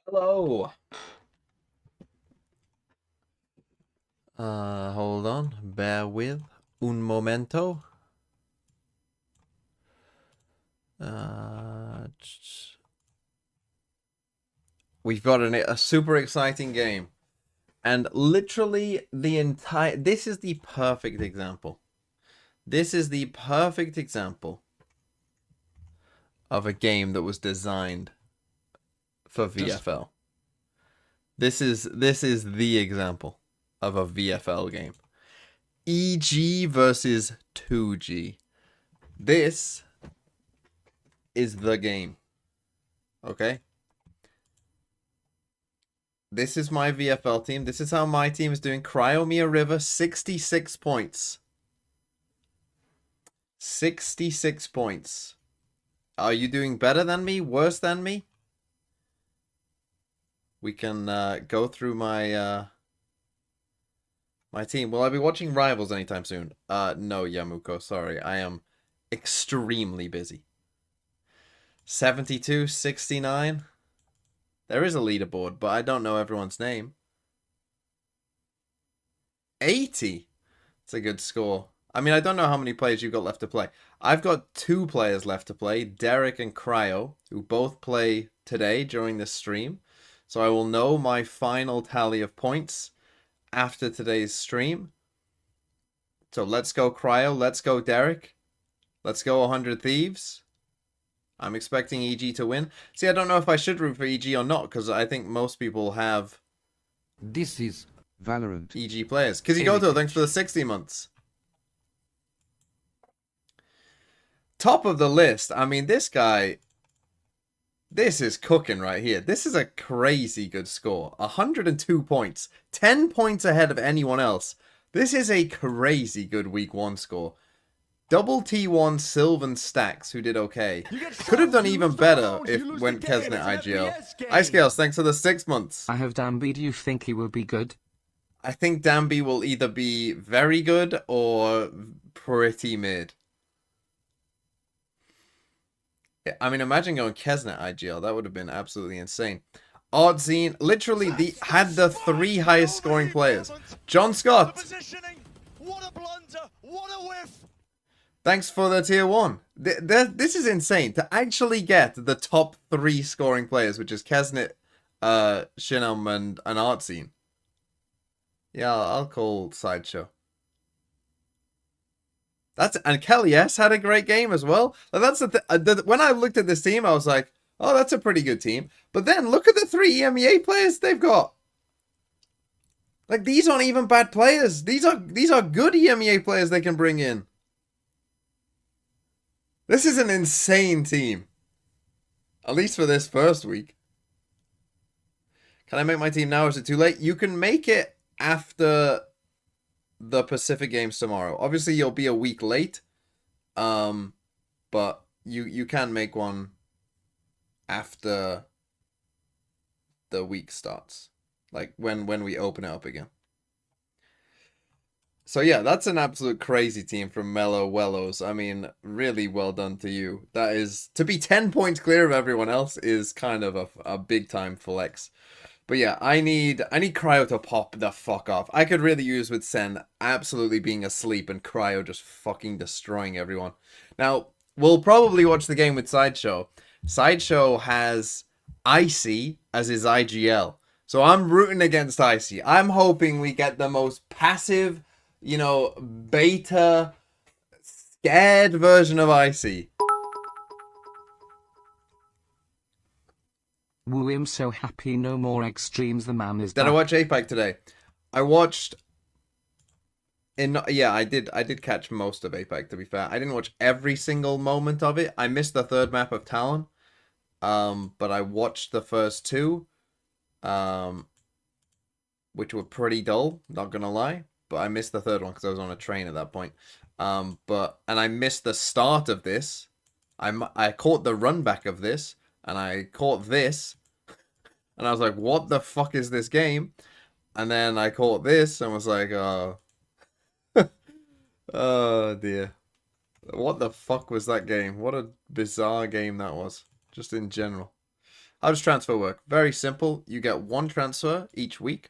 Hello. Hold on. Bear with. Un momento. We've got a super exciting game. And literally the entire... This is the perfect example. This is the perfect example of a game that was designed for VFL. This is the example of a VFL game. EG versus 2G. This is the game. Okay? This is my VFL team. This is how my team is doing. Cryomia River, 66 points. 66 points. Are you doing better than me? Worse than me? We can go through my my team. Will I be watching Rivals anytime soon? No, Yamuko. Sorry. I am extremely busy. 72, 69. There is a leaderboard, but I don't know everyone's name. 80. It's a good score. I mean, I don't know how many players you've got left to play. I've got 2 players left to play, Derek and Cryo, who both play today during this stream. So I will know my final tally of points after today's stream. So let's go Cryo, let's go Derek. Let's go 100 Thieves. I'm expecting EG to win. See, I don't know if I should root for EG or not, because I think most people have... This is Valorant. EG players. Kizikoto, thanks for the 60 months. Top of the list. I mean, this guy... This is cooking right here. This is a crazy good score. 102 points. 10 points ahead of anyone else. This is a crazy good week 1 score. Double T1 Sylvan Stacks, who did okay. Could have done even better if went Kesnet IGL. Ice Scales, thanks for the 6 months. I have Danby. Do you think he will be good? I think Danby will either be very good or pretty mid. Yeah, I mean, imagine going Kesnet IGL. That would have been absolutely insane. Oddzine, literally had the 3 highest scoring players. John Scott. What a blunder! What a whiff! Thanks for the tier 1. This is insane. To actually get the top 3 scoring players, which is Kesnet, Shinam, and Artscene. Yeah, I'll call Sideshow. And Kelly S had a great game as well. Like, that's when I looked at this team, I was like, oh, that's a pretty good team. But then look at the 3 EMEA players they've got. Like, these aren't even bad players. These are good EMEA players they can bring in. This is an insane team. At least for this first week. Can I make my team now or is it too late? You can make it after the Pacific Games tomorrow. Obviously, you'll be a week late. But you can make one after the week starts. Like when we open it up again. So yeah, that's an absolute crazy team from Mellow Wellows. I mean, really well done to you. That is, to be 10 points clear of everyone else is kind of a big time flex. But yeah, I need Cryo to pop the fuck off. I could really use with Sen absolutely being asleep and Cryo just fucking destroying everyone. Now, we'll probably watch the game with Sideshow. Sideshow has Icy as his IGL. So I'm rooting against Icy. I'm hoping we get the most passive, you know, beta, scared version of Icy. Woo, I'm so happy, no more extremes, the man is Did back. I watch APAC today? I watched... Yeah, I did catch most of APAC, to be fair. I didn't watch every single moment of it. I missed the 3rd map of Talon. But I watched the first 2. Which were pretty dull, not gonna lie. But I missed the 3rd one because I was on a train at that point. And I missed the start of this. I caught the run back of this. And I caught this. And I was like, what the fuck is this game? And then I caught this and was like, oh. Oh dear. What the fuck was that game? What a bizarre game that was. Just in general. How does transfer work? Very simple. You get one transfer each week.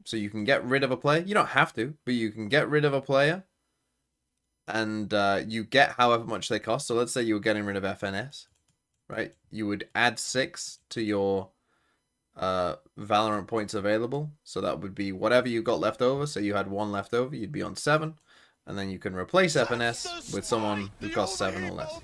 So you can get rid of a player. You don't have to, but you can get rid of a player. And you get however much they cost. So let's say you were getting rid of FNS. Right? You would add 6 to your Valorant points available. So that would be whatever you got left over. So you had 1 left over. You'd be on 7. And then you can replace FNS with someone who costs 7 or less.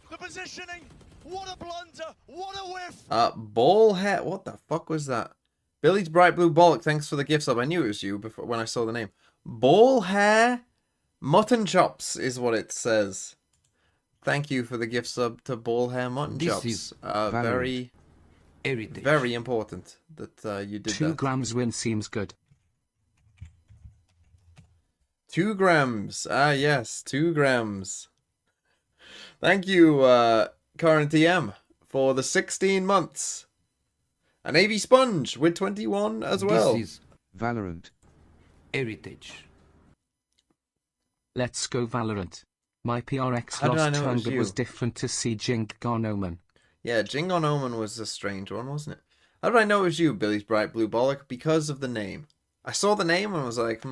The positioning. What a blunder. What a whiff. Ball hair. What the fuck was that? Billy's Bright Blue Bollock, thanks for the gift sub. I knew it was you before when I saw the name. Ball hair mutton chops is what it says. Thank you for the gift sub to ball hair mutton chops. Is very important that you did 2 that. grams win seems good. 2 grams. Ah, yes, 2 grams. Thank you, Current TM, for the 16 months. An AV Sponge with 21 as well. This is Valorant. Heritage. Let's go Valorant. My PRX How did I lost know it was tongue but you? was different to see Jing Omen. Yeah, Jingon Omen was a strange one, wasn't it? How did I know it was you, Billy's Bright Blue Bollock? Because of the name. I saw the name and was like,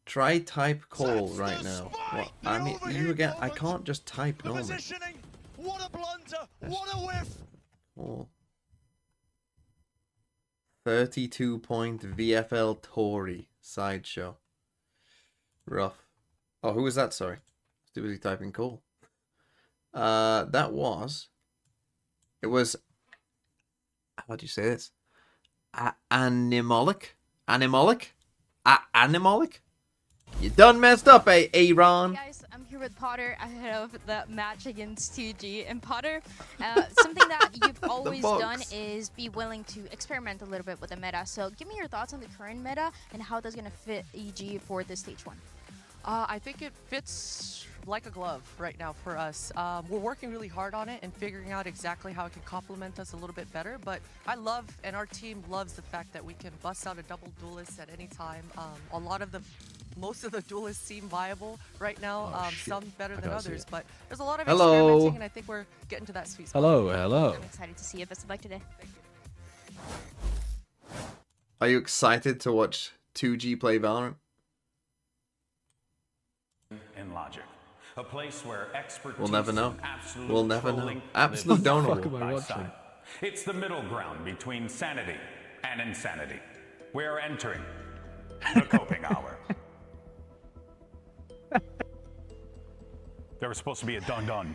Try type call right now. What? I mean, you again. I can't just type normally. Positioning. What a blunder. What a whiff. Call. 32-point VFL Tory sideshow. Rough. Oh, who was that? Sorry. Too busy typing call. That was. It was. How do you say this? Animalic? Animalic? Animalic? You done messed up, Aaron. Guys, I'm here with Potter ahead of the match against 2G. And Potter, something that you've always done is be willing to experiment a little bit with the meta. So give me your thoughts on the current meta and how that's going to fit EG for this stage 1. I think it fits like a glove right now for us. We're working really hard on it and figuring out exactly how it can complement us a little bit better. But I love, and our team loves the fact that we can bust out a double duelist at any time. Most of the duelists seem viable right now. Some better than others, but there's a lot of experimenting, and I think we're getting to that sweet spot. Hello. I'm excited to see you. Best of luck today. Are you excited to watch 2G play Valorant? In Logic, a place where expertise We'll never know. and absolute We'll never know. trolling Absolute live don't side know. by side. It's the middle ground between sanity and insanity. We are entering the coping hour. There was supposed to be a dun-dun.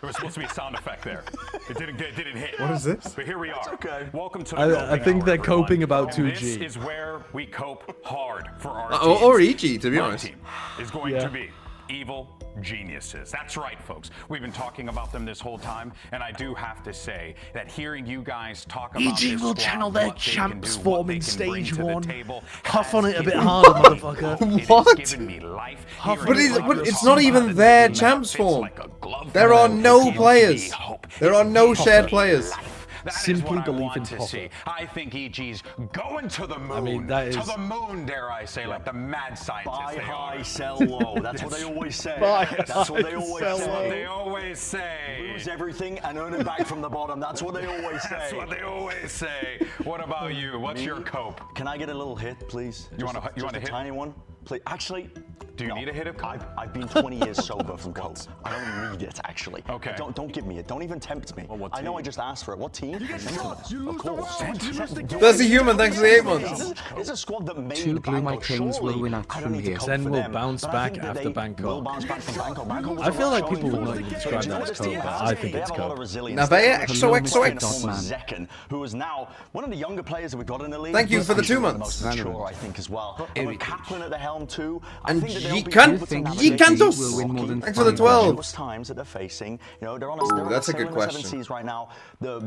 There was supposed to be a sound effect there. It didn't hit. What is this? But here we are. okay. Welcome to the coping I think hour, they're everyone. coping about And 2G. This is where we cope hard for our Or teams. EG, to be My honest. team is going to be evil geniuses. That's right, folks. We've been talking about them this whole time, and I do have to say that hearing you guys talk about EG this will squad, channel their what they can champs do, form what they in can bring stage to the 1. table, Huff on has it a bit given harder, me- motherfucker. it What? has given me life. Huff Hearing on it you like it's you're not even about their the team champs fits form. like a glove There for are them. no It gives players. me hope. There are It no gives shared me players. life. That is Simply what I believe want in to Papa. see. I think EG's going to the moon. I mean, that to is- the moon, dare I say, like the mad scientists Buy they high, are. sell low. That's what they always say. That's what they always That's what say. they always say. Lose everything and earn it back from the bottom. That's what they always say. That's what they always say. What about you? What's your cope? Can I get a little hit, please? You want a just hit? tiny one? Please. Actually, Do you no. need a hit of coke? I've been 20 years sober from coke. I don't need it, actually. Okay. Don't give me it. Don't even tempt me. Well, what I know team? I just asked for it. What team? Infamous. You lose Of the course. round. You lose the game. That's a human, thanks for the 8 months. It's a squad that made 2 Blue My Bangkok. Kings will Surely, win out I don't from need to here. cope Zen for will them, bounce but I back think that after they Bangkok. will bounce back from Bangkok. Bangkok was I feel like showing people will form. not describe Do you know that what as this team cope, but has? I think They it's have a lot of cope. resilience. Now, they They have XOXOX. Zekken, who is now one of the younger players that we've got in the league. Thank you for the Actually 2 one of the months. most mature, I think, as well. And with Kaplan at the helm too. I And think that they'll be Yikan- able to Yikantos. navigate will win more than Thanks for the 5 12. those times that they're facing. You know, they're on Ooh, that's a good 7 question. Seas right now.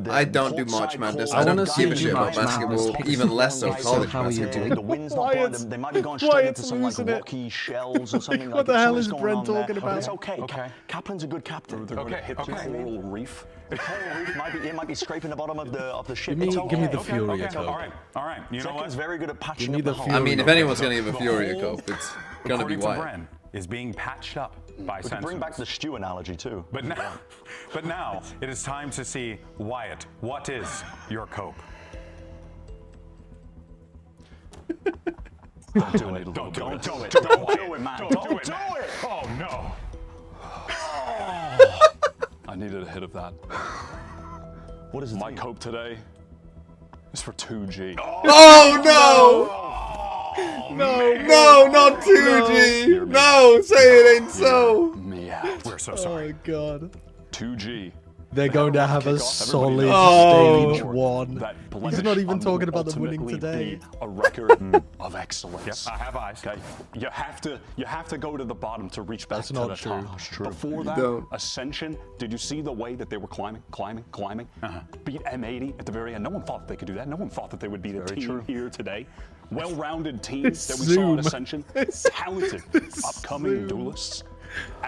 I don't do March Madness. I don't wanna give a see shit about March basketball, Madness. even less so So college how are you basketball. doing? The wind's not blowing them. They might be going straight Wyatt's into some like losing it. rocky shells or something. What like the hell something's is going Brent on there. talking But about? it's okay. Kaplan's a good captain. Okay, okay. Reef. The coral reef might be scraping the bottom of the ship. Give me- It's give me okay. the Fury Okay, cope. all right. You know what? Zekken's very good at patching Give me up the the hole. Fury. I mean, if anyone's gonna give a Fury a cope, it's gonna be According to Wyatt. Bren, is being patched up by We could bring back the sensors. stew analogy too. But now it is time to see, Wyatt, what is your cope? Don't do it. Don't do it. Don't do it, man. Don't do it. Oh no. I needed a hit of that. What is it? My cope today is for 2G. Oh no! No, not 2G! No, say it ain't so! Meow. We're so sorry. God. 2G. They're going to have a solid Oh. stage 1. That He's not even blemish talking will about them winning ultimately today. be a record of excellence. Yep, I have eyes. Okay, you have to go to the bottom to reach back That's to not the true. top. That's true. Before that don't. ascension, did you see the way that they were climbing? Beat M80 at the very end. No one thought they could do that. No one thought that they would beat a team here today. Well-rounded team that we saw Zoom. at Ascension. Talented, upcoming duelists,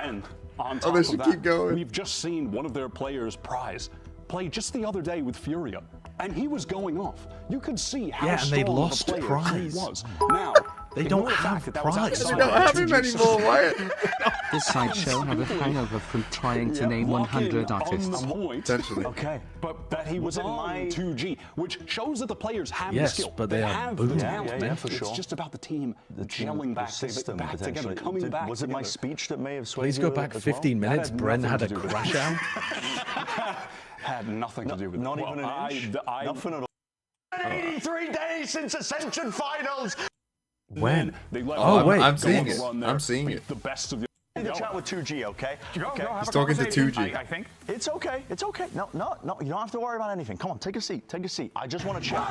and on top they of should that, keep going. we've just seen one of their players, Prize, play just the other day with Furia, and he was going off. You could see how Yeah, and they strong lost of a player Prize. he was. Now, They ignore don't the fact have that that was Prize. outside We don't of have him 2G's anymore, Wyatt. This sideshow have a hangover from trying to name lock in 100 on artists. the point, Potentially. Okay. but that he was Was it on my- 2G, which shows that the players have Yes, the skill. but they are have boom. the talent. Yeah, for It's sure. just about the team gelling The back, system, back together, potentially. coming back Was it my together. speech that may have swayed Please you go back as well? 15 minutes. had Bren nothing had to a do with crash it. out. Had nothing to do with it. Not Well, even an inch? I Nothing at all. 83 days since Ascension Finals! When? They let Oh, them wait. go I'm on seeing the it. run there, I'm seeing beat it. The best of the. The chat with 2G, okay? Go, Okay. have He's a talking to conversation, 2G. I think. It's okay. It's okay. No, you don't have to worry about anything. Come on, take a seat. Take a seat. I just want to chat.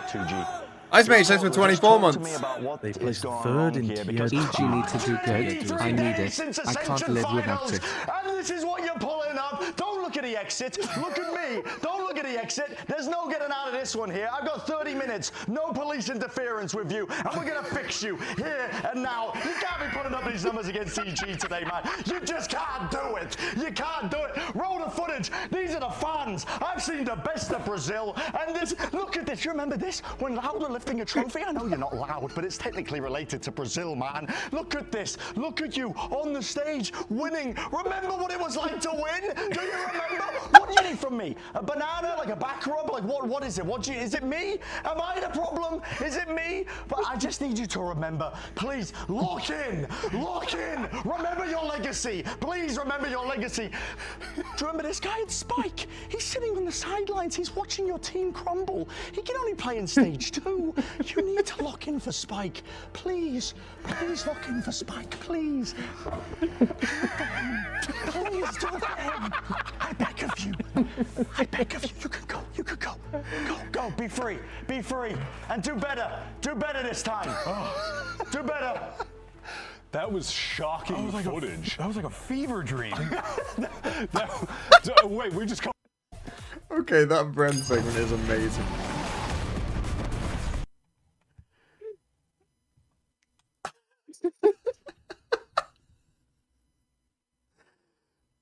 2G. Ice Mage says for Just 24 talk to months. me about what They is placed going third wrong in here, tier because EG need to do good. 83 I need days it. since I can't Ascension live without Finals, it. And this is what you're pulling up. Don't look at the exit. Look at me. Don't look at the exit. There's no getting out of this one here. I've got 30 minutes. No police interference with you. And we're going to fix you here and now. You can't be putting up these numbers against EG today, man. You just can't do it. You can't do it. Roll the footage. These are the fans. I've seen the best of Brazil. And this, look at this. You remember this? When Loud were lifting a trophy? I know you're not loud, but it's technically related to Brazil, man. Look at this. Look at you on the stage winning. Remember what it was like to win? Do you remember? What do you need from me? A banana? Like a back rub? Like what is it? Is it me? Am I the problem? Is it me? But I just need you to remember. Please, lock in. Lock in. Remember your legacy. Please remember your legacy. Do you remember this guy at Spike? He's sitting on the sidelines. He's watching your team crumble. He can only play in stage 2. You need to lock in for Spike. Please lock in for Spike. Please. Please do it for him. I beg of you. I beg of you. You can go. You can go. Go. Be free. Be free. And do better. Do better this time. Do better. That was shocking footage. That was like a fever dream. Wait, we just. Okay, that Bren segment is amazing.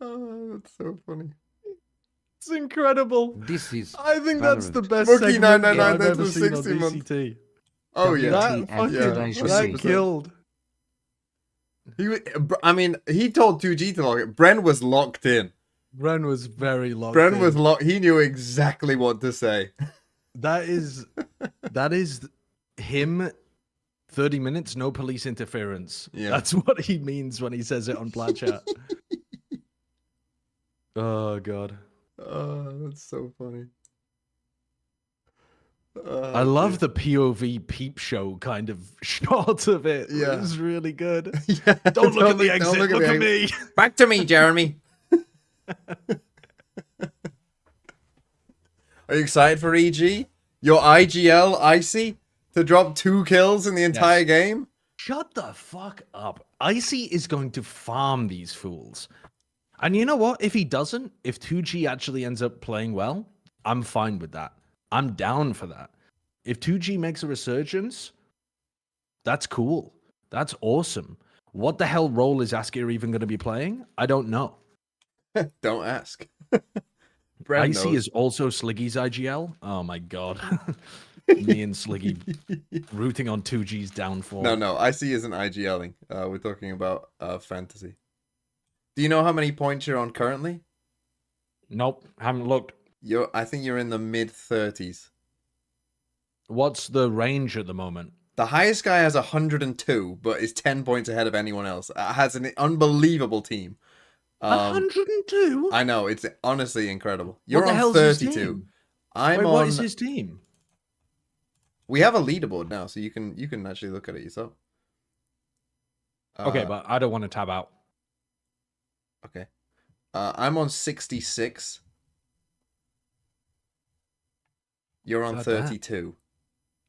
Oh, that's so funny. It's incredible. This is I think that's the best Rookie segment 999, I've that's ever the seen on 60 month. DCT. Oh yeah. That WTF fucking, did I just that see? killed. I mean, he told 2G to lock it. Bren was locked in. Bren was very locked Bren in. was locked. He knew exactly what to say. That is him. 30 minutes, no police interference. Yeah. That's what he means when he says it on Plat Chat. Oh god. Oh, that's so funny. I love the POV peep show kind of shot of it. Yeah. It was really good. Yeah, Don't look at the don't exit. look Look the at me. Back to me, Jeremy. Are you excited for EG? Your IGL Icy to drop 2 kills in the entire game? Shut the fuck up. Icy is going to farm these fools. And you know what? If he doesn't, if 2G actually ends up playing well, I'm fine with that. I'm down for that. If 2G makes a resurgence, that's cool. That's awesome. What the hell role is Askir even going to be playing? I don't know. Don't ask. Bren Icy knows. is also Sliggy's IGL. Oh my god. Me and Sliggy rooting on 2G's downfall. No, Icy isn't IGLing. We're talking about fantasy. Do you know how many points you're on currently? Nope, haven't looked. I think you're in the mid-30s. What's the range at the moment? The highest guy has 102, but is 10 points ahead of anyone else. Has an unbelievable team. 102? I know, it's honestly incredible. You're What the on hell's his 32. team? I'm Wait, on. what is his team? We have a leaderboard now, so you can actually look at it yourself. Okay, but I don't want to tab out. Okay. I'm on 66. You're on Not bad. 32.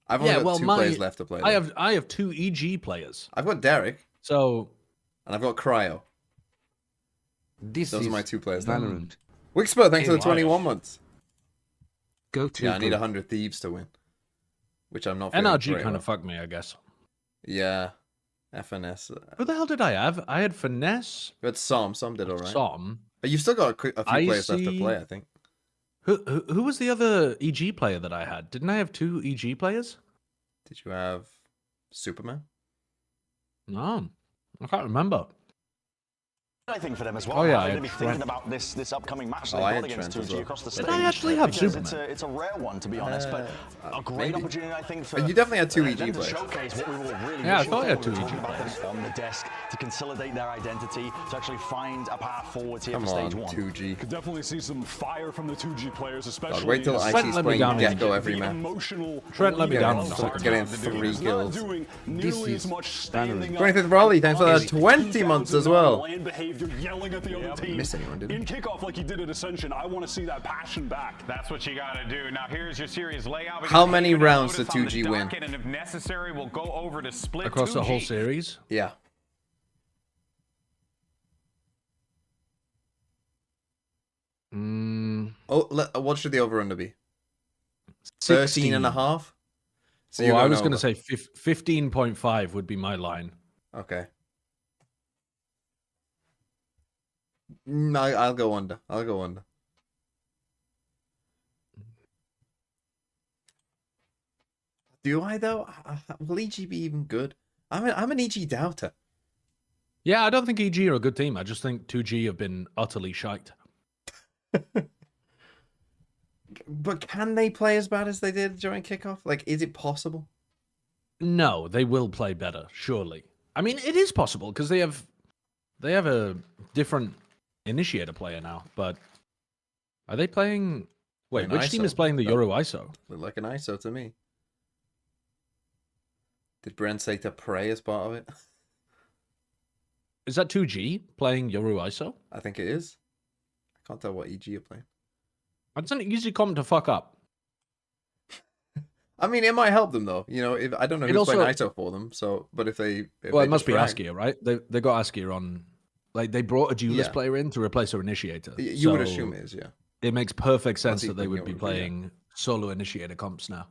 I've only got two players left to play. I have two EG players. I've got Derek. So. And I've got Cryo. This Those is are my two players. Valorant. Wixpert, thanks for the 21 months. Go to. Yeah, I need 100 Thieves to win. Which I'm not. NRG kind of fucked me, I guess. Yeah. FNS. Who the hell did I have? I had Finesse. You had Som. Som did alright. Som. But you've still got a few players left to play, I think. Who was the other EG player that I had? Didn't I have two EG players? Did you have Superman? No, I can't remember. I think for them as well. Oh, yeah, How I they're had going to be thinking Trent. about this upcoming match Oh, they've I got had against Trent as 2G well. across the Did stage. I actually have because Superman? it's a rare one, to be honest, but a great maybe. opportunity, I think, for You definitely had two EG them to players. showcase what we were really Yeah, I wishing thought I had for. two We were EG talking about them players. on the desk to consolidate their identity, to actually find a path forwards here Come for on, stage one. 2G. Could definitely see some fire from the 2G players, especially. God, wait till Trent Icy's let me playing down in Gecko every the match. emotional. Trent let me down in the second. Hard Getting job to 3 do. He's kills. Not doing This nearly is as much standing up. 25th Raleigh, thanks for the 20 months as well. Land behavior, yelling at the other team. Miss anyone, did In kickoff, like he did at Ascension, I want to see that passion back. That's what you got to do. Now here's your series layout. How many rounds Notice did on the 2G win? docket, and if necessary, we'll go over to split Across the 2G. whole series? Yeah. Oh, what should the over-under be? 13 and a half? So Well, I was going going to say 15.5 would be my line. Okay. I'll go under. I'll go under. Do I, though? Will EG be even good? I'm an EG doubter. Yeah, I don't think EG are a good team. I just think 2G have been utterly shite. But can they play as bad as they did during kickoff? Like, is it possible? No, they will play better, surely. I mean, it is possible because they have a different initiator player now. But are they playing? Wait, An which team ISO? is playing the No. Euro ISO? Look like an ISO to me. Did Brent say to pray as part of it? Is that 2G playing Euro ISO? I think it is. I can't tell what EG are playing. That's an easy comment to fuck up. I mean, it might help them though. You know, if I don't know It who's playing also- ISO for them. So, but if they, Well, it must be Askia, right? They got Askia on. Like they brought a duelist Yeah. player in to replace her initiator. You would So assume it is, yeah. It makes perfect sense he's that they playing would be Euro, yeah. playing solo initiator comps now.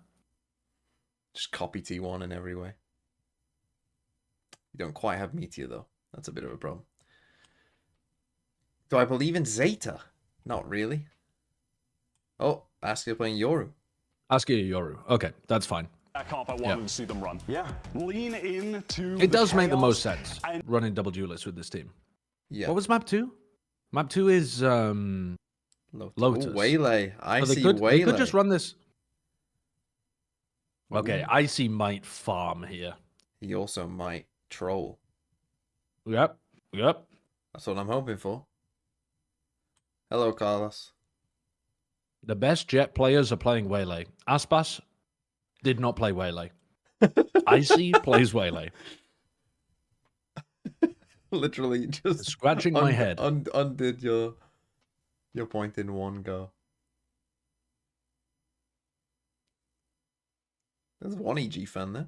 Just copy T1 in every way. You don't quite have Meteor though. That's a bit of a problem. Do I believe in Zeta? Not really. Oh, Askia playing Yoru. Askia Yoru. Okay, that's fine. That comp, I wanted to see them run. Yeah. Lean into. It does make the chaos most sense and- running double duelists with this team. Yeah. What was map 2? Map 2 is Lotus. Ooh, Waylay. I So see they could Waylay. just run this. Okay, Icy might farm here. He also might troll. Yep. That's what I'm hoping for. Hello, Carlos. The best Jet players are playing Waylay. Aspas did not play Waylay. Icy plays Waylay. Literally just Scratching my head. Undid your point in one go. There's one EG fan there.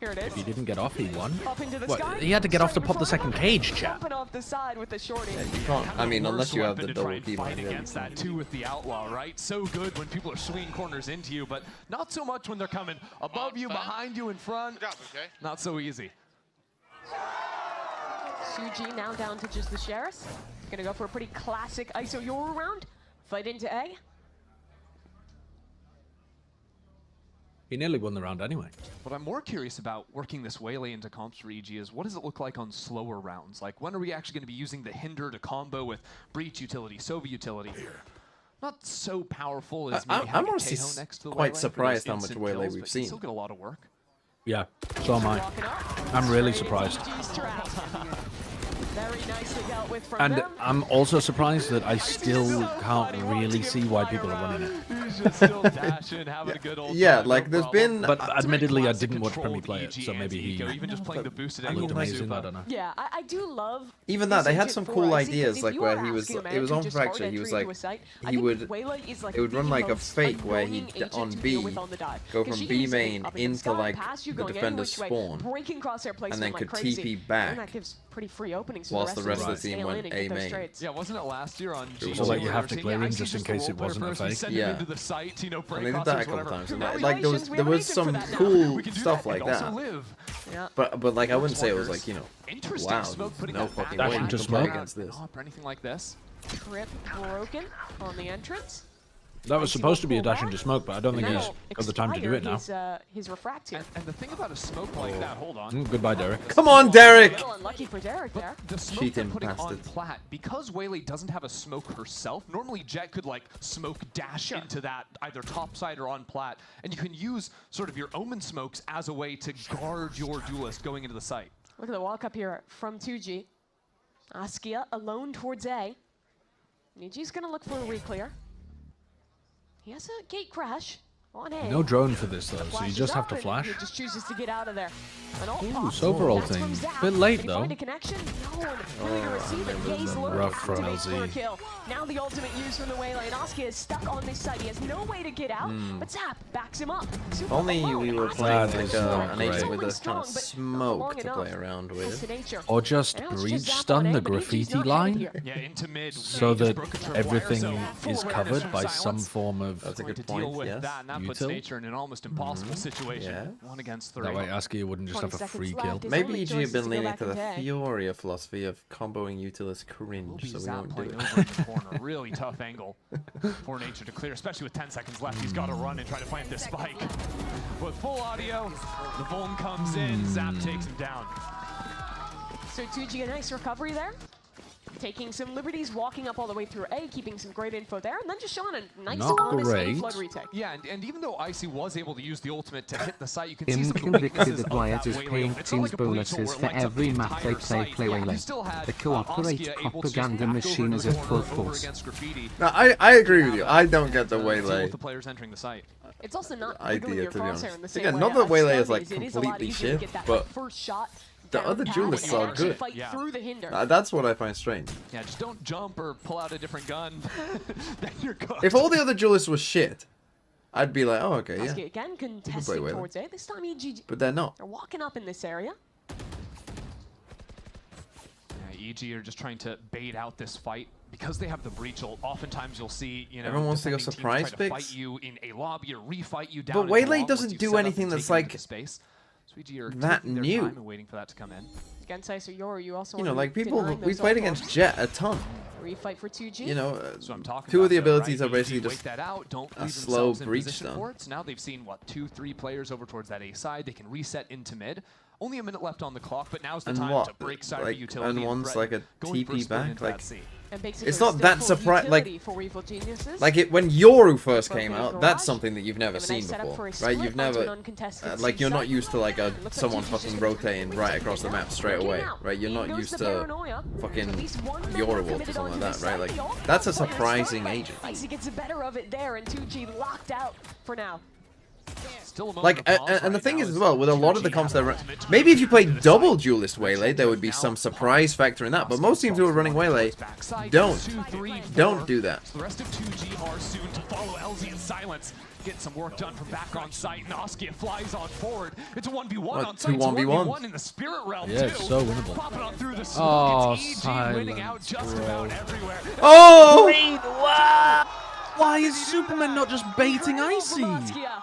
Here it is. If he didn't get off, he won. Up into the What, sky. he had to get off to Starting pop the to second cage, chat. Jumping off the side with the shorty. You can't. I mean, unless you have the to double try and key. fight against that too with the outlaw, right? So good when people are swinging corners into you, but not so much when they're coming above you, behind you, in front. Not so easy. 2G now down to just the Sheriffs. Gonna go for a pretty classic ISO Yoru round. Fight into A. He nearly won the round anyway. What I'm more curious about working this Waylay into comps for EG is what does it look like on slower rounds? Like, when are we actually going to be using the Hinder to combo with Breach utility, Sova utility? Not so powerful as maybe I'm having honestly Teho next to the quite Waylay for surprised those how much instant Waylay kills, we've but you seen. still get a lot of work. Yeah, so am I. I'm really surprised. Very nicely dealt with from And them. I'm also surprised that I still can't really see why people are running it. He's just still dashing, having a good old Yeah, time, like no there's problem. been. But admittedly, I Classic didn't watch Premier controlled play it, EG so maybe he anti-eco, even just playing the boosted looked angle amazing. I super. don't know. Yeah, I do love. Even that, they had this some agent cool for Icy, 'cause ideas, if like you where are he was. asking a man It was to on just hard Fracture. He entry was into like, a site, I he think would. Waylay is like It would run the like a most fake where annoying he'd agent on to B deal with on the dive, go 'cause from she can B just get main up in the into sky, like past you, the going any defender's which way, spawn, breaking crosshair placement and then like could crazy. TP And that back. gives pretty free openings for whilst the rest of of the team scale went in and A get those main. trades. Yeah, wasn't it last year on So, G? like, you have to clear him Icy's just in a case role it player wasn't a first, we fake. send him Yeah. into the site, you know, break And they did crosshair, that a couple whatever. times, and Now like there was relations, we have an agent for some that now. cool We can do stuff that like and also that. live. Yeah. But like I wouldn't say it was like, you know, Interesting wow, smoke putting no that back fucking Dash way you into can play smoke. against this. Or anything like this. Trip broken on the entrance. That was Icy supposed to will be a pull dash back. into smoke, but I don't think Now he's got the time to do it now. His refract here. And the thing about a smoke like that, hold on. Goodbye, Derek. Come on, Derek! A little unlucky for Derek there. The smoke Cheating they're putting on bastards. Plat, because Waylay doesn't have a smoke herself, normally Jet could like smoke dash into that either top side or on Plat, and you can use sort of your Omen smokes as a way to guard your duelist going into the site. Look at the walk up here from 2G. Askia alone towards A. Niji's gonna look for a reclear. He has a gate crash on A. No drone for this though, so you Flashes just have up to and flash. He just chooses to get out of there. An ult Ooh, pops. Sova That's from ulting. Zap. Bit late, Did he though. find a connection? No one really to receive it. Gaze low. Rough from Activates for a LZ. kill. Now the ultimate used from the Waylay, and Askia is stuck on this side. He has no way to get out, but Zap backs him up. Super Only alone. we were Askia playing That like is not an agent great. with a kind Strong, of but not smoke long to enough. play around Has with. the nature. Or just And now it's breach Zap stun on the A, but EG's graffiti not line, having it here. Yeah, into mid. so He just that broke a tripwire, everything so is full covered awareness by from some silence. form of. That's a Going good to deal point, with yes. that, and that puts Util? Nature in an almost impossible situation. Yeah. 1 against 3. That way, Askia wouldn't just 20 have a seconds free left. kill. His Maybe only EG choice have is to been go leaning back to the into A. Fioria philosophy of comboing Utilist Will cringe, be so we Zap won't do playing it. over in the corner. Really tough angle for Nature to clear, especially with 10 seconds left. He's got to run and try to plant this spike. With full audio, the Vuln comes in, Zap takes him down. So 2G, a nice recovery there. Taking some liberties, walking up all the way through A, keeping some great info there, and then just showing a nice Not honest great. flood retake. Yeah, and even though Icy was able to use the ultimate to hit the site, you can see I'm some of the convicted weaknesses that of that Riot is Waylay. paying It's not teams like a Bleach bonuses where it for lights up every the map they entire play site. You Waylay. still had The cooperate Askia able to just propaganda back over machine into is the at full corner over force. against Graffiti. No, I agree with you. I don't get the Deal with Waylay the players entering the site. It's also not wiggling idea, your to be crosshair honest. in the same Again, way not that as Waylay Stun is like is. It is a lot completely easier to shit, get that but first shot the down other pat duelists and are actually good. fight Yeah. through the hinder. That's what I find strange. Yeah, just don't jump or pull out a different gun. Then you're cooked. If all the other duelists were shit, I'd be like, oh, okay, Askia yeah. again play contesting Waylay. towards A. This time EG, But they're not. they're walking up in this area. Yeah, EG are just trying to bait out this fight. Because they have the breach, oftentimes you'll see, you know, Everyone wants to go defending teams surprise try to fight picks. you in a lobby or refight you down. But into Waylay long doesn't once you've do set up anything and that's taken into like space. So EG are that taking their new. time and waiting for that to come in. Against Ice or Yoru, you also You know, want like to people, deny we those played ult against bombs. Jet a ton. Refight for 2G. You know, So I'm talking two of about the though, abilities right? are basically EG just wait that out, don't a leave slow themselves in breach position stun. for it. So now they've seen what 2-3 players over towards that A side. They can reset into mid. Only a minute left on the clock, but now's the And time what? to break side Like, utility. and one's like a going for TP sprint back, into like- that C. And basically It's not still that full surprising. Like, utility for Evil Geniuses. like it when Yoru first Broken came the out. garage. That's something that you've never Have a seen nice setup before, for a right? split You've onto an never. uncontested Like you're not C-side. used to like a Looks like someone TG's fucking just rotating waiting right to across the get map out. straight Breaking away, out. right? You're In not goes used the to paranoia. fucking At least one member Yoru Wolf or committed something onto like this that, right? side. Like The all that's a players surprising start, but agent. Icy gets the better of it there, and 2G locked out for now. Still a moment Like, of pause and the right thing now is as well, with a lot of the 2G comps have that an ultimate maybe if you played into the double side. duelist Waylay, there would be some surprise factor in that. But most teams who are running Waylay Backside, don't 2, 3, 4. don't do that. So the rest of 2G are soon to follow LZ in silence. Getting some work done from back on site, and Askia flies on forward. It's a 1v1 What, on two site. It's 1v1s? 1v1 in the spirit realm, Yeah, too. it's so winnable. Popping on through the Oh, smoke. It's EG winning out silence, just bro. about everywhere. Oh! Why is Superman not just baiting Icy? Askia.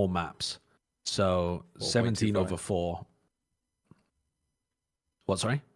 4 maps. So 17 over 4. What, sorry?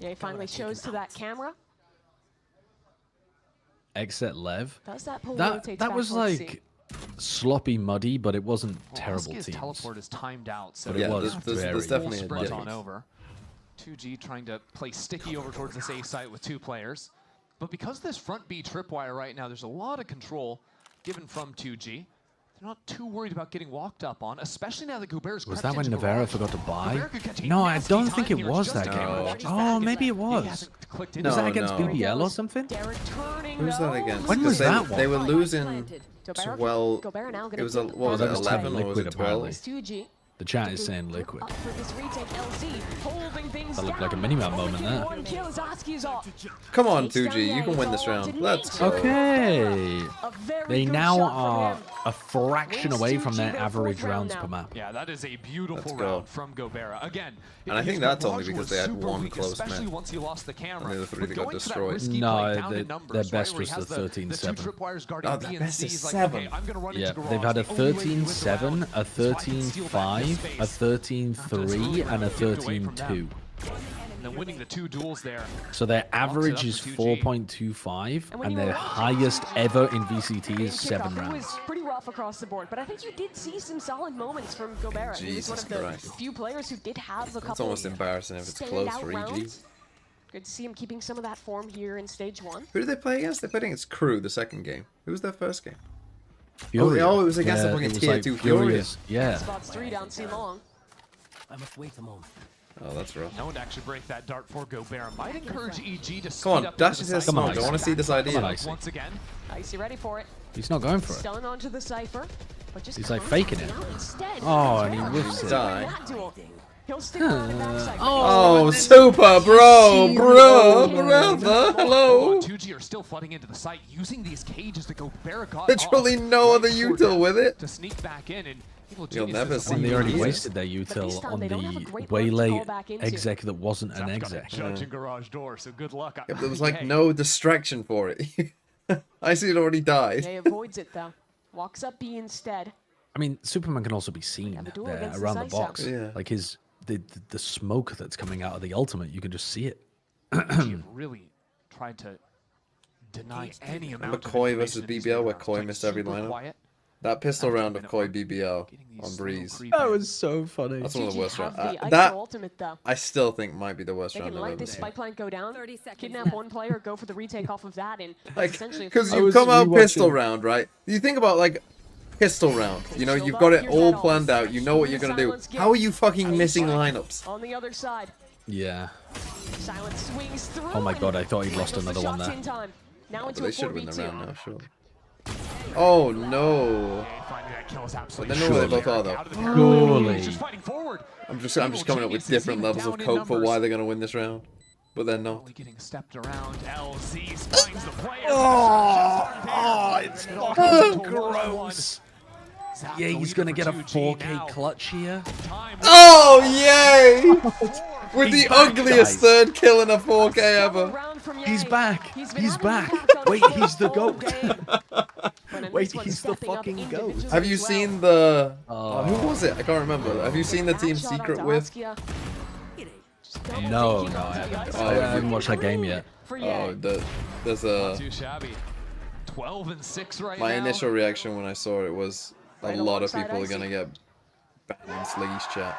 Yeah, he finally shows to that camera. Exit Lev. Does that pull That rotates that back was towards C. like sloppy, muddy, but it wasn't terrible Huski's teams. teleport is timed out, so But it Yeah, was there's very definitely a sprint difference. on over. 2G trying to play sticky over towards this A site with 2 players. But because this front B tripwire right now, there's a lot of control given from 2G. They're not too worried about getting walked up on, especially now that Gobert's Was crept that when into Navarra garage. forgot to buy? Gobert could catch a No, I nasty don't time think it here. was Just that a game. camera watches Oh, back maybe at it that. He was. hasn't clicked Was into that No, against no. BBL or something? Derek turning Who's that though. against? When 'Cause was they, that they were one? losing Gobert- 12. Gobert now gonna It was a, keep what was that it, was 11 or was liquid, it 12? apparently. It's 2G. The chat is saying liquid. Up for this retake, LZ, holding things That looked down. like a mini-map Only moment getting there. one kill as Oski is off. Come on, Takes down 2G, you the can win A. this It's all round. to Let's nature. go. Okay. A very They good now shot from are him. a fraction Wins away from 2G their their average fourth round rounds now. per map. Yeah, that is a beautiful Let's go. round from Gobert. Again, And I think his that's only barrage because was they had super one weak, close especially match. once he lost the camera. And the other three But that got going for that destroyed. risky No, play down they- in numbers, their right, best where he was has the the 13-7. 2 tripwires guarding Oh, B the and best C. is He's like, 7. okay, I'm gonna run Yeah, into garage. they've had a The only way to win the 13-7, round a is if I can steal back this 13-5, a space. 13-3, and a Get away from 13-2. And then winning the 2 duels there. So their average up is for 2G. 4.25, And when and you their were watching highest ever in VCT Game is 7 kickoff, it rounds. was pretty rough across the board, but I think you did see some solid moments from Gobert. He was one Jesus of the Christ. few players who did have a couple. It's almost embarrassing if it's close standout for EG. rounds. Good to see him keeping some of that form here in stage 1. Who did they play against? They played against Crew the second game. Who was their first game? Furia. Oh, it was against the Yeah, fucking it was tier like 2 Furious. Furious. Yeah. Spots 3 down C long. I must wait a moment. Oh, that's rough. No one to actually break that dart for Gobert. Might encourage EG to speed Come on, up dash into into the the side. smoke. I want to see this idea. Come on, Icy. Once again. Icy ready for it. He's not going for it. Stun onto the Cypher. But just He's like comes faking it. out instead. Oh, and he Gobert whiffs it. Die. that duel. He'll stick around in that Cypher. Oh, super, bro, brother, hello. 2G are still flooding into the site using these cages that Gobert got Literally off no right other before util that with it. to sneak back in and Evil You'll Geniuses never are see And they me already either. wasted their this util time on they don't have a the great mark to waylay call back into. exec that wasn't an Zach's got a exec. judge in garage door, so good luck. Yeah, but there was like Hey, no distraction for it. I see it already died. Jay avoids it though. Walks up B instead. I mean, Superman can also be seen Yeah, the duel there against around the the Zysa. box. Yeah. Like the smoke that's coming out of the ultimate, you can just see it. have really tried to deny any amount of McCoy versus information in these BBL, where rounds. Coy Playing missed every super lineup. quiet, That pistol After a round of minute Koi mark, BBL getting these on slow Breeze. creep That in. was so funny. That's one of the 2G worst have rounds. the ISO That ultimate though. I still think might be the worst They round can I've let ever this seen. spike plant go down, 30 seconds kidnap left. one player, go for the retake off of that, and Like, essentially because I you was come out pistol rewatching- round, right? You think about like pistol round. You know, you've got it all planned out. You know what you're gonna do. How are you fucking missing lineups? on the other side. Yeah. Silence swings through. Oh my and god, I thought he'd lost handles the another one shots there. in time. Now But into they a should win the 4v2. round now, sure. Oh no! Yeah, finally that kill is But absolutely they know where they Surely. both are though. out of the camera. Surely. He's just fighting forward. I'm just coming up with different levels of cope for why they're gonna win this round, but they're not. Only getting stepped around. LZ finds the play. it's fucking gross. Yeah, he's gonna get a 4K clutch here. Oh yay! With He's the back, ugliest guys. third kill in a 4K ever. Round from He's Yang. back. He's been He's having an back. impact on Wait, Phil he's the all GOAT. game. But in Wait, this one, he's the stepping up fucking GOAT. individually Have you as well. seen the? who was it? I can't remember. Have you seen the Back Team shot Secret onto with? Askia. Just double No, taking no, onto I the haven't. ice. Oh, I haven't watched that game yet. For Oh, Yang. there's a. Too shabby. 12-6 right My now. initial reaction when I saw it was a Right lot of alongside people are Icy. gonna get banned in Sliggy's chat.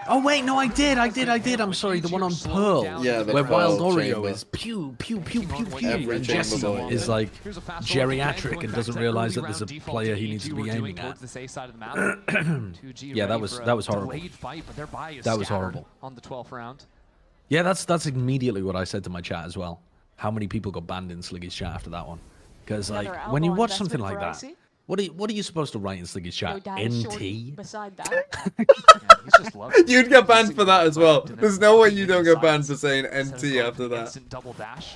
Oh wait, no, I did. I'm sorry, the one on Pearl. Yeah, the where Pearl Wild Oreo chamber. is pew pew pew pew pew, Every and chamber Jesse boy. is like Here's a fast geriatric and doesn't realize that there's a player he needs to be aiming at. Yeah, that was horrible. Fight, but their buy is That was scattered horrible. on the 12th round. Yeah, that's immediately what I said to my chat as well. How many people got banned in Sliggy's chat after that one? Because like Another when you outlaw watch something investment like for that, Icy. what are you supposed to write in Sliggy's No chat? data shorty NT. beside that. Yeah, he's just loving You'd get banned for that as well. There's no way you don't get banned for saying NT after that. Instant double dash.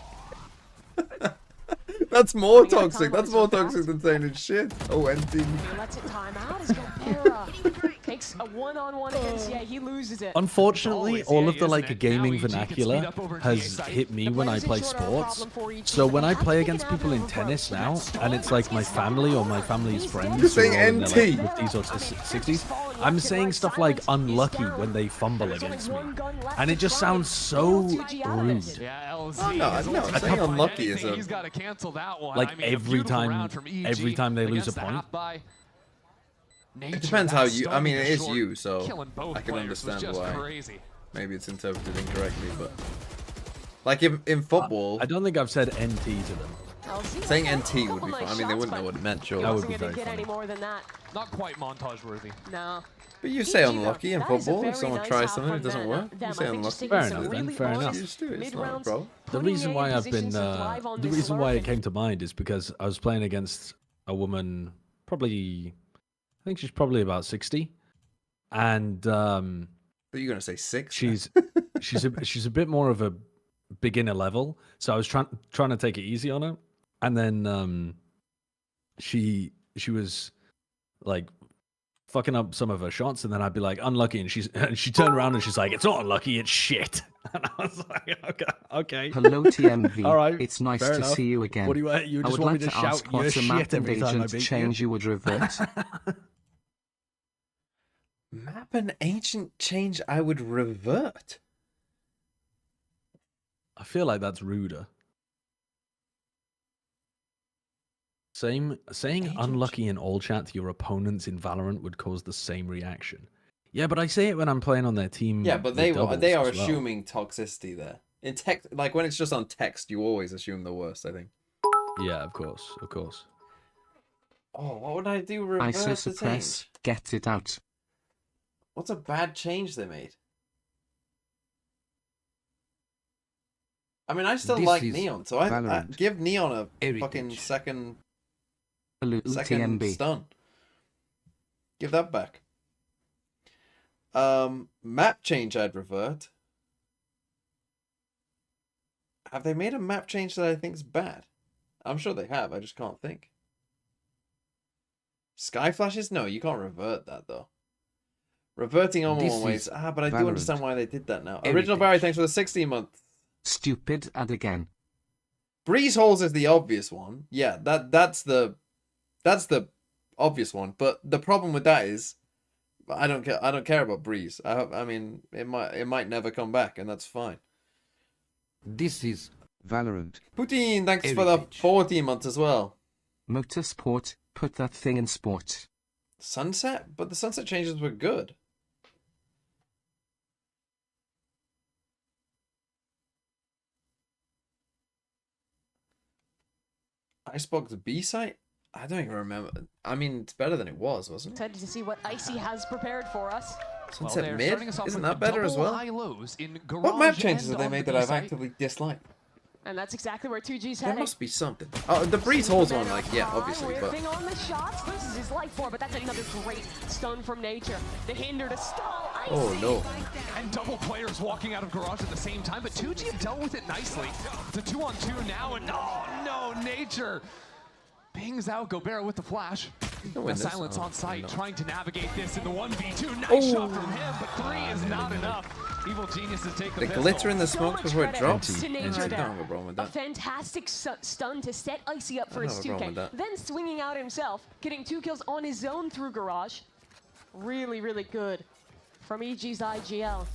That's more Running out of toxic. time That's on more his own toxic than saying it's shit. Oh, NT. He lets it time out as Gobera takes a one-on-one against he loses it. Unfortunately, all of the like isn't it? gaming Now EG can vernacular speed up over has GA side. hit me The when I players play in short are a sports. problem for EG, So but when they I have play to take against an people in avenue of tennis approach. now, and it's like my family or my family's friends You're who saying are in their, like, NT. 50s or 60s, I'm saying stuff like unlucky when they fumble against me. And it just sounds so rude. Yeah, LZ Oh, no, is no, ultimately saying doing unlucky is anything. a- He's got to cancel that one. Like I mean, a every beautiful time- round from EG every time they lose against a the point. half by Nature. It depends That how you. I stone mean, to it is short, you, so killing both I can players was understand just why. Crazy. Maybe it's interpreted incorrectly, but like in football, I don't think I've said NT to them. saying NT would be fine. I mean, they wouldn't know what it meant, sure. That would be Wasn't gonna very get any funny. more than that. Not quite montage worthy. No. But you say EG, unlucky in that is a football. If very someone nice tries half something, from it doesn't them. work. Them, You say I think, just unlucky. taking Fair some enough, then, really fair enough. honest You just do it. It's not a mid-rounds, problem. The putting reason A why I've positions been and live on the this reason why it lurking. came to mind is because I was playing against a woman, probably, I think she's probably about 60, and But you're gonna say 6? she's a bit more of a beginner level, so I was trying to take it easy on her, and then she was like fucking up some of her shots, and then I'd be like unlucky, and she turned around and she's like, it's not unlucky, it's shit. And I was like, okay. Hello TMV. All right, It's nice fair to enough. see you again. What do you I just would want like me to to shout ask your what's a shit map and every time I agent beat change you? you would revert? Map an ancient change I would revert. I feel like that's ruder. Saying unlucky in all chat to your opponents in Valorant would cause the same reaction. Yeah, but I say it when I'm playing on their team. Yeah, but with they doubles are as well. assuming toxicity there. In text, like when it's just on text, you always assume the worst. I think. Yeah, of course, of course. Oh, what would I do? Reverse ISO the suppress, change. get it out. What's a bad change they made? I mean, I still This like is Neon, so I Valorant. give Neon a Heritage. fucking second Hello TMB. stun. Give that back. Map change I'd revert. Have they made a map change that I think is bad? I'm sure they have, I just can't think. Sky flashes? No, you can't revert that though. Reverting on This one ways. is But I do Valorant. understand why they did that now. Heritage. Original Barry, thanks for the 16 month. Stupid and again. Breeze holes is the obvious one. Yeah, that's the obvious one. But the problem with that is I don't care about Breeze. I mean it might never come back, and that's fine. This is Valorant. Putin, thanks for the 14 months as well. Motorsport, put that thing in sport. Sunset? But the sunset changes were good. Icebox B site? I don't even remember. I mean, it's better than it was, wasn't it? Excited to see what Icy has prepared for us. Sunset they're mid? starting us off Isn't with that better as double well? high-lows in What map garage changes and have they on made the that B I've site. actively disliked? And that's exactly where 2G's There heading. must be something. Oh, the Breeze Holes one, like, yeah, obviously, but... Whiffing on the shots. This is his life for, but that's another great stun from Nature. The hinder to stall Icy. Oh, no. And double players walking out of garage at the same time, but 2G dealt with it nicely. It's a 2-on-2 now, and oh no, Nature pings out Gobert with the flash. Can win The this. silence Oh, on site, no. trying to navigate this in the 1v2. Nice Oh. shot from him, but 3 is not enough. Evil geniuses take the The pistol. glitter in the So smoke much before it credit drops. to Nature I don't there. have a problem with A that. fantastic stun to set Icy up for I his don't have a problem 2K. with that. Then swinging out himself, getting 2 kills on his own through garage. Really, really good from EG's IGL.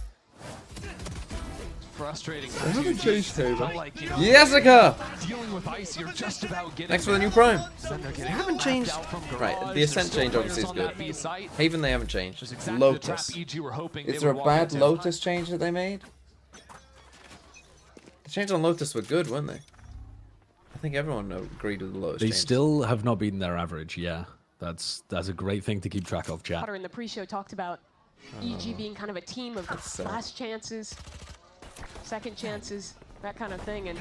Frustrating. They haven't changed Taylor. Felt like, you know, Jessica! dealing with Ice, you're just about getting Thanks for the there. new Prime. Then they're They getting haven't lapped changed. out from Right, garage. the There's Ascent still change players obviously is on good. that B site. Haven they haven't changed. Just exactly the trap Lotus. EG were hoping Is they there a would walk bad into. Lotus change that they made? The change on Lotus were good, weren't they? I think everyone agreed with the Lotus They change. still have not beaten their average. Yeah, that's a great thing to keep track of, chat. Potter in the pre-show talked about EG being kind of a team of sad. last chances, second chances, that kind of thing. And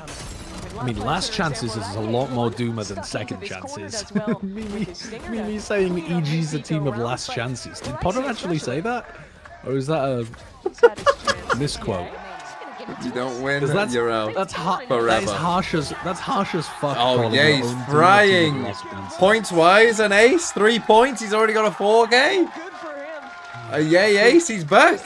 I mean, last chances is a lot more doomer than second chances. Mimi saying EG's a team of last chances. Did Potter actually say that? Or is that a misquote? If you don't win, 'Cause you're out. That is forever. harsh as fuck. Oh calling yeah, your he's own team a team of frying. last chances. Points wise, an ace, 3 points. He's already got a 4K. Good for him. Yay, Ace, he's back.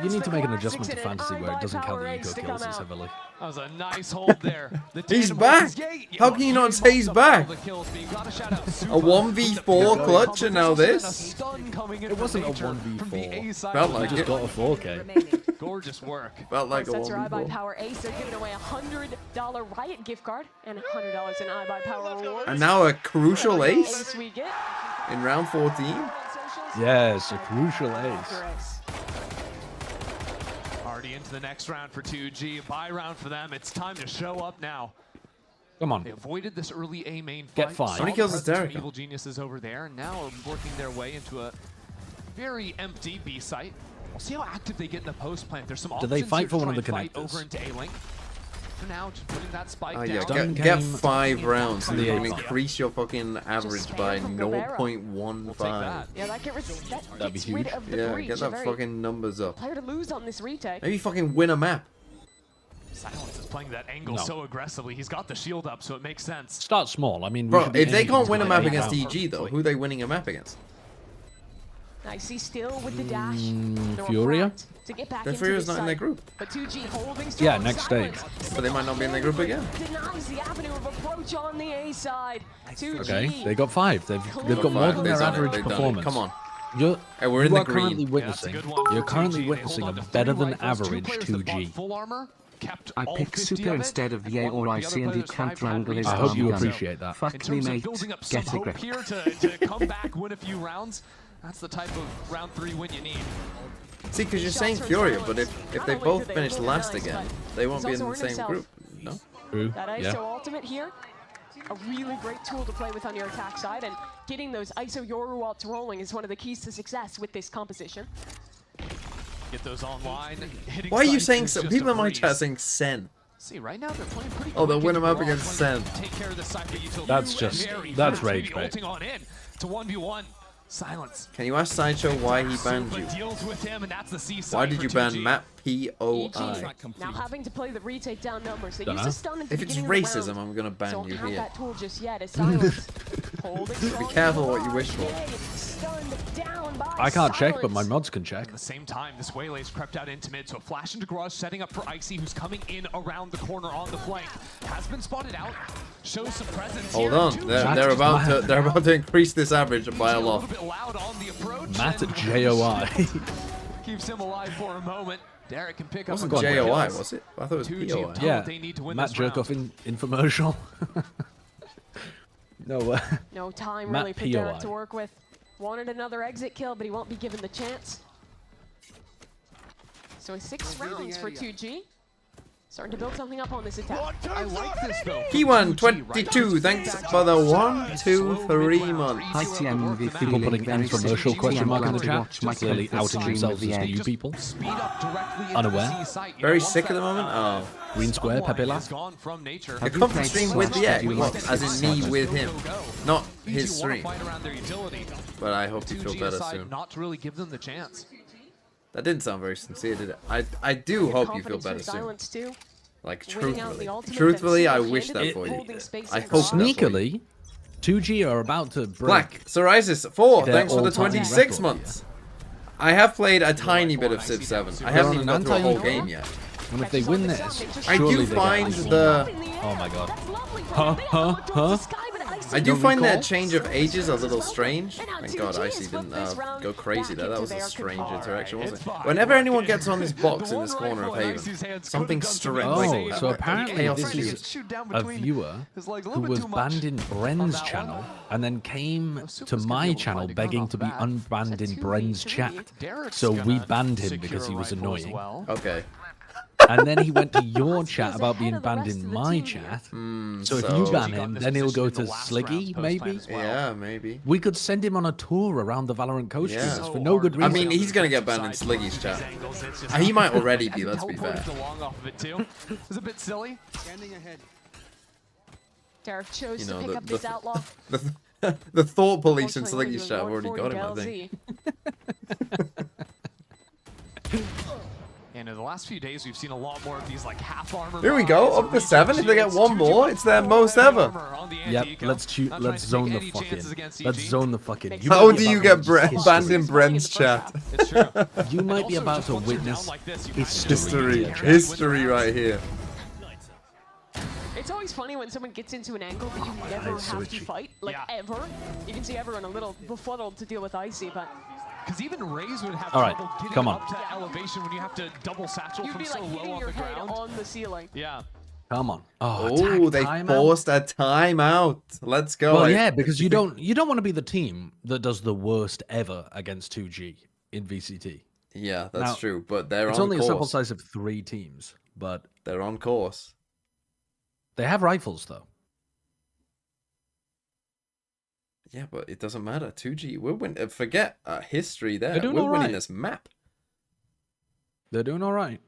You need to make an adjustment to fantasy where it doesn't count the eco kills as heavily. That was a nice hold there. He's back. How can you not say he's back? A 1v4 clutch and now this? It wasn't a 1v4. Felt like just it. got a 4K. Gorgeous work. Felt like a That's your iBuy 1v4. Power Ace. They're giving away a $100 Riot gift card and $100 in iBuy Power rewards. And now a crucial ace We get. in round 14. Yes, a crucial ace. Already into the next round for 2G. Buy round for them. It's time to show up now. Come on. They avoided this early A main fight. Get 5. How many kills is Derek? Evil geniuses over there, and now are working their way into a very empty B site. We'll see how active they get in the post plant. There's some options they fight here for to one of try the and fight connectors? over into A link. For now, just putting that spike Oh down. yeah, Stun get game 5 rounds and the you can A5. increase your fucking average by spam from Rivera. 0.15. Yeah, that gets That'd be rid huge. of the Yeah, breach. get A that very fucking numbers up. player to lose on this retake. Maybe fucking win a map. Silence is playing that angle No. so aggressively. He's got the shield up, so it makes sense. Start small. I mean, we Bro, should be if they aiming can't to win a get map 8 against rounds. EG though, who are they winning a map against? Icy still with the dash. The Furia? refract to get back Their into Furia's the not in their site. group. But 2G holding Yeah, strong. next stage. Silence. But they might not be in their group again. Denies the avenue of approach on the A side. 2G. Okay, they got 5. They've got more than They've their done it, average they've done it. performance. Come on. You're, Hey, we're in you the are currently green. witnessing. Yeah, that's a good one You're for currently 2G. They witnessing hold a on to better 3 than rifles, 2 average players that bought 2G. full armor, kept I all pick 50 super of it, instead of and yay one or of I the see other and the players tried counter angle is I hope you gun. appreciate that. In Fuck me, terms of mate. building up some Get a hope grip. here to come back, win a few rounds, that's the type of round 3 win you need. See, because you're saying Furia, but if they both finish last again, they won't be in the same group. No? True. That ISO Yeah. ultimate here, a really great tool to play with on your attack side, and getting those ISO Yoru ults rolling is one of the keys to success with this composition. Get those online. Hitting Why are you sites saying is so? just People a in my breeze. chat saying Sen. See, right now they're playing pretty Oh, they'll quick win into him up the wall, against trying to Sen. Take care of the Cypher utility. That's just- Very that's fast, rage maybe bait. ulting on in to 1v1. Silence. Can you ask Sideshow why he banned Super you? deals with him, and that's the C side Why did for you ban 2G. Matt EG POI? now having to play the retake down numbers. They Dunno. use a stun at the If it's beginning of the racism, round. I'm gonna ban Don't you have here. that tool just yet. As Silence holding strong Be careful in the what you wish for. Yay, stunned down by I can't check, but my Silence. mods can check. At the same time, this Waylay's crept out into mid, so a flash into garage, setting up for Icy, who's coming in around the corner on the flank. Has been spotted out, shows some presence Hold here. on, 2G they're about to increase this average by a a little lot. bit loud on the approach. Matt and JOI. keeps him alive for a moment. Derek can pick It wasn't up a couple JOI, kills. was it? I thought it was 2G POI. total Yeah, they need to win Matt this round. Jerkoff infomercial. No, No time Matt really for Derek POI. to work with. Wanted another exit kill, but he won't be given the chance. So 6 rounds for 2G. Starting to build something up on this attack. I like this though. He won 22. Thanks for the 1, 2, 3 months. Hi TM with people feeling putting very infomercial sick. question TM mark in the glad to chat, watch my clearly character outing stream themselves with as the new egg. people. Speed up directly into Unaware. the C site. You know, Very once sick at the that, moment. Oh, Green square, stun line Pepe is laugh. gone from nature. a Have you conference played stream with the Swatch? egg, Do you what? like As in me Just with go, him, go, go. not 2G his wanna stream. fight around their utility. But I hope you feel 2G better aside, soon. not to really give them the chance. That didn't sound very sincere, did it? I do hope you feel Confidence better from soon. Silence too. Like Winning out the truthfully, ultimate, truthfully, then I wish that single-handedly for you. holding space I in hope garage. that for you. Sneakily, 2G are about to break. Black Psoriasis 4. Their Thanks for the all-time 26 record months. I have played a tiny bit of Civ 7. I haven't even got through a whole game yet. And if they win this, I surely do they find get the Oh my god. Huh? I do find that change of ages a little strange. Thank God Icy didn't go crazy there. That was a strange interaction, wasn't it? Whenever anyone gets on this box in this corner of Haven, something strange. Oh, so apparently chaos this ensues. is a viewer who was banned in Bren's channel and then came to my channel begging to be unbanned in Bren's chat. So we banned him because he was annoying. Okay. And then he went to your chat about being banned in my chat. So if you ban him, then he'll go to Sliggy, maybe? Yeah, maybe. We could send him on a tour around the Valorant coast Yeah. streamers for no good I reason. mean, he's gonna get banned in Sliggy's chat. He might already be, let's be fair. Along off of it too. It was a bit silly. Derek chose You know, to pick up this outlaw. The thought police in Unfortunately, Sliggy's he chat have was already got him, I 140 think. LZ. And in the last few days, we've seen a lot more of these like half armor. Here we go, up to 7. If they get one more, it's their most ever. Yep, let's zone the fucking. Let's zone the fucking. How do you get banned in Brent's chat? It's true. You might be about to witness history. History right here. It's always funny when someone gets into an angle that you never have to fight, like ever. You can see everyone a little befuddled to deal with Icy, but because even Raze would have All right, trouble getting come on. up to elevation when you have to double satchel you'd from be so like low hitting on your the head ground. on the ceiling. Yeah. Come on. Oh, Oh, they forced a timeout. Let's go. Well, yeah, because you don't want to be the team that does the worst ever against 2G in VCT. Yeah, that's Now, true, but they're on it's only course. a sample size of 3 teams, but They're on course. they have rifles though. Yeah, but it doesn't matter. 2G, we're winning. Forget history there. They're doing We're all winning right. this map. They're doing all right.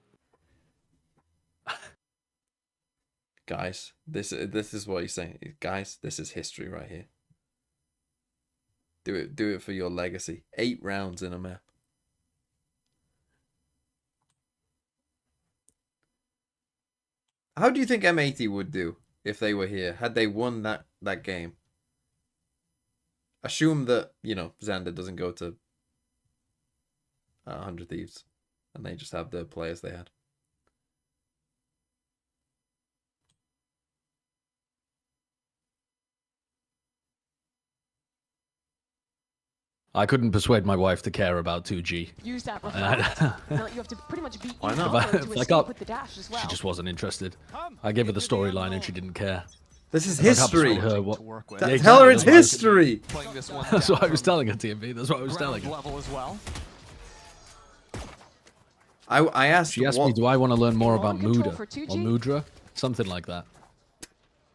Guys, this is what he's saying. Guys, this is history right here. Do it for your legacy. 8 rounds in a map. How do you think M80 would do if they were here? Had they won that game? Assume that, you know, Xander doesn't go to 100 Thieves and they just have the players they had. I couldn't persuade my wife to care about 2G. Use that reflect. Now you have to pretty much beat Why each not? other to If I escape got- with the dash as well. She just wasn't interested. I gave her the storyline and she didn't care. This is If I can't history. persuade her, what- Yeah, Tell her exactly. it's history. Playing this one That's what I down was telling her, TMB. That's what I was from telling ground her. level as well. I asked. She asked what, me, do I want to learn more Ball about control Muda for 2G? or Mudra? Something like that.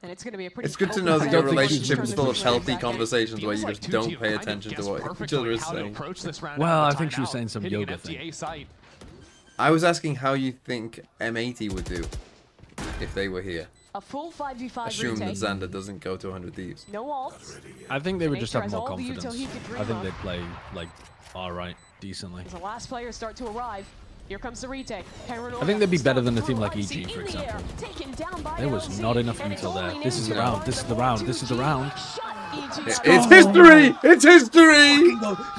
And it's going to be a pretty. It's good to open know that fight. your don't think she's relationship is full of Turn healthy this into a conversations where Feels you like just don't 2G pay kind of attention to guessed what each perfectly other is how to saying. approach this round Well, out of I think she was timeout, saying some hitting an yoga thing. FTA site. I was asking how you think M80 would do if they were here. A full 5v5 Assume that retake. Xander doesn't go to 100 Thieves. No ults. I think they would Nate just have tries more all the confidence. util he could dream I think of. they'd play, like, alright, decently. As the last players start to arrive, here comes the retake. I think they'd be better than a team like EG, for example. There was LZ, not enough and it's util there. only This is the Ninja round, this is the round, this is the round. Shut EG It's down. history! It's history!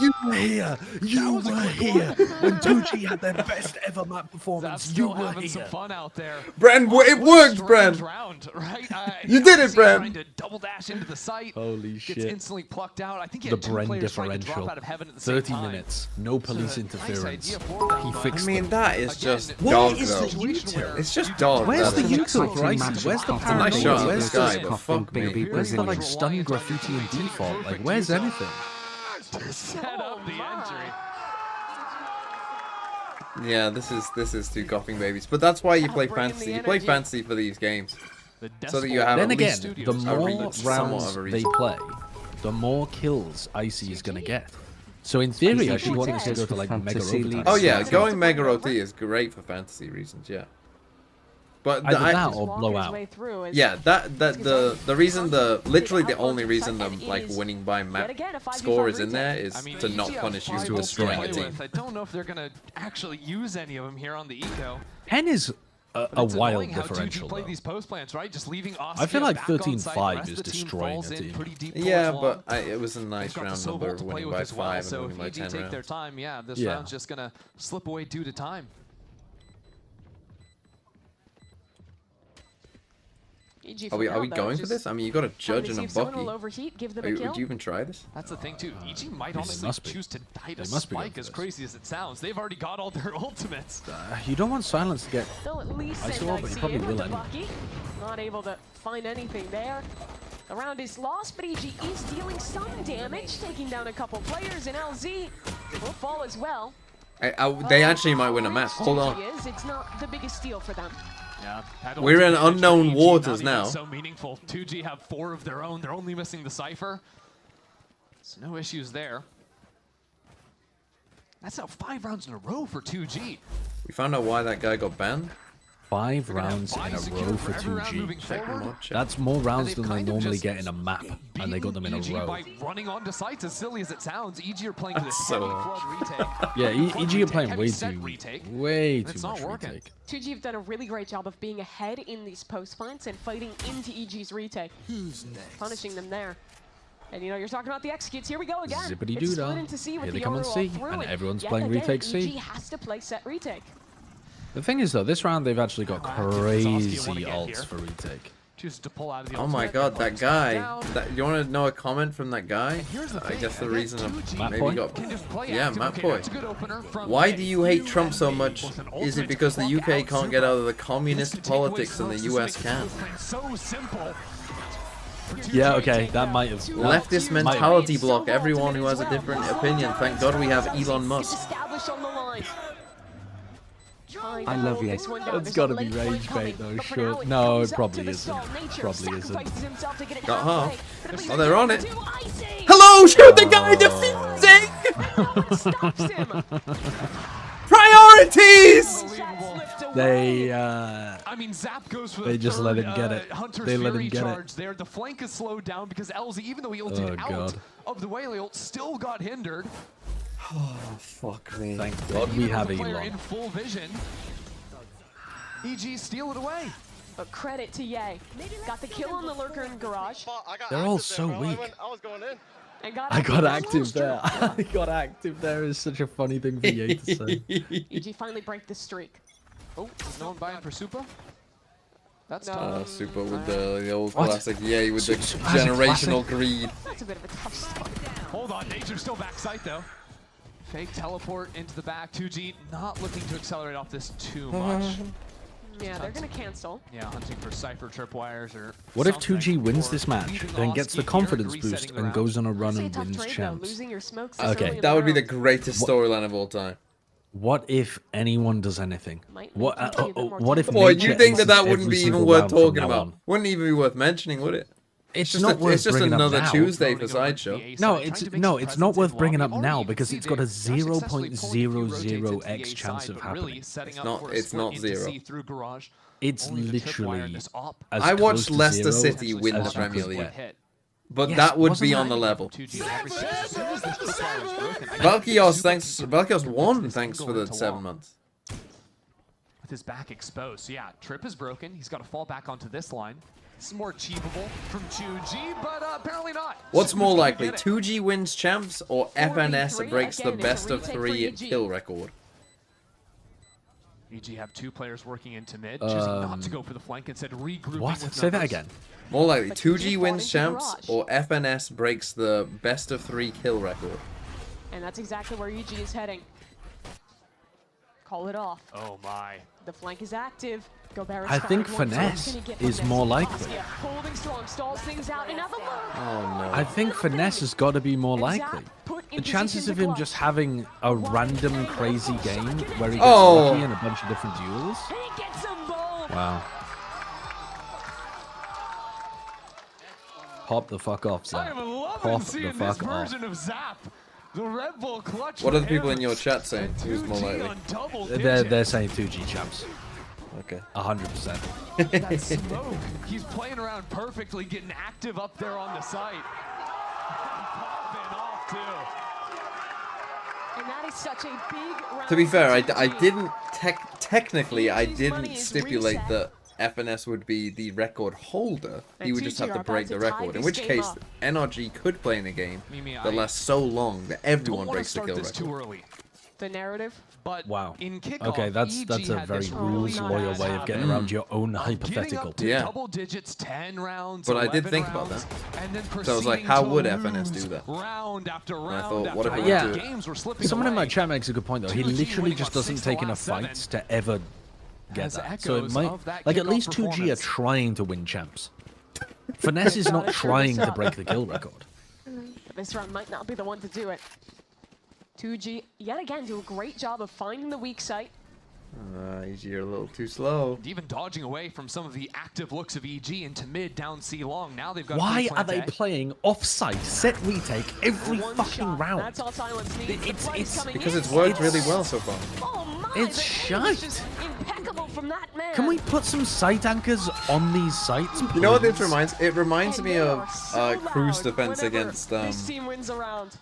You were here! You were here! When 2G had their best ever map That's performance, you still were having some here! fun out there. Bren, it worked, Bren! Round, right? You did it, Icy Bren. Trying to double dash into the site. Holy Gets shit. instantly plucked out. I think he The had 2 Bren players trying to drop differential. out of heaven at the same 30 time. minutes, no police Nice interference. idea for them, He but- fixed I mean, them. that is Again, just what dog, is though. the util? It's just dog. Where's the though. util for Icy? Where's the It's a nice shot of Where's this guy, the but fuck me. Where's the like stun graffiti and default? Like, where's anything? Set up the entry. Yeah, this is two coughing babies. But that's why you play Bring in the fantasy. You play energy. fantasy for these games. The So that you have Then at again, least the Studios are more reach, somewhat rounds of a they reach. play, the more kills Icy is gonna get. So in theory, I should want this to go to like mega overtime. Oh yeah, going Mega OT is great for fantasy reasons, yeah. But Either that Just or walking blow his out. way through is- yeah, the reason literally the only reason the And like is winning by yet map again a 5v5 score is in there retake. is I mean, to not EG have punish you five for ults to destroying play a team. with. I don't know if they're gonna actually use any of them here on the eco. Hen is a But it's wild annoying how 2G differential play though. these post plants, right? Just leaving I feel Oskia like back on 13-5 site, the rest is of the team destroying falls a in team. pretty deep Yeah, towards but long. it was a nice They've got the round Silver number, to play winning with by as well, 5 so and if winning by EG 10 take their rounds. time, yeah, this Yeah. round's just gonna slip away due to time. EG Are we now, though, going for just this? I mean, you got to trying judge to in see a if someone bucky. will overheat, give them Are a you, kill. would you even try this? That's the thing too. EG might They honestly must be. choose to die to They must be going Spike, for as this. crazy as it sounds. They've already got all their ultimates. You don't want silence to get. They'll at least I send saw, but he Icy probably in with will the anyway. Bucky. Not able to find anything there. The round is lost, but EG is dealing some damage, taking down a couple players, and LZ will fall as well. They actually might win a match. Hold on. It's not the biggest steal for them. Yeah, that We're in ultimate edge for unknown EG, waters not even now. So meaningful. 2G have 4 of their own. They're only missing the Cypher. So no issues there. That's now 5 rounds in a row for 2G. We found out why that guy got banned. 5 rounds in a row for 2G. That's more rounds than they normally get in a map, and they got them in a row. By running onto sites, as silly as it sounds, EG are playing this heavy flood retake. Yeah, EG are playing way too much retake. 2G have done a really great job of being ahead in these post fights and fighting into EG's retake. Who's next? Punishing them there. And you know, you're talking about the executes. Here we go again. Zippity-doo-dah. It's split into C with Here they the come on C, through, and everyone's yet playing again, retake C. EG has to play set retake. The thing is, though, this round they've actually got crazy ults for retake. Chooses to pull out of the Oh my god, that guy. You want to know a comment from that guy? I guess the reason I maybe got... Yeah, Matt Boy. Why do you hate Trump so much? Is it because the UK can't get out of the communist politics and the US can? Yeah, okay, that might have... Leftist mentality block everyone who has a different opinion. Thank God we have Elon Musk. I love you. It's gotta be rage bait though, sure. No, it probably isn't. Probably isn't. Got half. Oh, they're on it. Hello, shoot the guy defusing! Priorities! I mean, Zap goes for they just let him get it. They let him get it. There. The flank is slowed down because LZ, even though he ulted out of the Whaley ult, still got hindered. Oh, fuck me. Thank God we have Elon. Elon. In full vision. EG steal it away. But credit to Ye. Got the kill on the lurker in garage. They're all so weak. I was going in. I got active there. I got active there is such a funny thing for Ye to say. EG finally break the streak. Oh, is no one buying for Supa? That's Super with the old classic Ye with the generational greed. That's a bit of a tough start. Hold on, Nature's still backside though. Fake teleport into the back. 2G not looking to accelerate off this too much. Yeah, they're gonna cancel. Yeah, hunting for Cypher tripwires or. What if 2G wins this match, then gets the confidence boost and goes on a run and wins champs? Okay, that would be the greatest storyline of all time. What if anyone does anything? What if? Boy, you think that every wouldn't be even single worth round from talking now about? on? Wouldn't even be worth mentioning, would it? It's just not worth it's just bringing up another now. Tuesday for Sideshow. No, it's not worth bringing up now because it's got a 0.00x chance of happening. It's not 0. It's literally as I close watched to Leicester 0 City win the as you Premier could League. get. But Yes, that would wasn't be that- on the level. Valkyos, thanks. Valkyos won, thanks for the 7 months. With his back exposed. So yeah, Trip is broken. He's got to fall back onto this line. This is more achievable from 2G, but apparently not. What's more likely, 2G wins champs or FNS breaks the best of 3 kill record? EG have 2 players working into mid, choosing not to go for the flank, instead regrouping. What? With Say that numbers. again. More likely, 2G wins champs or FNS breaks the best of 3 kill record. And that's exactly where EG is heading. Call it off. Oh my. The flank is active. I think finesse is more likely. Holding strong, stalls things out. Another look. Oh no. I think finesse has got to be more likely. The chances of him just having a random crazy game where he gets lucky in a bunch of different duels. Wow. Pop the fuck off, Zap. Pop the fuck off. Version of Zap. The Red Bull clutch. What are the people in your chat saying? Who's more likely? They're saying 2G champs. Okay. 100%. That smoke. He's playing around perfectly, getting active up there on the site. Popping off too. And that is such a big round. To be fair, I didn't technically I didn't stipulate that FNS would be the record holder. He would just have to break the record. In which case, NRG could play in a game that lasts so long that everyone breaks the kill record. Too early. The narrative. But wow. In kickoff, okay, that's a very rules loyal way of getting around your own hypothetical. Yeah. Double digits, 10 rounds. But I did think about that. So I was like, how would FNS do that? Round after round. And I thought, what if it yeah. would do it? Someone in my chat makes a good point though. He literally just doesn't take enough fights to ever get that. So it might, like, at least 2G are trying to win champs. Finesse is not trying to break the kill record. But this round might not be the one to do it. 2G, yet again, do a great job of finding the weak site. You're a little too slow. Even dodging away from some of the active looks of EG into mid, down C long. Now they've got. Why are they playing off-site set retake every fucking round? That's all silence needs. It's because it's worked really well so far. Oh my, it's shite. Impeccable from that man. Can we put some sight anchors on these sites? You know what this please? reminds? It reminds And me they of are so Cruise loud defense whenever against this team wins a round.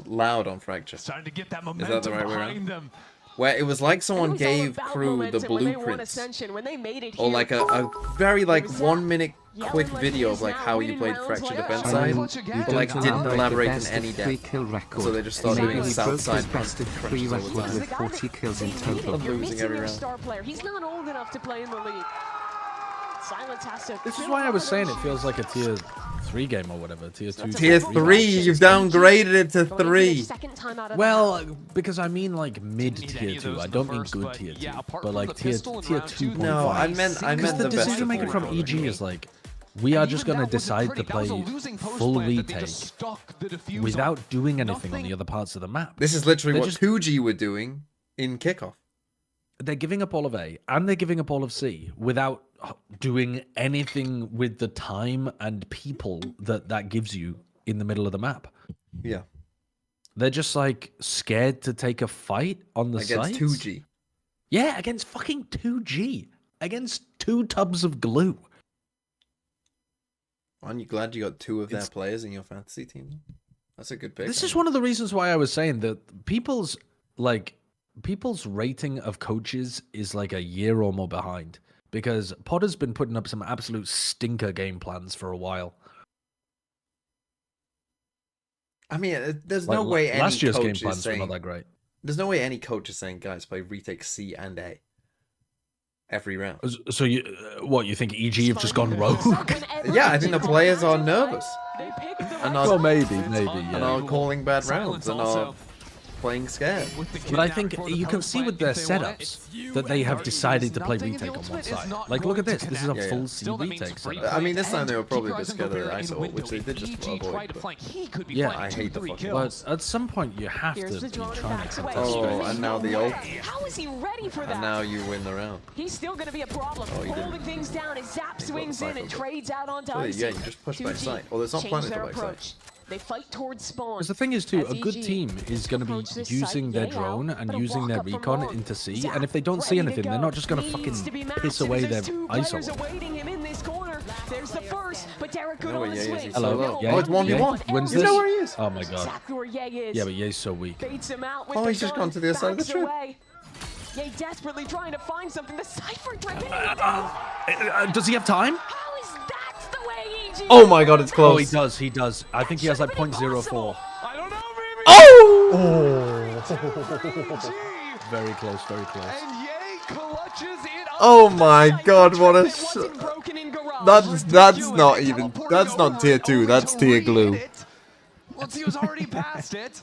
Loud on Fracture. Starting to get that Is momentum that the right way behind around? them. Where it was like It someone was all gave about Crew the momentum when they won blueprints, Ascension, when they made it or here. like a very like was 1 minute yelling quick like video he of is like now, how you winning played rounds Fracture like defense that. side, But but like don't didn't allow the collaborate in best any of 3 depth. kill record. So they just started Maybe doing he south broke side his best of 3 crunches all the record time. with 40 kills in total. You're losing missing every your round. star player. He's not old enough to play in the league. Silence has to. This is why I was saying it feels like a tier 3 game or whatever. Tier 2. Tier 3, you've downgraded it to 3. Well, because I mean like mid Didn't need tier any of 2. those I in don't the mean first, good but tier 2, yeah, apart but from like the tier pistol in tier round two, 2.5. No, I Because meant the the best. decision making from EG is like, we are just gonna decide to play full retake without doing anything on the other parts of the map. This is literally They're what just- 2G were doing in kickoff. They're giving up all of A and they're giving up all of C without doing anything with the time and people that gives you in the middle of the map. Yeah. They're just like scared to take a fight on the Against sites. 2G. Yeah, against fucking 2G. Against 2 tubs of glue. Aren't you glad you got 2 of their players in your fantasy team? That's a good pick. This is one of the reasons why I was saying that people's rating of coaches is like a year or more behind, because Potter's been putting up some absolute stinker game plans for a while. I mean, there's Like, no way any last year's coach game is plans were saying, not that great. There's no way any coach is saying, guys, play retake C and A every round. So you, what, you think EG have just gone rogue? Yeah, I think the players are nervous. And are, Well, maybe, and yeah. are calling bad rounds and are playing scared. But I think you can see with their setups that they have decided to play retake on one side. Like, look at this. This is a full C retake setup. I mean, this time they were probably a bit scared of the ISO, which they did just avoid. But Yeah, I hate the fucking but at some point you have to be trying to contest Oh, and now the ult. How is he ready for that? And now you win the round. He's still going to be a problem. Oh, you Holding didn't. things down as Zap swings in and trades out onto Well, Icy. yeah, you just push back 2G side. Well, it's not change planning their to back approach. side. They fight towards spawn. Because the thing is, too, As a good EG team is going to be approach this using site, their yay drone out, and but a using their walk up from recon long. into C, Zap and if they don't see ready to anything, they're go. not just going to Needs fucking to be piss massive. away There's their two players ISO. awaiting him in this corner. There's the first, but Derek good No, on the Ye is. swing. He's Hello, so low. Ye? Oh, it's 1v1. Ye? Wins You this? know where he is. Oh my god. Exactly where Ye is. Yeah, but Ye's so weak. Baits him out with Oh, the he's just gun, gone to the other side of the backs trip. away. Ye desperately trying to find something. The Cypher dripping. Does he have time? How is that the way EG? Oh my god, it's Oh, close. he does. He does. I think he has like 0.04. I don't know, maybe. Oh! Very close. Very close. And Ye clutches it up. Oh my god, what a Wasn't broken in garage. That's not even, that's not tier 2, that's tier glue. Once he was already past it.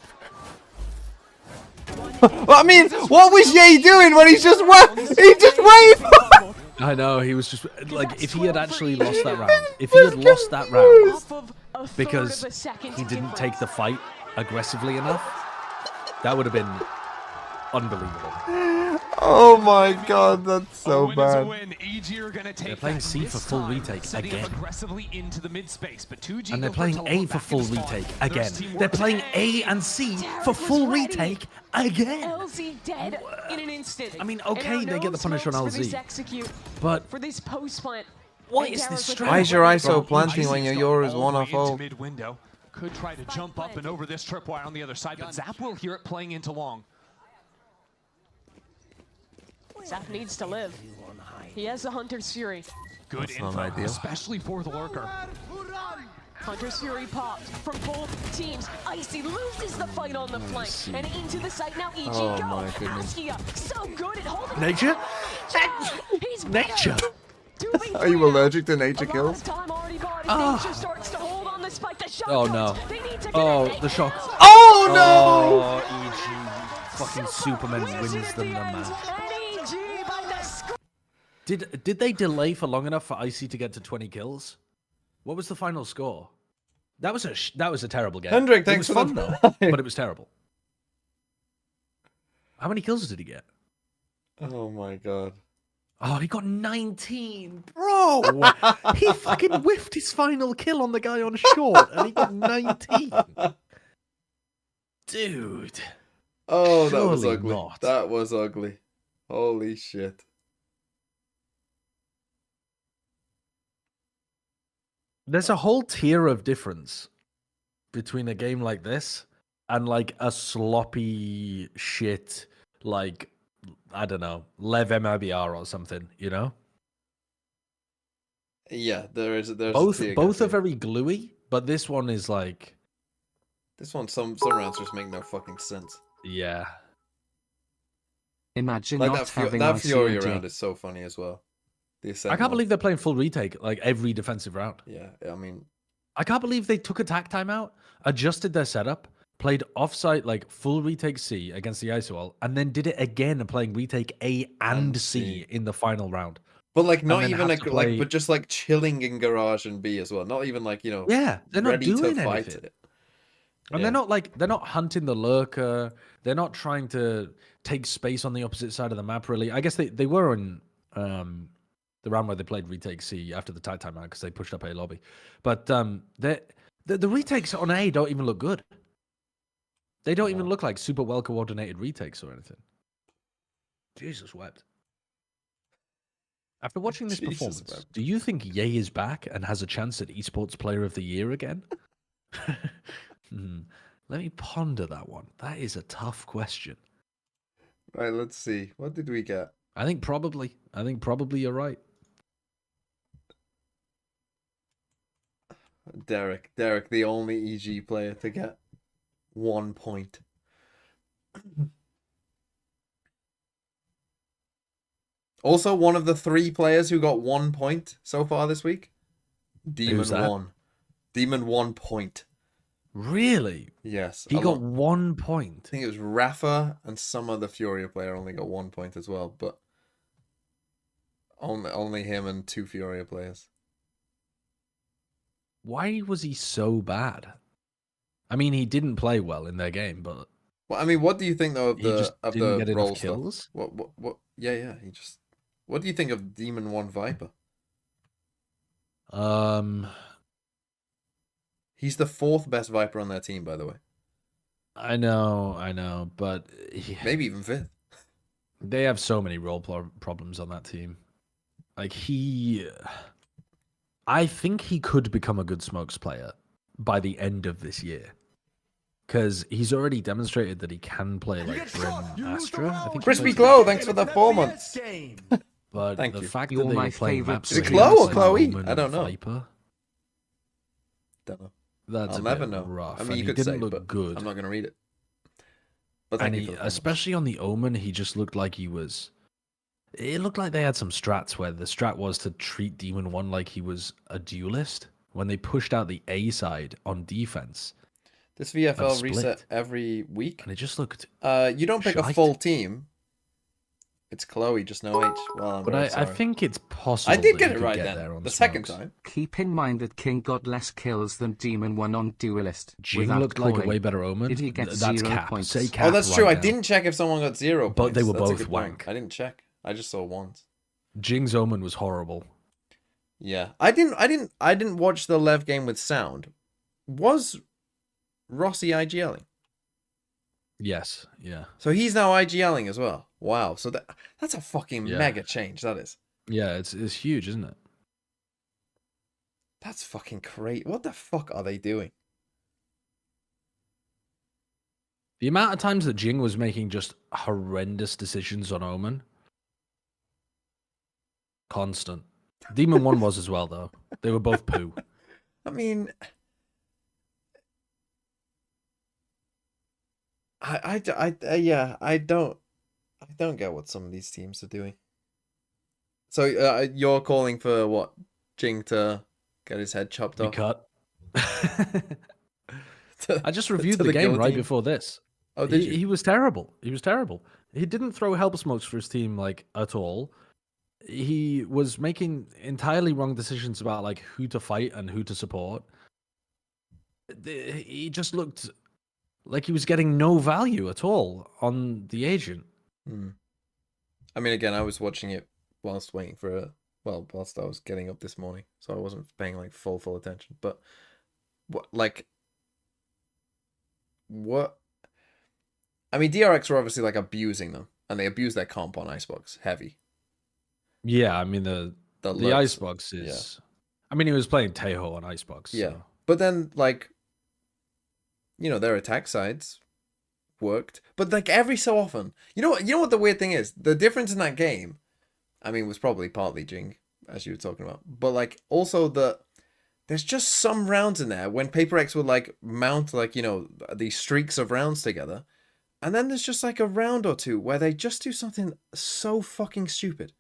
I mean, what was Ye doing when he just waited? I know, he was just like, if he had actually lost that round, if he had lost that round Off of a third because of a second he didn't difference. take the fight aggressively enough, that would have been unbelievable. Oh my god, that's so A win is a bad. win. EG are gonna take They're playing that C this for full time, retake setting up again. aggressively into the mid space, but 2G And they're go playing for A teleport for back full into spawn. retake There's again. teamwork They're playing today. A and C Derek for was full ready. retake again. LZ dead in an instant. I mean, And okay, now they get no the punish on smokes for LZ. this execute, But for this post plant. what And is Derek this with strategy? Why is your ISO From planting EG. when your Icy's Yoru is gone one all off the way into ult? mid-window. Could try to jump up and over this tripwire on the other side, but Zap will hear it playing into long. Zap needs to live. He has the Hunter's Fury. Good That's not info, ideal. especially for the lurker. Hunter's Fury popped from both teams. Icy loses the fight on the flank. And into the site now, EG Oh go. my goodness. Askia, so good at holding Nature? He's Nature? Are you allergic to nature A lot kills? of time already bought. Ah. Nature starts to hold on the spike. The shot Oh comes. no. They need to Oh, connect. the shock. Oh no! Oh, EG. Fucking Superman wins them the match. And EG by the score. Did they delay for long enough for Icy to get to 20 kills? What was the final score? That was a terrible game. Hendrik, It thanks was for fun the though, time. but it was terrible. How many kills did he get? Oh my god. Oh, he got 19, bro. He fucking whiffed his final kill on the guy on short, and he got 19. Dude. Oh, that was Surely ugly. not. That was ugly. Holy shit. There's a whole tier of difference between a game like this and like a sloppy shit, like, I don't know, Lev MIBR or something, you know? Yeah, there's Both a tier both gap are very gluey, but this one is like, This one, some rounds just make no fucking sense. yeah. Imagine Like not having that Fury ICOG. round is so funny as well. The I Ascent can't one. believe they're playing full retake like every defensive round. Yeah, I mean, I can't believe they took attack timeout, adjusted their setup, played offsite like full retake C against the ISOL, and then did it again and playing retake A and C in the final round. but like And not then even have to like, play- but just like chilling in garage and B as well. Not even like, you know, Yeah, they're not ready doing to fight anything. it. And Yeah. they're not hunting the lurker. They're not trying to take space on the opposite side of the map. Really, I guess they were in the round where they played retake C after the tight timeout because they pushed up A lobby. But the retakes on A don't even look good. They don't even look like super well coordinated retakes or anything. Jesus wept. After watching this Jesus performance, wept. do you think Ye is back and has a chance at Esports Player of the Year again? Let me ponder that one. That is a tough question. Right, let's see. What did we get? I think probably you're right. Derek, the only EG player to get 1 point. Also, one of the 3 players who got 1 point so far this week, Demon Who's that? 1. Demon 1 point. Really? Yes. He got along- 1 I point. think it was Rafa and some other Furia player only got 1 point as well, but only him and 2 Furia players. Why was he so bad? I mean, he didn't play well in their game, but Well, I mean, what do you think though of he the just of didn't the get enough role kills. stuff? What? Yeah. He just. What do you think of Demon 1 Viper? He's the 4th best Viper on their team, by the way. I know, but Maybe even 5th. they have so many role problems on that team. Like I think he could become a good smokes player by the end of this year. Because he's already demonstrated that he can play like Brim Astra. I think he Crispy plays Glow, like- thanks for the 4 months. But Thank the you. fact You're that they my were playing favorite maps Is it like Chloe or Omen Chloe? and I don't know. Viper, Don't know. that's I'll a never bit know. rough. I mean, and you he could didn't say, look but good. I'm not going to read it. But And thank you he, for the 4 months. especially on the Omen, he just looked like he was. It looked like they had some strats where the strat was to treat Demon 1 like he was a duelist. When they pushed out the A side on defense, This and VFL split. reset every week. and it just looked. You don't pick a shite. full team. It's Chloe, just no H. Well, I'm But very I sorry. think it's possible. I did that get he it could right get then. there on The second smokes. time. Keep in mind that King got less kills than Demon 1 on Duelist. Jing without looked like a Koi. way better Omen. Did he get That's 0 cap. points? Say cap. Oh, that's true. right I now. didn't check if someone got 0 points. But they were That's a both good point. wank. I didn't check. I just saw ones. Jing's Omen was horrible. Yeah, I didn't watch the Lev game with sound. Was Rossi IGLing? Yes, yeah. So he's now IGLing as well. Wow. So that's a fucking Yeah. mega change. That is. Yeah, it's huge, isn't it? That's fucking crazy. What the fuck are they doing? The amount of times that Jing was making just horrendous decisions on Omen. Constant. Demon 1 was as well, though. They were both poo. I mean, yeah, I don't get what some of these teams are doing. So you're calling for what, Jing to get his head chopped Be off? cut. To- I just reviewed to the game kill right team? before this. Oh, did you? He was terrible. He was terrible. He didn't throw help smokes for his team like at all. He was making entirely wrong decisions about like who to fight and who to support. He just looked like he was getting no value at all on the agent. Hmm. I mean, again, I was watching it whilst waiting for whilst I was getting up this morning, so I wasn't paying like full attention. But what? I mean, DRX were obviously like abusing them, and they abused their comp on Icebox heavy. Yeah, I mean the lurks- Icebox is. I mean, he was playing Tejo on Icebox. Yeah. So. But then, like, their attack sides worked. But, like, every so often, you know what the weird thing is? The difference in that game, I mean, was probably partly Jing, as you were talking about. But, like, also there's just some rounds in there when Paper X would, like, mount, like, these streaks of rounds together. And then there's just, like, a round or two where they just do something so fucking stupid.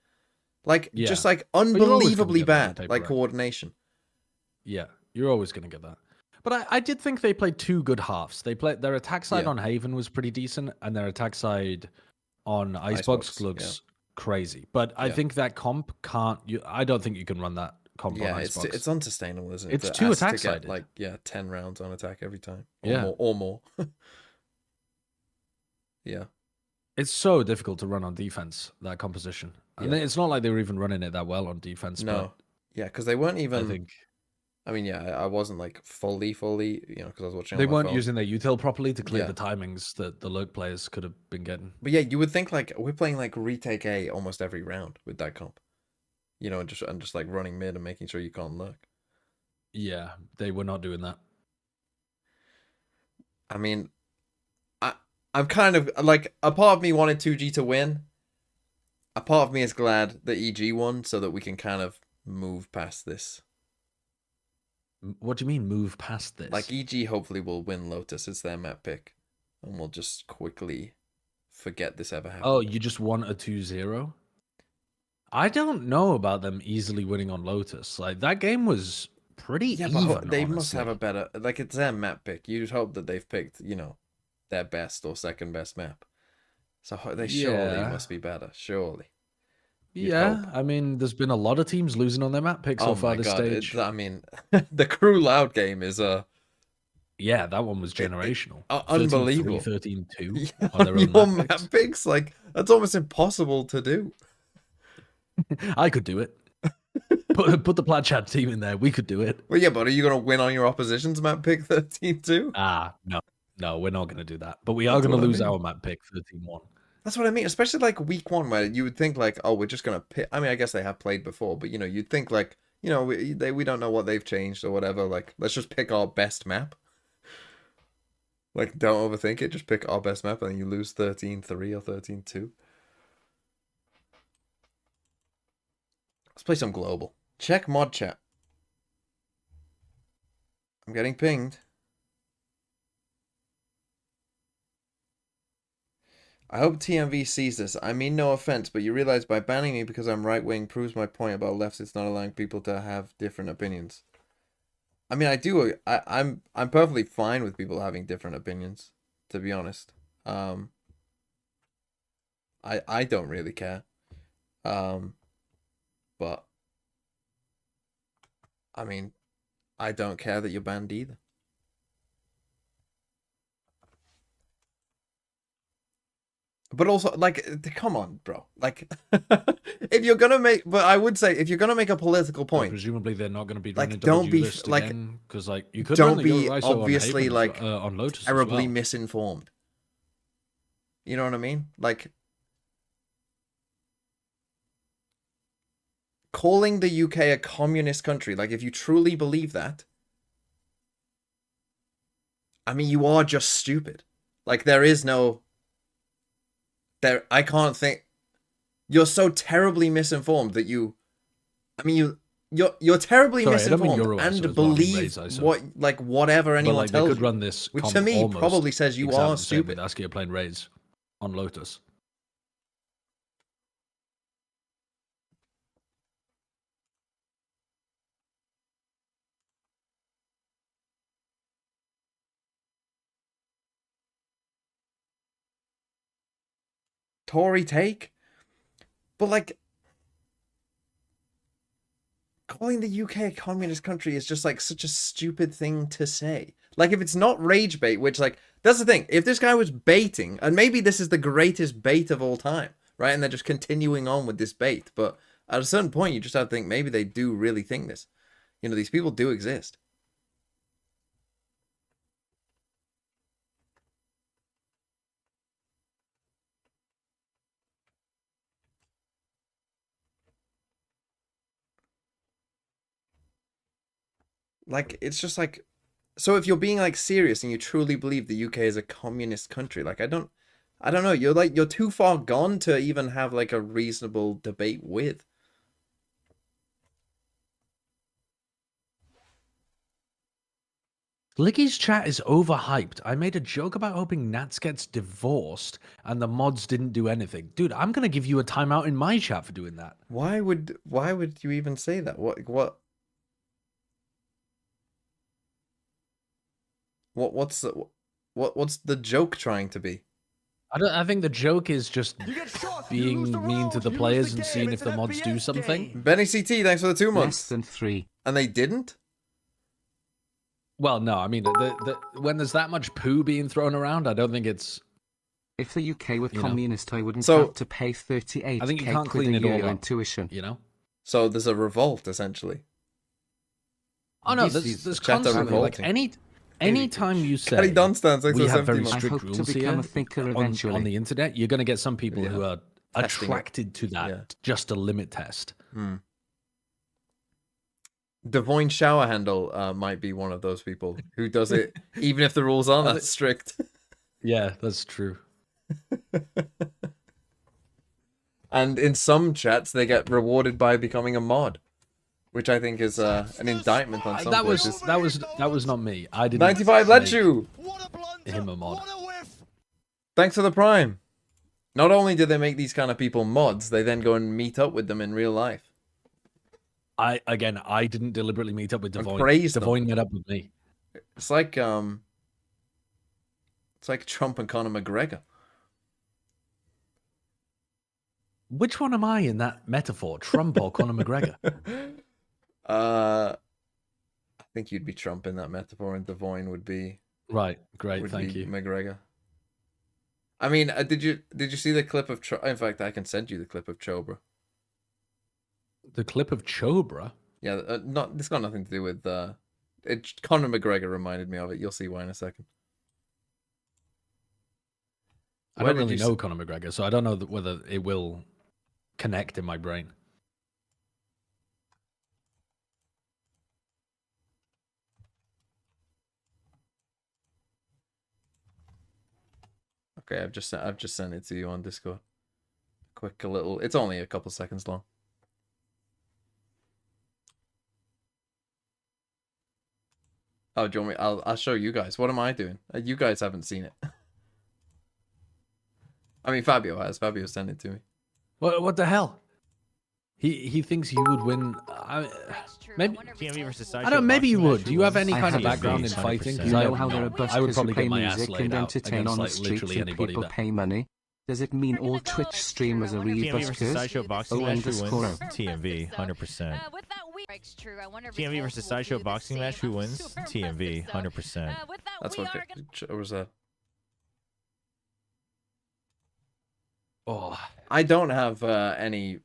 Like, just, like, unbelievably bad, like, coordination. Yeah, you're always going to get that. But I did think they played two good halves. They played their attack side on Haven was pretty decent, and their attack side on Icebox looks crazy. But I think that comp can't. I don't think you can run that comp on Icebox. It's unsustainable, isn't it? It's too attack sided. Like 10 rounds on attack every time, or more. Yeah, it's so difficult to run on defense, that composition. And it's not like they were even running it that well on defense. No, because they weren't even. I think. I mean, I wasn't like fully, because I was watching. They on my weren't phone. using their util properly to clear the timings that the lurk players could have been getting. But yeah, you would think like we're playing like retake A almost every round with that comp, and just like running mid and making sure you can't lurk. Yeah, they were not doing that. I mean, I'm kind of like a part of me wanted 2G to win. A part of me is glad that EG won so that we can kind of move past this. What do you mean move past this? Like EG hopefully will win Lotus. It's their map pick. And we'll just quickly forget this ever happened. Oh, you just want a 2-0? I don't know about them easily winning on Lotus. Like that game was pretty even. But they honestly. must have a better, like it's their map pick. You'd hope that they've picked, their best or second best map. So they surely must be better. Surely. Yeah, I mean, there's been a lot of teams losing on their map pick so far this stage. I mean, the Crew Loud game is yeah, that one was generational. Unbelievable. 13-2 on their own map picks. Like that's almost impossible to do. I could do it. Put the Plaid Chat team in there. We could do it. Well, yeah, but are you going to win on your opposition's map pick 13-2? No, we're not going to do that. But we are going to lose our map pick 13-1. That's what I mean, especially like week one, where you would think like, oh, we're just gonna pick. I mean, I guess they have played before, but you'd think like, we don't know what they've changed or whatever. Like, let's just pick our best map. Like, don't overthink it. Just pick our best map, and then you lose 13-3 or 13-2. Let's play some global. Check mod chat. I'm getting pinged. I hope TMV sees this. I mean no offense, but you realize by banning me because I'm right-wing proves my point about leftists not allowing people to have different opinions. I mean, I do. I'm perfectly fine with people having different opinions, to be honest. I don't really care. But I mean, I don't care that you're banned either. But also, like, come on, bro. Like, if you're gonna make, but I would say if you're gonna make a political point, presumably they're not gonna be like, running don't be list like, again, because like you could don't run the be Euro ISO obviously on Haven, like on Lotus terribly as well. misinformed. You know what I mean? Like, calling the UK a communist country, like, if you truly believe that, I mean, you are just stupid. Like, there is no. I can't think. You're so terribly misinformed that you. I mean, you're terribly misinformed and believe whatever anyone like, tells they could you. run this, Which to me probably says you are stupid. Asking playing raids on Lotus. Tory take, but like calling the UK a communist country is just like such a stupid thing to say. Like, if it's not rage bait, which, like, that's the thing. If this guy was baiting, and maybe this is the greatest bait of all time, right? And they're just continuing on with this bait, but at a certain point, you just have to think maybe they do really think this. These people do exist. Like, it's just like, so if you're being like serious and you truly believe the UK is a communist country, like I don't know, you're too far gone to even have like a reasonable debate with. Liggy's chat is overhyped. I made a joke about hoping Nats gets divorced and the mods didn't do anything. Dude, I'm gonna give you a timeout in my chat for doing that. Why would you even say that? What's the joke trying to be? I think the joke is just being mean to the players and seeing if the mods do something. Benny CT, thanks for the 2 months. Less than 3. And they didn't? Well, no, I mean, when there's that much poo being thrown around, I don't think it's... If the UK were communist, I wouldn't So- have to pay 38. I think you can't clean it all up, tuition. you know? So there's a revolt, essentially. Oh, no, This is there's chat constantly, like, revolting. anytime you say Caddy Dunstan, thanks we for have 70 very months. I strict hope to rules become here a thinker on eventually. the internet, you're going to get some people who are Testing it. attracted to that, Yeah. just a limit test. Devoyne Shower Handle might be one of those people who does it even if the rules aren't that strict. Yeah, that's true. And in some chats, they get rewarded by becoming a mod, which I think is an indictment on some That places. was not me. I didn't. 95 let make you. him a mod. Thanks for the prime. Not only do they make these kind of people mods, they then go and meet up with them in real life. I didn't deliberately meet up with And Devoyne. praise them. Devoyne met up with me. It's like Trump and Conor McGregor. Which one am I in that metaphor, Trump or Conor McGregor? I think you'd be Trump in that metaphor, and Devoyne would be Right, great, thank you. McGregor. I mean, did you see the clip of? In fact, I can send you the clip of Chobra. The clip of Chobra? Yeah, it's got nothing to do with. Conor McGregor reminded me of it. You'll see why in a second. I don't really know Conor McGregor, so I don't know whether it will connect in my brain. Okay, I've just sent it to you on Discord. Quick little. It's only a couple seconds long. Oh, do you want me? I'll show you guys. What am I doing? You guys haven't seen it. I mean, Fabio has. Fabio sent it to me. What the hell? He thinks he would win. Maybe TMV versus Sideshow I don't. Maybe you boxing would. match Do you have any I kind of have background in experience, fighting? 100%. 'Cause You I know how there are I would buskers probably who play get my ass music laid and out entertain against on the like streets literally and anybody people that. pay money. Does it mean all Twitch streamers are real TMV versus Sideshow buskers? boxing Oh, match. Who underscore. wins? TMV, 100%. TMV versus Sideshow boxing match. Who wins? TMV, 100%. That's what was that. Oh, I don't have any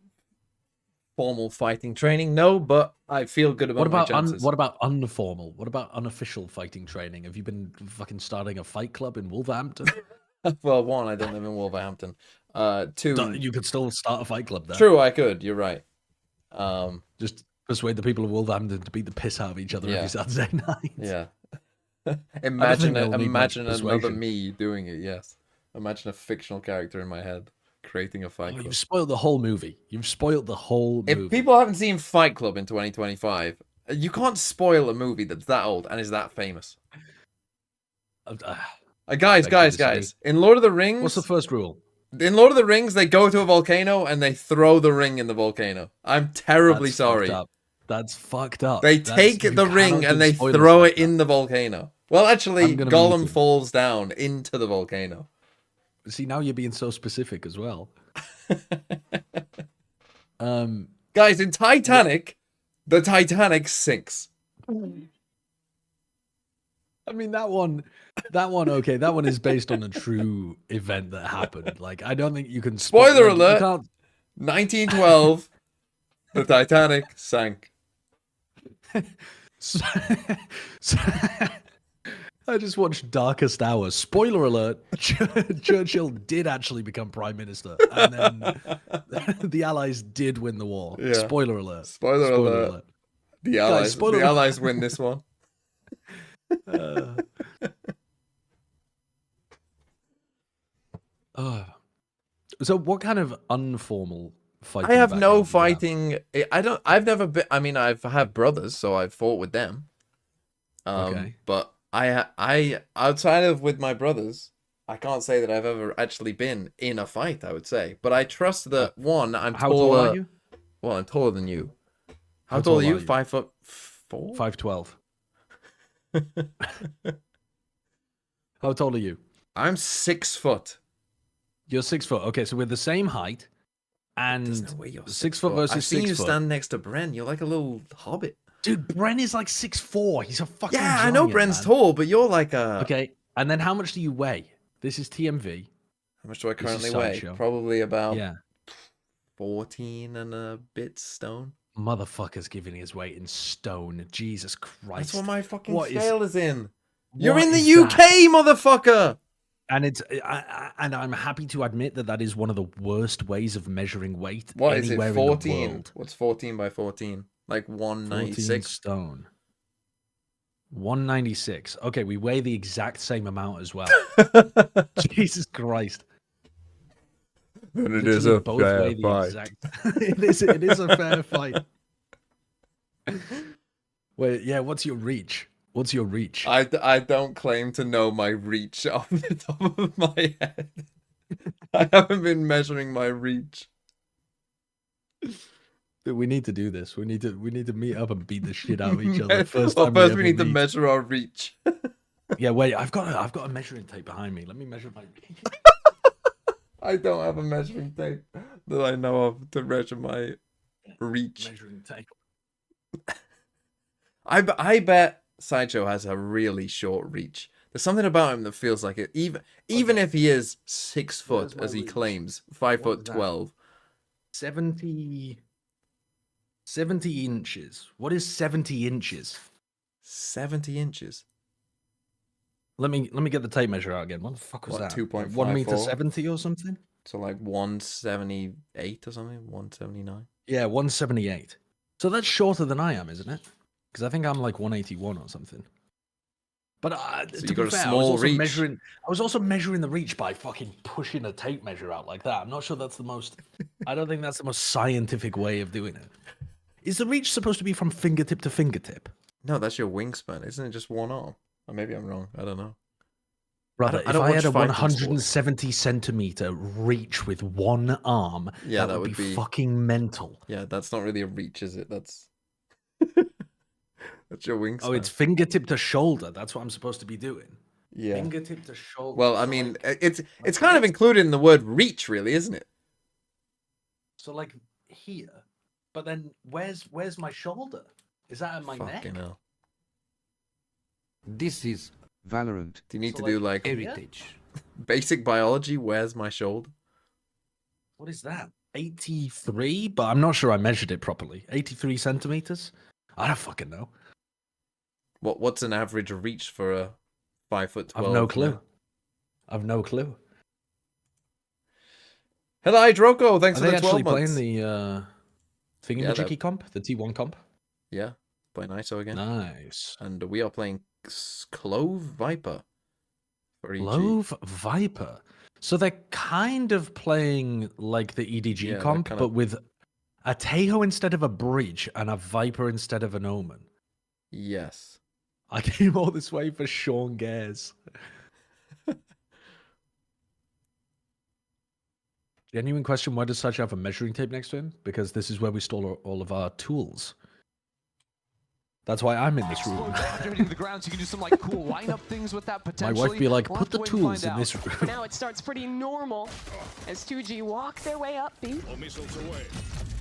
formal fighting training, no, but I feel good about my chances. what about unformal? What about unofficial fighting training? Have you been fucking starting a fight club in Wolverhampton? Well, one, I don't live in Wolverhampton. Two, You could still start a fight club there. true, I could. You're right. Just persuade the people of Wolverhampton to beat the piss out of each other every Saturday night. Yeah. Imagine imagine another me doing it. Yes. Imagine a fictional character in my head creating a fight club. You've spoiled the whole movie. You've spoiled the whole movie. If people haven't seen Fight Club in 2025, you can't spoil a movie that's that old and is that famous. Guys. In Lord of the Rings... What's the first rule? In Lord of the Rings, they go to a volcano and they throw the ring in the volcano. I'm terribly sorry. That's fucked up. They take the ring and they throw it in the volcano. Well, actually, Gollum falls down into the volcano. See, now you're being so specific as well. Guys, in Titanic, the Titanic sinks. I mean, that one, okay, that one is based on a true event that happened. Like, I don't think you can... Spoiler like, alert! you can't- 1912, the Titanic sank. I just watched Darkest Hour. Spoiler alert, Churchill did actually become prime minister. And then the Allies did win the war. Yeah. Spoiler alert. Spoiler alert. The Allies, spoiler the Allies win this one. So what kind of informal fighting? I have no background do you fighting. I've never been. I mean, I've had brothers, so I've fought with them. Okay. But I outside of with my brothers, I can't say that I've ever actually been in a fight. I would say, but I trust that one. I'm How taller. tall are you? Well, I'm taller than you. How tall are you? 5'4"? 5'12". How tall are you? I'm 6 foot. You're 6 foot. Okay, so we're the same height. And There's no way you're 6 foot versus I've seen 6 you foot. stand next to Bren. You're like a little hobbit. Dude, Bren is like 6'4". He's a fucking Yeah, I know giant, Bren's man. tall, but you're like a. Okay, and then how much do you weigh? This is TMV. How much do I This is currently weigh? Sideshow. Probably about 14 and a bit stone. Motherfucker's giving his weight in stone. Jesus Christ. That's what my fucking What scale is in. You're what in the is UK, that? motherfucker. And and I'm happy to admit that that is one of the worst ways of measuring weight What is it? anywhere in the 14. world. What's 14 by 14? Like 14 196. stone. 196. Okay, we weigh the exact same amount as well. Jesus Christ. And it Literally is a both fair weigh the fight. it is a fair fight. Wait, yeah, what's your reach? What's your reach? I don't claim to know my reach off the top of my head. I haven't been measuring my reach. Dude, we need to do this. We need to meet up and beat the shit out of each other. Well, First time first ever we need to meet. measure our reach. Yeah, wait, I've got a measuring tape behind me. Let me measure my reach. I don't have a measuring tape that I know of to measure my reach. Measuring tape. I bet Sideshow has a really short reach. There's something about him that feels like it. Even if he is 6 foot, my as he reach? claims, 5 What foot is that? 12. 70 inches. What is 70 inches? 70 inches. Let me get the tape measure out again. What the fuck was What, that? 2.54? 1 meter 70 or something? So like 178 or something? 179? Yeah, 178. So that's shorter than I am, isn't it? Because I think I'm like 181 or something. But So to you be got a fair, small reach. I was also measuring the reach by fucking pushing a tape measure out like that. I'm not sure that's the most. I don't think that's the most scientific way of doing it. Is the reach supposed to be from fingertip to fingertip? No, that's your wingspan. Isn't it just one arm? Or maybe I'm wrong. I don't know. Brother, I if don't I watch had a fighting sports. 170 centimeter reach with one arm, Yeah, that would be be fucking mental. Yeah, that's not really a reach, is it? That's that's your wingspan. Oh, it's fingertip to shoulder. That's what I'm supposed to be doing. Yeah. Fingertip to shoulder. Well, I So, mean, like- it's kind of included in the word reach, really, isn't it? So like here, but then where's my shoulder? Is that at my neck? Fucking hell. This is Valorant. Do you need So, to do like, like Heritage. basic biology? Where's my shoulder? What is that? 83, but I'm not sure I measured it properly. 83 centimeters? I don't fucking know. What's an average reach for a 5 foot 12? I've no man? clue. I've no clue. Hello, Droko. Thanks Are for they the 12 actually months. playing the thingamajiggy comp? The T1 comp? Yeah, playing ISO again. Nice. And we are playing Clove Viper for EG. Clove Viper. So they're kind of playing like the EDG Yeah, they're comp, kind but of- with a Tejo instead of a Bridge and a Viper instead of an Omen. Yes. I came all this way for Sean Gares. Genuine question, why does Sacha have a measuring tape next to him? Because this is where we store all of our tools. That's why I'm in this room. Explode to the ground, so you can do some like cool lineup things with that My potentially. wife be like, We'll put have the to wait and tools find in out. this For room. now, it starts pretty normal as 2G walk their way up B.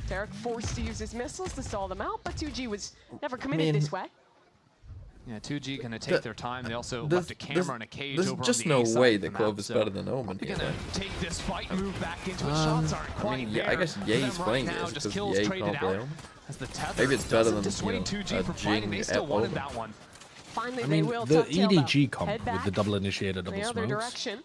Derek forced to use his missiles to stall them out, but 2G was never committed this way. Yeah, 2G gonna take their time. They also There's- left a camera and a cage there's over just on the no A side way of the that map, Clove is so better than Omen they're here, gonna man. take this fight and move back into it. Shots aren't quite there. I guess for Ye's them right playing now, this just because kills Ye traded can't play out Omen. as the tether Maybe it's better doesn't than, dissuade 2G from fighting. They still wanted that one. Finally, I they mean, will the tuck tail, though. EDG comp Head with back the double initiator, the double other smokes. direction.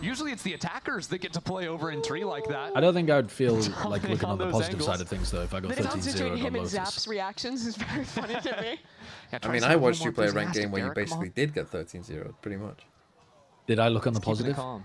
Usually it's the attackers that get to play over in tree like that. I don't think I would feel like Dominating looking on the those positive angles. side of things, though, if I got The difference 13-0 between on him and Lotus. Zap's reactions is very funny to me. I mean, I watched you play a ranked game where you basically did get 13-0, pretty much. Did I look on the Keeping it positive? calm.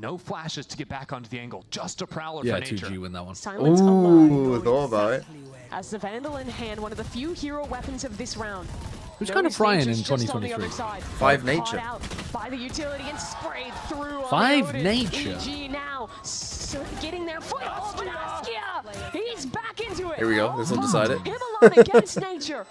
No flashes to get back onto the angle. Just a Prowler Yeah, for nature. 2G win that one. Silence Ooh, thought about it. as the Vandal in hand, one of the few hero weapons of this round. Who's kind of frying in Nature's just on the 2023? other side. Five Caught Nature. out by the utility and sprayed through. Five unnoted. Nature. EG now getting their foothold, but Askia, he's back into it. Here we go. This will decide it. Himmelon against Nature.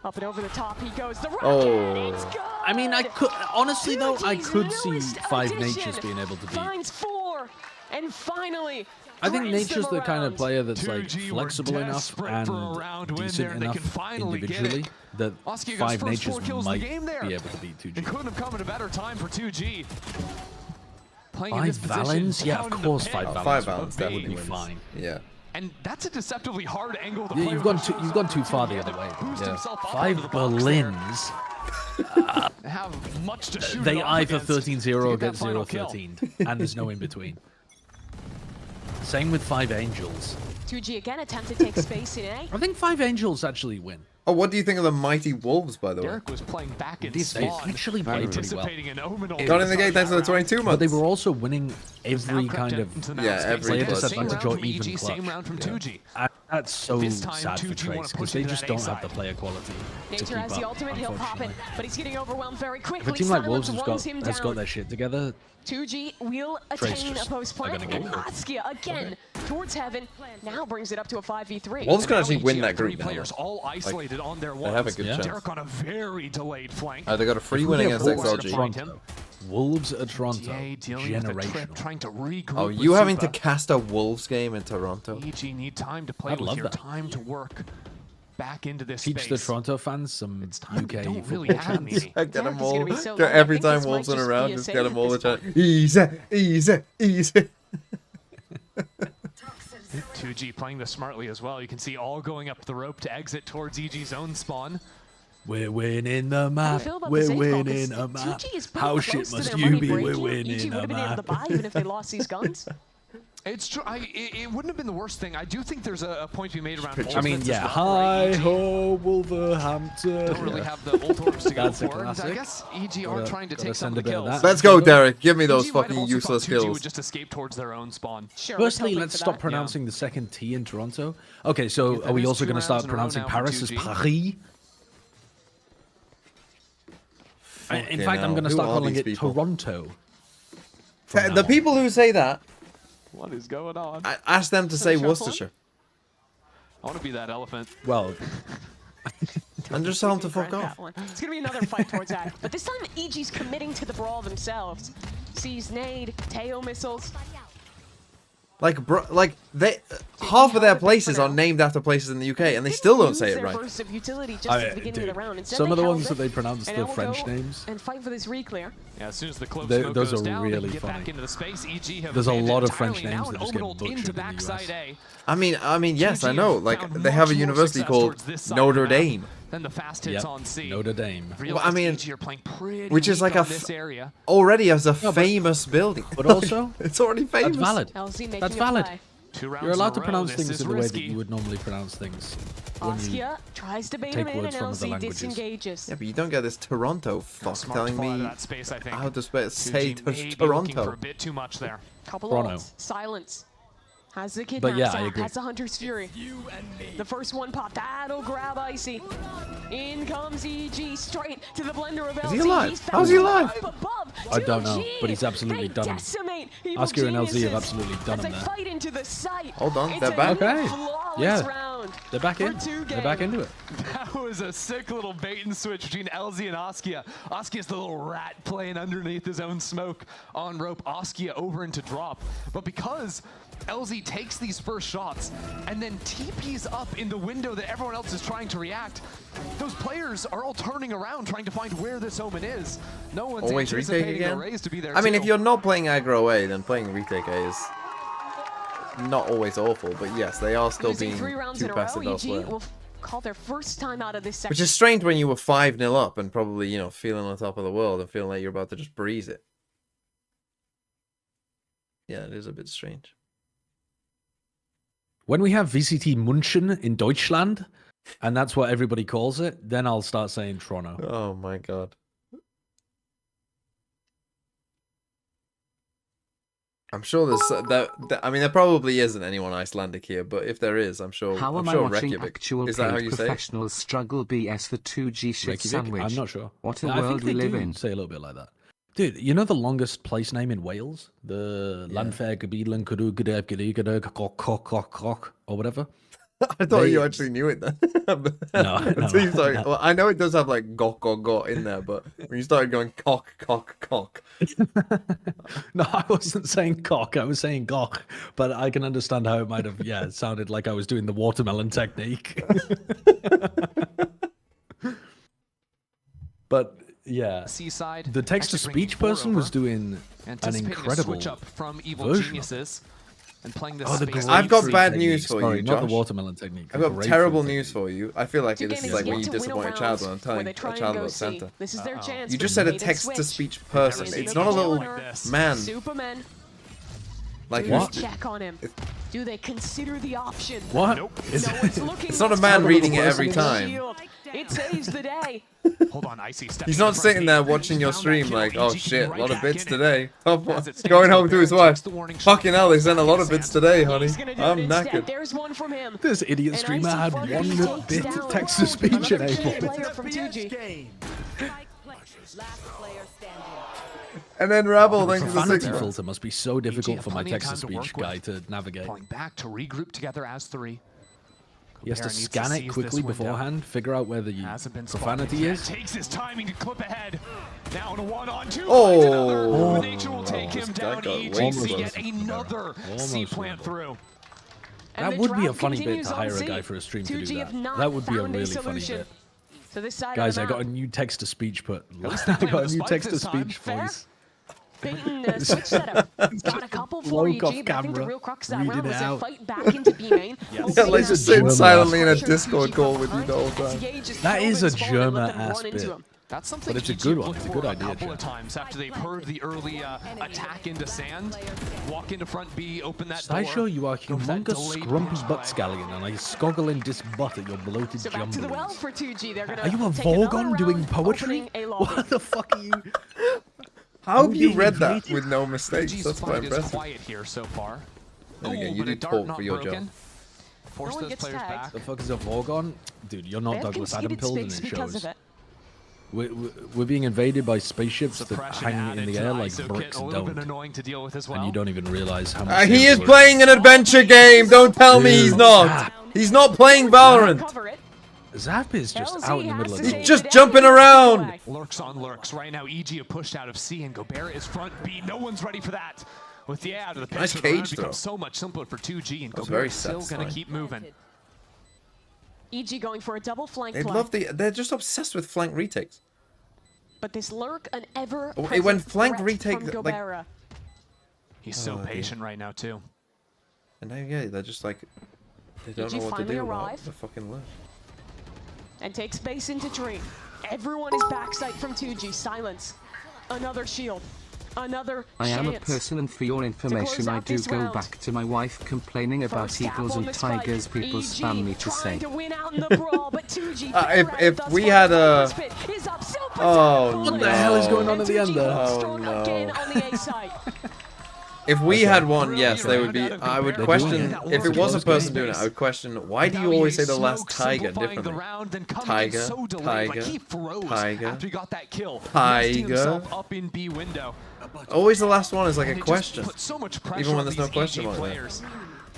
Up and over the top he goes. The rocket. Oh. It's good. I mean, I could honestly though, I 2G's could see newest 5 addition Natures being able to beat. finds 4 and finally. I think grants Nature's them the kind of around. player that's like 2G were flexible enough desperate and for a round win there, decent and they enough can finally get it. individually that Askia got 5 his first 4 Natures kills in the might game there. be able to beat 2G. It couldn't have come at a better time for 2G. Playing in 5 this position, Valens? Yeah, down of in the course pit. 5 Valens. 5 Valens, that would would be be fine. Yeah. And that's a deceptively hard angle to Yeah, play you've with. gone too far the other way. Boost Yeah. himself up onto 5 the box there. Berlins. Have much to shoot They it off either against 13-0 to or get get that final kill. 0-13. And there's no in between. Same with 5 Angels. 2G again attempt to take space in A. I think 5 Angels actually win. Oh, what do you think of the Mighty Wolves, by the way? Derek was playing back in They spawn, actually played pretty well. anticipating an ominal. Got in the gate thanks to the 22 months. But they were also winning every Now crept kind in of into the Yeah, map every space. player clutch. Same disadvantage round or from even EG, clutch. same round from 2G. That's so This time, sad for 2G wanna Trace because push they into just that don't A have the side. player quality to Nature keep has the up, ultimate, he'll pop it, unfortunately. but he's getting overwhelmed very If quickly. a team like Silence Wolves runs him has got down. their shit together, 2G will Trace attain a just post are plant, gonna and go for it. Askia again towards heaven. Now brings it up to a 5v3. Wolves can Now actually EG win have that 3 group now. players all isolated on their They have a ones. good Yeah. chance. Derek on a very delayed flank. They got a free If we win get against Wolves to XLG. find him. Wolves at Toronto, DA dealing with a trip, generational. trying to regroup. Oh, with you having to Zupa. cast a Wolves game in Toronto? EG need time to play I'd with love here, that. time to work back into this Teach the space. Toronto fans some It's time we UK don't really football have chants. many. Get Derek them is all. gonna be so Get low. I every think time this Wolves might are just around, be a just save get them at all the this time. point. Easy, easy, easy. 2G playing this smartly as well. You can see all going up the rope to exit towards EG's own spawn. We're winning the How do you map. feel about the We're save call? 'Cause winning a map. 2G is pretty How close shit to must their you money be? We're breaking. winning EG a would have been able to map. buy even if they lost these guns. It's true. It wouldn't have been the worst thing. I do think there's a point to be made around. I mean, ultimates yeah. as well, where Hi EG ho, Wolverhampton. don't really have the ult orbs to go That's a for. And I classic. guess EG are Gotta- trying to gotta take some send of the a bit of kills. that. Let's go, Derek. Give me those EG might have fucking also useless thought 2G kills. would just escape towards their own spawn. Sure, Firstly, we're let's hoping for stop that. pronouncing the second T in Toronto. Okay, so Yeah, are we that is also 2 going to rounds start in a row pronouncing now for Paris as 2G. Paris? In Fucking fact, I'm hell, going to who start are calling these it people? Toronto. The people who say that, What is going on? I ask them to say Worcestershire. I want to be that elephant. Well, And just tell them to fuck Grant off. that one. It's going to be another fight towards that. But this time, EG's committing to the brawl themselves. Sees nade, Teo missiles. Like, bro, like they, half of their places are named after places in the UK, and they still don't say it Their right. burst of utility just at the beginning of the round. Instead, some of they the held ones it, that they pronounce and the now we'll French go names. and fight for this reclear. Yeah, as soon as the close They- smoke those goes are down, really they can get funny. back into the space. EG have There's a abandoned lot of French entirely now names that and just get overruled butchered into in the backside US. A. I mean, yes, I 2G know. have Like, found they have a much more university success called towards this side of Notre the map Dame, than the fast hits Yep, on C. Notre Dame. Realized I mean, EG are playing pretty which is weak like on a this area. already as a famous building. But also, it's already famous. that's valid. LZ making That's a valid. play. 2 rounds You're allowed to in a row. pronounce This things is in the way that risky. you would normally pronounce things. When you Askia tries to bait take him in, and words from other LZ languages. disengages. Yeah, but you don't get this Toronto fuck Smart telling to fall out of me that space, I think. how to say 2G may be looking for Toronto. a bit too much there. Couple Toronto. ults. Silence. Has the But kidnap yeah, I zap, agree. has the Hunter's Fury. The first one pop, that'll grab Icy. In comes EG, straight to the blender of LZ. Is he alive? He's How's he alive? up above. I don't know, 2G. but he's absolutely They done him. decimate evil Askia and LZ have geniuses absolutely done as him they there. fight into the site. Hold on, It's they're a back. Okay. flawless Yeah. round They're back for in. 2G. They're back into it. That was a sick little bait and switch between LZ and Askia. Askia's the little rat playing underneath his own smoke on rope. Askia over into drop. But because LZ takes these first shots and then TP's up in the window that everyone else is trying to react, those players are all turning around trying to find where this Omen is. No one's Always retake anticipating the again? Rays to be there I mean, too. if you're not playing aggro A, then playing retake A is not always awful. But yes, they are still Losing being 3 rounds too in a row, passive EG elsewhere. will call their first time out of this section. Which is strange when you were 5-0 up and probably, you know, feeling on top of the world and feeling like you're about to just breeze it. Yeah, it is a bit strange. When we have VCT München in Deutschland, and that's what everybody calls it, then I'll start saying Toronto. Oh my god. I'm sure there's I mean, there probably isn't anyone Icelandic here, but if there is, I'm sure. How am I'm sure I watching Reykjavik. actual Is that how paid you say it? professionals struggle BS the 2G shit Reykjavik? sandwich? I'm not sure. What a I world think we they live do in. say a little bit like that. Dude, you know the longest place name in Wales? The Landfair Gebiedlen or whatever? I thought you actually knew it then. No, Until you started, well, I know it does have like gok in there, but when you started going cock. No, I wasn't saying cock. I was saying gok. But I can understand how it might have, it sounded like I was doing the watermelon technique. But yeah, Seaside. the text-to-speech person was doing an incredible switch up from Evil version. Geniuses and playing this. I've got bad news for Sorry, you, not Josh. the watermelon technique. I've got grapefruit terrible technique. news for you. I feel like Two this is games like when yet you to win disappoint a rounds child when I'm where telling they a try and child go about see. Santa. This is their chance. You for just said a bait and text-to-speech switch. person. Never It's seen not a little corner. man. Superman. Like Do what? they check on him? Do they consider the option? What? No one's looking. It's not a man reading it every time. It saves the day. Hold on, Icy. He's not sitting there watching your stream like, oh shit, a lot of bits today. Going home to his wife. Fucking hell, they sent a lot of bits today, honey. I'm knackered. There's one from him. This idiot streamer had one bit of text-to-speech enabled. Player from 2G. And then Rabble, thanks The for the profanity 6 filter must be so difficult for my plenty of time to text-to-speech work guy with. to navigate. Falling back to regroup together as three. He has to Gobert needs scan it seize quickly this window. beforehand, figure out where the Hasn't been profanity spotted. is. Takes his timing to clip ahead. Now in a 1-on-2. Oh. Nature will take him That down. got EGC way get close. another C plant through. And That the would be a drought funny bit continues to on hire a C. guy for a stream to 2G do have that. not That would be a found really funny solution. bit. So this side Guys, of I the got a map. new text-to-speech put. least I they're got a playing new the spikes this time. text-to-speech Fair. voice. Baiting switch setup. Got a couple for Woke off EG, but I think the camera, real crux of that reading round it was their out. fight back into B main. Yeah, like just sitting silently in a Discord call with you the whole time. That is a Germa-ass bit. That's something But it's a EG good have one. looked It's a for good idea, couple Joe. of times after they've heard the early attack into sand, walk into front B, open that door. Sideshow, you are go for that humongous delayed scrumpy bounce butt play. scallion, and I scoggle in this butt at your bloated So back to the well jumblings. for 2G. They're gonna Are you a take another Vorgon doing round, poetry? opening a lobby. What the fuck are you? How have you being read that creative? with no mistakes? EG's That's quite fight is impressive. quiet here so far. Then again, Ooh, you but a do dart talk not for your broken. job. Force No one those gets players tagged. back. The fuck is a Vorgon? Dude, you're not They have Douglas Adam conceded Pilden space in because shows. of it. We're being invaded by spaceships that Suppression hang in added the to air the like ISO kit, bricks a little bit don't. annoying to deal with as well. And you don't even realize how much. He they is work. playing an adventure game. Don't tell me he's Dude, not. He's not playing Valorant. Cover it. Zap is just out in the middle of the He's game. just jumping around. Lurks on lurks. Right now, EG have pushed out of C, and Gobert is front B. No one's ready for that. With the out of the Nice picture, the round cage throw. becomes so much simpler for 2G, and That was very Gobert still going to satisfying. keep moving. EG going for a double flank They play. love they're just obsessed with flank retakes. But this lurk, an ever when flank retake, from like- Gobert. He's so dear. patient right now, too. And now yeah, they're just like they don't Did know you what to finally do about arrive? the fucking left. And takes space into tree. Everyone is backside from 2G. Silence. Another shield. Another I am a chance. person, and for your information, I out do this go round. back to my wife complaining about First tap eagles on and the spike. tigers. People EG spam me to say. trying to win out in the brawl, but 2G If we had a oh What the hell is going on at the end there? Oh no. Again on the A side. If we had one, yes, they would be. I would They're question doing it. if it was a It's person good. doing it. I would question why do Now you always EG say the last smoke tiger simplifying the differently? round, then coming in Tiger, so delayed, tiger, like he froze tiger, after he got that kill. tiger. Nesting himself up in B window. Always the last one is like And a it question, just put so much pressure even when on there's no these question EG mark there. players.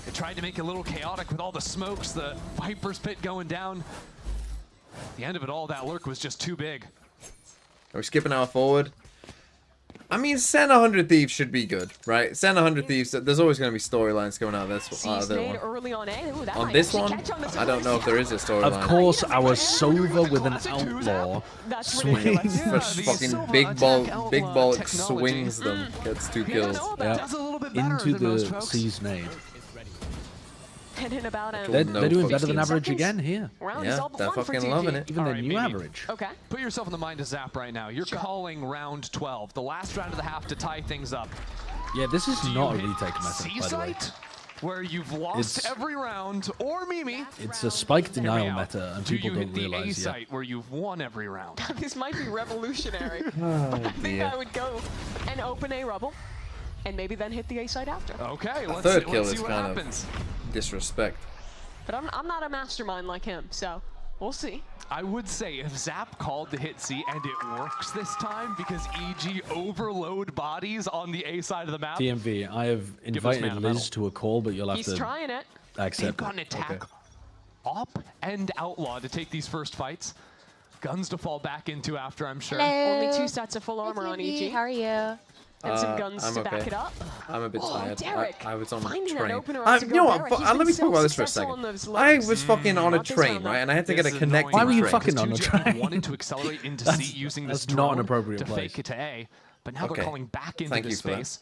They tried to make it a little chaotic with all the smokes, the Viper's pit going down. At the end of it all, that lurk was just too big. Are we skipping our forward? I mean, SEN 100 Thieves should be good, right? SEN 100 Thieves, there's always going to be storylines going out of this Sees one. made early on A. Ooh, that On might this actually one, catch on the I don't know if there is a storyline. Of course, our Sova with an outlaw That's swings. ridiculous. Just fucking big ball swings them, gets 2 kills. Yeah, into the C's made. And in about a They're No doing fucking better than seconds. average again here. round is Yeah, all but they're won for fucking 2G. loving it. Even their Alright, new maybe. average. Okay. Put yourself in the mind of Zap right now. You're calling round 12, the last round of the half to tie things up. Yeah, this is Do not a you hit retake method, by the way. C-site, where you've lost It's- every round, or Mimi. It's a spike Hear me denial out. meta, and Do people you don't hit the realize yet. A-site where you've won every round? This might be revolutionary. Oh, I think dear. I would go and open a rubble. and maybe then hit the A side after. Okay, A let's third see, kill let's is see what kind happens. of disrespect. But I'm not a mastermind like him, so we'll see. I would say if Zap called the hit C and it works this time because EG overload bodies on the A side of the map. TMV, I have invited Liz to a call, but you'll have He's to trying it. accept They've got an attack op and outlaw to take these first fights. Guns to fall back into after, I'm sure. Only 2 sets of full armor on EG. How are you? And some guns I'm to okay. back it up. I'm a bit tired. Derek, I was on a finding train. an opener You to know what? Gobert. He's Let been me talk so about this for a successful second. on those I legs. was fucking on a Not this train, round, though. right? And I had to This get a is connecting Why were you train. fucking on a 2J train? wanted to accelerate into C using this That's not an drone appropriate to place. fake it to A, but now Okay. they're calling back into Thank this you for that. space.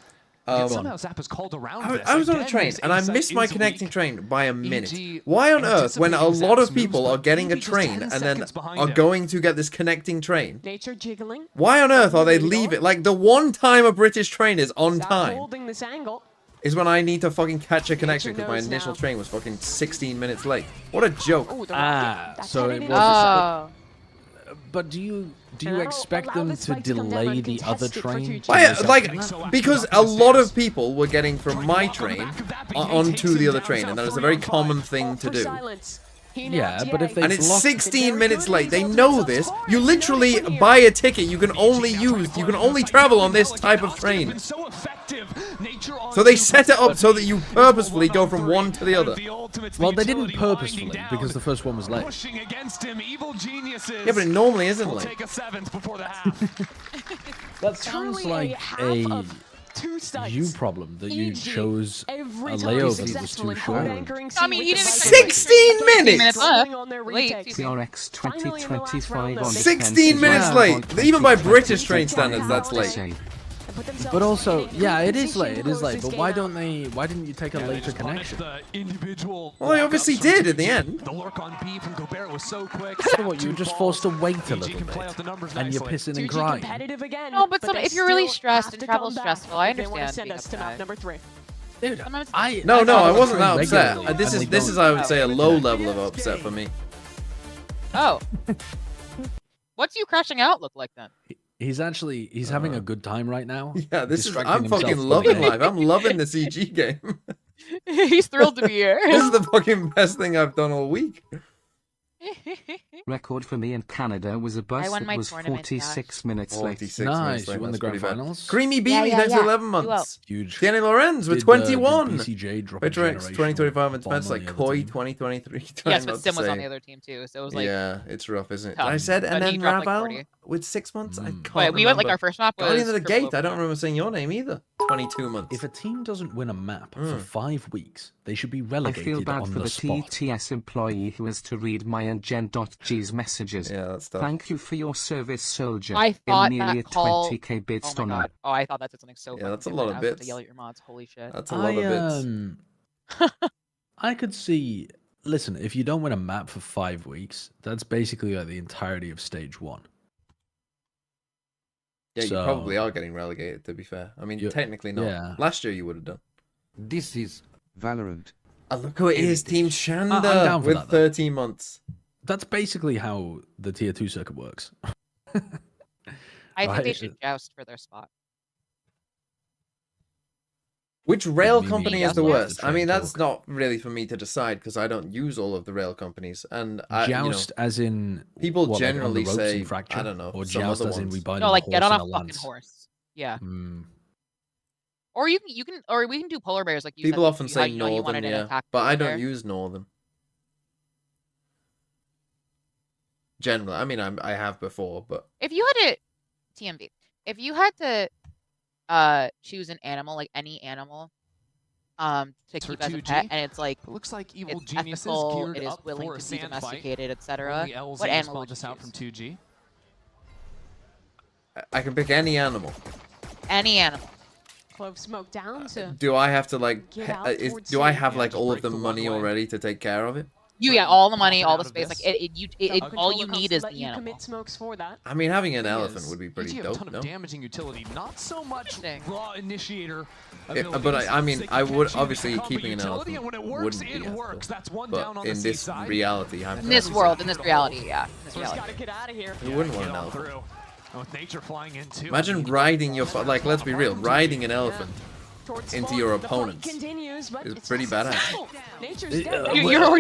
Yet somehow Zap has called around this. I was on a Again, train this and I A side missed my is connecting weak. train by a minute. EG Why on earth, when a anticipating lot of Zap's moves, people are but getting a maybe just train 10 and then seconds behind are him. going to get this connecting train, Nature jiggling. why on earth are they leave it? Like the one time a British train is on Zap time holding this angle. is when I need to fucking catch a connection because my knows initial now. train was fucking 16 minutes late. What a joke. Oh, the Ah, rocket. That's so headed it into was. the But do you And I don't expect allow them this to fight to come down delay the other uncontested for train? 2G. to Why, make up like, for that? because a lot of people were getting from my train onto the other train, and that is a very common thing to do. Yeah, but if they And it's block- 16 minutes late. They know this. You literally buy a ticket. You can only travel on this type of train. So they set it up so that you purposefully go from one to the other. Well, they didn't purposefully because the first one was late. Pushing against him, evil geniuses. Yeah, but it normally isn't We'll late. take a 7th before the half. That sounds like a you problem that you chose a layover that was too short. I mean, he didn't 16 minutes! Late. CRX 2025 on 16 minutes late! Even by British train standards, that's late. But also, yeah, it is late. It is late. But why didn't you take a later connection? The individual. Well, they obviously did at the end. The lurk on B from Gobert was so quick. So what? You were just forced to wait a little bit, and you're pissing and crying. Again, No, but they if you're really still stressed have and to travel's come back stressful, I if they wanna understand send being us to map upset. number 3. Dude, No, I travel wasn't that train upset. regularly, This and is they this is don't- I would say a low level of upset for me. Oh. What's you crashing out look like then? He's having a good time right now. Yeah, this is distracting I'm himself fucking with loving it. life. I'm loving the CG game. He's thrilled to be here. This is the fucking best thing I've done all week. Record for me in Canada was a bus won that my was tournament, 46 minutes late. 46 Nice, minutes you late. won the That's grand pretty bad. finals. Creamy BB, Yeah, thanks yeah. for 11 You months. Huge. Tierney Lorenz with Did, 21. Did BCJ drop a Petrox generation 2025 and bomb defense on like the other Koi team? 2023. Yes, Trying but not Sim to was on say. the other team too, so it was like. Yeah, it's rough, isn't it? tough. I said, and But he then dropped, like, Raval 40. with 6 months. I can't Wait, we went like remember. our first map was. Guardian of the Triple Gate. I don't Opener. remember saying your name either. 22 months. If a team doesn't win a map Hmm. for 5 weeks, they should be I relegated feel bad on for the spot. TTS employee who has to read my and Gen.g's messages. Yeah, that's tough. Thank you for your service, soldier. I thought Nearly that call. 20k bits Oh my on god! Oh, I thought that said something so. Yeah, fucking that's a different. lot of I was about bits. to yell at your mods. Holy shit! That's a lot of bits. I could see. Listen, if you don't win a map for 5 weeks, that's basically like the entirety of stage 1. Yeah, you So- probably are getting relegated, to be fair. I mean, technically not. yeah. Last year you would have done. This is Valorant. Oh, look who it is, Team Shanda I'm down for with that, though. 13 months. That's basically how the tier 2 circuit works. I think they Right. should joust for their spot. Which rail Mimi company Joust is the was worst? the I mean, train that's talk. not really for me to decide because I don't use all of the rail companies. And I, Joust as in people what, like, on the generally ropes say, and fracture? I don't know, or some joust other as in ones. we buy No, them like a get horse on a and fucking lance. horse. Yeah. Hmm. Or you can, or we can do polar bears like you People said, often how say you know you wanted northern, an yeah, attack but I polar don't bear. use northern. Generally, I mean, I have before, but If you had to, TMV, if you had to choose an animal, like any animal, to For keep as a 2G, pet, and it's like it looks like evil it's geniuses ethical, geared it is up willing for a to be sand fight. domesticated, etc. Only LZ What animal would spawned us you out choose? from 2G. I can pick any animal. Any animal. Clove smoke down to. Do I have to like? Get out towards Do I sea. have Yeah, like just all of break the the money one way. already to take care of it? Yeah, all the money, Pop it all the out of space, this. like all you need is let the you animal. commit smokes for that. I mean, having an Thing elephant is, would be pretty EG have a dope, ton no? of damaging utility, not so much Interesting. raw initiator. But I mean, abilities. I They can would catch you obviously in combo keeping an utility, elephant and when it works, wouldn't it be works. ethical. That's one But down on in the this seaside. reality, I'm In this world, in this reality, yeah. In this So he's reality. got to get out of here. Who wouldn't Get want an on elephant? through. And with nature flying in too. Imagine riding your like. Let's be real, riding an elephant into your opponents is pretty badass.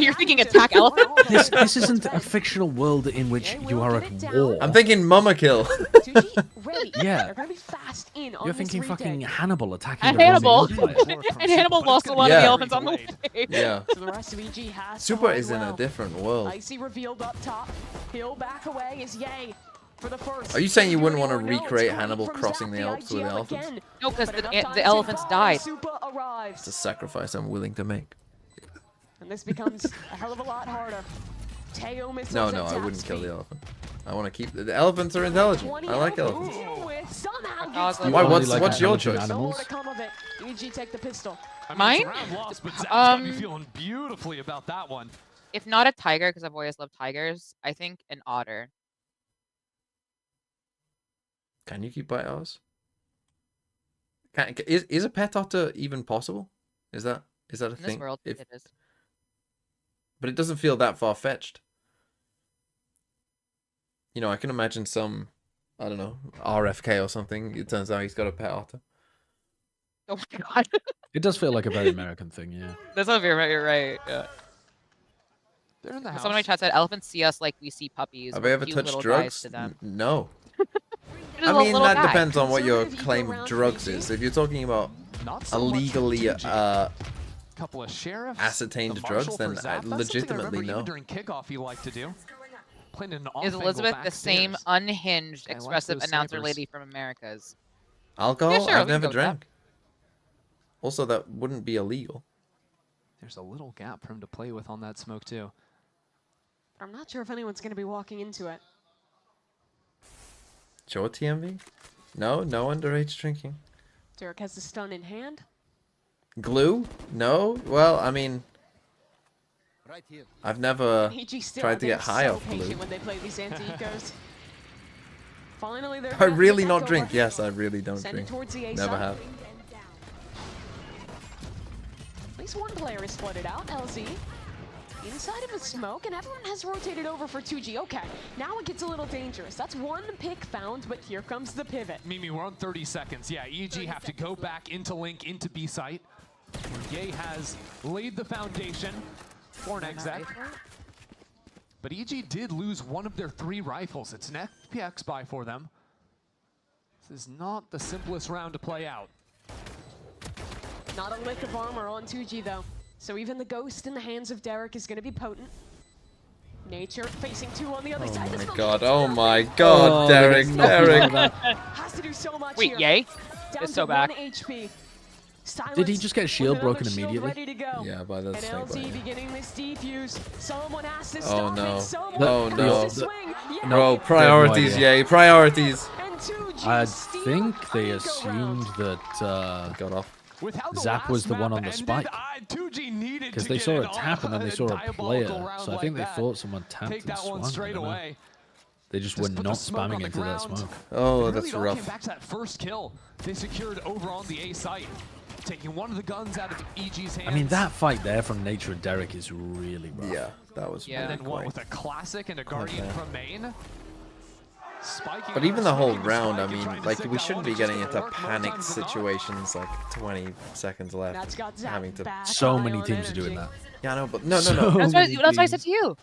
You're thinking attack elephant? This isn't a fictional world in which you are at war. I'm thinking Mama Kill. Yeah. They're gonna be fast in on You're this thinking retake. fucking Hannibal attacking And the Hannibal. Roman Empire. And Hannibal lost a lot of the elephants on the way. Yeah. So the rest of EG has to Super hold is in a well. different world. Icy revealed up top. He'll back away as Yay for the first. Are you saying you wouldn't want to No, it's recreate coming Hannibal from crossing Zap, the Alps with IGL elephants? again. No, because But enough the time to elephants fall, died. Super arrives. It's a sacrifice I'm willing to make. And this becomes a hell of a lot harder. Teo missiles No, at no, I Zap's wouldn't kill feet. the elephant. I want to keep the elephants are intelligent. I like elephants. Somehow gets Why? the- What's your choice? No more to come of it. EG take the pistol. Mine? Round lost, but Zap's gonna be feeling beautifully about that one. If not a tiger, because I've always loved tigers, I think an otter. Can you keep pet otters? Is a pet otter even possible? Is that a In thing? this world, it is. But it doesn't feel that far fetched. You know, I can imagine some, I don't know, RFK or something. It turns out he's got a pet otter. Oh my god. It does feel like a very American thing, yeah. That's not very right. You're right. Yeah. They're in the house. Someone in my chat said elephants see us like we see puppies. Have We're they ever cute touched little drugs? guys to them. No. You're I a mean, little that guy. depends on what your claim of drugs is. If you're talking about Not so much illegally couple of sheriffs, ascertained the drugs, marshal then for Zap. That's legitimately something I remember no. even during kickoff he liked to do. Playing an Is off-angle Elizabeth the same backstairs. unhinged, I like expressive those announcer snipers. lady from Americas? Alcohol? Yeah, sure, I've we can never go with that. drank. Also, that wouldn't be illegal. There's a little gap for him to play with on that smoke too. I'm not sure if anyone's going to be walking into it. Sure, TMV? No, no underage drinking. Derek has the stun in hand. Glue? No? Well, I mean, I've never EG still, tried to they get are high so off glue. patient when they play these anti-ecos. Finally, they're I gonna really get not back drink. over. Yes, I really don't Send it drink. towards the A Never side. have. At least one player is flooded out, LZ. Inside of a smoke, and everyone has rotated over for 2G. Okay, now it gets a little dangerous. That's one pick found, but here comes the pivot. Mimi, we're on 30 seconds. Yeah, EG have to go back into Link, into B site. Ye has laid the foundation for an exec. But EG did lose one of their 3 rifles. It's an FPX buy for them. This is not the simplest round to play out. Not a lick of armor on 2G, though. So even the ghost in the hands of Derek is going to be potent. Nature facing 2 on the other side. Oh my god, oh my god, Derek, Derek. Has to do so much Wait, here. Yay? Down It's to so back. 1 HP. Did he just get shield with another broken shield immediately? ready to go. Yeah, by the And snake LZ bite. beginning this defuse. Someone has to Oh stop no. it. Someone Oh has no. to swing. Yeah. Bro, priorities, idea. yay, priorities. And 2G I steals think the they go assumed round. that Got off. With how the Zap was last the one map on the ended, spike. 2G needed because to they get saw an a tap and then they saw a diabolical player. round So I like think they that. thought someone tapped Take and that one swung. I straight don't know. away. They just Just were put the not smoke on spamming the into that ground. smoke. Oh, Really, that's it all rough. came back to that first kill they secured over on the A site, taking one of the guns out of EG's hands. I mean, that fight there from Nature and Derek is really rough. Yeah, that was And then what quite. with a classic and a guardian bad. from main. Spiking But even the whole swinging the round, I spike and mean, trying to like, stick we that shouldn't one. be It's getting just into gonna work more panic times than not. situations like 20 seconds left. That's got Zap Having to. back. So high many on teams are doing energy. that. Yeah, I know, but no, no, So no. That's many what I said teams. to you.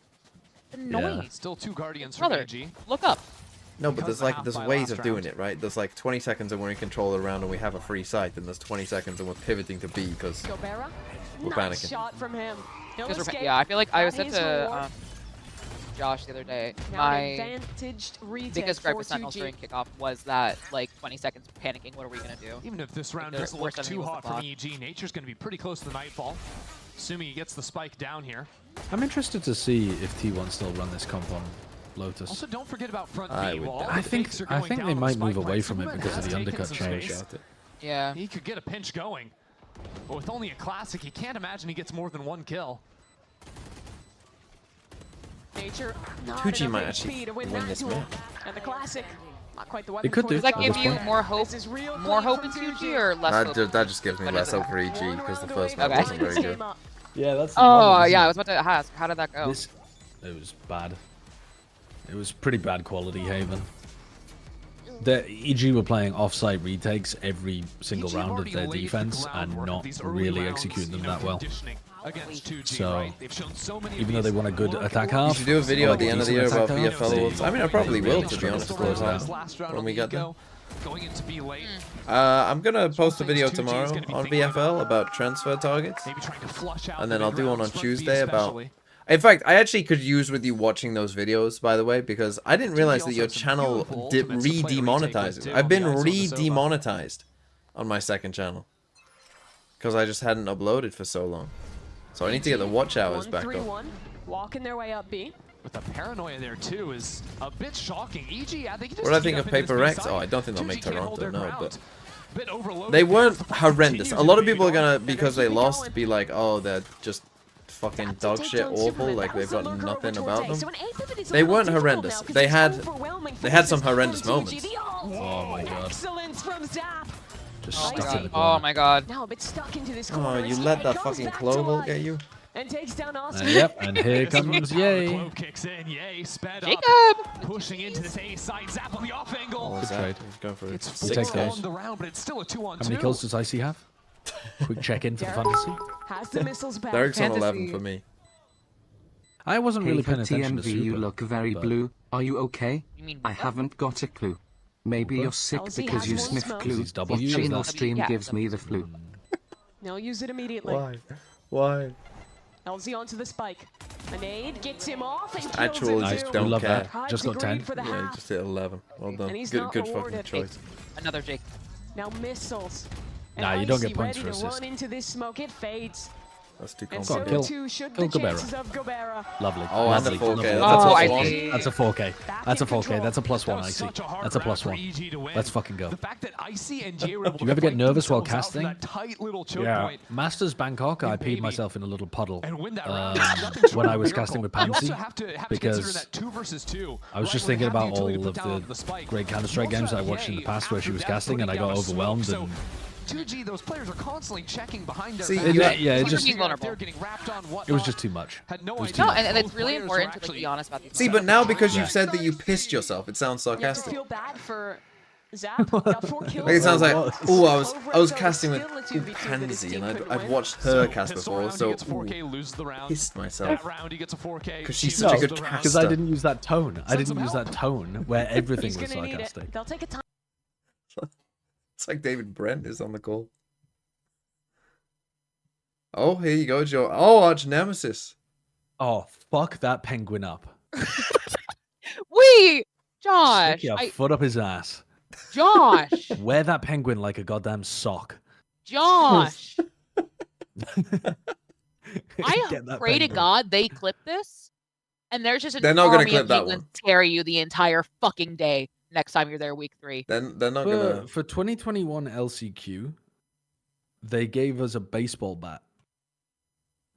Annoying. Still 2 guardians from Brother, EG. look up. No, but Because there's the half there's by ways last of doing round. it, right? There's like 20 seconds and we're in control of the round and we have a free site, and there's 20 seconds and we're pivoting to B because Gobera. we're Nice panicking. shot from him. He'll Because escape. yeah, I feel like I Got said his to reward. Josh the other day, Now my an advantaged retake biggest gripe for with Sentinels 2G. during kickoff was that like 20 seconds panicking. What are we gonna do? Even if this round they're doesn't worse look than too he was hot the from clock. EG, Nature's going to be pretty close to the Nightfall. Assuming he gets the spike down here. I'm interested to see if T1 still run this comp on Lotus. Also, don't forget about front I B. would While all doubt the it. fakes are I going think down they on the might spike move away right, from it Superman because of has the taken undercut some change. space. Yeah. He could get a pinch going. But with only a classic, he can't imagine he gets more than 1 kill. Nature, not 2G enough might HP actually to win win that this duel. map. And the classic, not quite the weapon. could for do. the Does that job. give this you point. more hope? This is real More clean hope in from 2G or less hope? That just gives me What less is it? hope for EG because the first map Okay. wasn't very good. Yeah, that's. The Oh problem, isn't yeah, I it? was about to ask. How did that go? It was bad. It was pretty bad quality, Haven. The EG were playing offsite retakes every single EG round of already their laid the defense and groundwork of not these early really rounds, executing them you know, that well. conditioning against 2G, So, right? They've shown so many even though they won a good attack You half, should do a video or at the like end of the decent year about attack half, VFL awards. I mean, I probably they will, really to be struggled honest, to close close out out. last round when on we the get there. ego, going into B late. I'm gonna post a video 2G is tomorrow gonna be on thinking VFL about transfer targets, Maybe trying to flush out and the then I'll do one on mid-rounds from B Tuesday about. especially. In fact, I actually could use with you watching those videos, by the way, because I didn't realize that your channel re-demonetized. I've been re-demonetized on my second channel because I just hadn't uploaded for so long. So I need to get the watch hours back up. 1-3-1, walking their way up B. But the paranoia there too is a bit shocking. EG, I think. What do I think of Paper Rex? Oh, I don't think they'll make Toronto, no, but they weren't horrendous. A lot of people are gonna, because they lost, be like, oh, they're just fucking dog shit awful, like they've got nothing about them. They weren't horrendous. They had some horrendous moments. Oh my god. Excellence from Zap. Just stuck in the Oh my god. Now a bit stuck into this Oh, corner. you let that fucking Clovel get you? And takes down Oscar. Yep, and here comes Yay. Clove kicks in. Yay, sped Jacob! up, pushing into this A side. Zap on the off angle. Oh, Good trade. He's going for It's We'll 6 take those. on the round, but it's still a 2-on-2. How many kills does Icy have? Quick check in for the fantasy. Has the missiles back. Derek's on 11 for me. I wasn't really Hey, paying attention to TMV, you Super, look very but- blue. Are you okay? You mean I haven't got a clue. Maybe you're sick LZ because has you one sniff smoke. glue. These W, is Watching that- your stream Yeah. gives me the flu. Now use it immediately. Why? LZ onto the spike. A nade gets him off and kills Actual, him I too. don't love care. that. Just got 10. For the Yeah, half. you just hit 11. Well done. And he's Good not fucking rewarded. choice. Another Jake. Now missiles. Nah, And you don't Icy get points ready for to assist. run into this smoke. It fades. That's too And complicated. so Kill- too should kill the Gobera. chances of Gobera. Lovely. Oh, and the lovely, 4K. lovely. That's Oh, a I plus see. That's a 4K. That's a 4K. control. That's a plus That one, was Icy. such a hard That's a round plus for one. EG to win. Let's fucking go. The fact that Icy and Jay were able Do you to ever get break nervous while themselves out from casting? that tight little choke Yeah. point Masters Bangkok, I peed maybe- myself in a little puddle and win that round. Nothing short when of I a was miracle. casting with You also Pansy have to consider because that 2 versus 2. I was Right just when thinking they have about utility all put of down the spike. great You Counter-Strike also games I have watched in the Ye past where she after was that casting and I putting got down a smoke. overwhelmed So and 2G, those players are constantly checking behind their See, backs. yeah, yeah, it just- They're getting wrapped on, it was whatnot. just too much. Had no It was idea too No, much. and it's both really players important were to like, actually be honest about these. See, things. but now because Yeah. you've said that you pissed yourself, it sounds You have to sarcastic. feel bad for Zap. Got 4 kills. Like it sounds like, What? oh, I was Clover casting with still a 2v2 that his Pansy, team and couldn't I'd win. watched her cast Pistol before, round, so he gets a 4K, loses the round. pissed myself. That round, he gets a 4K. 'Cause she's team such a loses good the round. caster. Because I didn't use that tone. I Send didn't some use help. that tone where everything He's was gonna need it. sarcastic. They'll take a time. It's like David Brent is on the call. Oh, here you go, Joe. Oh, Arch Nemesis. Oh, fuck that penguin up. Wait, Josh. Stick your foot up his ass. Josh. Wear that penguin like a goddamn sock. Josh. I Get that pray to penguin. God they clip this, and there's just an They're not gonna army clip of that penguins one. carry you the entire fucking day next time you're there week 3. Then they're not gonna. For 2021 LCQ, they gave us a baseball bat.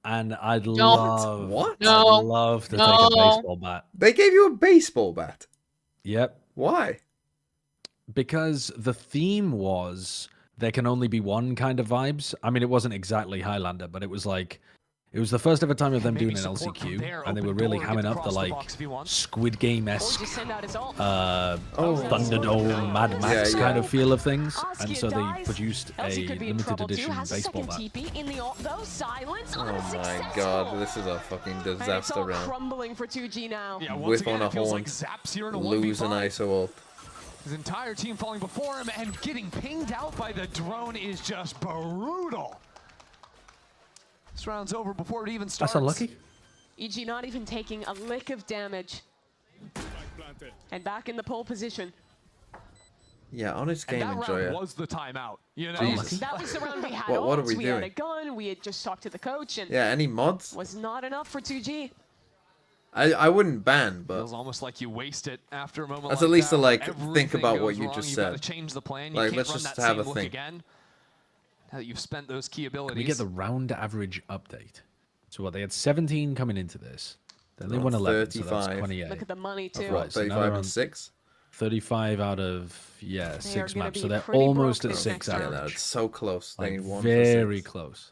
And I'd love What? No. I'd love to take a No. baseball bat. They gave you a baseball bat. Yep. Why? Because the theme was there can only be one kind of vibes. I mean, it wasn't exactly Highlander, but it was like it was the first ever time of them Maybe doing an support from LCQ, there, and they were open really door, hamming get up the across the like box if you want. Squid Or Game-esque, just send out his ult. Thunderdome, Mad Max Yeah, kind yeah. of feel of things, Oscar and so they dies. produced a LZ could be in limited trouble too. edition Has a baseball second bat. TP in the ult though. Silence. Oh my Unsuccessful. god, this is a fucking And it's disaster all round. crumbling for 2G now. Yeah, once Whip again, on a it feels horn, like Zap's here in a lose an 1v5. ISO ult. His entire team falling before him and getting pinged out by the drone is just brutal. This round's over before it even starts. That's unlucky. EG not even taking a lick of damage. And back in the pole position. Yeah, honest And game that enjoyer. round was the timeout. You know, Jesus. That was the round we had. What are ults, we had doing? a gun. We had just talked to the coach, and Yeah, any mods? was not enough for 2G. I wouldn't ban, but feels almost like you waste it after a moment That's like at least that, to, where like, think everything about goes what you wrong. just You've gotta said. change the plan. You Like, can't let's run just that have same a look think. again. Now that you've spent those key Can abilities. we get the round average update? So what, they had 17 coming into this. Then they They're won on 11, so 35. that's 28. Look at the money of too. what, so now 35 they're and on 6? 35 out of, yeah, They are 6 gonna maps. be So they're pretty almost broke at this 6 next round. Yeah, average. that's so close. They Like, need 1 very for 6. close.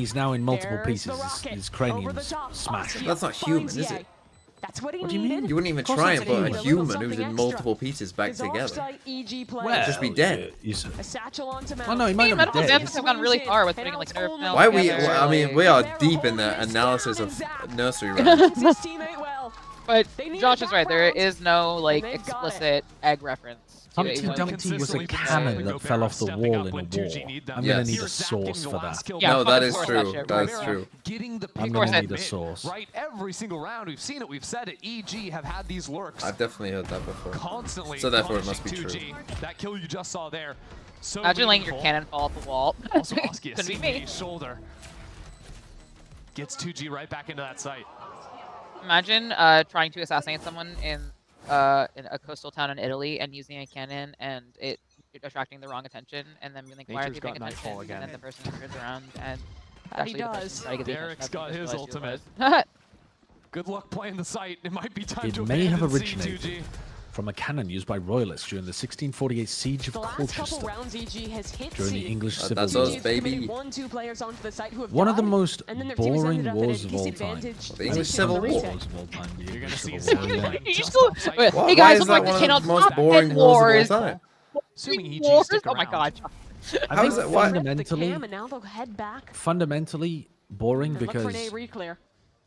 he's now in multiple There's pieces. the rocket. His Over cranium's the top. smashed. That's not human, is it? That's what he What do you needed. mean? You wouldn't even Of course try it's and put a human. human who's in multiple pieces back His together. off-site EG play. Well, Just be dead. You A satchel onto Well, no, he might Hey, not be medical dead. advances have gone really far with putting like nerve film Why we? together, I mean, like- we are deep in the analysis of nursery rhymes. His teammate well. But They need Josh a is right. There background, is no like and they've got explicit egg reference. to it, Humpty even though- Dumpty was a cannon that fell off the wall in a war. I'm gonna need a source for that. Yeah, No, that is of course true. shit, That right. is true. Getting the I'm pick gonna on need a mid, source. Right, every single round we've seen it, we've said it. EG have had these lurks I've definitely heard that before. constantly. So therefore it must punishing be 2G. That kill you just saw there. So Imagine letting your meaningful. cannon fall off the wall. Also, Oski, Couldn't be me. shoulder gets 2G right back into that site. Imagine trying to assassinate someone in a coastal town in Italy and using a cannon and it attracting the wrong attention, and then being like, why aren't Nature's they paying got attention? Nightfall again. And then the person turns around and He actually the does. person's trying to get the Derek's attention got of the his person who realized ultimate. who it was. Good luck playing the site. It might be time It to may have abandon originated C2G. from a cannon used by royalists during the 1648 siege of The last couple Colchester rounds, EG has hit during the C. English Civil That's War. us, baby. 1-2 players onto the site who have One of the died, most and then their teams boring ended up in a wars of all time. disadvantaged The English position Civil on the War. retake. Wars of all time. The You're gonna English see Civil C War, yeah. playing You just still- off site. Wait, Why, hey why guys, is look that like one the of channel the most top boring and wars wars. of all time? Assuming EG Wars? stick Oh my around. god. I How think is that? Why? The fundamentally, cam, and now they'll head back fundamentally boring and look for an because A reclear.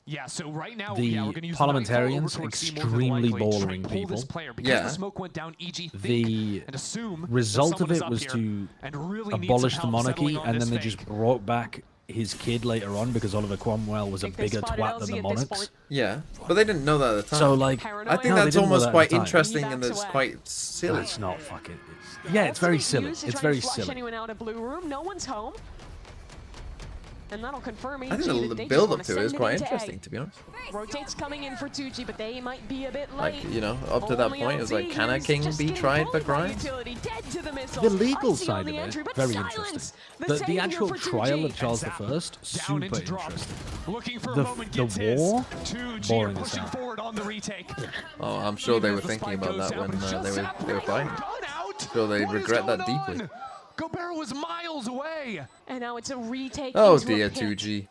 Yeah, so right now, the yeah, we're gonna use parliamentarians, Nightfall over towards C more than extremely likely, try boring and pull this people. player. Because Yeah. the smoke went down, EG think the and assume that result of someone is it up was here to and really need abolish some the help monarchy, settling on and this then they fake. just brought back his kid later on because Oliver Cromwell was a Think they bigger spotted twat than LZ the at this monarchs. point. Yeah, but they didn't know that at the time. So like, Paranoia. I think no, they that's didn't know almost that at quite the time. interesting He and backs it's away. quite silly. That's not fucking. Yeah, it's very silly. Used to It's try very and flush silly. anyone out of blue room. No one's home. And that'll confirm I EG think that the they just build wanna up to it is send quite into A. interesting, to be honest. Rotates coming in for 2G, but they might be a bit Like, late. you know, up to that Only point, it was like, LZ can a is king just be getting tried for bullied by crimes? utility, dead to the The missiles. legal Icy on side the of entry, it, but very silence. interesting. The The save actual here for trial 2G. of Charles I, Down super into drop. interesting. Looking for a The moment, the gets his. war, 2G boring as pushing hell. forward on the retake. Oh, I'm sure they Even were as the thinking spike about goes that down, when but just they were fighting. gun out. Sure they What is regret that going deeply. on? Gobert was miles away. And now it's a retake. Oh into a dear, pit. 2G.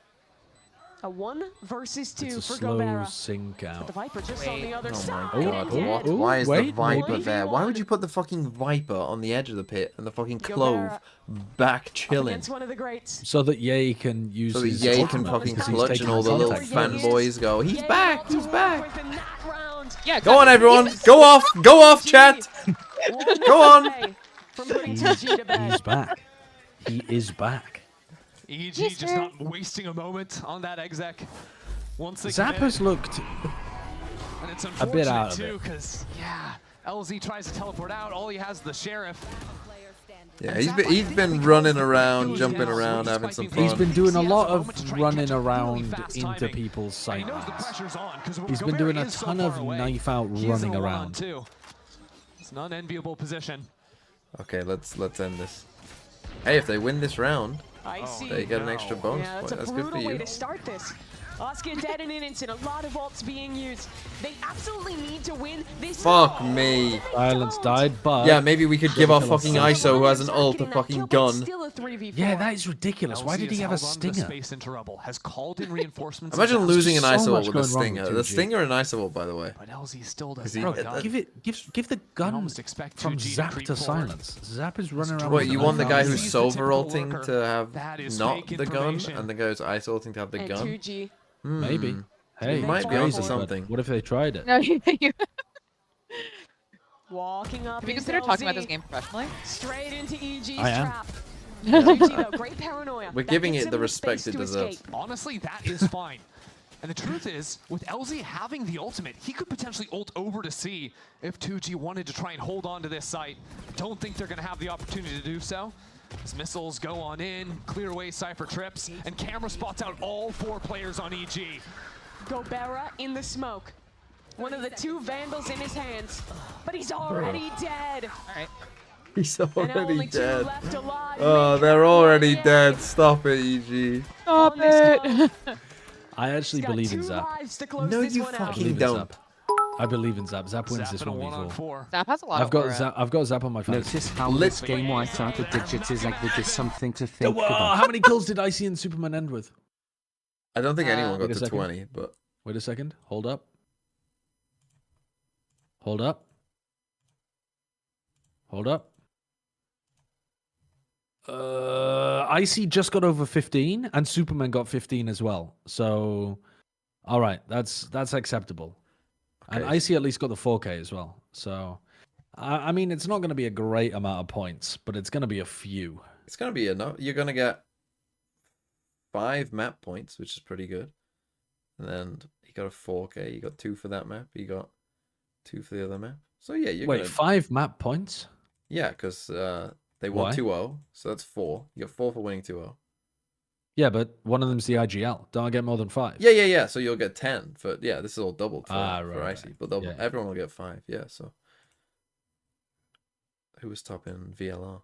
A 1 versus 2 It's a for slow Gobert. sink The out. Viper just on the other Oh side. my god, and what? dead. Why is the wait, Viper maybe. there? Why would you put the fucking Viper on the edge of the pit and the fucking Clove Gobert back Up chilling? against one of the greats. So that Ye can use So that his Ye can ultimate, fucking because he's clutch taking and all the little contact first. fanboys go, he's Yay, back, all to he's work back. with in that round. Yeah, Go on everyone, go off chat. Go on. From putting 2G to bed. He's back. He is back. EG Yes, just sir. not wasting a moment on that exec. Once they Zappa's looked and it's a bit out unfortunate of too, it. because yeah, LZ tries to teleport out. All he has is the sheriff. Yeah, he's been running around, jumping around, having some fun. He's been doing a He has lot a moment to of try and running catch up, really around fast into timing. people's And sight he knows the lines. pressure's on, 'cause He's been Gobert doing a is so ton far of away. knife out He's running in a around. too. It's an unenviable position. Okay, let's end this. Hey, if they win this round, I see. they get an extra bonus Yeah, point. that's a That's good for brutal way you. to start this. Oscar dead in an instant. A lot of ults being used. They absolutely need to win this. Fuck round. me. Silence died, but Yeah, maybe we could give our Kill us fucking soon. ISO who has an ult a Getting that fucking kill, but gun. still a 3v4. yeah, that is ridiculous. Why LZ did he has have a held on to the stinger? Space interruptible, has called in reinforcements. Imagine and losing an so ISO much with a going wrong with stinger. 2G. The stinger and ISO, by the way. But LZ still does Is he- not. Bro, Give the gun almost expect from 2G to Zap creep to forward. silence. Zap is running around. What, with you a want the knife guy out. who's He's the silver typical ulting lurker. to have That is not fake the gun, information. and the guy who's ISO ulting to have the And gun? 2G. Maybe. Hey, You might it's be onto crazy, but something. What if they tried it? No, you Walking up. Have you is considered talking about LZ. this game professionally? Straight into EG's I am. trap. 2G though, great paranoia. We're That giving gives it the him respect space it to deserves. escape. Honestly, that is fine. And the truth is, with LZ having the ultimate, he could potentially ult over to C if 2G wanted to try and hold on to this site. Don't think they're going to have the opportunity to do so. As missiles go on in, clear away Cypher trips, and camera spots out all 4 players on EG. Gobert in the smoke. One of the 2 vandals in his hands. But he's already dead. All right. He's And now already only 2 dead. left alive. Oh, they're already dead. Stop it, EG. Stop On this it. close. I actually He's got believe in 2 Zap. lives to close No, this you one I out. fucking believe in don't. Zap. I believe in Zap. Zap wins Zap this in a 1v4. 1-on-4. Zap has a lot I've of got aura. Zap. I've got Zap on my fantasy. Notice how this game wiped out the digits is like this is something to think Whoa, about. how many kills did Icy and Superman end with? I don't think anyone Wait got a to second. 20, but Wait a second. Hold up. Hold up. Hold up. Icy just got over 15, and Superman got 15 as well. So, all right, that's acceptable. And Okay. Icy at least got the 4K as well. So, I mean, it's not going to be a great amount of points, but it's going to be a few. it's going to be enough. You're going to get 5 map points, which is pretty good. And then you got a 4K. You got 2 for that map. You got 2 for the other map. So yeah, you're Wait, gonna... 5 map points? Yeah, because they won Why? 2-0, so that's 4. You got 4 for winning 2-0. Yeah, but one of them's the IGL. Don't I get more than 5? Yeah. So you'll get 10 for this is all doubled for right, Icy, but everyone will get 5. Yeah. So who was top in VLR?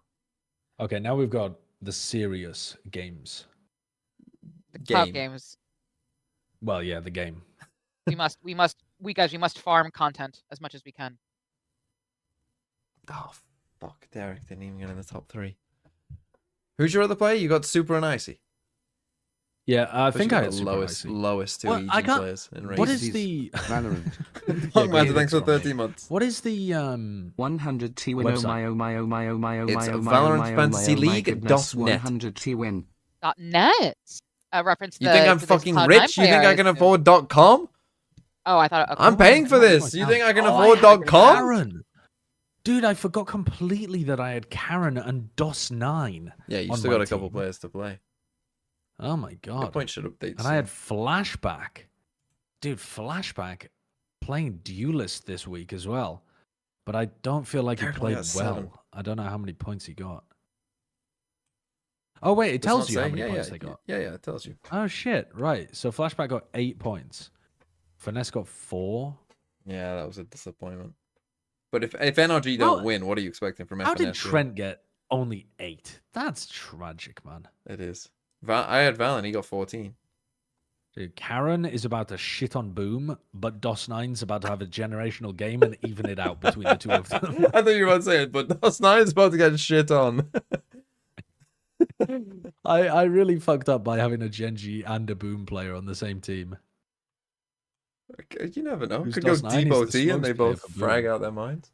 Okay, now we've got the serious games. The cloud games. Well, yeah, the game. We must farm content as much as we can. Oh fuck, Derek didn't even get in the top 3. Who's your other player? You got Super and Icy. Yeah, I think I had the lowest 2 well, EG players in race. What is the Valorant? Pongman, thanks for 13 months. What is the 100 T win? website? Oh my, oh my, oh my, oh my, It's oh my, Valorant oh my, Fantasy oh my League goodness, .net. 100 T win. .net. Reference. You think I'm fucking rich? You think I can afford .com? Oh, I thought. I'm paying for this. You think I can afford .com? Karen. Dude, I forgot completely that I had Karen and DOS9. Yeah, you still got a couple players to play. Oh my god. Good point should update. And I had Flashback. Dude, Flashback playing Duelist this week as well. But I don't feel like he played well. 7. I don't know how many points he got. Oh wait, it tells you how many points they got. Yeah, it tells you. Oh shit, right. So Flashback got 8 points. Finesse got 4. Yeah, that was a disappointment. But if NRG don't win, what are you expecting from FNS? How did Trent get only 8? That's tragic, man. It is. I had Valen, he got 14. Dude, Karen is about to shit on Boom, but DOS9's about to have a generational game and even it out between the two of them. I thought you were about to say it, but DOS9 is about to get shit on. I really fucked up by having a Genji and a Boom player on the same team. You never know. Who's Could go DOS9 Debo is the T and they smokes both player for frag Boom. out their minds.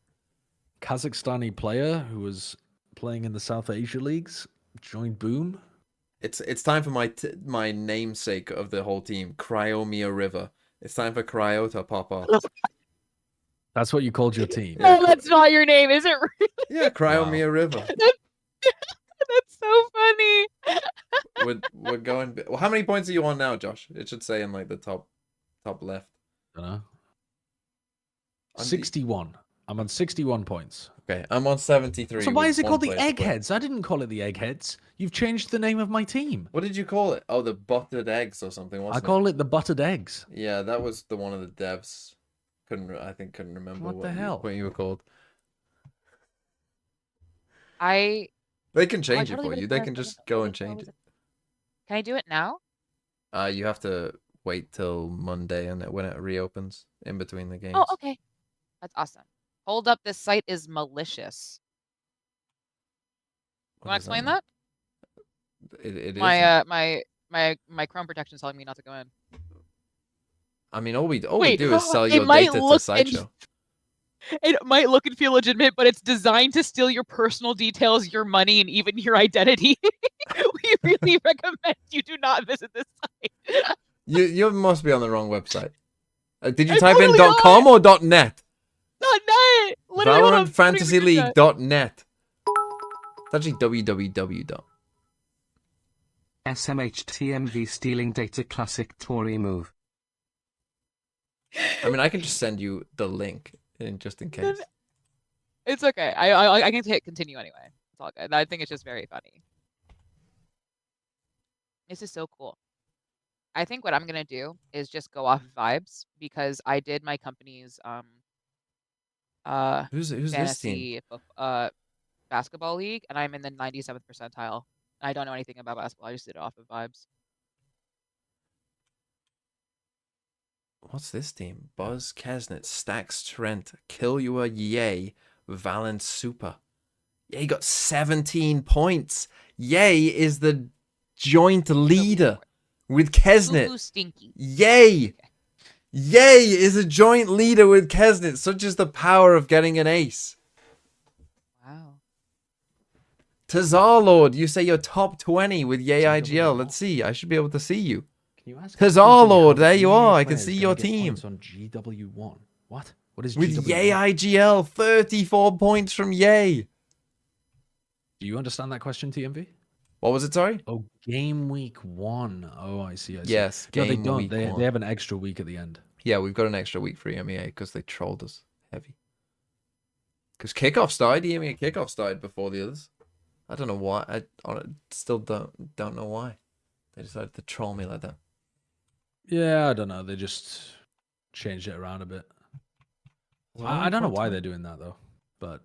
Kazakhstani player who was playing in the South Asia leagues joined Boom. It's time for my namesake of the whole team, Cryomia River. It's time for Cryo to pop off. That's what you called your team. No, that's not your name, is it? Really? Yeah, Cryomia River. That's so funny. We're going. Well, how many points are you on now, Josh? It should say in like the top left. I don't know. 61. I'm on 61 points. Okay, I'm on 73. So why is it with called the one place Eggheads? I didn't call it the Eggheads. You've changed the name of my team. What did you call it? Oh, the buttered eggs or something, wasn't I call it the Buttered Eggs. Yeah, that was the one of the devs. Couldn't remember What the hell? what you were called. They can change it for you. They can just go and change it. Can I do it now? You have to wait till Monday and when it reopens in between the games. Oh, okay. That's awesome. Hold up, this site is malicious. You want to explain that? It is. My Chrome protection is telling me not to go in. I mean, all we do is sell your might data to look Sideshow. It might look and feel legitimate, but it's designed to steal your personal details, your money, and even your identity. We really recommend you do not visit this site. You must be on the wrong website. Did you type in .com or .net? .net. ValorantFantasyLeague.net. It's actually www. SMHTMV stealing data classic Tory move. I mean, I can just send you the link just in case. It's okay. I can hit continue anyway. It's all good. I think it's just very funny. This is so cool. I think what I'm gonna do is just go off vibes because I did my company's who's this team? Basketball league, and I'm in the 97th percentile. I don't know anything about basketball. I just did it off of vibes. What's this team? Buzz, Kesnet, Stacks, Trent, Killua, Yay, Valent, Super. Yay got 17 points. Yay is the joint leader with Kesnet. Stinky. Yay! Yay is a joint leader with Kesnet. Such is the power of getting an ace. Wow. Tazar Lord, you say you're top 20 with Yay IGL. Let's see. I should be able to see you. Tazar Lord, there you are. I can see your team. On GW1. What? What is with GW1? Yay IGL, 34 points from Yay. Do you understand that question, TMV? What was it, sorry? Oh, game week 1. Oh, I see. Yes, no, they game don't. week They 1. have an extra week at the end. Yeah, we've got an extra week for EMEA because they trolled us heavy. Because kickoff started, EMEA kickoff started before the others. I don't know why. I still don't know why. They decided to troll me like that. Yeah, I don't know. They just changed it around a bit. I don't know why they're doing that though, but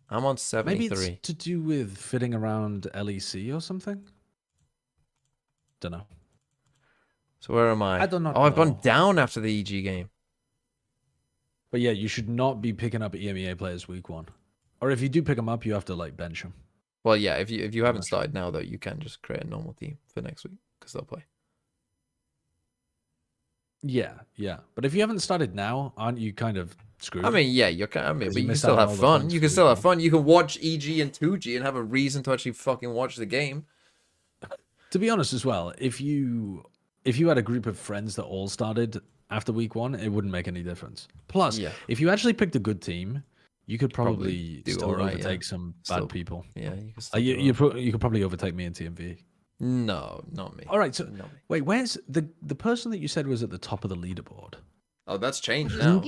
I'm on 73. maybe it's to do with fitting around LEC or something. Don't know. So where am I? I don't know. Oh, I've gone down after the EG game. But yeah, you should not be picking up EMEA players week 1. Or if you do pick them up, you have to like bench them. Well, yeah, if you haven't started now though, you can just create a normal team for next week because they'll play. Yeah, yeah. But if you haven't started now, aren't you kind of screwed? I mean, yeah, you're kind. I mean, but you can missed still out on have all the fun. points You for can week still have 1. fun. You can watch EG and 2G and have a reason to actually fucking watch the game. To be honest as well, if you had a group of friends that all started after week 1, it wouldn't make any difference. Plus, if you actually picked a good team, you could probably still overtake some bad people. Yeah, you can still you could probably overtake me in TMV. No, not me. All right, so wait, where's the person that you said was at the top of the leaderboard? Oh, that's changed now.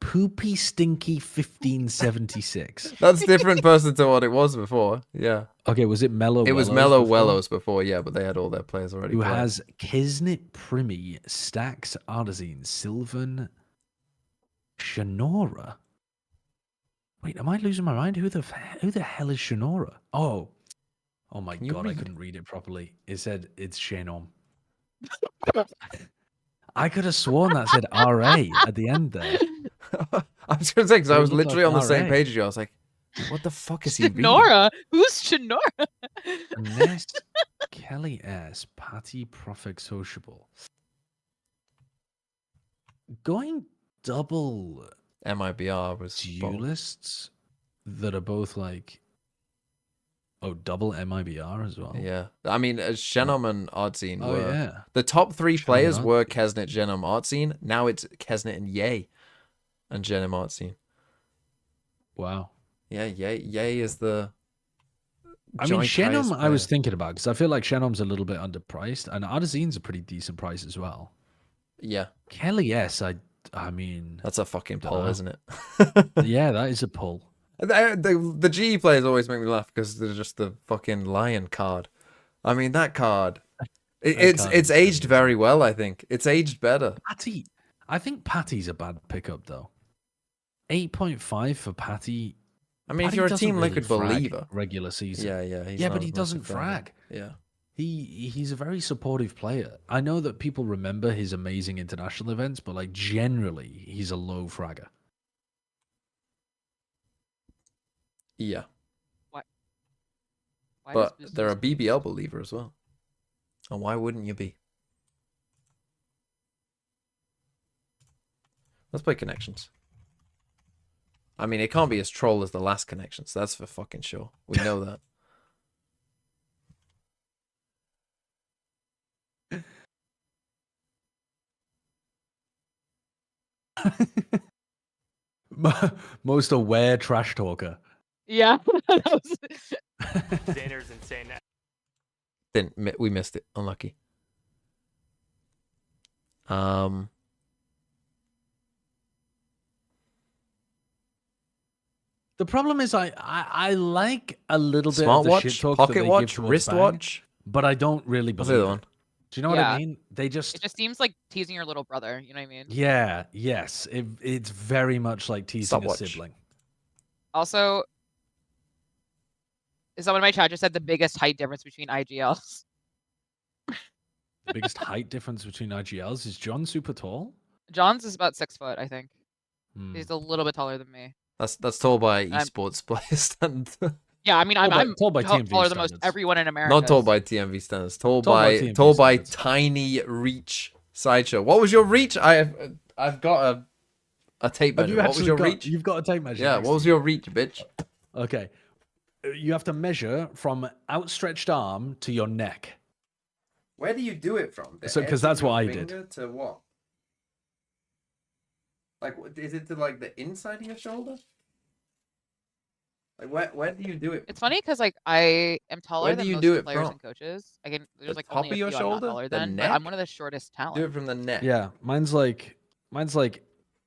Poopy Stinky 1576. That's a different person to what it was before. Yeah. Okay, was it Mellow? It was Mellow Wellows before, yeah, but they had all their players already. Who played. has Kisnet, Primy, Stax, Artazine, Sylvan, Shanora? Wait, am I losing my mind? Who the hell is Shanora? Oh my god, I couldn't read it properly. It said it's Shanom. I could have sworn that said RA at the end there. I was going to say, because I was It looked literally like on the same RA. page as you. I was like, what the fuck is he reading? Shanora? Who's Shanora? Ness, Kelly S, Patty, Profit Sociable. Going double MIBR was duelists that are both like double MIBR as well. Yeah, I mean, Shenom and Artscene Oh, were yeah. the top 3 Shenom players and were Kesnet, Genom, Artscene. Now it's Kesnet and Yay, and Genom, Artscene. Wow. Yeah, Yay is the. I mean, joint highest Shenom, I was player. thinking about because I feel like Shenom's a little bit underpriced, and Artazine's a pretty decent price as well. Yeah, Kelly S, I mean, that's a fucking pull, isn't it? Yeah, that is a pull. The GE players always make me laugh because they're just the fucking lion card. I mean, that card. It's aged very well. I think it's aged better. Patty, I think Patty's a bad pickup though. 8.5 for Patty. I mean, if Patty you're a doesn't Team really Liquid frag believer, regular season. yeah, but he doesn't frag. Yeah. He's a very supportive player. I know that people remember his amazing international events, but like generally, he's a low fragger. Yeah. Why But does they're a BBL believer as well. And why wouldn't you be? Let's play Connections. I mean, it can't be as troll as the last Connections. That's for fucking sure. We know that. Most aware trash talker. Yeah. Xander's insane. We missed it. Unlucky. The problem is I like a little bit of the shit Smartwatch, talk pocket that they watch, give towards wristwatch. Bang, but I don't really What's believe the other it. one? Do you know what I Yeah. mean? They It just seems like teasing your little brother. You know what I mean? yeah, yes, it's very much like teasing a Stopwatch. sibling. Also, someone in my chat just said the biggest height difference between IGLs. The biggest height difference between IGLs is John super tall. John's is about 6 foot, I think. Hmm. He's a little bit taller than me. That's told by esports players standards. Yeah, I mean, I'm tall by taller TMV than most standards. everyone in America. Not told by TMV standards. Told Told by by TMV standards. tiny reach sideshow. What was your reach? I've got a tape Have measure. you What was actually your got? reach? You've got a tape measure. Yeah. next What was to you. your reach, bitch? Okay. You have to measure from outstretched arm to your neck. Where do you do it from? So, 'cause that's what I did. To what? Like, is it to like the inside of your shoulder? Like, where do you do it? It's funny because like I am taller Where do than you most do it players from? and coaches. There's The like top only of a your few I'm not shoulder? taller The than, but neck? I'm one of the shortest Do it talents. from the neck. Yeah, mine's like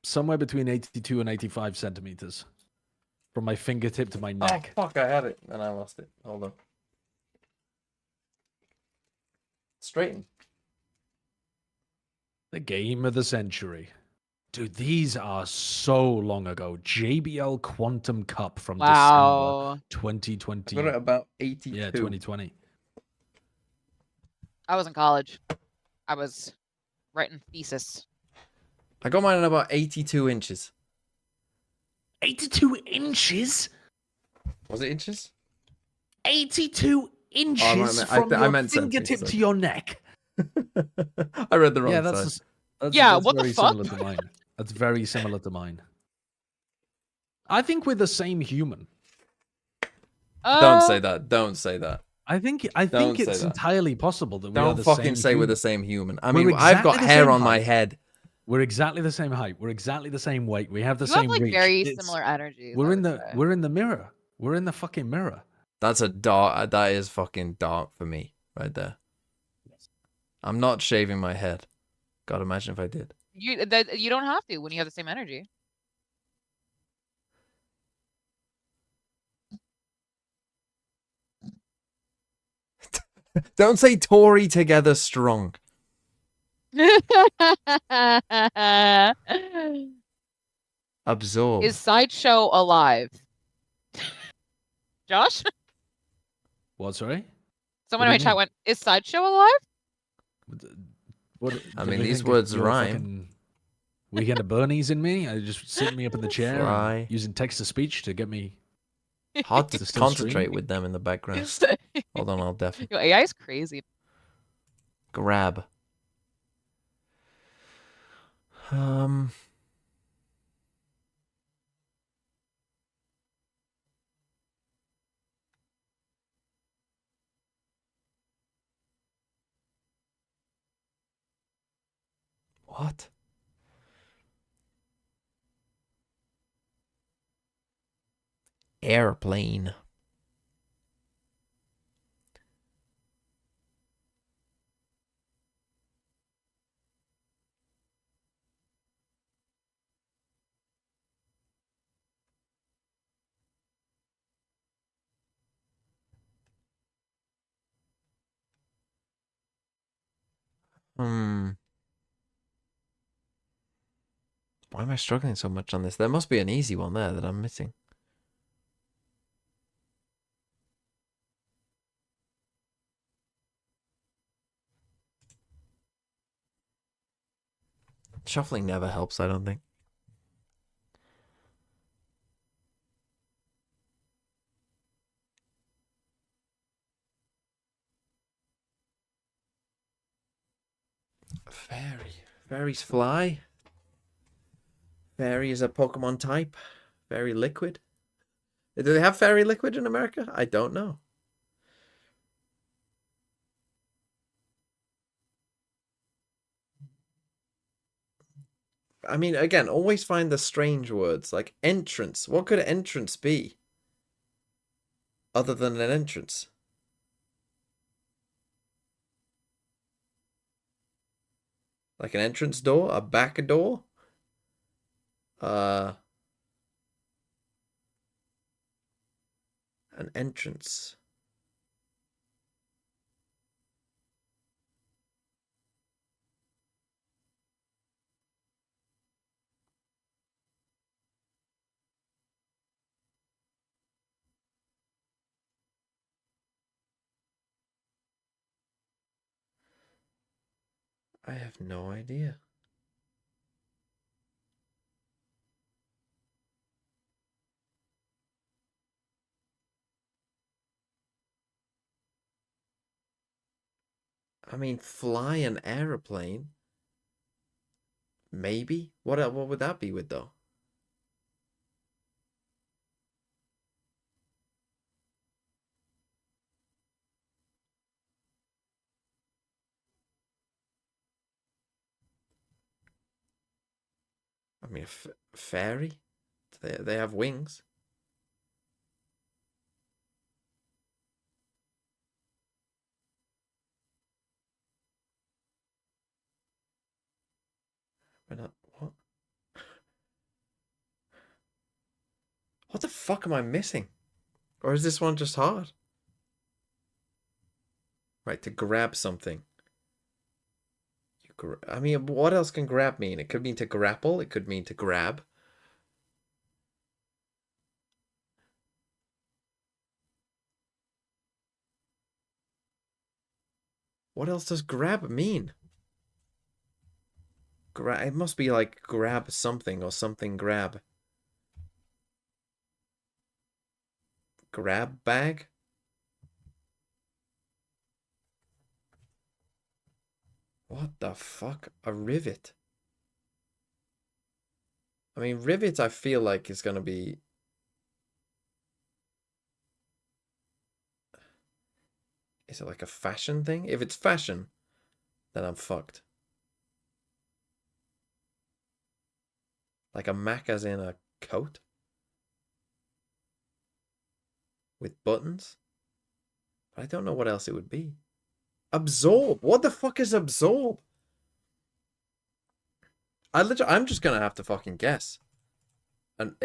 somewhere between 82 and 85 centimeters from my fingertip to my neck. Oh fuck! I had it and I lost it. Hold on. frustrating. The game of the century. Dude, these are so long ago. JBL Quantum Cup from Wow. December 2020. I got it about 82. Yeah, 2020. I was in college. I was writing thesis. I got mine at about 82 inches. 82 inches? Was it inches? 82 inches I from your meant fingertip centimeters, to your neck. I read the wrong Yeah, side. that's what the very fuck? similar to mine. That's very similar to mine. I think we're the same human. Don't say that. Don't say that. I think Don't say it's that. entirely possible that we are Don't the fucking same say human. we're the same human. I We're mean, I've got exactly the hair same on my height. head. We're exactly the same height. We're exactly the same weight. We have the You same have like reach. very It's- similar energies. We're I in would the say. we're in the mirror. We're in the fucking mirror. That's a dark. That is fucking dark for me right there. I'm not shaving my head. God, imagine if I did. You you don't have to when you have the same energy. Don't say Tory together strong. Absorb. Is Sideshow alive? Josh? What? Sorry. Someone What in my do you chat mean? went, "Is Sideshow alive?" What, I do mean, they these think words you're rhyme. fucking Weekend at Bernie's in me. I just sitting me up in the chair, Fry. and using text to speech to get me. Hard to to still concentrate stream. with them in the background. Hold on, I'll definitely Yo, AI is crazy. grab. What? Airplane. Why am I struggling so much on this? There must be an easy one there that I'm missing. Shuffling never helps, I don't think. Fairy. Fairies fly. Fairy is a Pokemon type. Fairy liquid. Do they have fairy liquid in America? I don't know. I mean, again, always find the strange words. Like entrance. What could entrance be? Other than an entrance. Like an entrance door? A back door? An entrance. I have no idea. I mean, fly an aeroplane. Maybe. What would that be with though? I mean, a fairy? They have wings. What? What the fuck am I missing? Or is this one just hard? Right, to grab something. I mean, what else can grab mean? It could mean to grapple. It could mean to grab. What else does grab mean? It must be like grab something or something grab. Grab bag? What the fuck? A rivet? I mean, rivet I feel like is gonna be... Is it like a fashion thing? If it's fashion, then I'm fucked. Like a Mac as in a coat? With buttons? I don't know what else it would be. Absorb. What the fuck is absorb? I'm just gonna have to fucking guess. And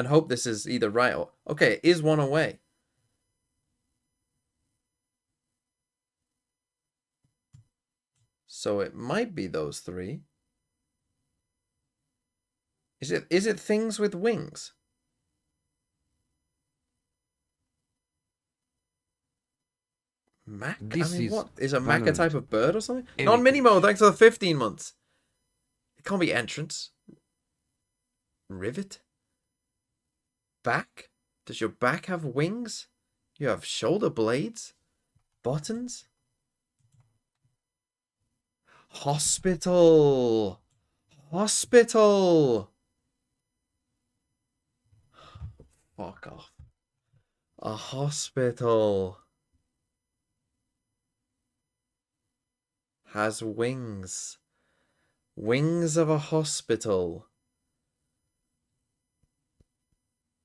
hope this is either right or... Okay, it is one away. So it might be those three. Is it things with wings? Mac? I mean, what? Is a Mac a type of bird or something? Non-Minimo, thanks for the 15 months. It can't be entrance. Rivet? Back? Does your back have wings? You have shoulder blades? Buttons? Hospital! Hospital! Fuck off. A hospital has wings. Wings of a hospital.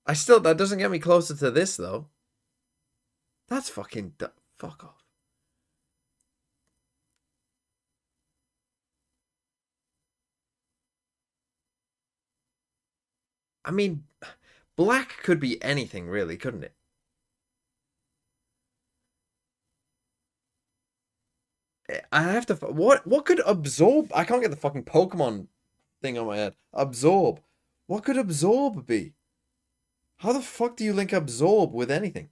That doesn't get me closer to this though. That's fucking fuck off. I mean, black could be anything really, couldn't it? I have to... What could absorb... I can't get the fucking Pokemon thing on my head. Absorb. What could absorb be? How the fuck do you link absorb with anything?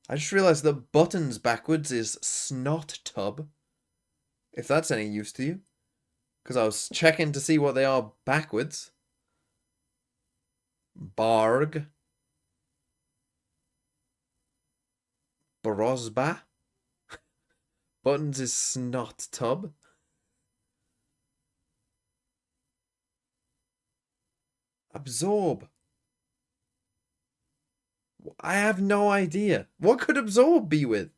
I just realized that buttons backwards is snot tub. If that's any use to you. Because I was checking to see what they are backwards. Barg. Brosba. Buttons is snot tub. Absorb. I have no idea. What could absorb be with?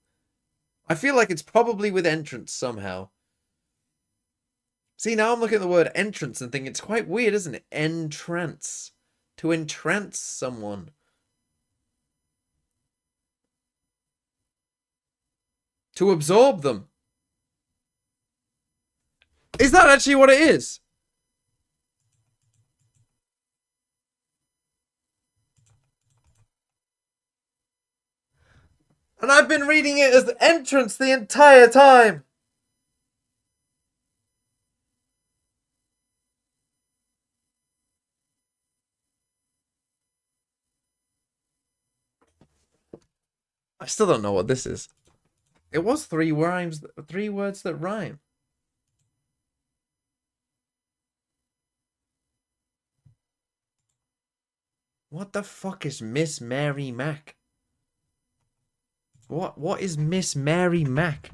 I feel like it's probably with entrance somehow. See, now I'm looking at the word entrance and thinking it's quite weird, isn't it? Entrance. To entrance someone. To absorb them. Is that actually what it is? And I've been reading it as entrance the entire time. I still don't know what this is. It was three words that rhyme. What the fuck is Miss Mary Mac? What is Miss Mary Mac?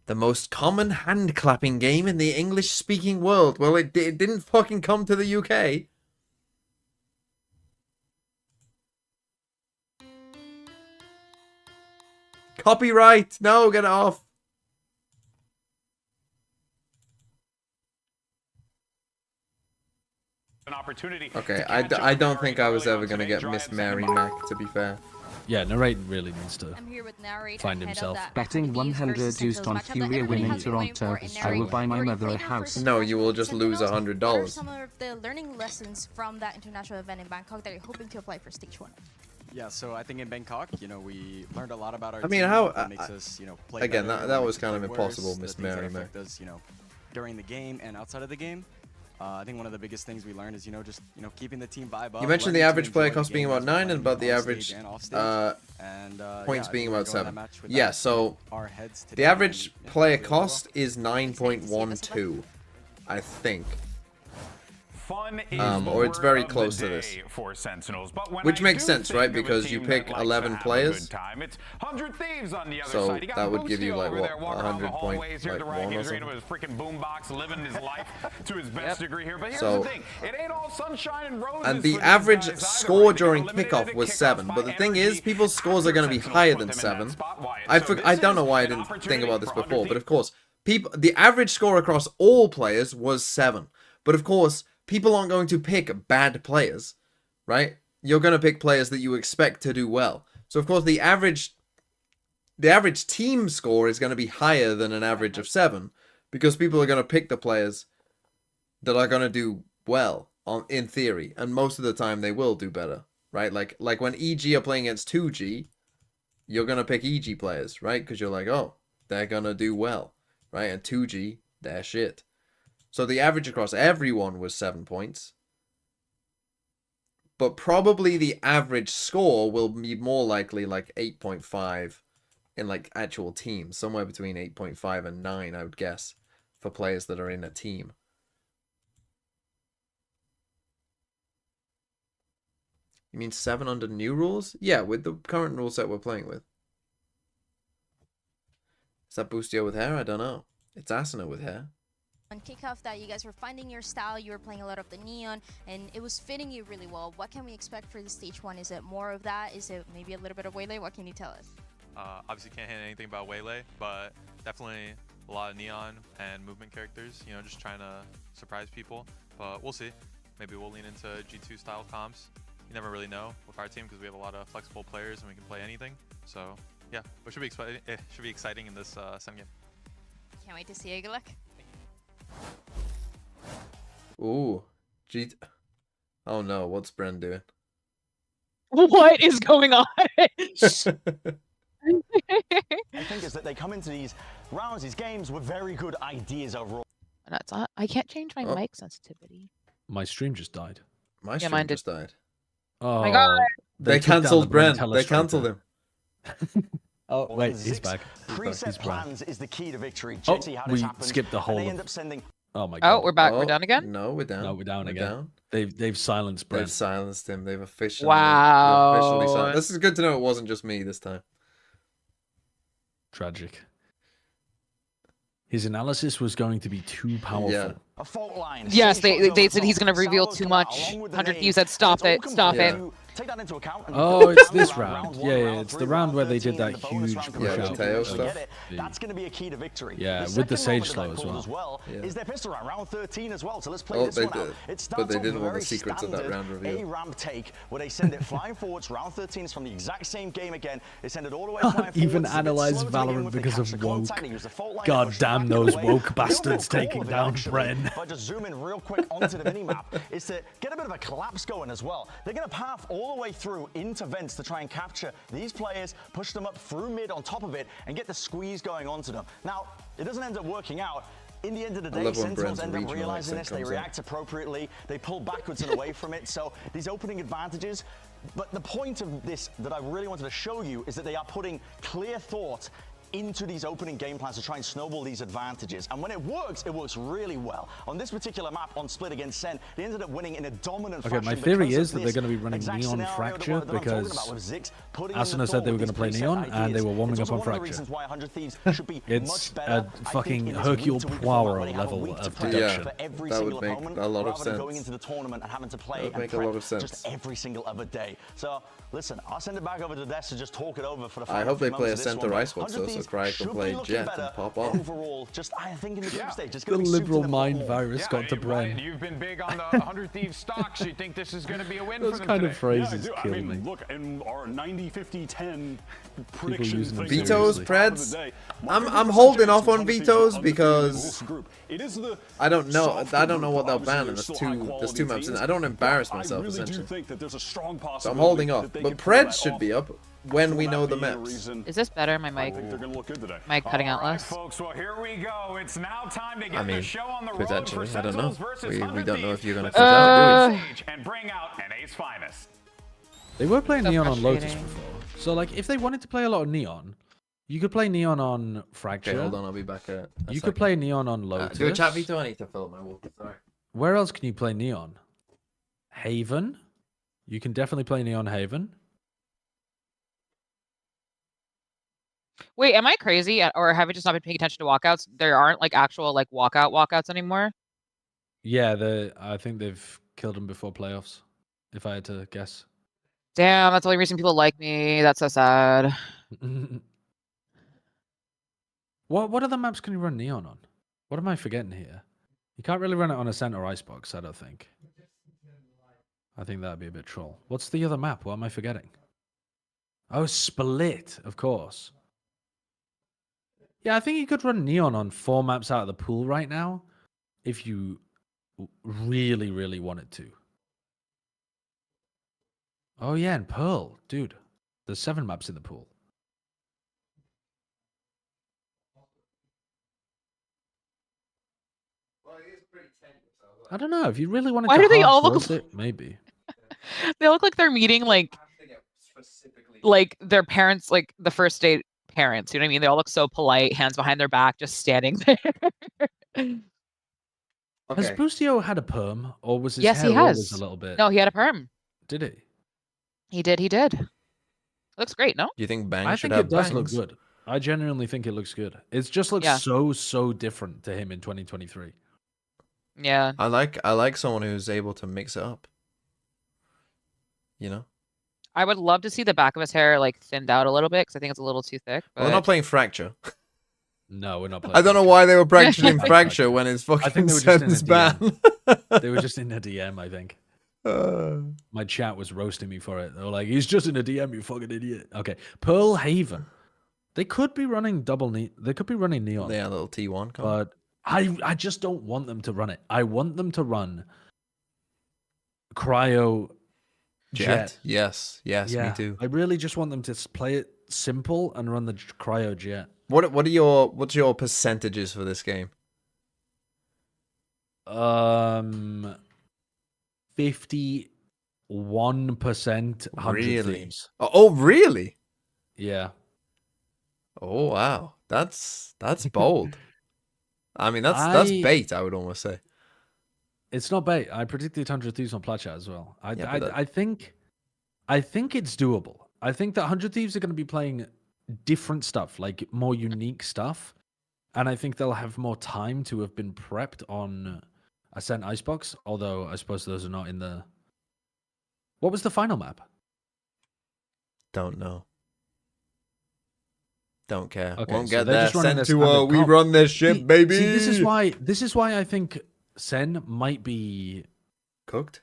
The most common hand clapping game in the English speaking world. Well, it didn't fucking come to the UK. Copyright! No, get it off. An opportunity. Okay, I don't think I was ever gonna get Miss Mary Mac, to be fair. Yeah, narrate really needs to I'm here with narrate find ahead of himself. that Betting 100 used on Fury win in Toronto. I will buy my mother a house. No, you will just lose What are $100. some of the learning lessons from that international event in Bangkok that you're hoping to apply for stage 1? Yeah, so I think in Bangkok, you know, we learned a lot about our I mean, team, how what makes us, you know, play again, better, that what was makes us kind of play impossible, worse, Miss the things that Mary, man. affect us, you know, during the game and outside of the game. I think one of the biggest things we learned is, you know, just, you know, keeping the team vibe up. You mentioned the learning to average player enjoy the cost being game about as we're 9 and playing about the on average stage and off stage. And, points yeah, being I think about we're going 7. to that match with Yeah, that, so our heads the today average and, yeah, player play really cost is 9.12, I think. Fun is or it's very the close to day this. for Sentinels, but when Which I makes do sense, think right? of a Because you team pick that likes to 11 have a players. good time, it's 100 Thieves on the other So side. You got that would give you, Boosty like, over what, there walking around the 100 point, hallways here at the like, Ragged one or Arena with his freaking boombox, living his life to his best degree here. But here's So- the thing, it ain't all sunshine and roses. And for the these average guys either, score right? They got during eliminated kickoff at was kickoff 7, but by the thing Energy is, people's scores are going to be Sentinels higher put than them in 7. that spot, Wyatt. I So I this don't is know why I an didn't think opportunity about this for 100 before, but Thieves. of course, the average score across all players was 7. But of course, people aren't going to pick bad players, right? You're going to pick players that you expect to do well. So of course, the average team score is going to be higher than an average of 7 because people are going to pick the players that are going to do well in theory, and most of the time they will do better, right? Like when EG are playing against 2G, you're going to pick EG players, right? Because you're like, oh, they're going to do well, right? And 2G, they're shit. So the average across everyone was 7 points. But probably the average score will be more likely like 8.5 in like actual teams. Somewhere between 8.5 and 9, I would guess, for players that are in a team. You mean 7 under new rules? Yeah, with the current rule set we're playing with. Is that Boostio with hair? I don't know. It's Asuna with hair. On kickoff that you guys were finding your style, you were playing a lot of the neon, and it was fitting you really well. What can we expect for the stage 1? Is it more of that? Is it maybe a little bit of Waylay? What can you tell us? Obviously can't hint anything about Waylay, but definitely a lot of neon and movement characters, you know, just trying to surprise people. But we'll see. Maybe we'll lean into G2 style comps. You never really know with our team because we have a lot of flexible players and we can play anything. So yeah, but it should be exciting in this SEN game. Can't wait to see you. Good luck. Ooh. Oh no, what's Bren doing? What is going on? I think is that they come into these rounds, these games with very good ideas overall. That's not, I can't change my mic sensitivity. My stream just died. My stream mine did. just died. Oh my God. They took down cancelled the Bren. They cancelled him. Oh, wait, he's back. Preset plans is the key to victory. Oh, JT, how this we happens, skipped the whole and they of- end up sending. Oh my god. Oh, we're back. We're down again? No, we're down. No, we're down We're again. down. They've silenced Brent. They've silenced him. They've officially. Wow. They've officially silenced. This is good to know it wasn't just me this time. Tragic. His analysis was going to be too powerful. Yeah. A fault line. Yes, they said he's going to reveal too much. 100 Thieves said, stop it, stop it. Take that into account. Oh, it's this round. Yeah, it's the round where they did that huge push out. Teo stuff. That's going to be a key to victory. Yeah, The with the second Sage moment slow that I as pulled well. Yeah. Is their pistol round 13 as well. So let's play Oh, this they one did. out. It But starts they off didn't with a want the very secrets of that standard round reveal. A-ramp take where they send it flying forwards. Round 13 is from the exact same game again. They send it all the way flying Even forwards. analyze Valorant because of woke. God damn those woke bastards taking down Bren. If I just zoom in real quick onto the minimap, is to get a bit of a collapse going as well. They're going to path all the way through into vents to try and capture these players, push them up through mid on top of it, and get the squeeze going onto them. Now, it doesn't end up working out. In the end of the day, Sentinels end up realizing this, they react appropriately, they pull backwards and away from it, so these opening advantages. But the point of this that I really wanted to show you is that they are putting clear thought into these opening game plans to try and snowball these advantages. And when it works really well. On this particular map, on Split against SEN, they ended up winning in a dominant fashion. My theory is that they're going to be running Neon Fracture because Asuna said they were going to play Neon and they were warming up on Fracture. It's a fucking Hercule Poirot level of deduction. Yeah, that would make a lot of sense. Going into the tournament and having to play that would make a lot of sense. Just every single other day. So listen, I'll send it back over to the desk to just talk it over for the I hope they play a center ice box though, so Cry can play Jet and pop off. Overall, just I think in the group stage, it's The going to be liberal suited mind them all. virus got to Ryan, Bren. you've been big on the 100 Thieves stocks. You think this is going to be a win Those for them kind today? of phrases Yeah, I kill mean, me. look, in our 90, 50, 10 prediction using them thing, Vetoes, at the top of the Preds. day, I'm holding off on vetoes because it is the I don't know. I don't know what they'll obviously, ban, and there's there's two maps in it. I don't want to embarrass myself, I really do essentially. think that there's a strong So I'm possibility holding off. that they But could pull that Preds should off. be up when we know the That being a maps. reason Is this better? My I mic. think they're going to look good today. Mic cutting out All right, less. folks. Well, here we go. It's now time to get I mean, the show on the road for potentially. I don't know. Sentinels versus We 100 don't know if Thieves. you're going to Let's cut out, take do we? the stage and bring out an ace finest. They were playing So Neon on Lotus frustrating. before. So, like, if they wanted to play a lot of Neon, you could play Neon on Fracture. Okay, hold on. I'll be back. You could play Neon on Lotus. Do a chat veto. I need to fill up my water. Sorry. Where else can you play Neon? Haven. You can definitely play Neon Haven. Wait, am I crazy, or have I just not been paying attention to walkouts? There aren't like actual like walkouts anymore. Yeah, I think they've killed them before playoffs, if I had to guess. Damn, that's the only reason people like me. That's so sad. What other maps can you run Neon on? What am I forgetting here? You can't really run it on a center icebox, I don't think. I think that'd be a bit troll. What's the other map? What am I forgetting? Oh, Split, of course. Yeah, I think you could run Neon on 4 maps out of the pool right now if you really, really wanted to. Oh, yeah, and Pearl. Dude, there's 7 maps in the pool. I don't know. If you really wanted Why to do they hard all look force it, maybe. They look like they're meeting like their parents, like the first date parents. You know what I mean? They all look so polite, hands behind their back, just standing there. Has Boostio had a perm, or was his Yes, hair he always has. a little bit? No, he had a perm. Did he? He did. He did. Looks great, no? Do you think Bang I should think have it does look bangs? good. I genuinely think it looks good. It just looks Yeah. so different to him in 2023. Yeah. I like someone who's able to mix it up. You know? I would love to see the back of his hair like thinned out a little bit because I think it's a little too thick. Well, they're not playing Fracture. No, we're not playing. I don't know why they were practicing Fracture when it's I fucking think they were just in a Sen's ban. DM. They were just in a DM, I think. My chat was roasting me for it. They were like, he's just in a DM, you fucking idiot. Okay. Pearl Haven. They could be running they could be running Neon. Yeah, a little T1 coming. But I just don't want them to run it. I want them to run Cryo Jet. Yes, me too. I really just want them to play it simple and run the Cryo Jet. What's your percentages for this game? 51% 100 Really? Thieves. Oh, really? Yeah. Oh wow, that's bold. I mean, that's bait. I would almost say. It's not bait. I predicted 100 Thieves on Platchat as well. I think it's doable. I think that 100 Thieves are going to be playing different stuff, like more unique stuff, and I think they'll have more time to have been prepped on Ascent Icebox. Although I suppose those are not in the. What was the final map? Don't know. Don't care. Okay, Won't so get they're there. just running Send their to standard we comp. run this ship, baby. See, this is why I think Sen might be cooked.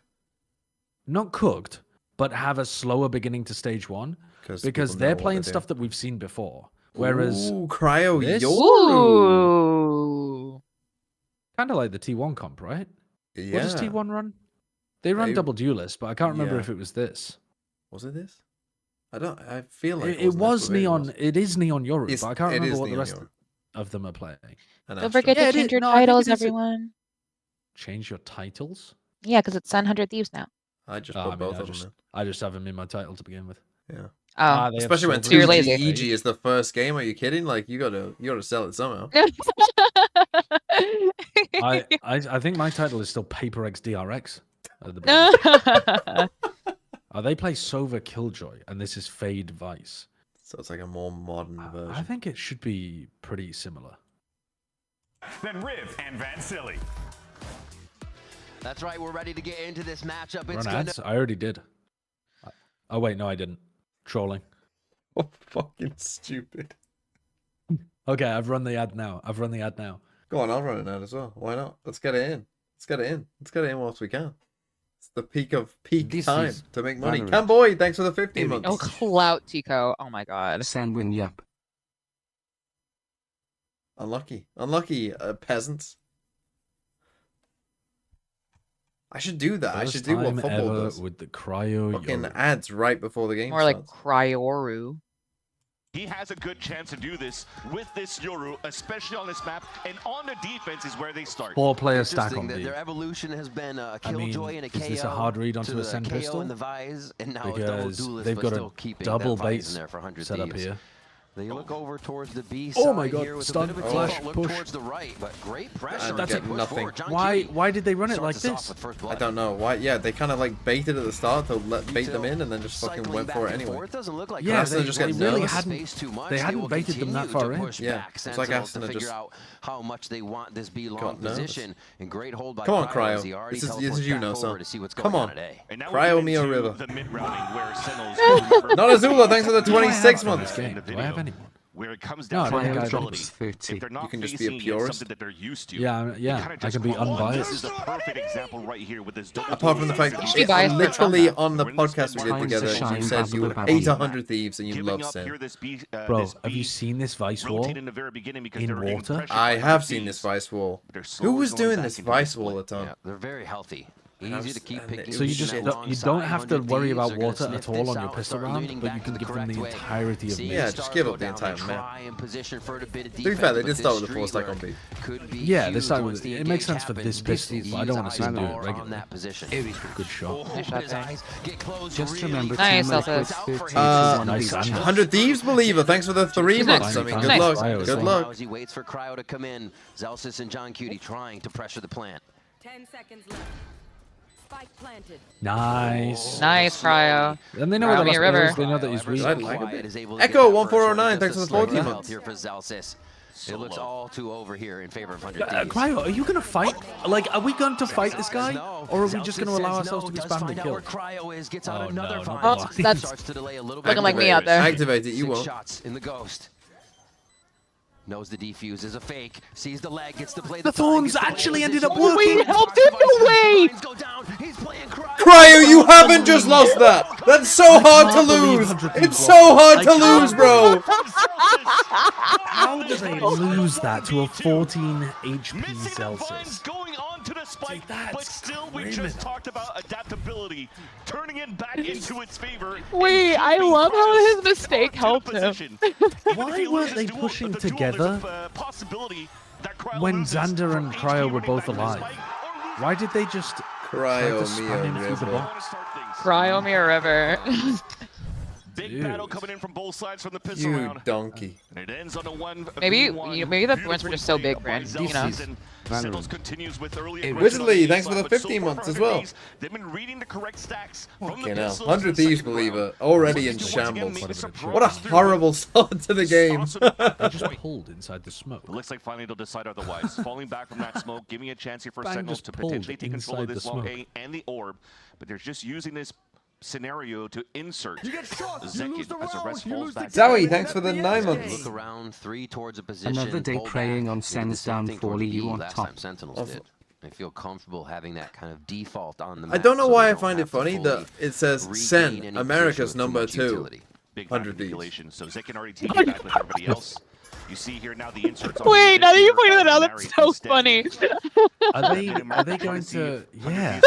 Not cooked, but have a slower beginning to stage 1 because people know they're what playing they're stuff that we've seen before. Whereas Cryo this, Ooh. kind of like the T1 comp, right? Yeah. What does T1 run? They run double duelist, but I can't remember Yeah. if it was this. Was it this? I feel like It was Neon. It is Neon Europe, It's- but I can't it remember is what the Neon rest Europe. of them are playing. And Don't forget to change your titles, everyone. Change your titles? Yeah, because it's 100 Thieves now. I just Oh, put I mean, both I of just, them I just have them in my title to begin with. in. Yeah. Oh. They have Especially when silver. 2G EG is the first game. Are you kidding? Like you gotta sell it somehow. I think my title is still Paper X DRX. At the beginning. They play Sova Killjoy, and this is Fade Vice. So it's like a more modern version. I think it should be pretty similar. Then Riv and Vansili. That's right, we're ready to get into this matchup. It's Run ads? I already did. Oh wait, no, I didn't. Trolling. Oh, fucking stupid. Okay, I've run the ad now. Go on, I'll run it out as well. Why not? Let's get it in. Let's get it in whilst we can. It's the peak time to make money. Camboy, thanks for the 15 months. Oh, clout, Tico. Oh my god. Sanguine, yep. Unlucky, peasants. I should do that. I should do what football does. With the cryo. Fucking ads right before the game More starts. like Cryoru. He has a good chance to do this with this Yoru, especially on this map, and on the defense is where they start. 4-player stack on B. Their evolution has been a I mean, Killjoy and a KO. is this a hard read onto a SEN pistol? And the Vise, and now Because duelist, they've got still a keeping double that bait Vise in there for 100 set up thieves. here. They look over towards the B Oh side my god, here with stun, a bit of a flash, default look push. towards the right, but great pressure. That's nothing. Why did they run it like this? I don't know. Why? Yeah, they kind of like baited at the start to bait them in, and then just fucking went for it anyway. It doesn't look like yeah, they just really hadn't baited them that far in. Yeah, it's like asking to figure just out how much they want this B long position. And great hold by come on, Cryo. Cryo. This is you know, son. Come on, Cryo Mio River. The mid-rounding where Not Azula, thanks for the 26 months. Do I have anyone? Where it comes down to ability. If they're not you can just be a facing purist. something that they're used to, yeah, I can be unbiased. This is a perfect example right here with this. Apart from the fact that literally on the podcast we did together, you said you would hate 100 Thieves and you love SEN. Bro, have you seen this Vice wall in water? I have seen this Vice wall. Who was doing this Vice wall at all? They're very healthy. Easy to keep picking. So you don't have to worry about water at all on your pistol round, but you can give them the entirety of yeah, just give up the entire map. To be fair, they did start with a 4-stack on B. Yeah, they started with it makes sense for this pistol, but I don't want to see them do it regularly. Good shot. Just remember nice, nice. 100 Thieves Believer, thanks for the 3 months. I mean, good luck. Good luck. As he waits for Cryo to come in, Zelsis and John Cutie trying to pressure the plant. 10 seconds left. Spike planted. Nice. Nice, Cryo. And they know where the river. They know that he's real. Echo 1409, thanks for the 14 months. Here for Zelsis. It looks all too over here in favor of 100 Cryo, are you going to fight? Like, are we going to fight this guy? Or are we just going to allow ourselves to be spammed and killed? Oh, no, that's looking like me out there. Activate it, you won't. Shots in the ghost. Knows the defuse is a fake. Sees the leg, gets to play the thorns actually ended up working. We helped him away. Cryo, you haven't just lost that. That's so hard to lose. It's so hard to lose, bro. How did they lose that to a 14 HP Celsius? Going on to the spike, but still we just talked about adaptability, turning it back into its favor. Wait, I love how his mistake helped him. Why weren't they pushing together when Xander and Cryo were both alive? Why did they just Cryo River? Cryo River. Big battle coming in from both sides from the pistol round. You donkey. And it ends on a 1v1. Maybe the thorns were just so big, Brand. You know. Wizardly, thanks for the 15 months as well. They've been reading the correct stacks. Okay, now 100 Thieves Believer already in shambles. What a horrible start to the game. They just pulled inside the smoke. It looks like finally they'll decide otherwise. Falling back from that smoke, giving a chance here for Sentinels to potentially take control of this long A and the orb, but they're just using this scenario to insert Zekin as the rest falls back. Zoe, thanks for the 9 months. Look around, 3 towards a position. Another day praying on Sen's downfall, you on top. Last time Sentinels did. I feel comfortable having that kind of default on the map. I don't know why I find it funny that it says SEN, America's number 2. 100 Thieves. So Zekin already taking it back with everybody else. You see here now the inserts. Wait, now that you pointed that out, that's so funny. Are they going to? Yeah.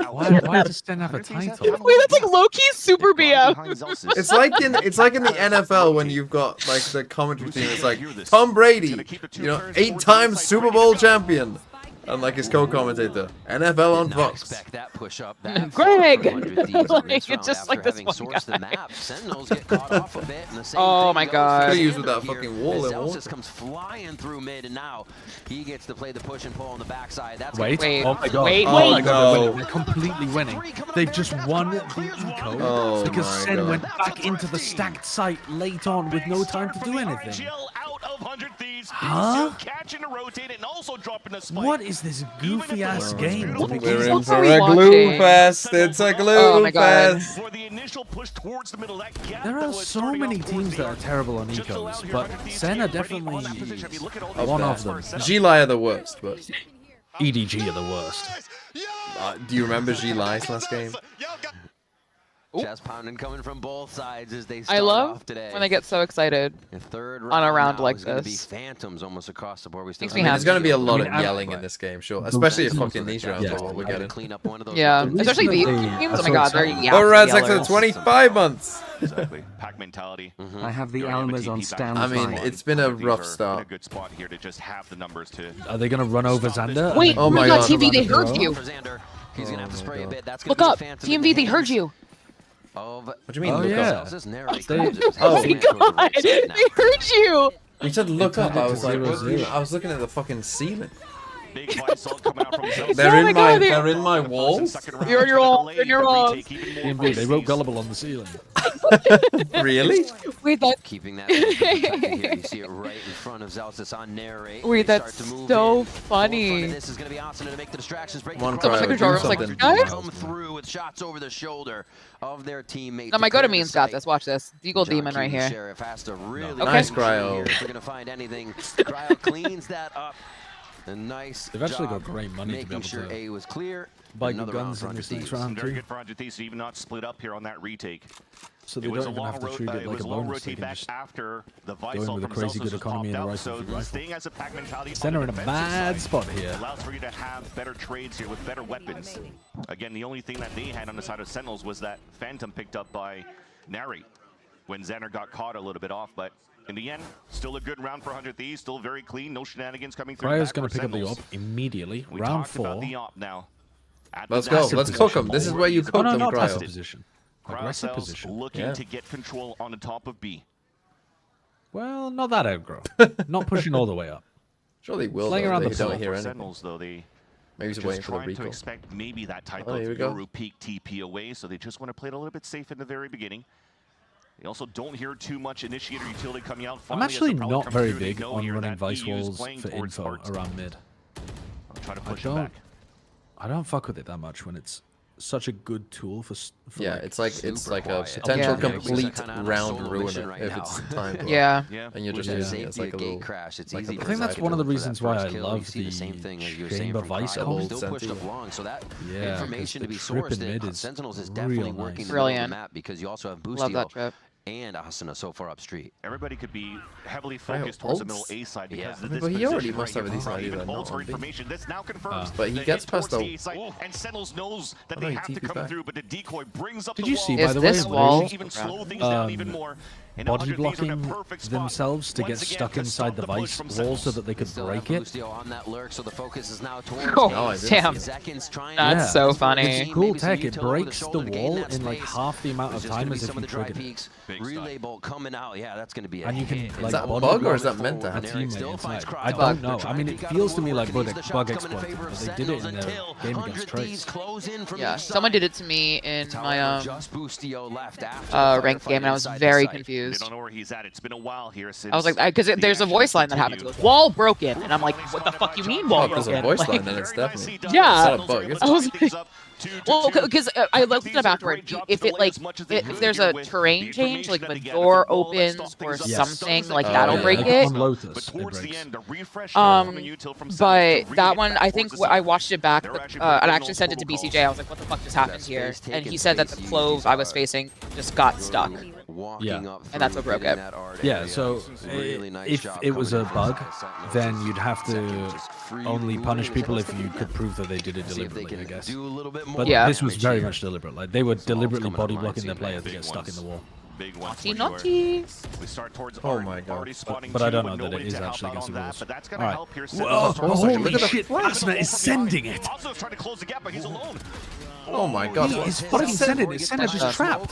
Why does SEN have a title? Wait, that's like low-key super BM. It's like in the NFL when you've got like the commentary team. It's like Tom Brady, 8-time Super Bowl champion. Unlike his co-commentator, NFL on Fox. That push up. Greg! It's just like this one guy. Oh my god. Could use with that fucking wall in water. Comes flying through mid, and now he gets to play the push and pull on the backside. That's wait, oh my god. Wait, oh my god, they're completely winning. They've just won the eco because SEN went back into the stacked site late on with no time to do anything. Out of 100 Thieves. Huh? Catching a rotate and also dropping a spike. What is this goofy ass game? We're in for a glue fest. It's a glue fest. For the initial push towards the middle, that gap There are so many teams that are terrible on ecos, but SEN are definitely one of them. G-Lai are the worst, but EDG are the worst. do you remember G-Lai's last game? Chest pounding coming from both sides as they I start love off today. when I get so excited Third on a round now like is gonna be this. phantoms almost across the board. We still Makes me There's going to be a lot of I mean, yelling in this game, sure. Especially if fucking these rounds are what we're getting. Clean up one of those Yeah, rounds. especially these games. Oh my god, they're Or rounds like the 25 months. Exactly. Pack mentality. I have the Almas on standby. I mean, it's been a rough In a start. good spot here to just have the numbers to. Are they going to run over Xander? Wait, oh my god, TV, they heard you. He's gonna have to spray a bit. That's Look up, TMV, they heard you. What do you mean, Oh, look yeah. up? Oh my god, they heard you. You said look up. I was like, Zero, what do you- zero. I was looking at the fucking ceiling. Big Visol coming out from Zelda. They're in my walls. You're in your walls. You're in your walls. TMV, they wrote Gullible on the ceiling. Really? Wait, that. Keeping that protected here. You see it right in front of Zelsis on narrate. Wait, They that's start to move so in. funny. This is going to be awesome to make the distractions break. One the crowd, cross. do controller was like, something. guys? Come through with shots over the shoulder of their teammates. No, my go-to-mean's got this. Watch this. Deagle Demon right here. Sheriff has to really Nice push cryo. here if we're gonna find anything. Cryo cleans that up. A nice They've actually job got great money to be making able sure to A was clear. buy Another good round guns for in this 100 next Thieves. round Very too. good for 100 Thieves to even not split up here on that retake. So they It was don't a even long have to road. treat It it like was a a long bonus. They rotate can back just after the in Visol with a from crazy Zelsis good was economy popped and a out. rifle So for rifle. staying as a pack mentality. SEN are in a bad spot here. Allows for you to have better trades here with better weapons. Again, the only thing that they had on the side of Sentinels was that Phantom picked up by Nari when Xander got caught a little bit off, but in the end, still a good round for 100 Thieves, still very clean, no shenanigans coming through. Cryo's back going for to pick up the Sentinels. op immediately. We Round talked about 4. the op now. Let's go. Let's cook them. This is where you Oh, cook no, them, not passive Cryo. position. Cryo Aggressive cells position. looking Yeah. to get control on the top of B. Well, not that aggro. Not pushing all the way up. Sure they will. Playing though. around They the don't side. hear For anything. Sentinels, though, they Maybe he's just waiting for the trying to recall. expect maybe that type Oh, of here we go. Euro peak TP away, so they just want to play it a little bit safe in the very beginning. They also don't hear too much initiator utility coming out. I'm Finally, as actually the Prowler not comes very through, they big know on here running that Vice EU is walls playing for towards info Arts. around mid. I'll try to I push them back. don't fuck with it that much when it's such a good tool for Yeah, like, it's like a quiet. potential Yeah. complete Kinda on a round solo ruiner mission right if now. it's time. for it. Yeah. And you're just With using the it as safety like a of gate little. crash, it's like a easy little for I think that's side one of the build for reasons that why first I kill. love You see the same the thing as you were saying chamber from Vice Cryo. old Still pushed Senti. up long, so that Yeah, 'cause information the to be trip sourced in mid in is Sentinels is real definitely nice. working in the middle of the Brilliant. map because you also have Love that Boostio trip. and Asuna so far upstreet. Everybody could be heavily focused towards the middle A side because of this But he already position must right have a here. decent idea Even that not holds for on B. information. This now confirms But he the gets hit past towards the- A side, and Sentinels knows that Oh, they no, he have to TP'd come back. through, but the decoy brings up Did the you wall. see, Is by the this way, wall- even slow things down even more. And body 100 Thieves are in a blocking perfect spot themselves to get once again stuck to inside stop the push Vice from wall Sentinels. so that they could Still break have it? Boostio on that lurk, so the focus is now towards Oh, A. damn. Seconds trying That's to so get funny. the It's team, cool maybe some tech. It util over breaks the shoulder to gain wall that in like space. half the amount There's of just gonna time be as if some you of the dry triggered it. peaks. Relay bolt coming out. Yeah, that's going to be a And you can hit. like that body bug or block is that meant to a happen? teammate Still inside. finds I Cryo. don't know. I mean, Trying it to feels to me peek like out bug the shots bug coming in exploit, favor but of they did it in Sentinels their until game 100 against Thieves Trace. close in from Yeah, each someone side. did it to me in my However, just Boostio left after the ranked firefight game, and I was inside the very site. They confused. don't know where he's at. It's been a while here since I was like, because the there's a action voice line that happens. It continued. goes, wall broken, and I'm like, what the fuck you mean wall Oh, there's broken? a voice Like, line, then it's definitely. Yeah. It's not a bug. It's I was like, well, two. because I looked it up afterward. If it like, if there's a terrain change, like if a door opens or something, like that'll yeah. break Like it. on Lotus, But it towards the breaks. end, a refresh But that one, I think I watched it back, and I actually sent it to BCJ. I was like, what the fuck just happened here? And he said that the clove I was facing just got stuck. Yeah. And that's what broke it. Yeah, so if it was a bug, then you'd have to only punish people if you could prove that they did it deliberately, I guess. But Yeah. this was very much deliberate. Like they were deliberately body blocking their player to get stuck in the wall. Big one Naughty, for sure. naughty. We start towards Oh Art, my God. already spotting But I two don't with know that nobody it is to help actually out against on the that, rules. but that's gonna Alright. help here. Whoa, Sentinels holy look at the shit, flash. Asuna is sending it. Also trying to close the gap, but he's alone. Oh my god. He is fucking sending it. Senna just trapped.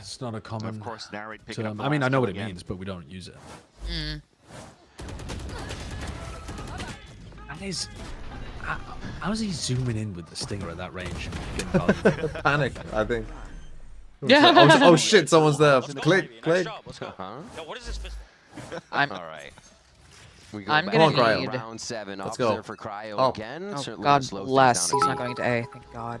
It's not a common Of course, narrate picking up term. the I mean, I last know kill what it again. means, but we don't use it. And he's... How's he zooming in with the stinger at that range? Panic, I think. Oh shit, someone's there. Click, click. Huh? What is this? I'm all right. We go I'm back gonna to need round 7. Let's Officer go. for Cryo Oh. again. Oh, Certainly God slows things bless. down He's a not bit. going to A. Thank God.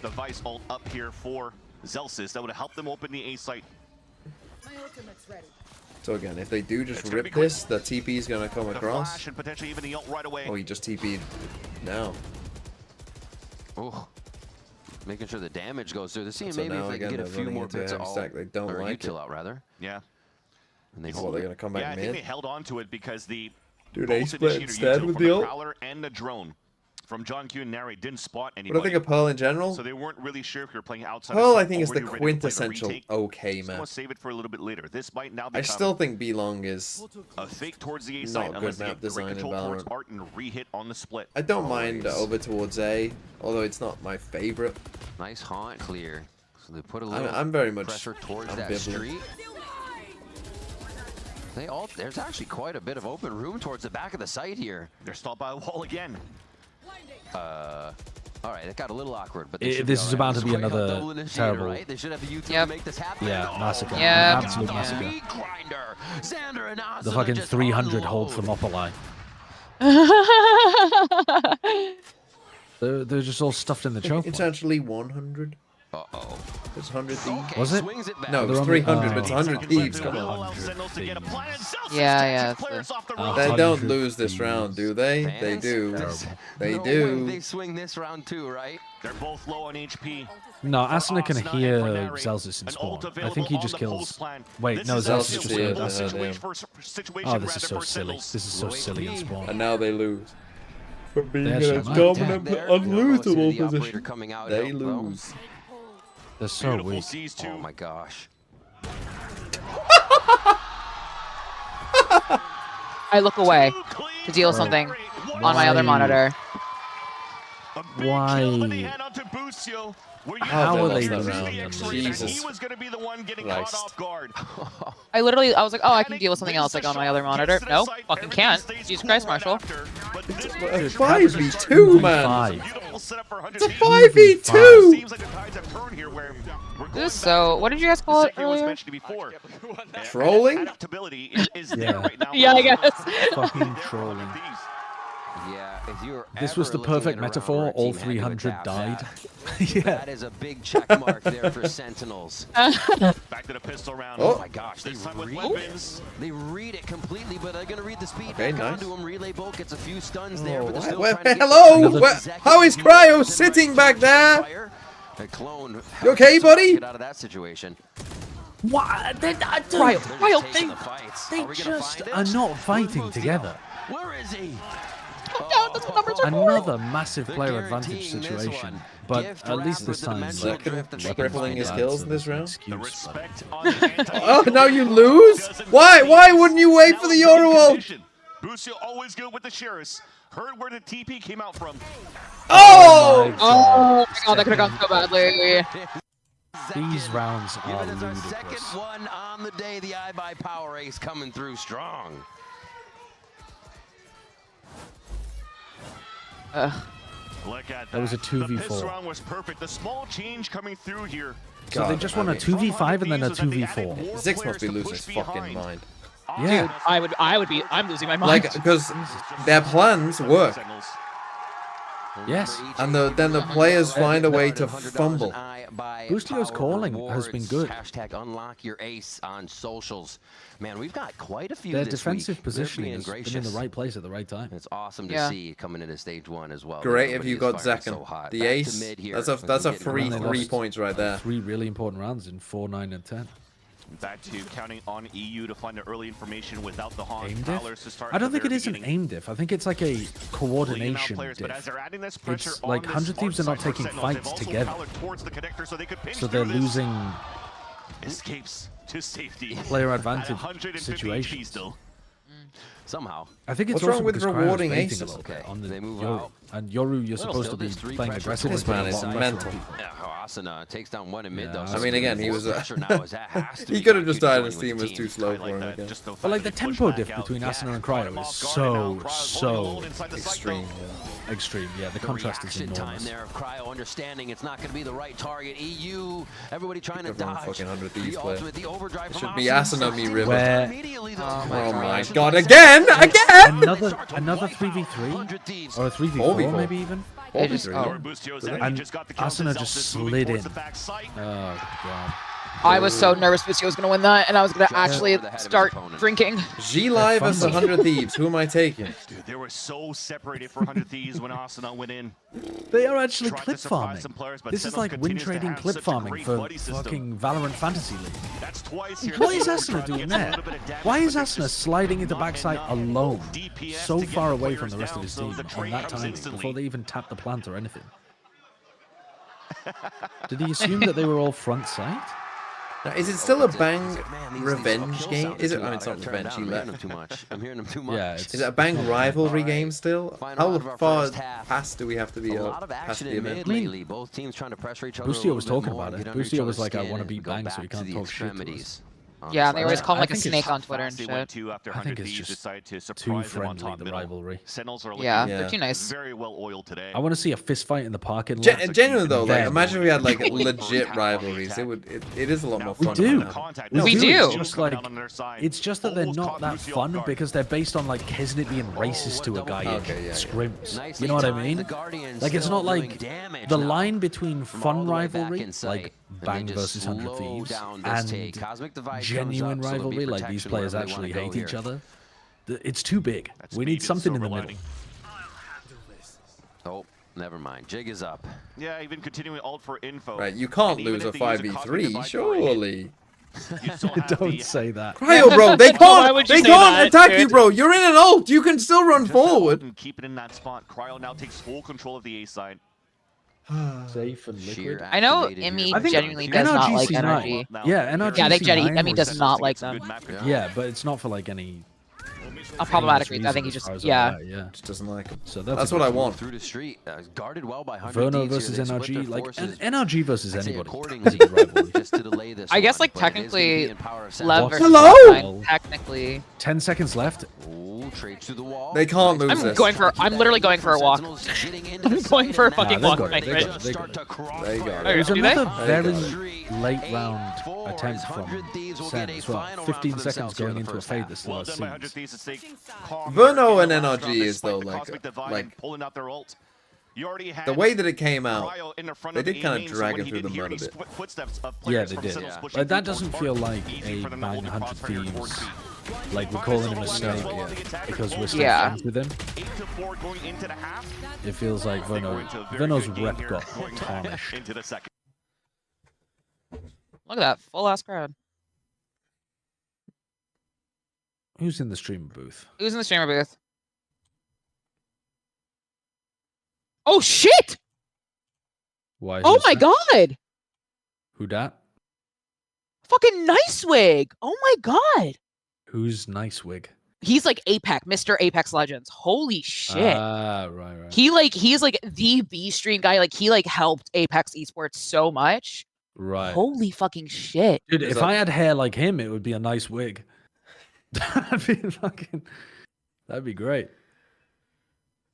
the Vice ult up here for Zelsis. That would have helped them open the A site. My ultimate's ready. So again, if they do just rip this, the TP is gonna come The across. flash and potentially even the ult right away. Oh, he just TP'd. No. Oh, making sure the damage goes through. Seeing So maybe now if they can again, get a they're few running more into bits of heavy ult stack. They don't or like util it. out rather. Yeah. And they Well, hold they're it. gonna come back Yeah, I mid. think they held on to it because the Dude, both they split initiator instead util with from the the ult. Prowler and the drone from John Q and Nary didn't spot But I anybody. think of Pearl in general. So they weren't really sure if you're playing outside. Pearl, I of think, is the already ready to play quintessential retake. okay So map. we'll save it for a little bit later. This might now I become still think B-Long is a fake towards the A not side good unless they map get great design in control towards Valorant. Art and re-hit on the split. I don't mind over towards A, although it's not my favorite. Nice haunt clear. So they put a little I'm very much pressure towards that ambivalent. street. There's actually quite a bit of open room towards the back of the site here. They're stopped by a wall again. All right, it got a little awkward, but This is about to be another terrible. Right? They should have the U-turn Yep. to make this happen. Yeah, massacre. Yeah. An absolute massacre. Meat grinder. Xander and Asuna The fucking just 300 hold unload. from Opalai. They're just all stuffed in the choke. It's actually 100. Uh-oh. It's 100 thieves. Was it? Swings it back. No, They're it's on the- 300, but it's oh. 100 thieves. Come on. Yeah. They don't lose this round, do they? They do. They No way do. they swing this round too, right? They're both low on HP. No, Asuna can hear Zelsis in spawn. I think he just kills. Wait, no, Zelsis just killed Asuna. Oh, this is so silly. This is so silly in spawn. And now they lose. For being They in actually a might. dominant, unlosable The operator position. coming out They help, though. lose. They're so weak. Oh my gosh. I look away to deal with something on my other monitor. Why? How are are they they losing? Jesus. He was going to be the one getting Christ. caught off guard. I was like, oh, I can deal with something else like on my other monitor. No, fucking can't. Jesus Christ, Marshall. 5v2, man. It's a 5v2. 5v2. Seems like the tides have turned here where This is so. What did you guys call it It was earlier? mentioned before. Trolling? Adaptability is there Yeah. right now. Yeah, I guess. Fucking trolling. Yeah, if you're This was ever the looking perfect at a round metaphor. where a All team had to 300 adapt, died. That Yeah. is a big check mark there for Sentinels. Back to the pistol round. Oh my gosh, This time with read weapons. They read it completely, but they're gonna read the speed Okay, back nice. onto him. Relay bolt gets a few stuns there, Oh, but they're still where- trying to get hello? the Where- Zeki how is is Cryo moving sitting right back to there? fire. The clone You okay, helps buddy? Get out of that situation. What? They They're just taking the fights. they Are we gonna just find are it? not fighting Who's together. Where is he? Another massive player advantage guaranteeing this situation, one. but Gift at least wrap this with the time dimensional Second, drift that they can crippling find his out. kills in this round. The Excuse, respect on the anti- Oh, now you lose? Why wouldn't you wait for the Euro ult? Busio always good with the Sheriffs. Heard where the TP came out from. Oh! Oh my god, that could have gone so badly. These rounds are Even as our second ludicrous. one on the day, the iBuy Power Ace coming through strong. Look at that. That was a The 2v4. pistol round was perfect. The small change coming through here. So they just won a 2v5 and then a 2v4. Zix must be losing his fucking mind. Yeah. Dude, I'm losing my mind. Like, because their plans work. Yes. And then the players find a way to fumble. Boostio's calling has been good. Hashtag unlock your ace on socials. Man, we've got quite a few Their this defensive week. positioning They're has being been in the gracious. right place at the right time. It's awesome to Yeah. see coming into stage one as well. Great if Everybody you is got firing Zaken. so hot. The Back to ace. mid here. That's a We that's a can get free around they 3 lost points right there. 3 really important rounds in 4, 9, and 10. Back to counting on EU to find the early information without the Hawk Aim Prowlers diff? to start I don't at think the it very is an beginning. aim diff. I think it's like a Leading out coordination players, but as diff. they're adding this pressure It's on like this 100 Thieves are smart not side for taking Sentinels, they've fights also together. powered towards the connector so they could pinch So they're through this. losing Escapes to safety. player At advantage 150 HP situations. still. Somehow. I think it's What's also wrong with because Cryo's rewarding baiting aces? a little bit Okay, on the they move Yoru. out. And Yoru, you're Well, supposed still to be there's 3 playing pressure aggressive. This towards man the is side. mental. Yeah, Asuna takes down one in mid Yeah. though. I mean, again, he was a- pressure now is that has to He be could have just Gaku died joining his with team the was too slow for him again. But like the tempo diff between Asuna and Cryo is so Extreme. extreme. Yeah, the The contrast is reaction time enormous. there of Cryo understanding it's not going to be the right target. EU, everybody trying to Everyone dodge. fucking 100 Thieves The player. ultimate, the overdrive It from should be Asuna. Asuna me river. Where- Immediately, though. Oh my Cryo god, tries again! to- Again! Another 3v3 100 Thieves. or a 3v4 4v4. maybe even. It just- And Asuna just slid in. Oh god. I was so nervous Lucio was going to win that, and I was going to actually start drinking. G Live as 100 Thieves. Who am I taking? Dude, they were so separated for 100 Thieves when Arsenal went in. They are actually clip farming. farming. This is like win trading clip farming for fucking Valorant Fantasy League. That's twice here. What is Asuna doing there? Why is Asuna sliding into backside alone, so far away from the rest of his team on that timing before they even tap the plant or anything? Did he assume that they were all front side? Now, is it still a Bang revenge game? Is it? I mean, it's not revenge. You left. Too much. I'm hearing him too much. Yeah, is it a Bang rivalry game still? How far past do we have to be past the event? Lately, both teams trying to pressure each other. Boostio was talking about it. Boostio was like, I want to beat Bang, so he can't talk shit to us. Yeah, they always call him like a snake on Twitter and shit. I think it's just too friendly, the rivalry. Yeah, they're too nice. Very well oiled today. I want to see a fist fight in the parking lot. Genuinely though, like imagine if we had like legit rivalries. It is a lot more fun. We do. No, we do. It's just that they're not that fun because they're based on like Kisnet being racist to a guy in scrims. You know what I mean? Like it's not like the line between fun rivalry, like Bang versus 100 Thieves, and genuine rivalry, like these players actually hate each other. It's too big. We need something in the middle. Oh, never mind. Jig is up. Yeah, even continuing ult for info. Right, you can't lose a 5v3, surely. Don't say that. Cryo, bro, they can't attack you, bro. You're in an ult. You can still run forward. And keep it in that spot. Cryo now takes full control of the A side. Safe and liquid. I know Emmy genuinely does not like NRG. Yeah, NRG. Yeah, I think Emmy does not like them. Yeah, but it's not for like any problematic reason. I think he just just doesn't like him. So that's what I want. Through the street, guarded well by Verno versus NRG, like NRG versus anybody. Just to delay this. I guess like technically, Lev versus Hello? technically. 10 seconds left. Trade to the wall. They can't lose this. I'm literally going for a walk. I'm going for a fucking walk. There you go. It was another very late round attempt from Sen as well. 15 seconds going into a fade that still has seeds. Verno and NRG is though like pulling out their ult. You already had the way that it came out, they did kind of drag it through the mud a bit. Yeah, they did. But that doesn't feel like a Bang 100 Thieves. Like we're calling him a snake because we're still friends with him. It feels like Verno's rep got tarnished. Look at that full ass crowd. Who's in the streamer booth? Who's in the streamer booth? Oh shit! Why? Oh my god! Who dat? Fucking Nicewig! Oh my god! Who's Nicewig? He's like Apex, Mr. Apex Legends. Holy shit! Right. He's like the B stream guy. Like he like helped Apex Esports so much. Right. Holy fucking shit! Dude, if I had hair like him, it would be a nice wig. That'd be great.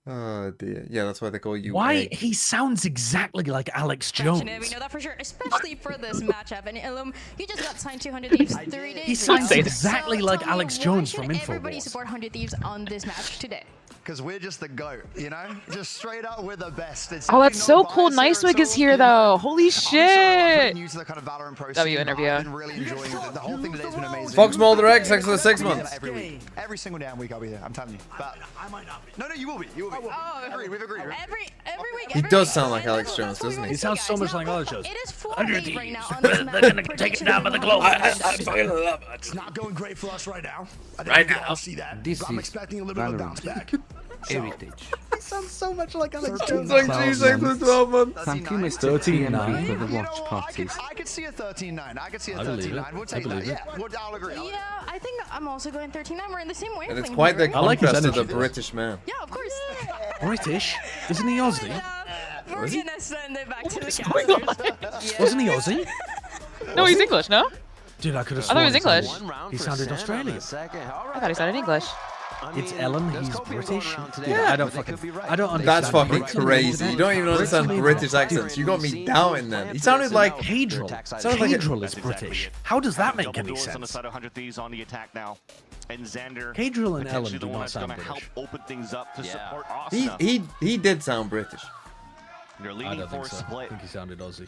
Oh dear. Yeah, that's why they call you. Why? Egg. He sounds exactly like Alex Jones. We know that for sure, especially for this matchup. And Illum, you just got signed to 100 Thieves 3 days ago. He sounds exactly like Alex Jones from Infowars. Everybody support 100 Thieves on this match today. Because we're just the GOAT, you know? Just straight up, we're the best. Oh, that's so cool. Nicewig is here, though. Holy shit. New to the kind of Valorant process. W interview. I've been really enjoying the whole thing today's been amazing. Fox Mulder X, thanks for the 6 months. Every week. Every single damn week I'll be there, I'm telling you. But I might not be. No, you will be. You will be. Oh, we've agreed. Every week. He does sound like Alex Jones, doesn't he? He sounds so much like Alex Jones. It is 4-8 right now on this match. They're gonna take it down by the globe. It's not going great for us right now. Right now. See that. This I'm is expecting a little bit of a bounce back. Heritage. He sounds so much like Alex Jones. Like G6 for 12 months. Thank you, Mr. TNB, for the watch parties. I could see a 13-9. I could see a I believe 13-9. it. We'll take that. Yeah, I'll agree. Yeah, I think I'm also going 13-9. We're in the same wavelength. And it's quite the here. contrast to the British man. Yeah, of course. British? Isn't he Aussie? We're gonna send it back to the casters. Wasn't he Aussie? No, he's English, no? Dude, I could have I thought sworn he was English. he sounded Australian. I thought he sounded English. It's Ellen, he's British. Yeah, I don't understand. That's fucking crazy. You don't even understand British accents. You got me doubting then. He sounded like Cadril. Cadril is British. How does that make any sense? Cadril and Ellen do not sound British. He did sound British. I don't think so. I think he sounded Aussie.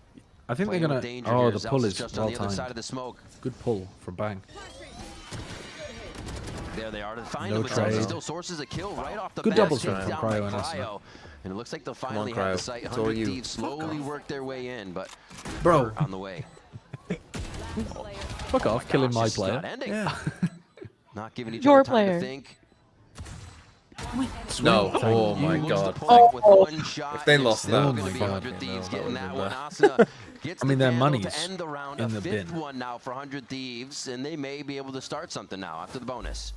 I think they're Playing with gonna. danger Oh, here. the Zel's pull is just well on the other side timed. of the smoke. Good pull from Bang. There they are to find No him, but Zel's trade. still sources a kill right off the Good bat. double Taken swing from down by Cryo and Asuna. Cryo. And it looks like they'll on, finally have Cryo. the site. It's all 100 you. Thieves slowly work their way in, but Bro. on the way. Fuck off, killing my It's player. Not ending. Yeah. Not giving each Your other time player. to think. No. Oh my You lose god. the point with one shot, If they and lost it's still that, gonna be fuck, 100 you Thieves know, getting that that would've one. been Asuna Gets I mean, the their candle to money's end the round, in a the fifth bin. one now for 100 Thieves, and they may be able to start something now after the bonus.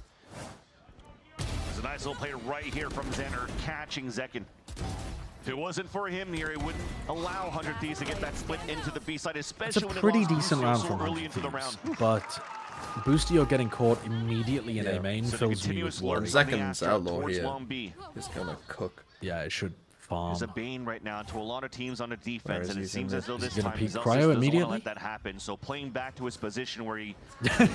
There's a nice little play right here from Xander, catching Zekin. If it wasn't for him here, it wouldn't allow 100 Thieves to get that split into the B side, It's especially a when it pretty lost decent Boostio round so from early into the round. but Boostio getting caught immediately in A main So the fills me continuous with worry. lurk from the Zekins Astro outlaw towards here long B. is gonna cook. Yeah, it should farm. There's a Bane right now to a lot of teams on the Where defense, is and he it seems in as though there? this Is he gonna time peek Zelsis cryo doesn't want to immediately? let that happen. So playing back to his position where he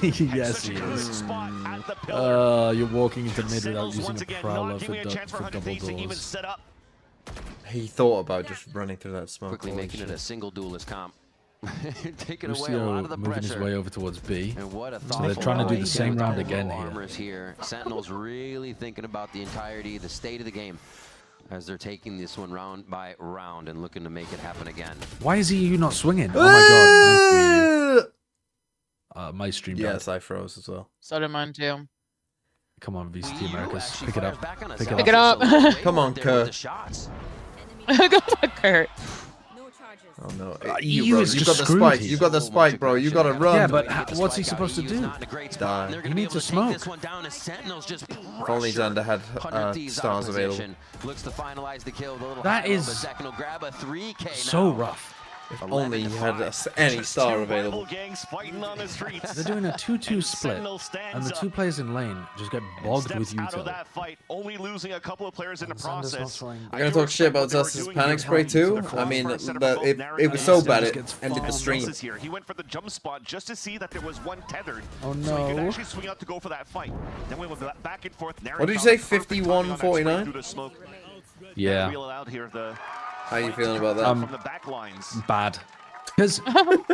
Yes, such he a good is. spot at the pillar. You're walking into mid without Sentinels using once a again prowler not for, giving a chance for 100 double Thieves to even doors. set up. He thought about just running through that smoke. Quickly Holy making it shit. a single duelist comp. Taking away a lot of the Boostio moving his pressure. way over towards B. And what a So they're trying to do the same round with again low here. armors here. Sentinels really thinking about the entirety, the state of the game, as they're taking this one round by round and looking to make it happen again. Why is you not swinging? Oh my god. My stream died. Yes, I froze as well. So did mine too. Come on, VCT Americas. Pick it up. Pick Pick it up. Come on, Kurt. Kurt. Oh no. EU You, bro, is you've just got the screwed spike. here. You've got the spike, bro. You gotta run. Yeah, but what's he supposed to do? Die. He needs to smoke. If only Xander had stars available. Looks to finalize the kill. That is so rough. If only he had any star available. Gangs fighting on the streets. They're doing a 2-2 split, and the two players in lane just get bogged with Steps out of util. that fight, only losing a couple of players in the process. You're gonna talk shit about Justice Panic Spray too? I mean, it was so bad it ended the stream. Here. He went for the jump spot just to see that there was one tethered. Oh So he could no. actually swing out to go for that fight. Then we went back and forth. What did you say, 51-49? Yeah. Wheel it out here, the How are you feeling about that? from the back lines. Bad. Because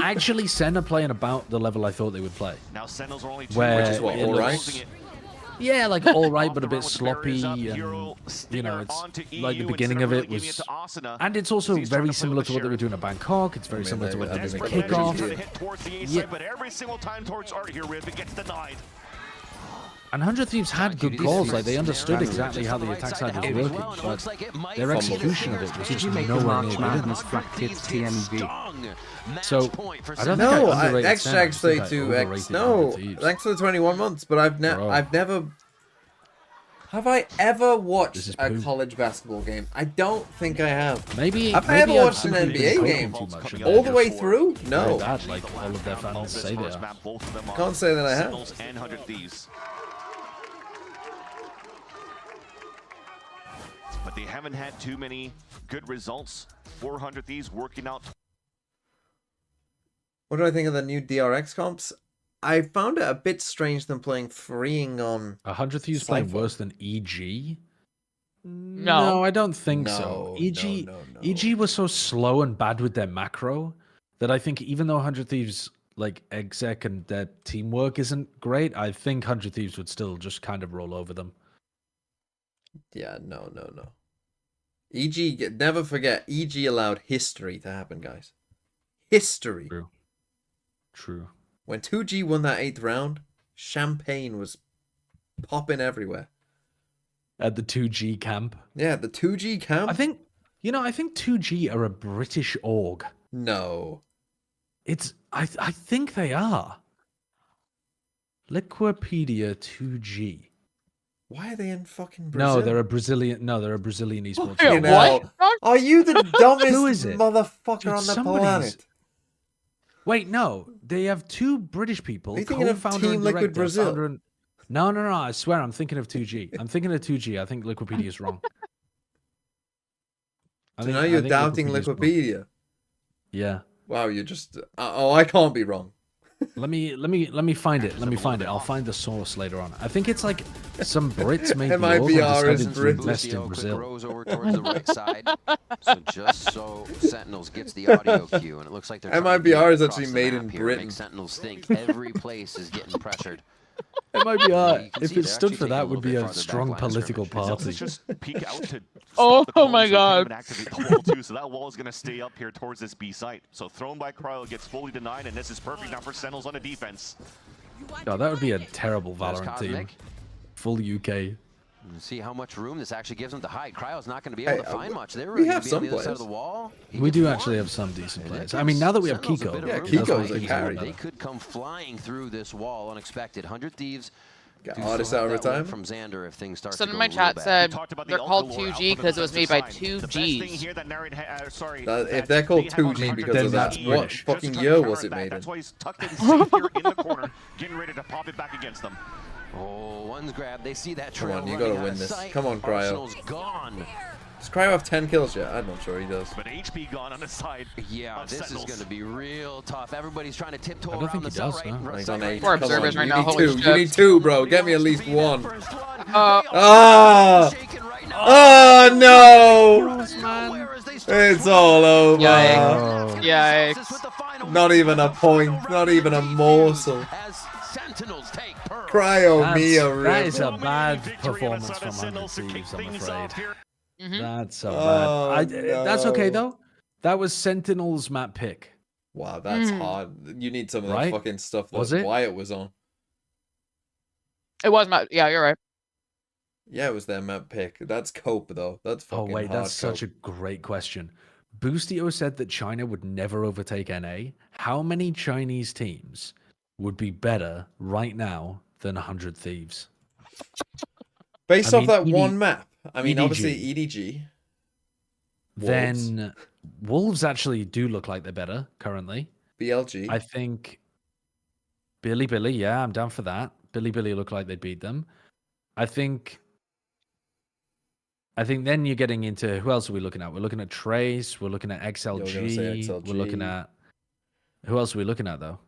actually, SEN are playing about the level I thought they would play. Now Sentinels are only two, Where Which is what, it all looks- right? Yeah, like all right, but a bit with the sloppy, barriers up, and Hero, you Stinger know, it's onto like the EU beginning instead of of it really giving was, it to Asuna. and it's also He's trying very to play similar with to the what they were sheriff. doing at Bangkok. It's very I mean, similar to what they did Desperate at players Kickoff. trying to hit towards the A Yeah. side, but every single time towards Art here, Riv, it gets denied. And 100 Thieves had good calls, like they understood exactly how the attack side was working, but their execution of it was Did just you make the nowhere March near good Madness enough. brackets TMV? So, I don't No, think I underrated SEN, I just think I X32X. overrated No, 100 Thieves. thanks for the 21 months, but I've Bro. never. Have I ever This watched is a poo. college basketball game? I don't think I have. Maybe Have I maybe ever I've watched an simply been NBA talking game too much and all the way just through? very No. bad, like all of their fans say they First are. map, both of them are Can't say that I have. Sentinels and 100 Thieves. But they haven't had too many good results. 400 Thieves working out. What do I think of the new DRX comps? I found it a bit strange them playing freeing on 100 Thieves playing Cypher. worse than EG? No. I don't think No, so. no, EG, no. EG was so slow and bad with their macro that I think even though 100 Thieves like exec and their teamwork isn't great, I think 100 Thieves would still just kind of roll over them. Yeah, no. EG, never forget, EG allowed history to happen, guys. History. True. When 2G won that 8th round, champagne was popping everywhere. At the 2G camp. Yeah, the 2G camp? I think 2G are a British org. No. I think they are. Liquipedia 2G. Why are they in fucking Brazil? No, they're a Brazilian esports. You org. know, are you the dumbest Who is it? motherfucker Dude, on the somebody's- planet? Wait, no. They have two British people. Are you thinking of co-founder Team and Liquid director, Brazil? founder and- No. I swear I'm thinking of 2G. I'm thinking of 2G. I think Liquipedia is wrong. So now you're doubting Lipopedia's wrong. Liquipedia. Yeah. Wow, you're just... I can't be wrong. Let me find it. Let me find it. I'll find the source later on. I think it's like some Brits made the org and MIBR is decided to British. invest in Quick Brazil. rows over towards the right side. So just so Sentinels gets the audio cue, and it looks like they're trying to MIBR is get actually across the made map in here, Britain. Make Sentinels think every place is getting pressured. MIBR, can if see it they're stood actually for taking a that, little would be bit a farther back strong line of political scrimmage. party. Just peek out to Oh stop the cones my so they can't even God. activate the wall too, so that wall is going to stay up here towards this B site. So thrown by Cryo gets fully denied, and this is perfect now for Sentinels on the defense. God, that would be a terrible There's Valorant team. Cosmic. Full UK. See how much room this actually gives them to hide. Cryo's not going to be able to find much. They're we really have be some on the other side of players. the wall. We do actually have some decent players. I mean, now that we have Sentinel's a Kiko, bit of Yeah, room. Kiko's That's a why carry. They could come flying through this wall unexpected. 100 Thieves. Got do artists still out have of that win time. From Xander if things start Someone to in go my real chat bad. said talked about the they're called Alkalor 2G out for because the it was made by defensive two side. The best thing Gs. here that If they're called 2G because of that, what fucking year was it made in? That's why he's tucked in safe here in the corner, getting ready to pop it back against them. Oh, one's grabbed. They see that Come trail on, you running gotta out win of this. sight. Come on, Cryo. Arsenal's gone. Does Cryo have 10 kills yet? I'm not sure he does. But HP gone on the side. Yeah, of this Sentinels. is going to be real tough. Everybody's trying to tiptoe I don't around think the he cell does, right. no. He's on 8. We're Come observers on, right you now, need holy 2. shit. You need 2, bro. Get me at least 1. Uh, Oh no! It's all over. Yikes. Yikes. Not even a point. Not even a morsel. Cryo Mia, That is a rip. bad performance from 100 Thieves, I'm afraid. Mhm. That's so Oh, bad. That's okay, no. though. That was Sentinel's map pick. Wow, that's hard. You need some of Right? the fucking stuff Was that it? Wyatt was on. It was my. Yeah, you're right. Yeah, it was their map pick. That's cope, though. That's Oh, fucking wait, hard that's such a cope. great question. Boostio said that China would never overtake NA. How many Chinese teams would be better right now than 100 Thieves? Based I off mean, that ED one map. I mean, EDG. obviously, EDG. Wolves. Then Wolves actually do look like they're better currently. BLG. I think Billy, yeah, I'm down for that. Billy look like they'd beat them. I think then you're getting into who else are we looking at? We're looking at Trace, we're looking at XLG, we're looking at who else are we looking at though?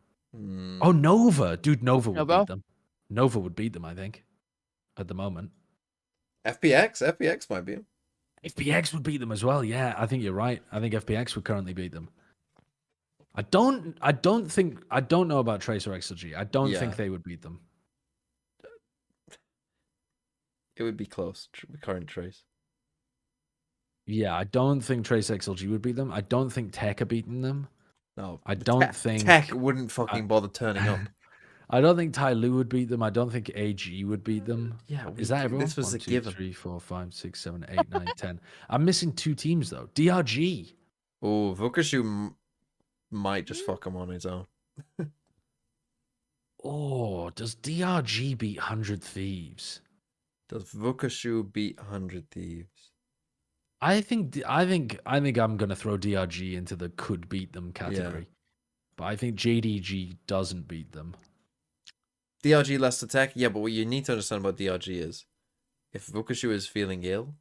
Oh, Nova. Dude, Nova would Nova? beat them. Nova would beat them, I think. At the moment. FPX might be him. FPX would beat them as well. Yeah, I think you're right. I think FPX would currently beat them. I don't know about Trace or XLG. I don't think they would beat them. It would be close. Current Trace. Yeah, I don't think Trace XLG would beat them. I don't think Tech are beating them. No, I don't think Tech wouldn't fucking bother turning up. I don't think Tai Lu would beat them. I don't think AG would beat them. Yeah, is that everyone? this was 1, a 2, given. 3, 4, 5, 6, 7, 8, 9, 10. I'm missing 2 teams though. DRG. Oh, Vukashu might just fuck him on his own. Oh, does DRG beat 100 Thieves? Does Vukashu beat 100 Thieves? I think I'm gonna throw DRG into the could beat them category, but I think JDG doesn't beat them. DRG less attack? Yeah, but what you need to understand about DRG is if Vukashu is feeling ill,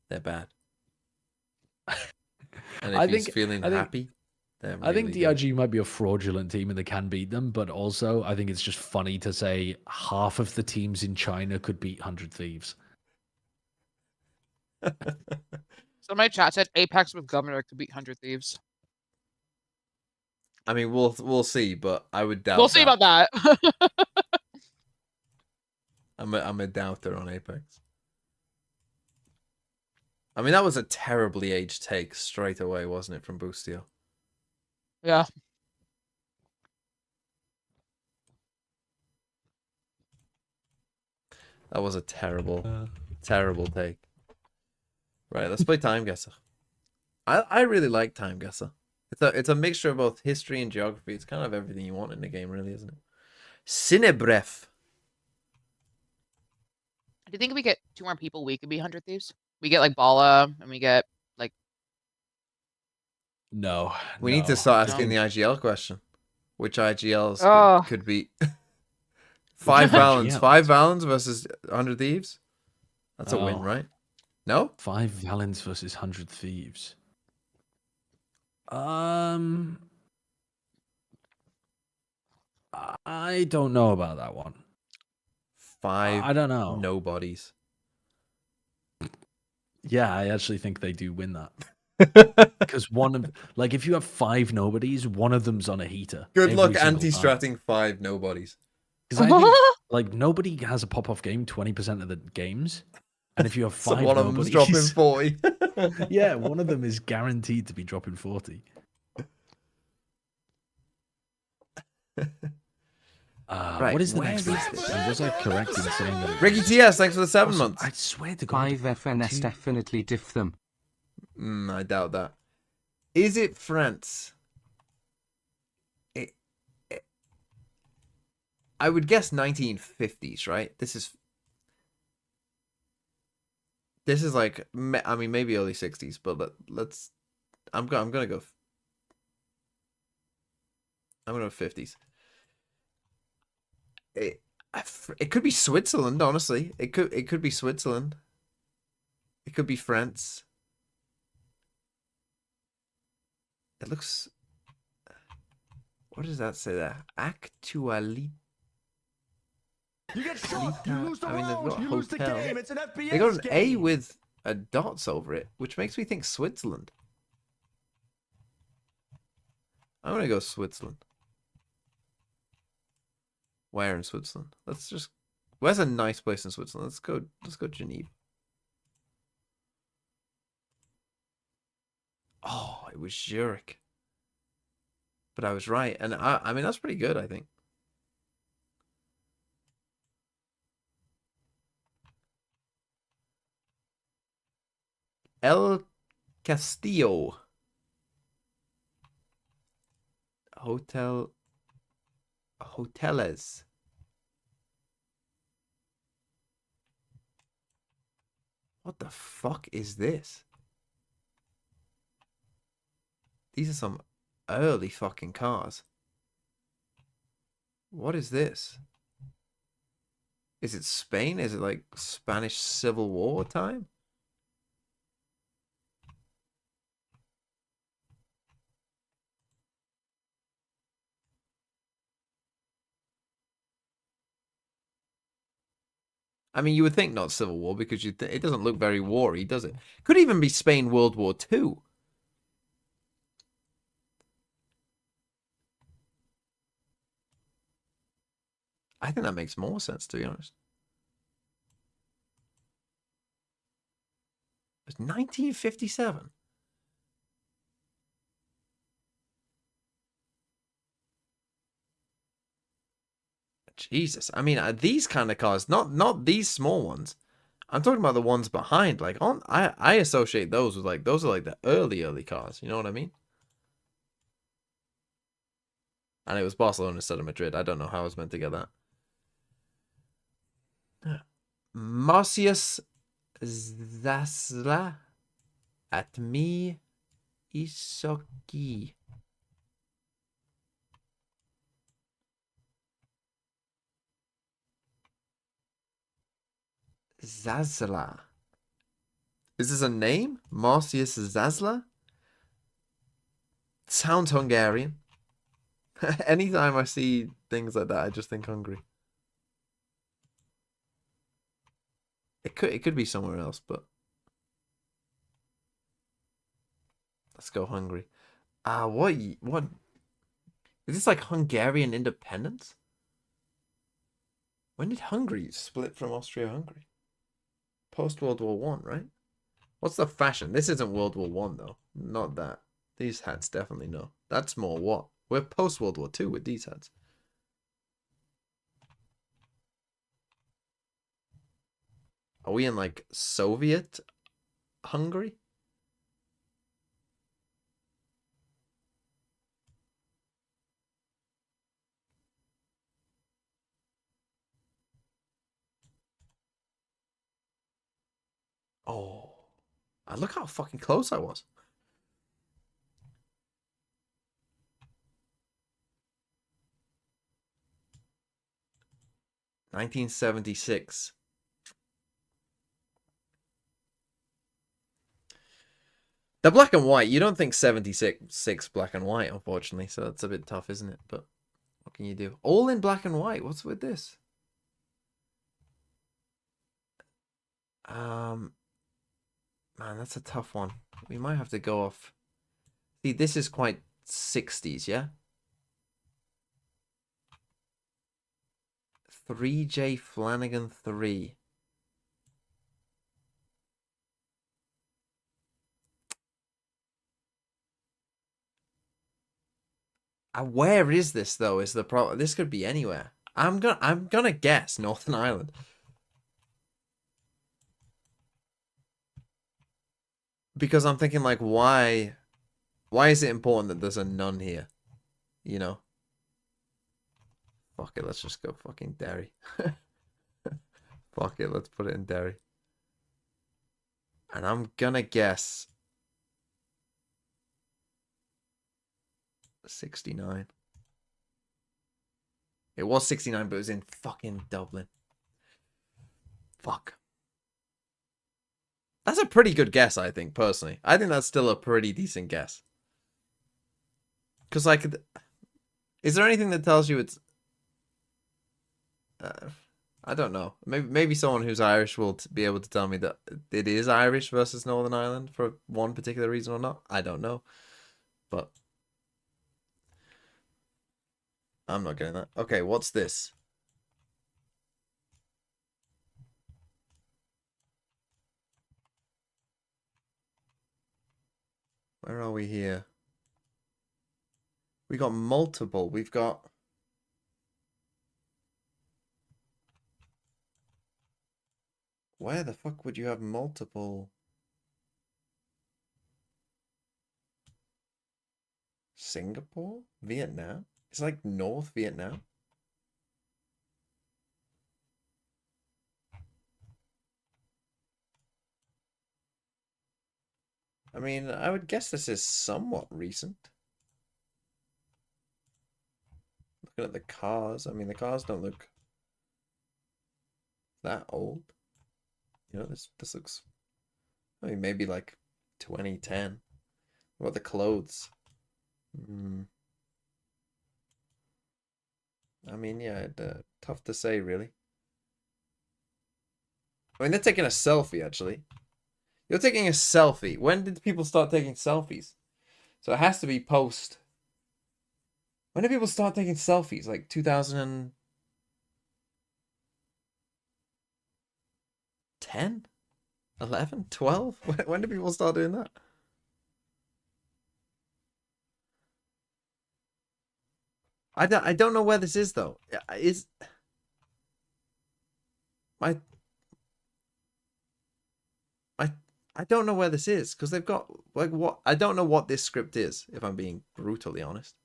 they're bad. And if he's feeling happy, they're really I think good. DRG might be a fraudulent team and they can beat them, but also I think it's just funny to say half of the teams in China could beat 100 Thieves. So my chat said Apex with Governor could beat 100 Thieves. I mean, we'll see, but I would doubt. We'll see about that. I'm a doubter on Apex. I mean, that was a terribly aged take straight away, wasn't it, from Boostio? Yeah. That was a terrible take. Right, let's play Time Guesser. I really like Time Guesser. It's a mixture of both history and geography. It's kind of everything you want in the game, really, isn't it? Cinebref. Do you think if we get 2 more people, we could be 100 Thieves? We get like Bala, and we get like. No. We need to start asking the IGL question. Which IGLs could beat 5 Valens? 5 Valens versus 100 Thieves? That's a win, right? No? 5 Valens versus 100 Thieves. I don't know about that one. 5 I don't know. Nobodies. Yeah, I actually think they do win that. Because one of if you have 5 nobodies, one of them's on a heater. Good luck every single time. anti-stratting 5 nobodies. Because I think nobody has a pop-off game 20% of the games. And if you have 5 So one of them's dropping 40. Yeah, one of them is guaranteed to be dropping 40. Right, What is the where next is one? this? I'm just like correcting something that. Ricky TS, thanks for the 7 Also, months. I swear to God. 5 FNS definitely diff them. I doubt that. Is it France? I would guess 1950s, right? This is like, I mean, maybe early 60s, but let's. I'm gonna go 50s. It could be Switzerland, honestly. It could be Switzerland. It could be France. It looks. What does that say there? Actuality. You get shot, you lose the I mean, they've round, got you lose the hotel. game. It's an FPS They got an A game. with a dots over it, which makes me think Switzerland. I'm gonna go Switzerland. Where in Switzerland? Let's just. Where's a nice place in Switzerland? Let's go Geneva. Oh, it was Zurich. But I was right, and I mean that's pretty good, I think. El Castillo. Hoteles. What the fuck is this? These are some early fucking cars. What is this? Is it Spain? Is it like Spanish Civil War time? I mean, you would think not Civil War because it doesn't look very war-y, does it? Could even be Spain World War II. I think that makes more sense, to be honest. It's 1957. Jesus, I mean, these kind of cars, not these small ones. I'm talking about the ones behind. Like, I associate those with like those are like the early cars. You know what I mean? And it was Barcelona instead of Madrid. I don't know how I was meant to get that. Marcius Zasla at me Isoki. Zazla. Is this a name? Marcius Zazla? Sounds Hungarian. Anytime I see things like that, I just think Hungary. It could be somewhere else, but let's go Hungary. What is this, like Hungarian independence? When did Hungary split from Austria-Hungary? Post World War One, right? What's the fashion? This isn't World War One though. Not that. These hats definitely no. That's more what? We're post World War Two with these hats. Are we in like Soviet Hungary? Oh, look how fucking close I was. $1976. The black and white, you don't think 76 black and white, unfortunately, so that's a bit tough, isn't it? But what can you do? All in black and white. What's with this? Man, that's a tough one. We might have to go off. See, this is quite 60s, yeah? 3J Flanagan 3. Where is this, though, is the problem. This could be anywhere. I'm gonna guess Northern Ireland. Because I'm thinking like, why is it important that there's a nun here? You know? Fuck it, let's just go fucking Derry. Fuck it, let's put it in Derry. And I'm gonna guess 69. It was 69, but it was in fucking Dublin. Fuck. That's a pretty good guess, I think, personally. I think that's still a pretty decent guess. Because, like, is there anything that tells you it's... I don't know. Maybe someone who's Irish will be able to tell me that it is Irish versus Northern Ireland for one particular reason or not. I don't know. But I'm not getting that. Okay, what's this? Where are we here? We got multiple. We've got... Where the fuck would you have multiple? Singapore? Vietnam? It's like North Vietnam. I mean, I would guess this is somewhat recent. Looking at the cars, I mean, the cars don't look that old. You know, this looks, I mean, maybe like 2010. What about the clothes? I mean, yeah, tough to say, really. I mean, they're taking a selfie, actually. You're taking a selfie. When did people start taking selfies? So it has to be post. When did people start taking selfies? Like 2010? 11? 12? When did people start doing that? I don't know where this is, though. I don't know where this is, because they've got, like, what? I don't know what this script is, if I'm being brutally honest.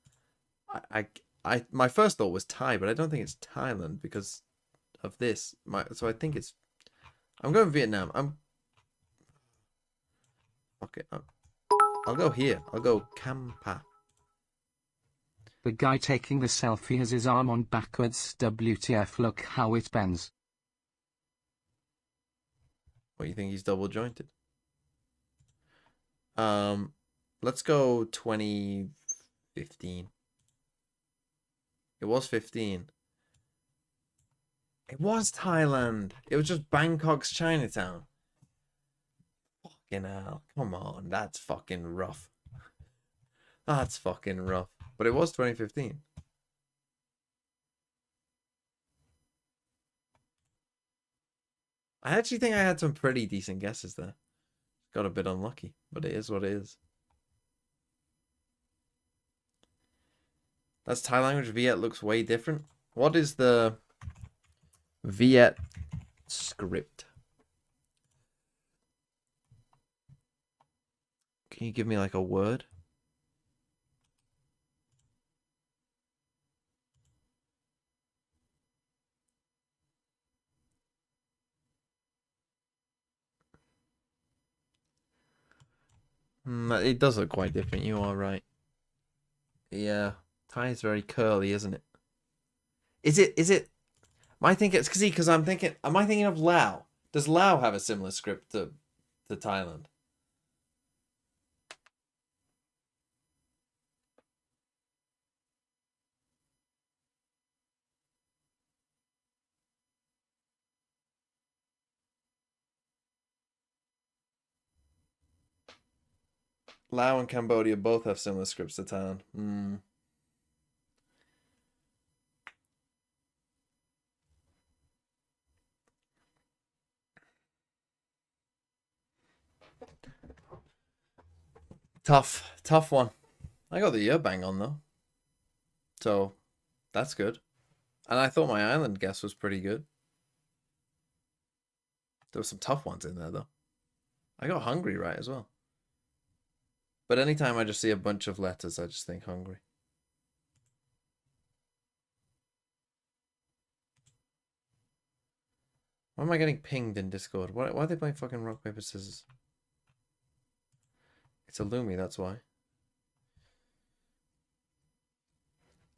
My first thought was Thai, but I don't think it's Thailand because of this. So I think it's... I'm going Vietnam. Okay, I'll go here. I'll go Kampa. The guy taking the selfie has his arm on backwards. WTF, look how it bends. What, you think he's double jointed? Let's go 2015. It was 15. It was Thailand. It was just Bangkok's Chinatown. Fucking hell. Come on. That's fucking rough. That's fucking rough. But it was 2015. I actually think I had some pretty decent guesses there. Got a bit unlucky, but it is what it is. That's Thai language. Viet looks way different. What is the Viet script? Can you give me like a word? It does look quite different. You are right. Yeah, Thai is very curly, isn't it? Is it? Am I thinking? Because I'm thinking. Am I thinking of Laos? Does Laos have a similar script to Thailand? Laos and Cambodia both have similar scripts to Thailand. Tough one. I got the year bang on though, so that's good. And I thought my island guess was pretty good. There were some tough ones in there, though. I got hungry right as well. But anytime I just see a bunch of letters, I just think hungry. Why am I getting pinged in Discord? Why are they playing fucking rock, paper, scissors? It's Illumi, that's why.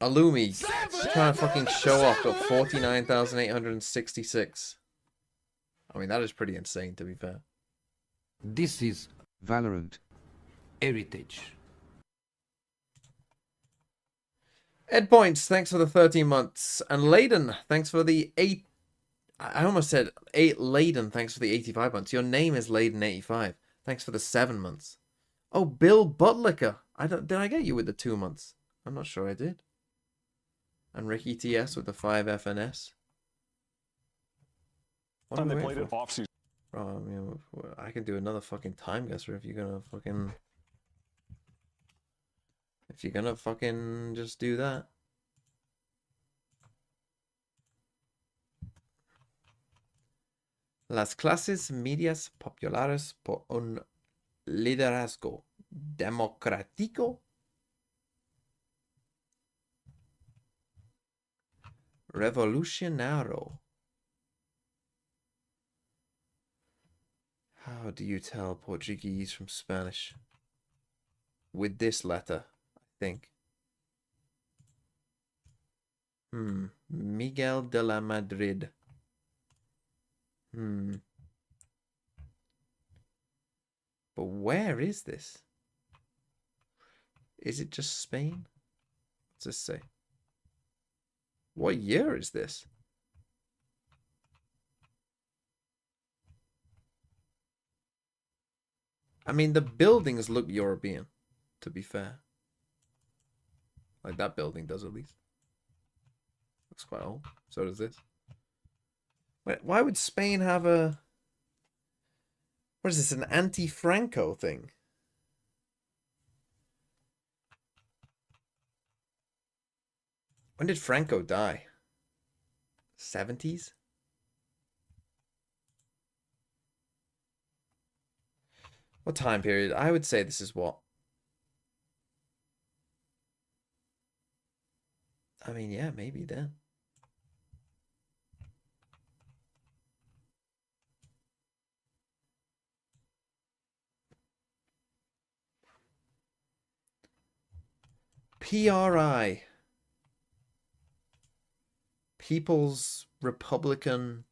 Illumi trying to fucking show off, got 49,866. I mean, that is pretty insane, to be fair. This is Valorant Heritage. Ed Points, thanks for the 13 months. And Layden, thanks for the 8... I almost said 8 Layden, thanks for the 85 months. Your name is Layden85. Thanks for the 7 months. Oh, Bill Buttlicker. Did I get you with the 2 months? I'm not sure I did. And Ricky TS with the 5 FNS. What Time am I they played waiting it off season. Bro, I mean, I can do another fucking time guesser if you're gonna fucking... If you're gonna fucking just do that. Las clases medias populares por un liderazgo democrático revolucionario. How do you tell Portuguese from Spanish? With this letter, I think. Miguel de la Madrid. But where is this? Is it just Spain? What's this say? What year is this? I mean, the buildings look European, to be fair. Like that building does, at least. Looks quite old. So does this. Wait, why would Spain have a... What is this, an anti-Franco thing? When did Franco die? 70s? What time period? I would say this is what? I mean, yeah, maybe then. PRI. People's Republican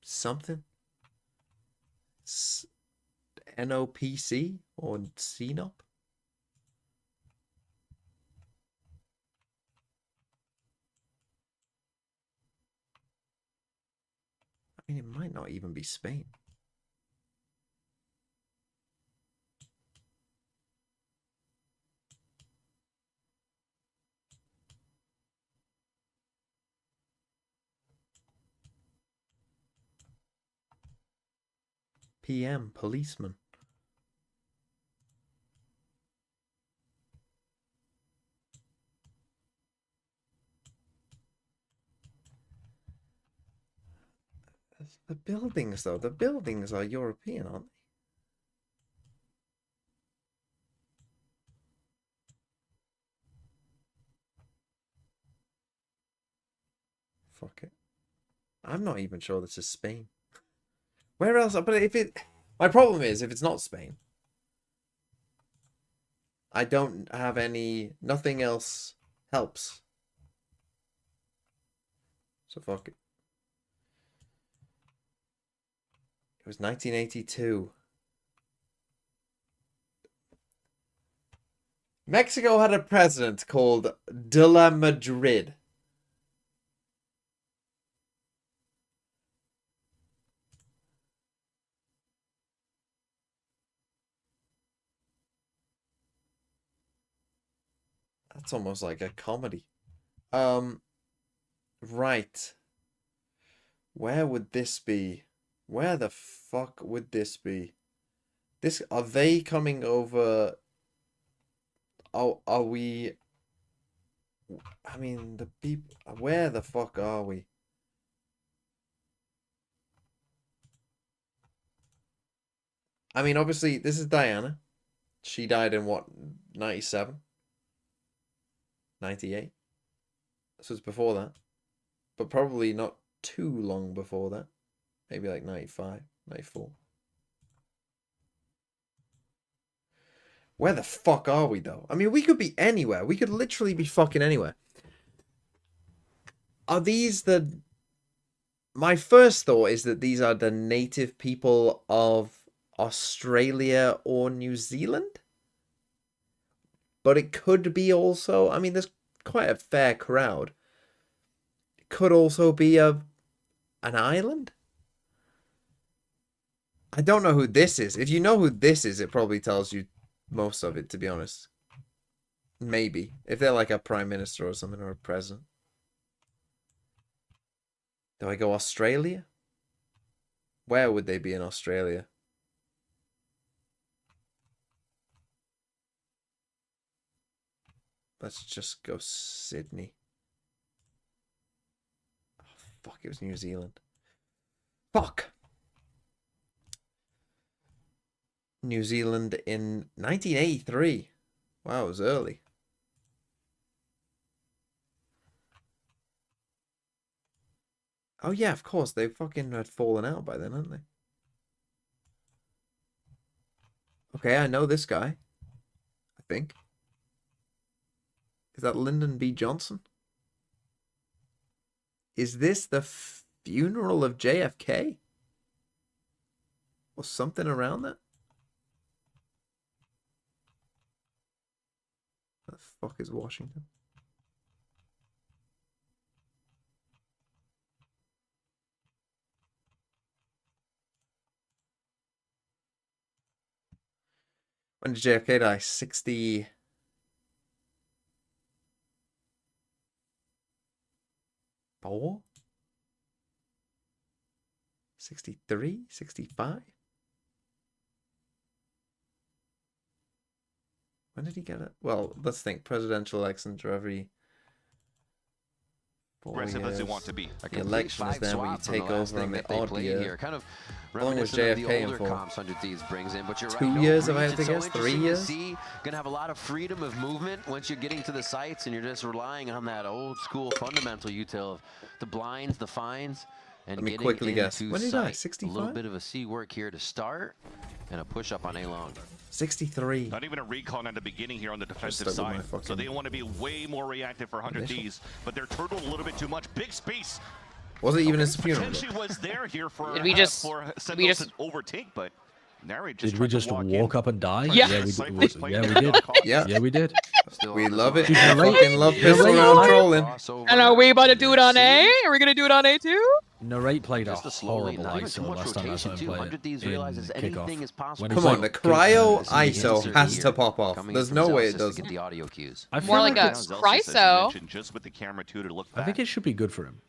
something? NOPC or CNOP? I mean, it might not even be Spain. PM, policeman. The buildings, though, the buildings are European, aren't they? Fuck it. I'm not even sure this is Spain. Where else? But if it... My problem is, if it's not Spain, I don't have any... Nothing else helps. So fuck it. It was 1982. Mexico had a president called De la Madrid. That's almost like a comedy. Right. Where would this be? Where the fuck would this be? This, are they coming over? Oh, are we? I mean, the people. Where the fuck are we? I mean, obviously, this is Diana. She died in what, 97? 98? So it's before that. But probably not too long before that. Maybe like 95, 94. Where the fuck are we, though? I mean, we could be anywhere. We could literally be fucking anywhere. Are these the... My first thought is that these are the native people of Australia or New Zealand? But it could be also... I mean, there's quite a fair crowd. It could also be an island? I don't know who this is. If you know who this is, it probably tells you most of it, to be honest. Maybe. If they're like a prime minister or something, or a president. Do I go Australia? Where would they be in Australia? Let's just go Sydney. Oh, fuck, it was New Zealand. Fuck! New Zealand in 1983. Wow, it was early. Oh yeah, of course. They fucking had fallen out by then, hadn't they? Okay, I know this guy. I think. Is that Lyndon B. Johnson? Is this the funeral of JFK? Or something around that? What the fuck is Washington? When did JFK die? 64? 63? 65? When did he get it? Well, let's think. Presidential elections are every 4 Aggressive years. as they want to be. The election is then where you take over on the odd year. Kind of How long was reminiscent of the JFK in older for? comps 100 Thieves brings in, but you're 2 right, no years, if I breach. had to It's so guess? 3 interesting to years? see. Gonna have a lot of freedom of movement once you're getting to the sites and you're just relying on that old school fundamental util of the blinds, the fines, and Let me getting quickly guess. into When did he die? sight. 65? A little bit of a C work here to start and a push up on A-long. 63. Not even a recon at the beginning here on the defensive stuck with my side. So fucking they want to be way more reactive for 100 initial. Thieves, but they're turtled a little bit too much. Big space. Was it even his funeral? Potentially was there here for Did we just- for did we Sentinels just- to overtake, but Nary just Did we tried to just walk walk in. up and die? Yeah. Yeah, we Sniper did. play Yeah, we there, did. got caught. Yeah. Yeah, we did. We love it. Dude, I narrate- fucking love pistol narrate round like- trolling. And are we about to do it on A? Are we gonna do it on A too? Narrate played a Just a slow lane, horrible not even too ISO much last time I saw rotation him too. play 100 Thieves in realizes anything kickoff. is possible. When he Come was on, the like, cryo This is the ISO insert has here. to pop off. Coming in There's from no way it Zelsis to doesn't. get the audio cues. I feel More like like a Zelsis, as you Chryso. mentioned, just with the camera too to look I back. think it should be good for him.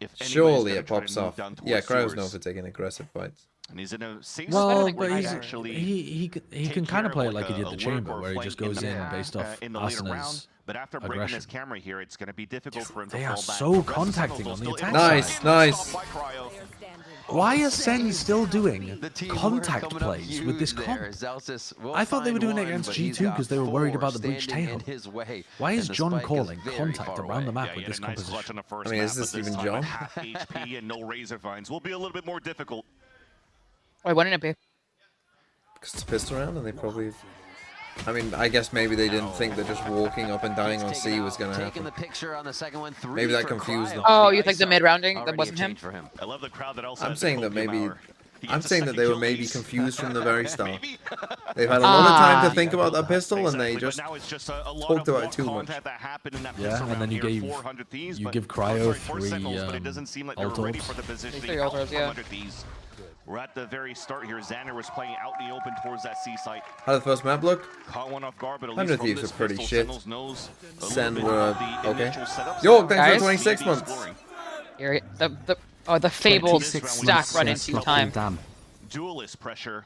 If anybody's Surely gonna it try to pops move off. down Yeah, towards cryo's sewers, known for taking aggressive fights. and he's in a safe Well, spot but where he he's, can actually he take can kind care of play it like like he did a the lurk chamber, or where he flank just goes in the- based off in the later round. Asana's But after breaking aggression. his camera here, it's going to be difficult for him to They fall are back. so The rest of contacting Sentinels on the still attack in Nice, the nice. stop by Cryo. Why is Sen still doing The teamwork contact coming up plays with this huge comp? there. Zelsis will I thought they were find doing it one, against but he's G2 got because they were worried four about the breach standing tail. in his way, Why is and the John spike is calling very contact far around the away. map Yeah, with he this had a nice clutch composition? on the first I mean, map, is this but even time John? at half HP and no razor vines will be a little bit more difficult. Why wouldn't it be? Because it's a pistol round, and they probably... I mean, I guess maybe they didn't think that just walking up and dying on C was going to Taking happen. the picture on the second one, 3 Maybe that for confused them. Cryo. Oh, you think the mid-rounding, that Already wasn't a him? change for him. I love the crowd that also I'm has the saying that copium maybe... hour. He I'm gets a saying that second they were kill maybe piece. confused from the very start. Maybe. They've had a lot of time to Ah. think about that pistol, and they Exactly, just but now it's just a lot talked of about it walk too much. contact that happened in that Yeah, pistol and then round you here, gave 400 Thieves, you but- give I'm Cryo sorry, for 3 Sentinels, but it doesn't seem like they were ready for the positioning Three out ultras, from yeah. 100 Thieves. We're at the very start here. Xander was playing out in the open towards that C site. How did the first map look? Caught one off guard, but at 100 least from Thieves this were pretty pistol, shit. Sentinels knows a Sen little bit were of the okay. initial setups. Yo, thanks for Guys? 26 months. Exploring. Here, the fabled 26 stack months run since into Rotterdam. time. Duelist pressure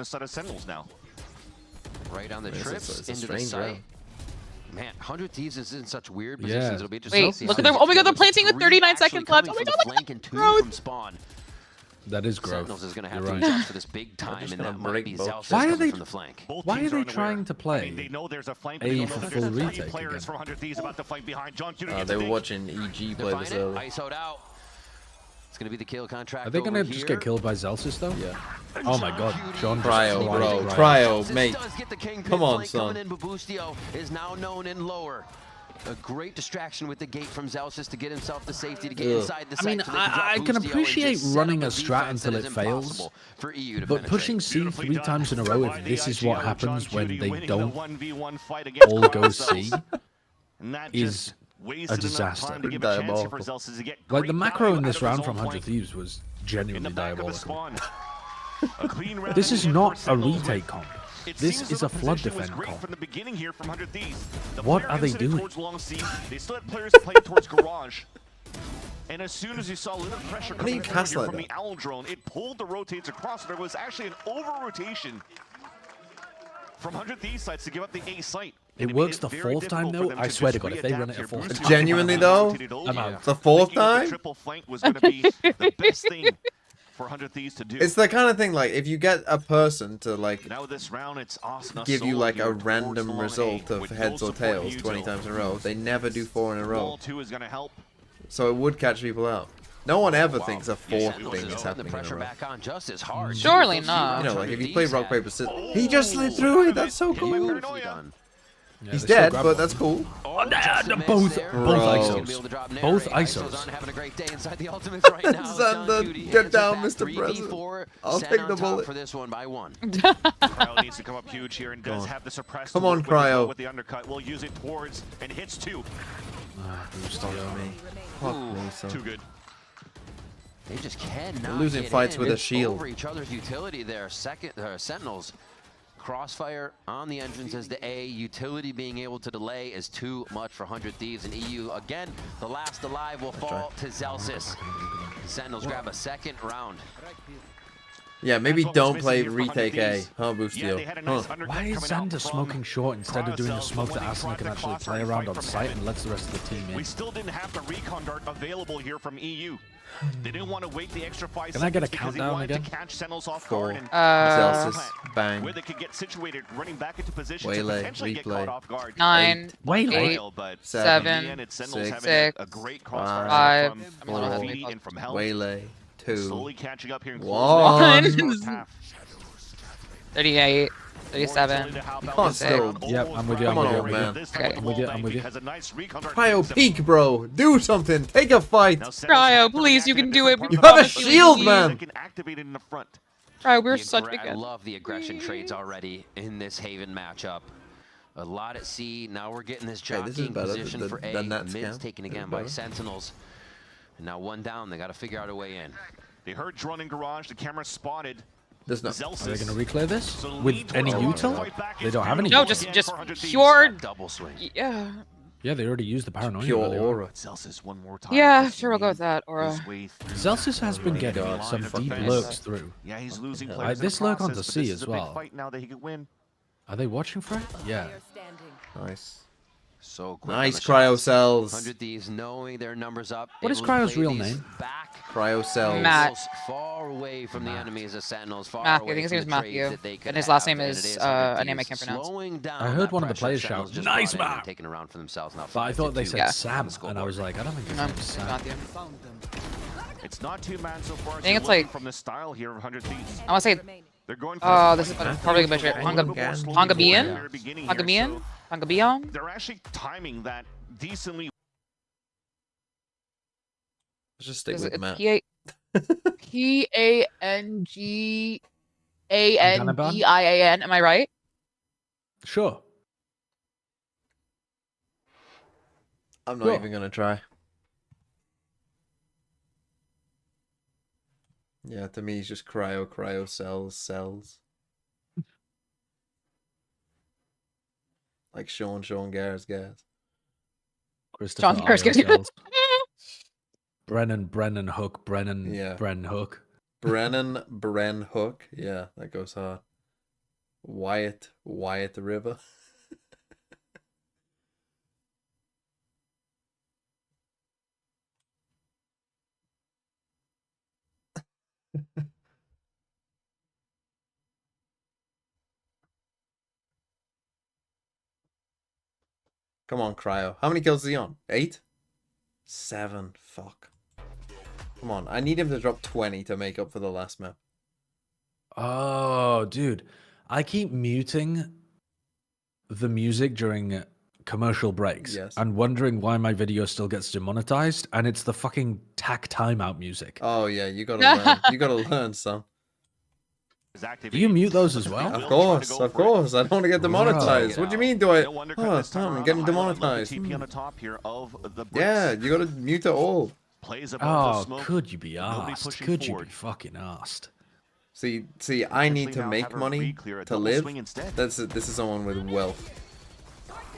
the side of Sentinels now. Right on the It's a- trips it's a into the strange site. round. Man, 100 Thieves is in such weird Yeah. positions. It'll be interesting Wait, to see look how at them. they Oh my god, get they're together. planting with Three 39 actually seconds left. Oh coming my from god, the look at flank that and 2 growth. from spawn. That is growth. Sentinels is going to have You're to right. adjust for this big time, and that might be Zelsis Why are coming they from the flank. Why are they trying to play I mean, they know there's a flank, but they A don't know for that full there's 3 retake players again? from 100 Thieves about to fight behind. John shooting They were watching EG play this early. ISO'd out. It's going to be the kill contract. Are they going gonna just get killed by Zelsis though? Yeah. Oh my god, John. Cryo, just bro. cried. Cryo, mate. Does get the Kingpin Come on, flank son. coming in, but Bustio is now known in lower. A great distraction with the gate from Zelsis to get himself to safety to get inside the I mean, site. so they can drop I can Bustio and appreciate just set running up a strat defense until that it is fails, impossible for EU to but penetrate. pushing C 3 times in a row, if this is what happens when they don't all go C, is a disaster. Like the macro in this round from 100 Thieves was genuinely diabolical. This is not a retake comp. This is a flood defend comp. From the beginning here from 100 Thieves. The What player are they exited doing? Towards long C. They still had players playing towards garage. And as soon as you saw a little pressure How do you coming pass forward here like from the Owl drone, it pulled the rotates across. There was actually an over-rotation from 100 Thieves sites to give up the A site. It works the fourth time though. I swear to God, if they run it a fourth time, Genuinely though, I'm out. the fourth time. Triple flank was going to be the best thing for 100 Thieves to do. It's the kind of thing like if you get a person to like Now this round, it's Asuna give you solo like here a towards the random long result A of with heads no or support tails Yuto. 20 times in a row. They never do 4 in a row, Wall 2 is going to help. so it would catch people out. No one ever Wow. thinks a Yeah, fourth Sentinels thing is is putting happening the in a pressure row. back on just as hard. Surely not. You know, like if you play rock paper scissors, he just slid through it. That's so cool. Beautifully done. Yeah, He's they still dead, grab but one. that's cool. Oh, just a miss both there. Bro. ISOs. Both ISOs. Aren't having a great day inside the ultimates right now. Xander, John Cutie get hands it down, back. Mr. President. 3v4, I'll Sen take on the top bullet. for this one by 1. Cryo needs to come up huge here and does have the suppressed. Come to on, work with as well Cryo. with the undercut. We'll use it towards and hits 2. Fuck me. Fuck me, son. Too good. They just cannot They're losing get fights in. with a It's shield. over each other's utility there. Sentinels. Crossfire on the entrance as the A. Utility being able to delay is too much for 100 Thieves. And EU, again, the last alive will fall to Zelsis. Sentinels grab a second round. Yeah, maybe That's what was don't play missing here for retake 100 A, Thieves. huh, Yeah, Bustio? they had a nice Huh. undercut Why is coming out Xander from smoking short instead of doing a Cryocells, smoke but that when they Asuna tried can to actually cross play and around fight on from site heaven, and lets the rest of the team we in? still didn't have the recon dart available here from EU. They didn't want to wait the extra 5 Can I get a seconds because they countdown wanted again? to catch Sentinels off 4. guard and Celsius, bang. where they could get situated, running back into position Waylay, to potentially get replay. caught off guard. 9, Waylay. 8, But 7, in the end, it's Sentinels 6, having a 6, great crossfire 5, from I'm a little graffiti hesitant. and from help. Waylay, 2. Slowly catching up here in One. close range. 38, 37, You can't still. Yep, I'm with you. I'm Come on, with you. old man. Okay. I'm with you. I'm with you. Cryo peak, bro. Do something. Take a fight. Cryo, please, you can do it. We You have a promise you shield, will. man. Activated in the front. Cryo, we're The such aggra- big I guys. love the aggression trades already in this Haven matchup. A lot at C. Now we're getting this Hey, this is jockeying better position than- for A. than that Mid's scam. taken This is again by better. Sentinels. And now 1 down. They got to figure out a way in. They heard drone in garage. The camera spotted. There's no. Are they Zelsis. going to reclear this with any util? They don't have any. No, util. just pure. Double swing. Yeah. Yeah, they already used the paranoia. Pure earlier on. aura. Zelsis one more time. Yeah, Just sure, we'll go made with that. Aura. his way through. Celsius has been getting God, some some deep defense. lurks through. Yeah, he's losing Yeah. players. in This the lurk process, onto but C this as is a big well. fight now that he could win. Are they watching for it? Yeah. Nice. So quick on Nice the cryo shots. cells. 100 Thieves knowing their numbers up. What is able to Cryo's play real these name? Back. Cryo cells. Matt. Far away from the enemies of Sentinels. Far Matthew, away I think his from name is the Matthew, trades that they could and his last have, name and is, it 100 a name I Thieves can't pronounce. slowing down I heard that one of the pressure. players Sentinels shout, just "Nice, brought in and Matt!" taking around for themselves now. But I thought they 5-2 said Yeah. Sam, on the and I was scoreboard. like, I don't think his No, name is it's Sam. Matthew. It's not too bad so far. I think it's like- from the style here of 100 Thieves. I want to say. They're going for Oh, a this is fight probably back gonna butcher it. a little bit more Hangabian? slowly Hangabian? than the very beginning here, Hangabian? so Hangabian? They're actually timing that decently. Let's just stick Is with it Matt. Pangandgian? Am I right? Sure. I'm not Cool. even gonna try. Yeah, to me, it's just cryo cells. Like Sean Gar's gas. Christopher John Kurski. Ireland. Brennan Hook, Yeah. Bren Hook. Bren Hook. Yeah, that goes hard. Wyatt the River. Come on, Cryo. How many kills is he on? 8? 7. Fuck. Come on. I need him to drop 20 to make up for the last map. Oh, dude. I keep muting the music during commercial breaks and wondering why my video still gets demonetized, and it's the fucking tack timeout music. Oh, yeah. You gotta learn. You gotta learn, son. Do you mute those as well? Of course, of course. I don't want to get demonetized. What do you mean? Do I? Oh, damn, I'm getting demonetized. Yeah, you gotta mute it all. Oh, could you be asked? Could you be fucking asked? See, I need to make money to live. This is someone with wealth.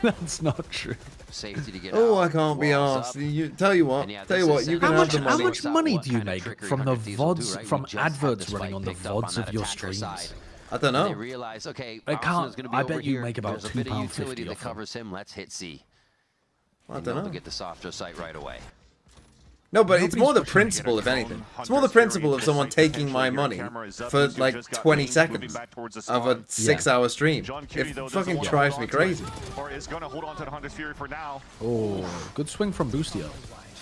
That's not true. Safety to get Oh, out. I can't be asked. Tell you what, you can have the money. How much money do you make from the VODs, from adverts running on the VODs of your streams? I don't know. They realize, okay, I can't. gonna be I over bet you here. make about There's a bit of utility £2.50 that off them. covers him. Let's hit C. I And don't they'll know. get the softer site right away. No, but it's more the principle, if anything. It's more the principle of someone taking my money for like 20 seconds of a 6-hour stream. It fucking drives me crazy. Or is going to hold on to the Hunter's Fury for now. Oh, good swing from Boostio.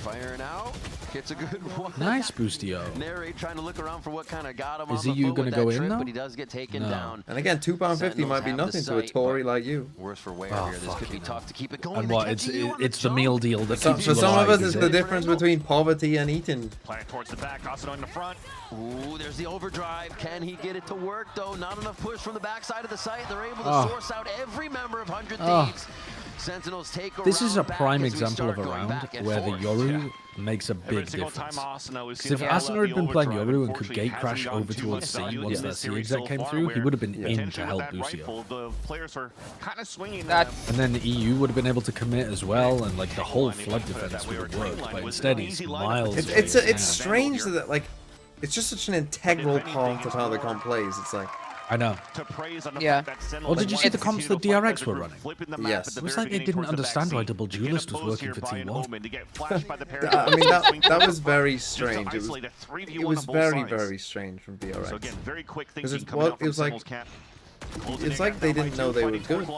Firing out. Gets a good one. Nice Boostio. Narrate trying to look around for what kind of got him Is on he the foot gonna with go that in, trip, though? but he does get taken down. And again, £2.50 might be nothing to a Tory like you. Worse for wear Oh, here. This could be tough to keep it going. And They what? catch you on It's the meal deal that For keeps you some of alive, us, is it's the it? difference between poverty and eating. Plant towards the back, Asano in the front. Ooh, there's the overdrive. Can he get it to work, though? Not enough push from the backside of the site. They're able to Oh. source out every member of 100 Oh. Thieves. Sentinels take a This is a round back prime as we example start of a going round back and where the forth. Yoru makes a Every big single difference. time Asano, we've seen Because if him Asano pull had out been the playing overdrive. Yoru and could Unfortunately, gate crash hasn't gone over too towards much C value once in that this C series exec so came far, through, he where would have been in potentially to with help that Lucio. rifle, the players are kind of swinging And then the EU would have been able to commit as well, and like the whole flood defense would have worked. But instead, he's miles. It's away. strange that like it's just such an integral part of how the comp plays. It's like I know. Yeah. Well, did you see the comps that DRX were running? Yes. It was like they didn't understand why Double Duelist was working for T1. I mean that was very strange. It was very, very strange from DRX. So again, very quick Because thinking it coming was, out it was like it's like they didn't know they were good.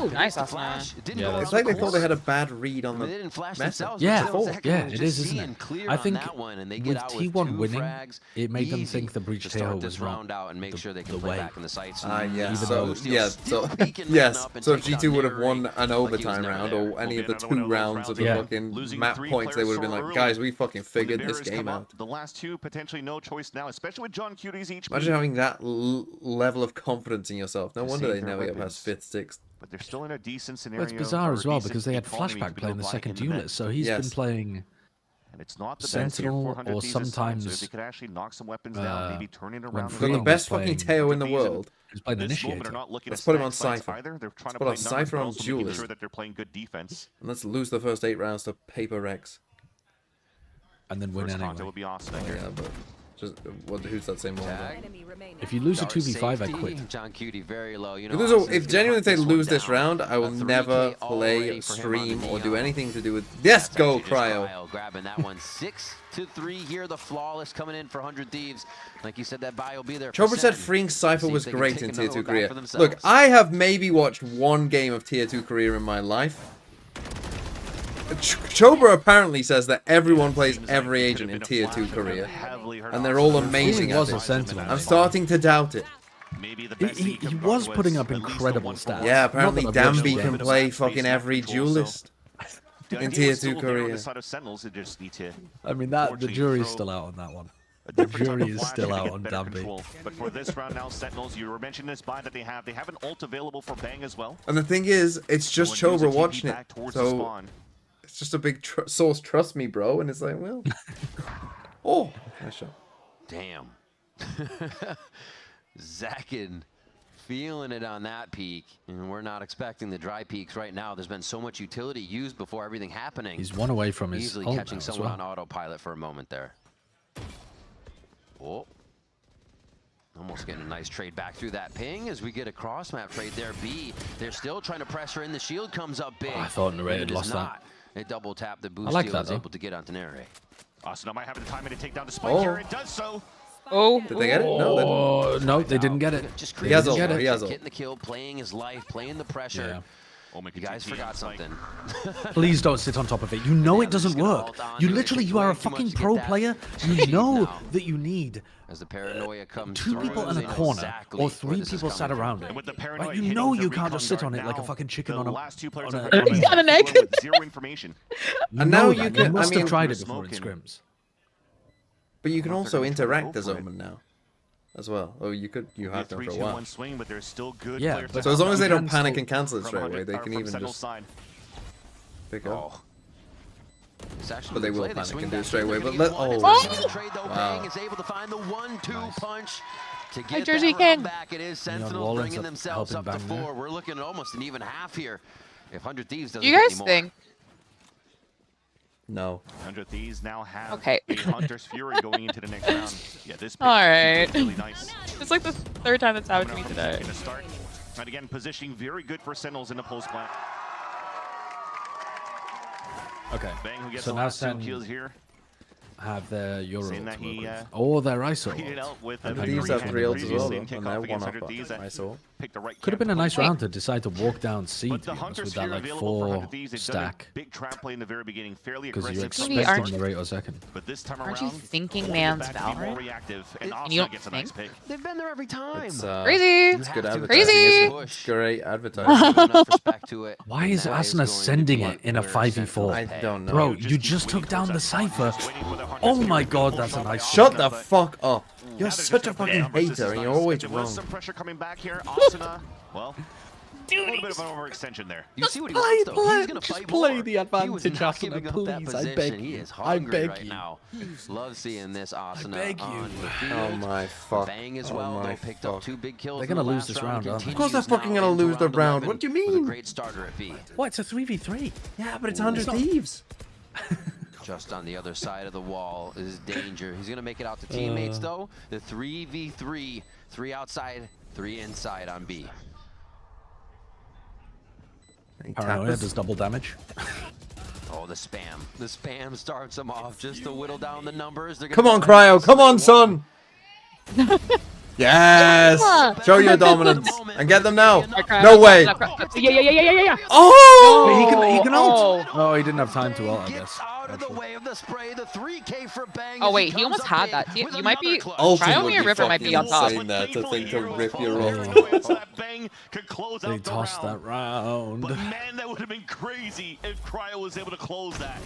Ooh, nice Asano. Yeah, It's like they thought they had a bad read on the meta. Yeah, before. yeah, it is, isn't it? I think with T1 winning, it made them think the Breach Tail was not the way. Yeah. Even So though- yes. So if G2 would have won an overtime round or any of the 2 rounds of the fucking map points, they would have been like, guys, we fucking figured this game out. The last two potentially no choice now, especially with John Cuties each. Imagine having that level of confidence in yourself. No wonder they never get past 5th, 6th. But they're still in a decent Well, scenario. it's bizarre or as well decent because they had economy to Flashback be playing the able to buy second in the net. duelist, so he's been playing And it's not the best here, Sentinel 400 or Thieves aside, so if sometimes they could actually knock some weapons down, maybe turn it when around. Got the best fucking Teo in the Thieves world. He's playing this Initiator. moment are not looking Let's to put him on stack sites Cypher. either. They're trying Let's to put play on Cypher on numbers, but also making Duelist. sure that they're playing good defense. And let's lose the first 8 rounds to Paper Rex. And then win First anyway. contact would be awesome. Oh, yeah, but just who's that same one? If you lose a Dart 2v5, I safety, quit. John Cutie very low. You If, know, there's a, Austin's if gonna genuinely hunt they this one lose this down. round, I will A 3K never already play, for him on stream, the or do neon. anything to do with. Yes, go Just Cryo. grabbing that one. 6-3 here. The flawless coming in for 100 Thieves. Like you said, that buy will be there. Chober said Sen. freeing Cypher See if was they can great take in another Tier 2 look out Korea. for themselves. Look, I have maybe watched 1 game of Tier 2 Korea in my life. Chober apparently says that everyone plays every agent in Tier 2 Korea. And they're all amazing at was a it. Sentinel. I'm starting to doubt it. He was putting up incredible stats. Yeah, apparently Not that I've watched Dambi the can game. play fucking every duelist in Tier 2 Korea. I mean, the jury's still out on that one. The jury is still out on Dambi. But for this round now, Sentinels, you were mentioning this buy that they have. They have an ult available for Bang as well. And the thing is, it's just Chober watching it. So it's just a big source, trust me, bro. And it's like, well. Oh, nice shot. Damn. Zakin feeling it on that peak. And we're not expecting the dry peaks right now. There's been so much utility used before everything happening. He's one away from his Easily ult catching now as someone well. on autopilot for a moment there. Oh. Almost getting a nice trade back through that ping as we get a cross map trade there. B, they're still trying to press her in. The shield comes up big. Oh, I thought Narrate had It is lost that. not. A double tap. The boost like steal that, is though. able to get onto Nere. Asano might have the timing to take down the spike Oh. here. It does so. Oh. Did they get it? No, they didn't. Oh, no, they didn't get it. Just He has crazy. ult. He has ult. Getting the kill, playing his life, playing the pressure. You guys forgot something. Please don't sit on top of it. You know it doesn't work. You literally, you are a fucking pro player. You know that you need as the paranoia comes 2 people in a corner or 3 people sat around it. Like, you know you can't just sit on it like a fucking chicken on a on an egg. Zero information. And now you you can. must I mean, have tried it before in scrims. but you can also interact as Omen now, as well. Oh, you could. You have done for a while. Swing, but there's still good Yeah, players but So as long as they don't can panic still- and cancel it from straight away, 100 they can from even Sentinel's just side. pick up. It's actually But they will play. panic swing and do it back straight in. away. They're But gonna let. get Oh, one. It's the trade, though. wow. Bang is able to find the 1-2 punch to get Jersey that round King. back. It is Neon Sentinel Wall ends bringing up themselves up helping to Bang 4. there. We're looking at almost an even half here. If 100 Thieves doesn't You get guys any more. think? No. 100 Thieves now have Okay. a Hunter's Fury going into the next round. Yeah, this pick All right. is really nice. It's like the 3rd time that's happened to me today. Gonna start. And again, positioning very good for Sentinels in the post plant. Okay. Bang, who gets So the now last 2 Sen kills here. have their Euro Saying that ult to work he, with. Or their ISO beat it ult. out with And a these very have 3 ults as well, previous though, and kickoff they're against 1 100 Thieves up. that ISO. picked the right Could have been a camp. nice round to decide to walk down C, But to the be honest, Hunter's with that Fury like available for 4 100 Thieves. They've done a stack. big trap play in the very beginning, fairly Because you aggressive. Maybe expect aren't- them to rate or second. But this time Aren't around, you thinking holding man's back to be more Valorant? reactive, and And you Asuna don't gets a nice think? pick. They've been there every time. It's, Crazy. It's good advertising. Crazy. Isn't it? It's great advertising. Enough respect to it. Why And is that Asuna going to sending be it in a where 5v4? I don't know. Bro, you just took down the Cypher. Oh my god, that's a nice Shut shot. the fuck up. Now You're they're such just a gonna fucking play numbers. This hater, is and nice. you're always There was wrong. some pressure coming back here. Asuna, well, a little bit of an overextension there. You see what he wants, though. He's gonna just fight play more. the He was advantage, not Asuna, giving up that please. I position. beg He you. is I hungry beg right you. now. Love seeing this Asuna beg you. on the field. Oh my fuck. Bang as Oh well, my though. Picked fuck. up 2 big kills. They're in gonna the lose last this round. round, aren't they? Of course they're Continues fucking now gonna into lose the round round. 11 What do you with a mean? great starter at B. What? It's a 3v3. Yeah, but it's 100 Thieves. Just on the other side of the wall is danger. He's gonna make it out to teammates though. The 3v3, 3 outside, 3 inside on B. Paranoia does double damage. Oh, the spam. The spam starts them off just to whittle down the numbers. They're gonna Come on, go ahead Cryo. and Come on, slay one. son. Yes. Show your dominance and get them now. No way. Yeah. Oh. Wait, he can ult. Oh. Oh, he didn't have time to ult, I Gets guess. out of the way of the spray. The 3K for Bang. Oh as wait, he comes almost up had big that. with You might be. another clutch. Ultimate Cryo would Me or be River might be on fucking top. insane there to think to rip your Oh. ult. That Bang could close They out the tossed round. that round. But man, that would have been crazy if Cryo was able to close that.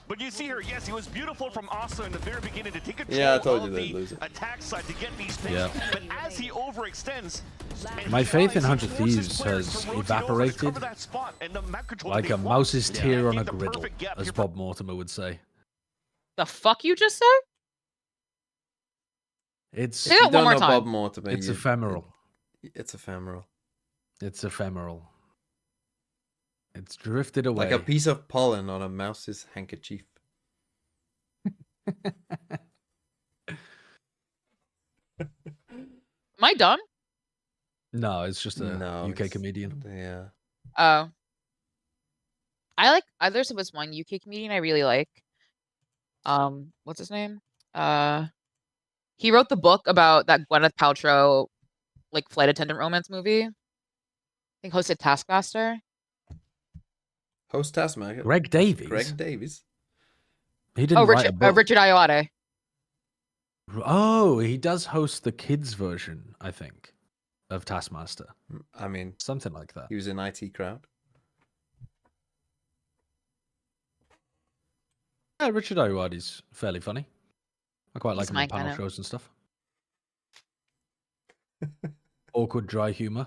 But you see here, yes, it was beautiful from Asuna in the very beginning to take control Yeah, I told you of they'd the lose it. attack side to get these picks. Yeah. But as he overextends, and My he faith in finds 100 he forces Thieves players has to rotate over to evaporated cover that spot, and the map control like they a want. mouse's Yeah, tear on get a the griddle, perfect gap as here. Bob Mortimer would say. The fuck you just said? It's Say that You one don't more know time. Bob Mortimer. it's you- ephemeral. It's ephemeral. It's ephemeral. It's drifted away. Like a piece of pollen on a mouse's handkerchief. Am I done? No, it's just a No, UK it's- comedian. Yeah. Oh. There's this one UK comedian I really like. What's his name? He wrote the book about that Gwyneth Paltrow like flight attendant romance movie. I think hosted Taskmaster. Host Taskmaster. Greg Davies. Greg Davies. He didn't write a book. Richard Ayoade. Oh, he does host the kids version, I think, of Taskmaster. I mean, something like that. He was in IT Crowd. Yeah, Richard Ayoade's fairly funny. I quite like He's him on my panel kinda- shows and stuff. Awkward, dry humor.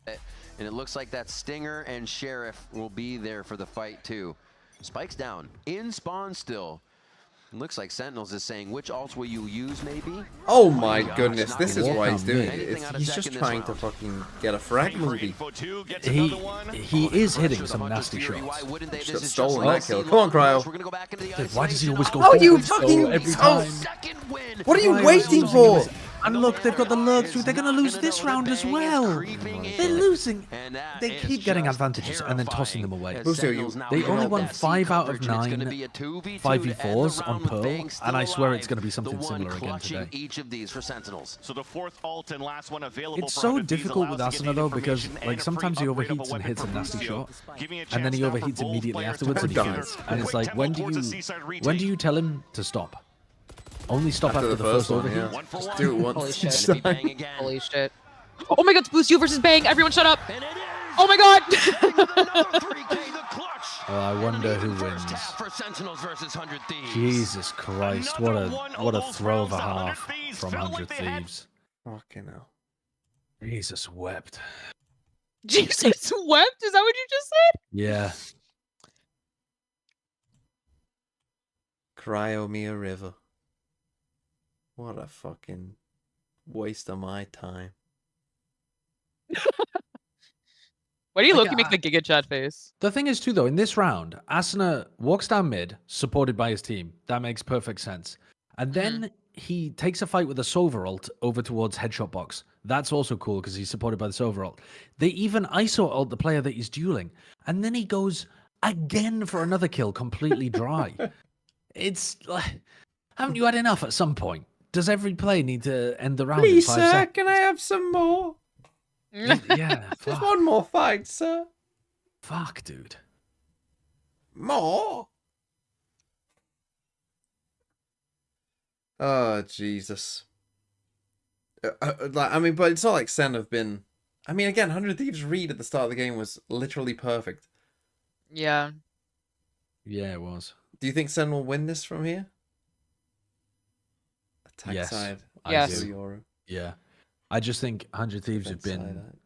And it looks like that Stinger and Sheriff will be there for the fight too. Spike's down. In spawn still. It looks like Sentinels is saying, which ults will you use maybe? Oh my gosh, goodness, not this gonna is get why he's doing it. anything out of He's Zek just in this trying to round. fucking get a frag movie. He is hitting some nasty shots. Just got stolen that kill. Come on, Cryo. Dude, why does he always go Oh, you forward so fucking every oh, time? What are you Cryo's waiting using for? him as- And look, they've got the lurks. They're going to lose this round as well. They're losing. They keep getting advantages and then tossing them away. They only won 5 out of 9 5v4s on Pearl, and I swear it's going to be something similar again today. Each of these for Sentinels. So the fourth ult and last one available. It's so difficult with Asuna though, because like sometimes he overheats and hits a nasty shot, and then he overheats immediately afterwards and he dies. And it's like, when do you tell him to stop? Only stop after the first overheat. Yeah. Just do it once. Holy shit. Holy shit. Oh my god, it's Boost U versus Bang. Everyone shut up. Oh my god. Oh, I wonder who wins. Jesus Christ, what a throw of a half from 100 Thieves. Fucking hell. Jesus wept. Jesus wept? Is that what you just said? Yeah. Cryo me a river. What a fucking waste of my time. Why do you look? You make the Giga Chat face. The thing is, too, though, in this round, Asuna walks down mid, supported by his team. That makes perfect sense. And then he takes a fight with a Sova ult over towards Headshot Box. That's also cool because he's supported by the Sova ult. They even ISO ult the player that he's dueling. And then he goes again for another kill, completely dry. It's like, haven't you had enough at some point? Does every play need to end the round Please, in 5 sir, seconds? can I have some more? Yeah, just one more fight, sir. Fuck, dude. More? Oh, Jesus. I mean, but it's not like SEN have been... I mean, again, 100 Thieves read at the start of the game was literally perfect. Yeah. Yeah, it was. Do you think SEN will win this from here? Attack Yes. side. Yes. Yeah. I just think 100 Thieves have Defense been... side,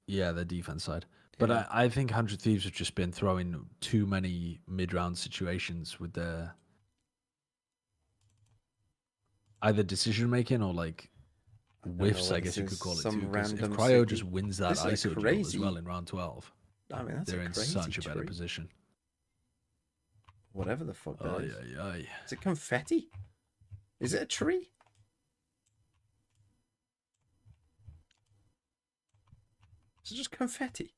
Yeah, the defense side. But Yeah. I think 100 Thieves have just been throwing too many mid-round situations with their either decision-making or like whiffs, I guess you could call it too. 'Cause if Cryo just wins that ISO duel as well in round 12, I mean, that's they're a in crazy such a better tree. position. Whatever the fuck that is. Ay, ay, ay. Is it confetti? Is it a tree? Is it just confetti?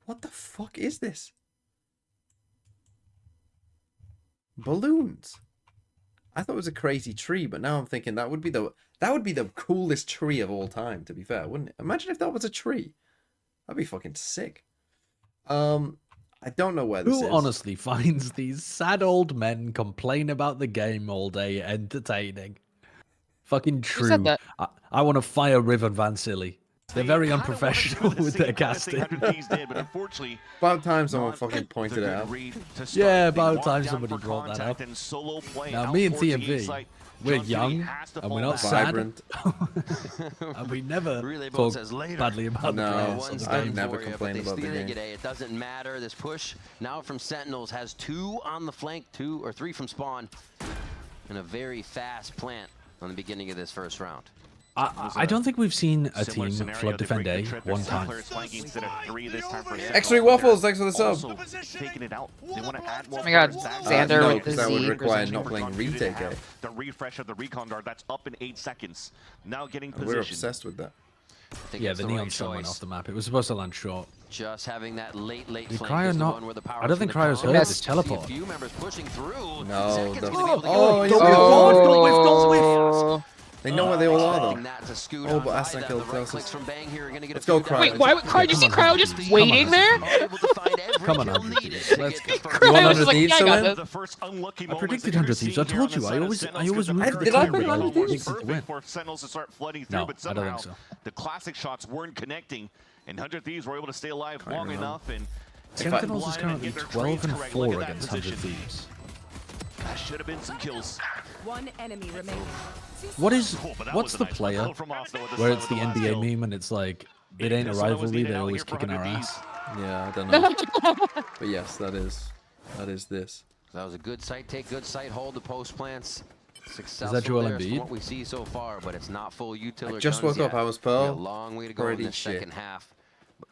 What the fuck is this? Balloons. I thought it was a crazy tree, but now I'm thinking that would be the coolest tree of all time, to be fair, wouldn't it? Imagine if that was a tree. That'd be fucking sick. I don't know where this is. Who honestly finds these sad old men complain about the game all day entertaining? Fucking true. said that? I want to fire River Van Silly. They're very unprofessional with their casting. About time someone fucking pointed it out. Yeah, about time somebody brought that up. Now, me and TMV, we're young and we're not Vibrant. sad. And we never talk badly about the players. No, I've never complained about the Stealing game. it, it doesn't matter. This push now from Sentinels has 2 on the flank, 2 or 3 from spawn, and a very fast plant on the beginning of this first round. I don't think we've seen a team flood defend A one time. X3 Waffles, thanks for the sub. Oh my god, Xander no, with the because that would Z require versus not playing retake A. The refresh of the recon guard, that's up in 8 seconds. Now getting And position. we're obsessed with that. Yeah, the neon shot went off the map. It was supposed to land short. Just having that late Did flank Cryo is the not? one where the I don't think Cryo's heard this teleport. A few members pushing through. No, Zekin's the- gonna be able to oh, go. oh, They know where they all are, though. That to scoot Oh, on but by Aston them. killed The right Celsius. clicks from Bang here are gonna get Let's a go, few Cryo. down. Wait, why would Cryo? Do you see Cryo just waiting there? Come on, 100 Thieves. Let's go. Cryo You want was 100 like, Thieves yeah, I to got win? this. I predicted 100 Thieves. I told you. I always root for the Did I team put that 100 Thieves? predicted to win. For Sentinels to start flooding through, No, but I don't somehow think so. the classic shots weren't connecting, and 100 Thieves were able to stay alive long remember. enough. And Sentinels is currently 12 and 4 Look at that against 100 position. Thieves. That should have been some kills. One enemy remaining. What's the player where it's the NBA meme and it's like, it ain't a rivalry, they're always kicking our ass? Yeah, I don't know. But yes, that is this. That was a good sight take, good sight hold. The post plants successful. that Joel there from Embiid? what we see so far, but it's not full utility. I just woke up. I was Pearl. A long way to go in Already this shit. second half.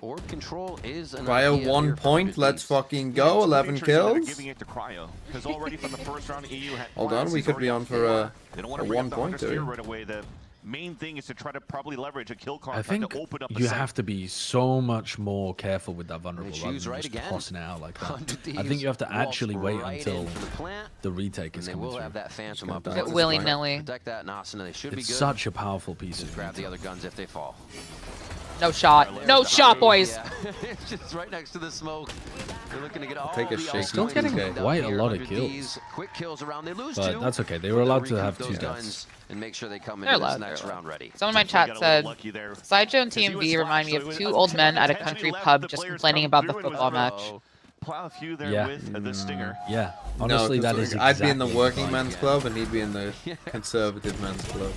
Orb control is an Cryo idea 1 here for point. 100 Let's Thieves. fucking go. 11 kills. Giving it to Cryo, because already from the first round, EU had Hold on, plans. we He's could be already on for a They don't want to 1 the point Hunter's Fear too. right away. The main thing is to try to probably leverage a kill card. I think to open up the you site. have to be so much more careful with that vulnerable rather choose than right just again. tossing it out like that. 100 I think Thieves you have to actually walks wait right until in for the plant, the retake and is they coming will through. have that Phantom up. die. Willy-nilly. Protect that Nasana. They should be It's good. such a powerful piece Just of grab the other guns if they fall. No shot. No shot, boys. Yeah. It's just right next to the smoke. They're looking to get all Take a the shaky Still getting points quite a down lot here. of 100 kills. Thieves, quick kills around. They lose But 2. that's okay. They were They'll allowed to recoup have those 2 guns deaths. and make sure they come They're into this allowed, next they're round ready. Someone in my chat said, Sideshow and TMV remind me of 2 old men at a country pub just complaining about the football match. Plow a few there Yeah. with the stinger. Yeah, No, honestly, 'cause that is I'd be in the exactly working right. men's club and he'd be in the conservative men's club.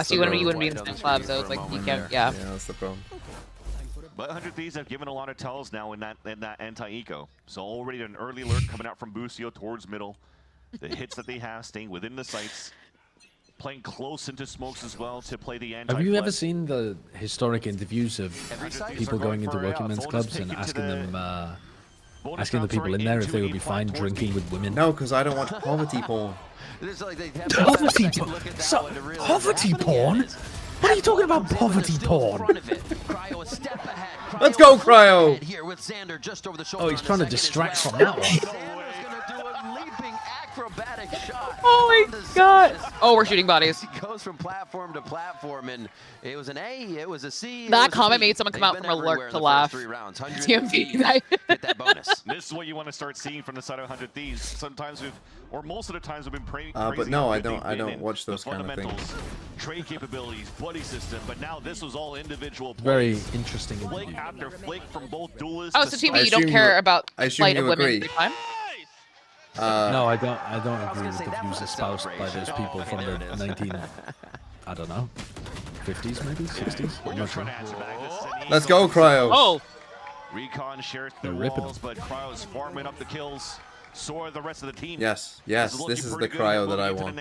So you wouldn't be in the same club, so it's like you can't, yeah. Yeah, that's the problem. But 100 Thieves have given a lot of tells now in that anti-eco. So already an early alert coming out from Busio towards middle. The hits that they have staying within the sights. Playing close into smokes as well to play the anti. Have you ever seen the historic interviews of people going into working men's clubs and asking them, asking the people in there if they would be fine drinking with women? No, because I don't watch poverty porn. Poverty porn? Poverty porn? What are you talking about, poverty porn? Let's go, Cryo! Oh, he's trying to distract from that one. Oh my god! Oh, we're shooting bodies. He goes from platform to platform, and it was an A, it was a C. That comment made someone come out from alert to laugh. TMV. Get that bonus. This is what you want to start seeing from the side of 100 Thieves. Sometimes we've, or most of the times we've been praying. But no, I don't watch those kind of things. Trade capabilities, buddy system, but now this was all individual Very plays. interesting Flake interview. after flake from both duelists. Oh, so TMV, you don't care about I assume flight of you women agree. every time? No, I don't agree with the views espoused by those people from the 19, I don't know, 50s maybe, 60s? I'm not sure. Let's go, Cryo! Oh! Recon shares the They're ripping walls, but Cryo's farming up the kills. So are the rest of the team. Yes, yes, this is the Cryo that I want.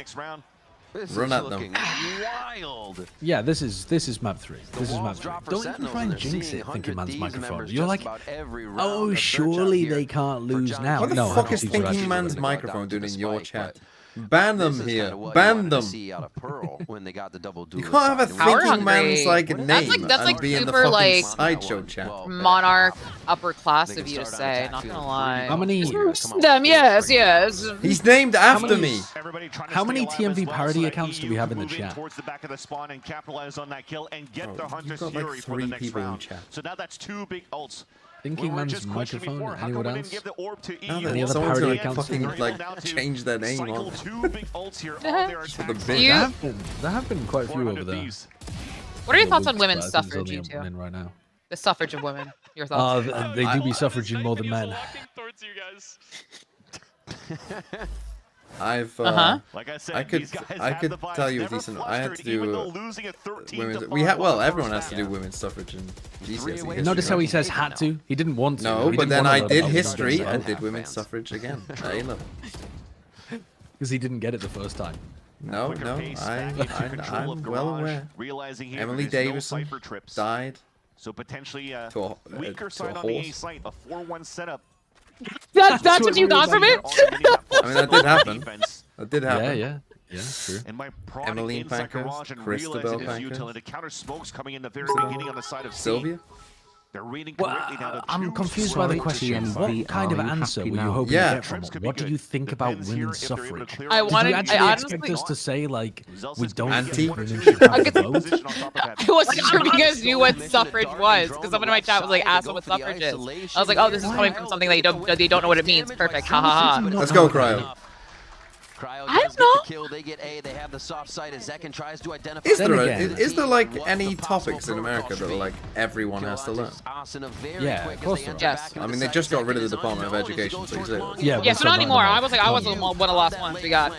Run at them. Wild. Yeah, this is map 3. This is map 3. Don't even try and jinx it, thinking man's microphone. You're like, oh, surely they can't lose now. What the No, fuck is 100 Thieves are Thinking actually Man's winning. microphone doing in your chat? Ban them here. Ban them. See out of Pearl when they got the double You can't have a Thinking Man's like name That's like and be in the super, fucking like, sideshow chat. Monarch upper class of you to say, not gonna lie. How many? Them, yes, yes. He's named after me. How many TMV parody accounts do we have in the chat? Towards the back of the spawn and capitalize on that kill and get the You've Hunter's got like Fury for 3 the next people in round. chat. So now that's 2 big ults. Thinking We were Man's just questioning microphone. before, how Anyone come we else? didn't give the orb to Now EU? that Any other someone's parody gonna accounts? fucking like change their name Cycle on. 2 big ults here on their For the attacks. big. There have been quite a few over there. What are your thoughts on Luke's women's class is suffrage, only you two? in right now. The suffrage of women. Your thoughts? They do be suffraging more than men. I've Like I said, I could these guys I have could the vibes. tell you a Never decent. I had to flustered, even do though losing at 13 women's. to We 5 had on the everyone first has to do round. women's suffrage in GCSE. Notice how he says had to? He didn't want to. No, He but didn't then wanna I learn did about history women's and suffrage. did women's suffrage again. I love it. Because he didn't get it the first time. No, Quicker no, pace, back into control of I'm well Garage, aware. realizing here Emily there's no Davison Cypher trips. died. So potentially To a- weaker to side a on the A horse. site, a 4-1 setup. That's what you got from it? I mean, that did happen. That did happen. Yeah, true. And by prodding Emmeline inside Pankhurst, Garage and Christabel realizing his Pankhurst. utility to counter smokes coming in the very Christabel. beginning on the side of C. Sylvia? They're reading Well, correctly now to I'm 2 confused by the straight question. TMV. What kind of Are you answer happy were you now? hoping Yeah. to get from Trips it? could be What do good. you think about Depends here women's if they're able to suffrage? clear I out Did wanted- you I actually honestly- expect us to say, like, Zelsa's we don't gonna Anti? think women should have a vote? position on top of that. I wasn't sure if you guys knew what suffrage was, because someone in my chat was like, ask them what suffrage is. I was like, oh, this is coming from something that they don't know what it means. Perfect, ha ha ha. Let's go, Cryo. Cryo I does don't know. get the kill. They get A. They have the soft side as Zekin tries to identify. Is there, again- is there like any topics in America that like everyone has to learn? Yeah, of course there are. Yes. I mean, they just got rid of the Department of Education, so you say that. Yeah, Yeah, but so not some anymore. random I was like, I was one of the last ones we got.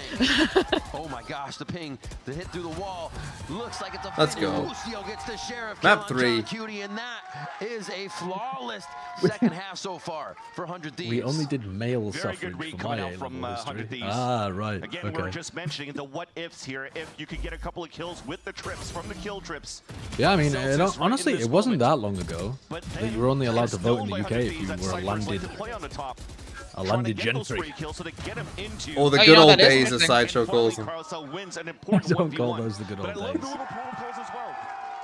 Oh my gosh, the ping, the hit through the wall. Looks like it's a Let's fatal. go. Lucio gets the sheriff Map kill on 3. John Cutie, and that is a flawless second half so far for 100 Thieves. We only did male Very good suffrage read for coming my out A from, level 100 history. Thieves. Ah, right. Right. Again, okay. we're just mentioning the what ifs here. If you could get a couple of kills with the trips from the kill trips. Yeah, I mean, Celsius right honestly, in this it wasn't moment. that long ago But that then you were only allowed to it's vote in known the by UK if Hunter you Thieves were that a Cypher's like landed, to play on the top, a trying to landed get those gentry. free kills so they get him into Or the Oh, good yeah, old that is days, as interesting. Sideshow calls them. Carousel wins an important Don't 1v1. call those the good But old I love days. the little protocols as well.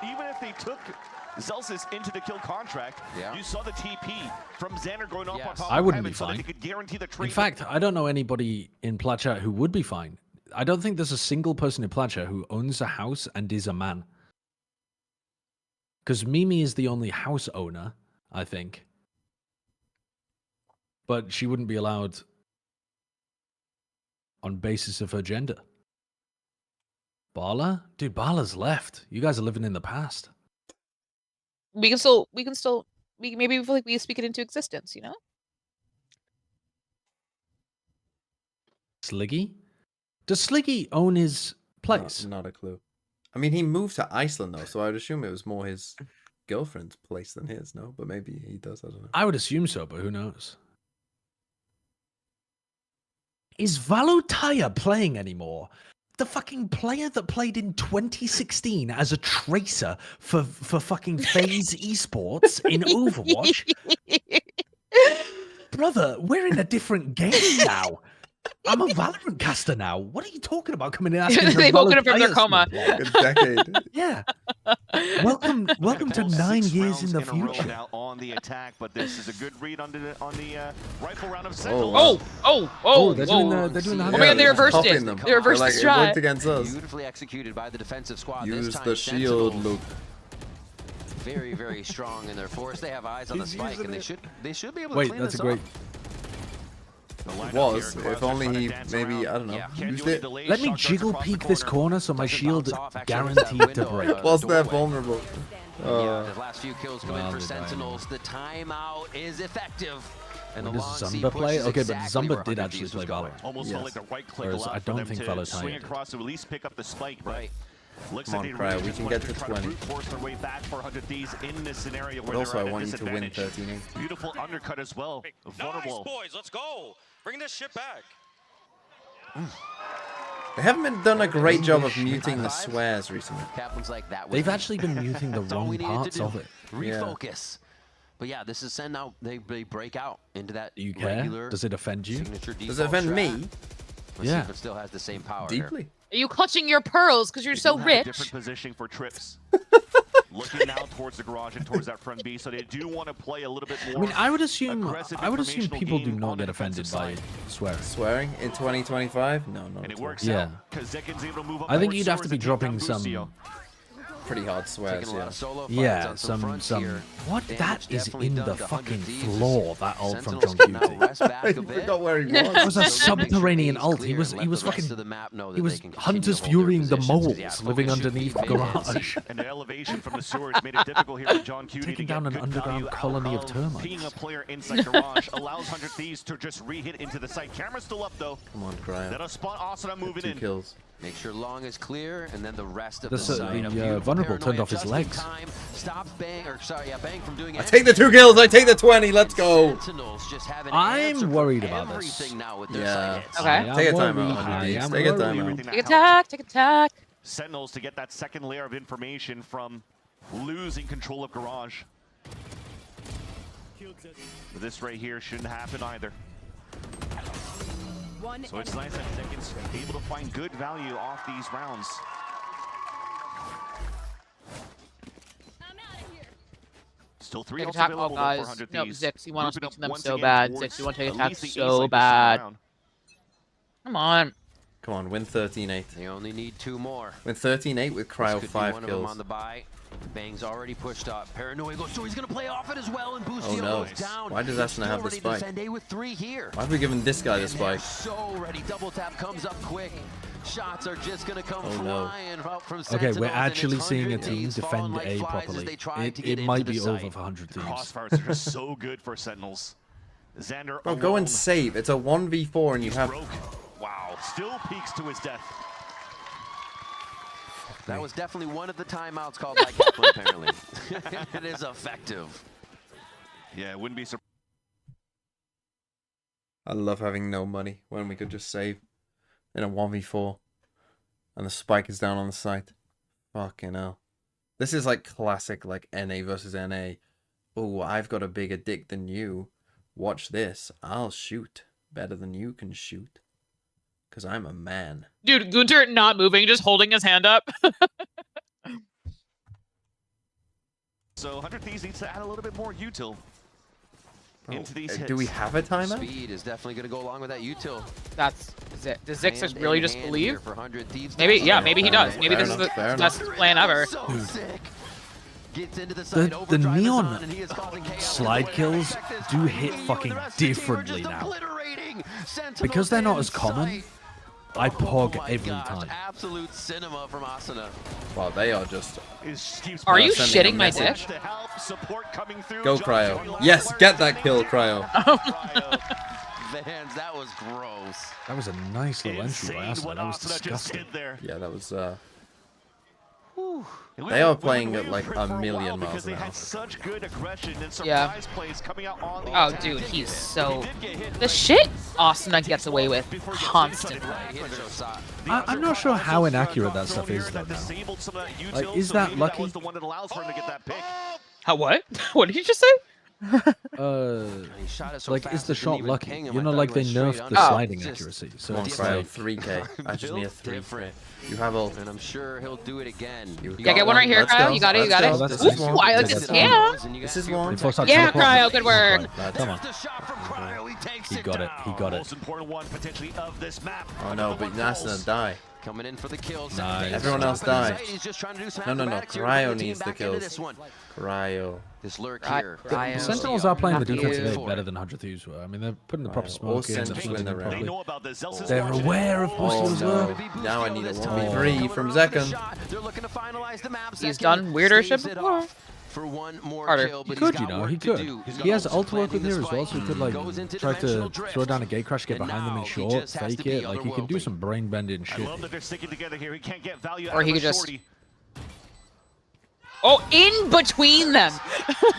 Even if they took Celsius into the kill contract, you saw the TP from Xander going off on top I of wouldn't be Heaven so that fine. they could guarantee the trade. In fact, I don't know anybody in Plat Chat who would be fine. I don't think there's a single person in Plat Chat who owns a house and is a man. Because Mimi is the only house owner, I think. But she wouldn't be allowed on basis of her gender. Bala? Dude, Bala's left. You guys are living in the past. We can still, maybe feel like we speak it into existence, you know? Sliggy? Does Sliggy own his place? Not a clue. I mean, he moved to Iceland, though, so I'd assume it was more his girlfriend's place than his, no? But maybe he does, I don't know. I would assume so, but who knows? Is Valotaya playing anymore? The fucking player that played in 2016 as a tracer for fucking FaZe Esports in Overwatch? Brother, we're in a different game now. I'm a Valorant caster now. What are you talking about coming in asking They've woken up from their coma. A decade. Yeah. Welcome to 9 years in the future. Now on the attack, but this is a good read on the rifle round of Oh, Sentinels. wow. They're doing the Oh my god, they reversed it. Them. They reversed Like, the it strat. worked against us. Beautifully executed by the defensive squad. Use this time, the shield, Sentinels, Luke. very, very strong in their force. They have eyes on the spike, and they should be able to Wait, clean that's this a great. up. It was. If only he maybe, I don't know, used it. Let me jiggle peek this corner so my shield guaranteed to break. Was that vulnerable? Yeah, the last few kills come in for Sentinels. The timeout is effective. And the Does long Zumba C play? push is Okay, but exactly Zumba where did Hunter actually Thieves was play going. Valorant. Almost felt like the right click Whereas allowed I for don't them think to Valotaya swing did. across to at least pick up the spike. Right. Looks Come like on, they Cryo, really we just can wanted get to try 20. brute force their way back for Hunter Thieves in this scenario where But also, they're I at a want you to win disadvantage. 13-8. Beautiful undercut as well. Vulnerable. Boys, let's go. Bring this shit back. They haven't done a great job of muting the swears recently. Captains like that. They've actually been muting the That's all wrong we needed to parts do. of it. Refocus. But yeah, this is SEN now. They break out into that Do you care? regular Does it offend you? signature Does it default offend me? strat. Let's see if it still has the same power here. Deeply. Are you clutching your pearls because you're so They do have a rich? different positioning for trips. Looking now towards the garage and towards that front B, so they do want to play a little bit more. I mean, I would assume aggressive people do informational not game get on the offended by defensive swearing. Swearing in 2025? No, not And it at all. works Yeah. out because Zekin's able to move up I think towards you'd have to Swords be and take dropping down some. Busio. Pretty hard swears, Taking a lot yeah. of solo fires Yeah, on some fronts some. here. What? Damage That is definitely in done the to fucking Hunter Thieves. floor. That ult from Sentinels John can now Cutie. rest back I a bit. forgot where he was. It was a So make sure subterranean he's ult. clear He was and let the rest fucking. of the map know He that was they can continue hunters to hold their furying the positions. moles Yeah, living focus should underneath be the faded. garage. And the elevation from the swords made it difficult here for John Cutie Taking to get down an good underground value colony out of termites. Being a player inside garage allows Hunter Thieves to just re-hit into the site. Camera's still up though. Come on, Cryo. That'll spot Asuna moving Two in. kills. Make sure long is clear, and then the rest of The the site. A beautiful vulnerable turned paranoia off his just in legs. time. Stops Bang, or sorry, yeah, Bang from doing I take the 2 kills. I take the 20. Let's go. Sentinels just have an I'm answer for worried about this. everything now with their Yeah. sight hits. Okay. Take a I'm timeout. worried. Hunter Thieves. I'm Take a worried. timeout. Take attack, take attack. Sentinels to get that second layer of information from losing control of garage. But this right here shouldn't happen either. So it's nice that Zekin's able to find good value off these rounds. Still 3 Take ults attack. available Oh, for guys. 100 No, Thieves. Zix, you want to Moving speak to up them once so again bad. towards Zix, you want to take at attack least the A so site this time bad. around. Come on. Come on, win 13-8. They only need 2 more. Win 13-8 with This Cryo could be 5 one of them kills. on the buy. Bang's already pushed up. Paranoia goes, so he's going to play off it as well, and Busio Oh no. goes down. Why does He's Asuna still have the ready to spike? defend A with 3 here. Why have we given this guy the And they're spike? so ready. Double tap comes up quick. Shots are just going to come Oh, no. flying out from Okay, Sentinels, we're and actually it's seeing a 100 team Thieves defend falling like A flies as properly. they try to It get might into be the over site. for 100 Thieves. Crossfires are just so good for Sentinels. Xander Bro, go alone. and save. It's a 1v4 and you have... Broke. Wow. Still peaks to his death. That was definitely one of the timeouts called by Kaplan, apparently. It is effective. Yeah, it wouldn't be surprised. I love having no money when we could just save. in a 1v4. And the spike is down on the site. Fucking hell. This is like classic, like NA versus NA. Oh, I've got a bigger dick than you. Watch this. I'll shoot better than you can shoot. Because I'm a man. Dude, Gunter not moving, just holding his hand up. So 100 Thieves needs to add a little bit more util into these hits. Do we have a timeout? Speed is definitely going to go along with that util. That's it. Does Zix just really just believe? For 100 Thieves. Maybe, yeah, maybe he does. Maybe this is the best plan ever. So sick. Gets into The neon slide kills do hit fucking differently now. Because they're not as common, I pog every time. Absolute cinema from Asuna. Wow, they are just... Are you shitting my dick? Go, Cryo. Yes, get that kill, Cryo. Vans, that was gross. That was a nice little entry by Asuna. That was disgusting. Yeah, that was... They are playing at like a million miles an hour. Such good aggression and Yeah. surprise plays coming out on the Oh, dude, he's so... The shit Asuna gets away with constantly. I'm not sure how inaccurate that stuff is, though, now. Like, is that lucky? How, what? What did you just say? Like, is the shot lucky? You know, like they nerfed the sliding accuracy. So Come on, it's Cryo, like 3k. I just need a 3. You have ult. And I'm sure he'll do it again. Yeah, get one right here, Cryo. You got it, you got it. Ooh, I like this cam. This is one. Yeah, Cryo, good work. Come on. He got it. He got it. Most important one potentially of this map. Oh no, but Nasna die. Coming in for the kills. Nice. Everyone else die. He's just trying to do some No. acrobatics here. Cryo Bring the needs team the back into kills. this one. Cryo. This lurk here. The Sentinels are playing the defense today Cryo. better than 100 Thieves were. I mean, they're putting the proper Or smoke in. They're Sentinel shooting in the properly. They know about the Zelsis They're watch. aware of Oh Pussy as well. no. Now I need a 1v3 from Zekken. They're looking to finalize the map. He's Zekken done weirder shit staves it before. off For one more Harder. kill, He but could, he's you got know, work he to could. do. He has ult work planting with here the as well, so he spike. could like Goes into try to dimensional drift. throw down a gatecrash, get And behind them now in he short, just has to fake be it. Like he can do otherworldly. some brain bending I shit. love that they're sticking together here. He can't get value Or out he of could a just- shorty. Oh, in between them.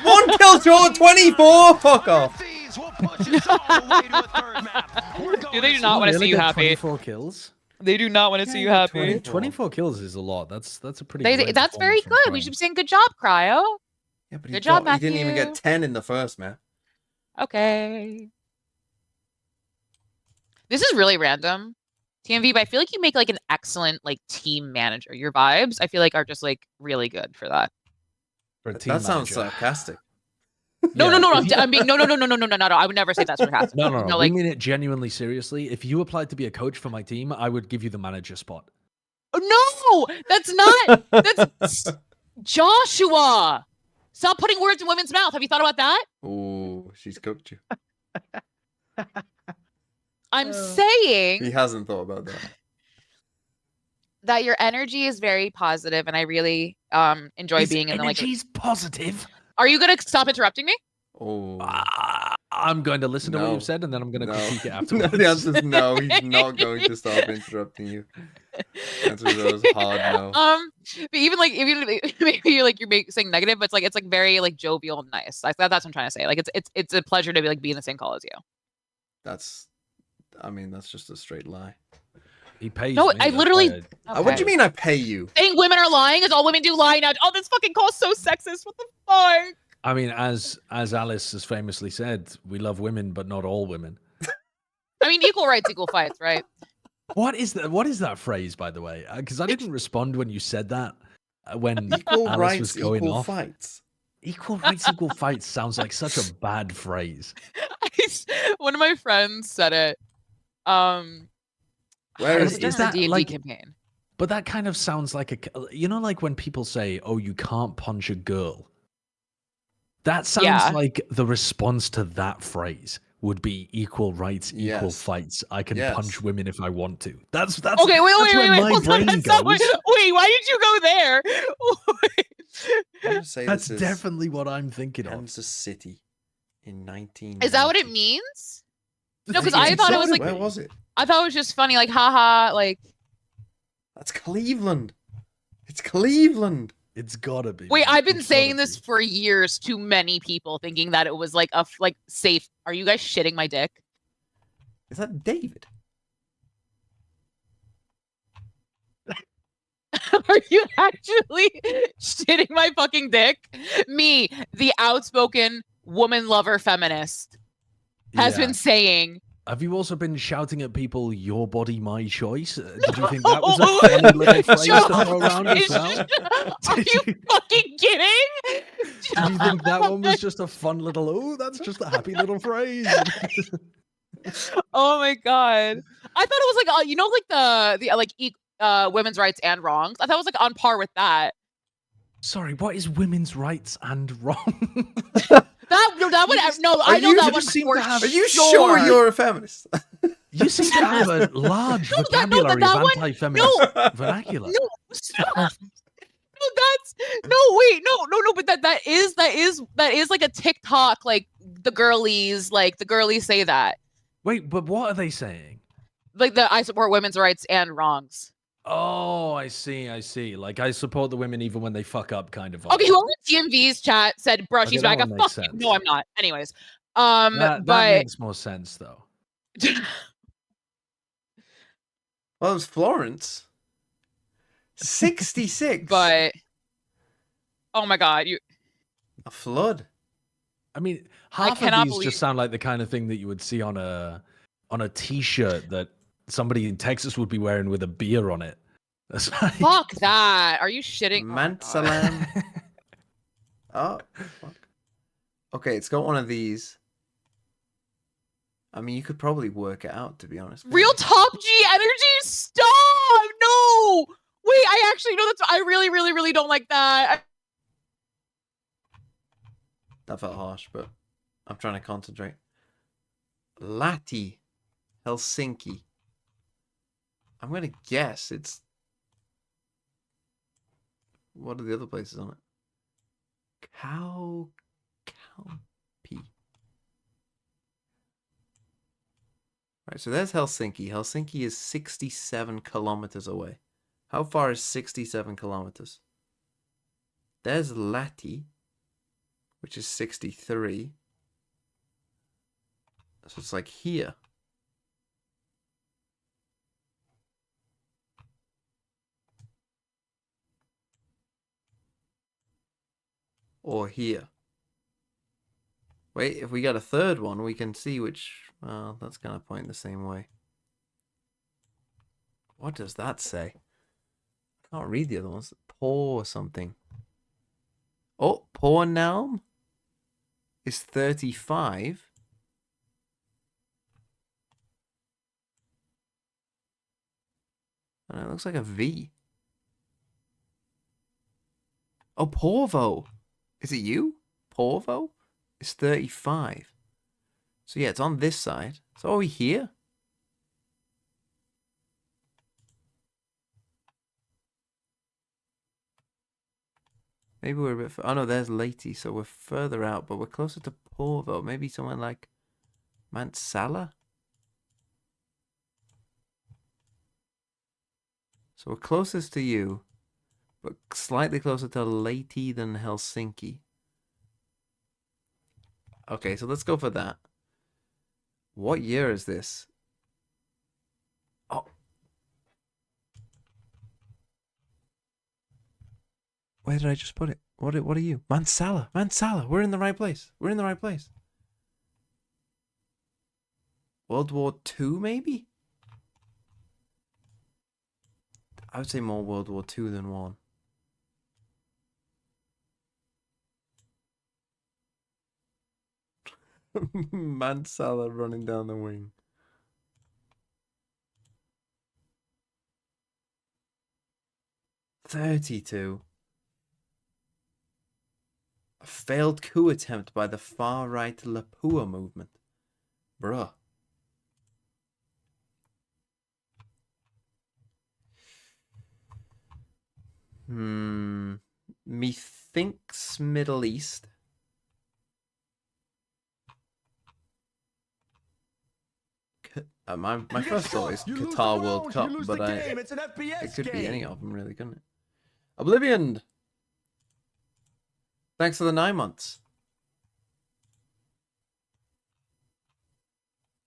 1 kill short, 24. Fuck off. Thieves will push us all the way to a third map. We're Dude, going they do not want to see you happy. 24 kills. They do not want to see you happy. 24 kills is a lot. That's a pretty. They, great that's very performance good. from We Cryo. should be saying good job, Cryo. Yeah, but Good job, he didn't even Matthew. get 10 in the first map. Okay. This is really random, TMV, but I feel like you make like an excellent like team manager. Your vibes, I feel like, are just like really good for that. For a team That sounds manager. sarcastic. No, Yeah. I'm being no. I would never say that's sarcastic. No. Like, We mean it genuinely seriously. If you applied to be a coach for my team, I would give you the manager spot. no, that's not. That's Joshua. Stop putting words in women's mouth. Have you thought about that? Ooh, she's cooked you. I'm saying He hasn't thought about that. that your energy is very positive, and I really enjoy being in the like. Energy's positive. Are you gonna stop interrupting me? Oh. I'm going to listen to what No. you've said, and then I'm going to No. critique it No, afterwards. the answer is no. He's not going to stop interrupting you. The answer is hard no. But even maybe you're saying negative, but it's like very like jovial and nice. Like that's what I'm trying to say. Like it's a pleasure to be in the same call as you. That's just a straight lie. He pays. No, me, I that's literally. why What do you mean I pay you? Saying women are lying is all women do lie now. Oh, this fucking call's so sexist. What the fuck? I mean, as Alice has famously said, we love women, but not all women. I mean, equal rights, equal fights, right? What is that phrase, by the way? Because I didn't respond when you said that. When Equal Alice rights, was going equal off. fights. Equal rights, equal fights sounds like such a bad phrase. One of my friends said it. Where is that D&D like? campaign? But that kind of sounds like like when people say, "Oh, you can't punch a girl." That sounds like the response to that phrase would be equal rights, equal fights. I can punch women if I want to. That's Okay, wait. where my Hold on, brain that's not goes. wait, why did you go there? That's definitely what I'm thinking of. Kansas City in 19. Is that what it means? No, because I thought it was like. Where was it? I thought it was just funny, like haha, like. That's Cleveland. It's Cleveland. It's gotta be. Wait, I've been saying this for years to many people, thinking that it was like a safe. Are you guys shitting my dick? Is that David? Are you actually shitting my fucking dick? Me, the outspoken woman lover feminist, has been saying. Have you also been shouting at people, "Your body, my choice"? Did you think that was a funny little phrase to throw around as well? Are you fucking kidding? Did you think that one was just a fun little, oh, that's just a happy little phrase? Oh my god. I thought it was like, you know, like the like women's rights and wrongs. I thought it was like on par with that. Sorry, what is women's rights and wrong? That would no. I know that one for Are you sure you're a feminist? You seem to have a large vocabulary of anti-feminist vernacular. No, stop. No, that's wait, no, but that is like a TikTok, like the girlies say that. Wait, but what are they saying? Like I support women's rights and wrongs. Oh, I see. Like I support the women even when they fuck up, kind of. Okay, whoever TMV's chat said, "Bro, she's back." Fuck you. No, I'm not. Anyways, that makes more sense though. Well, it was Florence. 66. But oh my god, a flood. I mean, half of these just sound like the kind of thing that you would see on a T-shirt that somebody in Texas would be wearing with a beer on it. That's like... Fuck that. Are you shitting? Mantsalam. Oh, fuck. Okay, it's got one of these. I mean, you could probably work it out, to be honest. Real Top G energy? Stop! No! Wait, I actually know that's... I really, really, really don't like that. That felt harsh, but I'm trying to concentrate. Lahti, Helsinki. I'm going to guess it's... What are the other places on it? Kaupi. Right, so there's Helsinki. Helsinki is 67 kilometers away. How far is 67 kilometers? There's Lahti, which is 63. So it's like here. Or here. Wait, if we got a third one, we can see which... Well, that's going to point the same way. What does that say? I can't read the other ones. Por something. Oh, Pornelm is 35. And it looks like a V. Oh, Porvo. Is it you? Porvo is 35. So yeah, it's on this side. So are we here? Maybe we're a bit... Oh no, there's Lahti, so we're further out, but we're closer to Porvo. Maybe somewhere like Mantsala? So we're closest to you, but slightly closer to Lahti than Helsinki. Okay, so let's go for that. What year is this? Oh. Where did I just put it? What are you? Mantsala. Mantsala. We're in the right place. We're in the right place. World War II, maybe? I would say more World War II than 1. Mantsala running down the wing. $32. A failed coup attempt by the far-right Lapua movement. Bruh. Methinks Middle East. My first thought is Qatar World Cup, but it could be any of them, really, couldn't it? Oblivion! Thanks for the 9 months.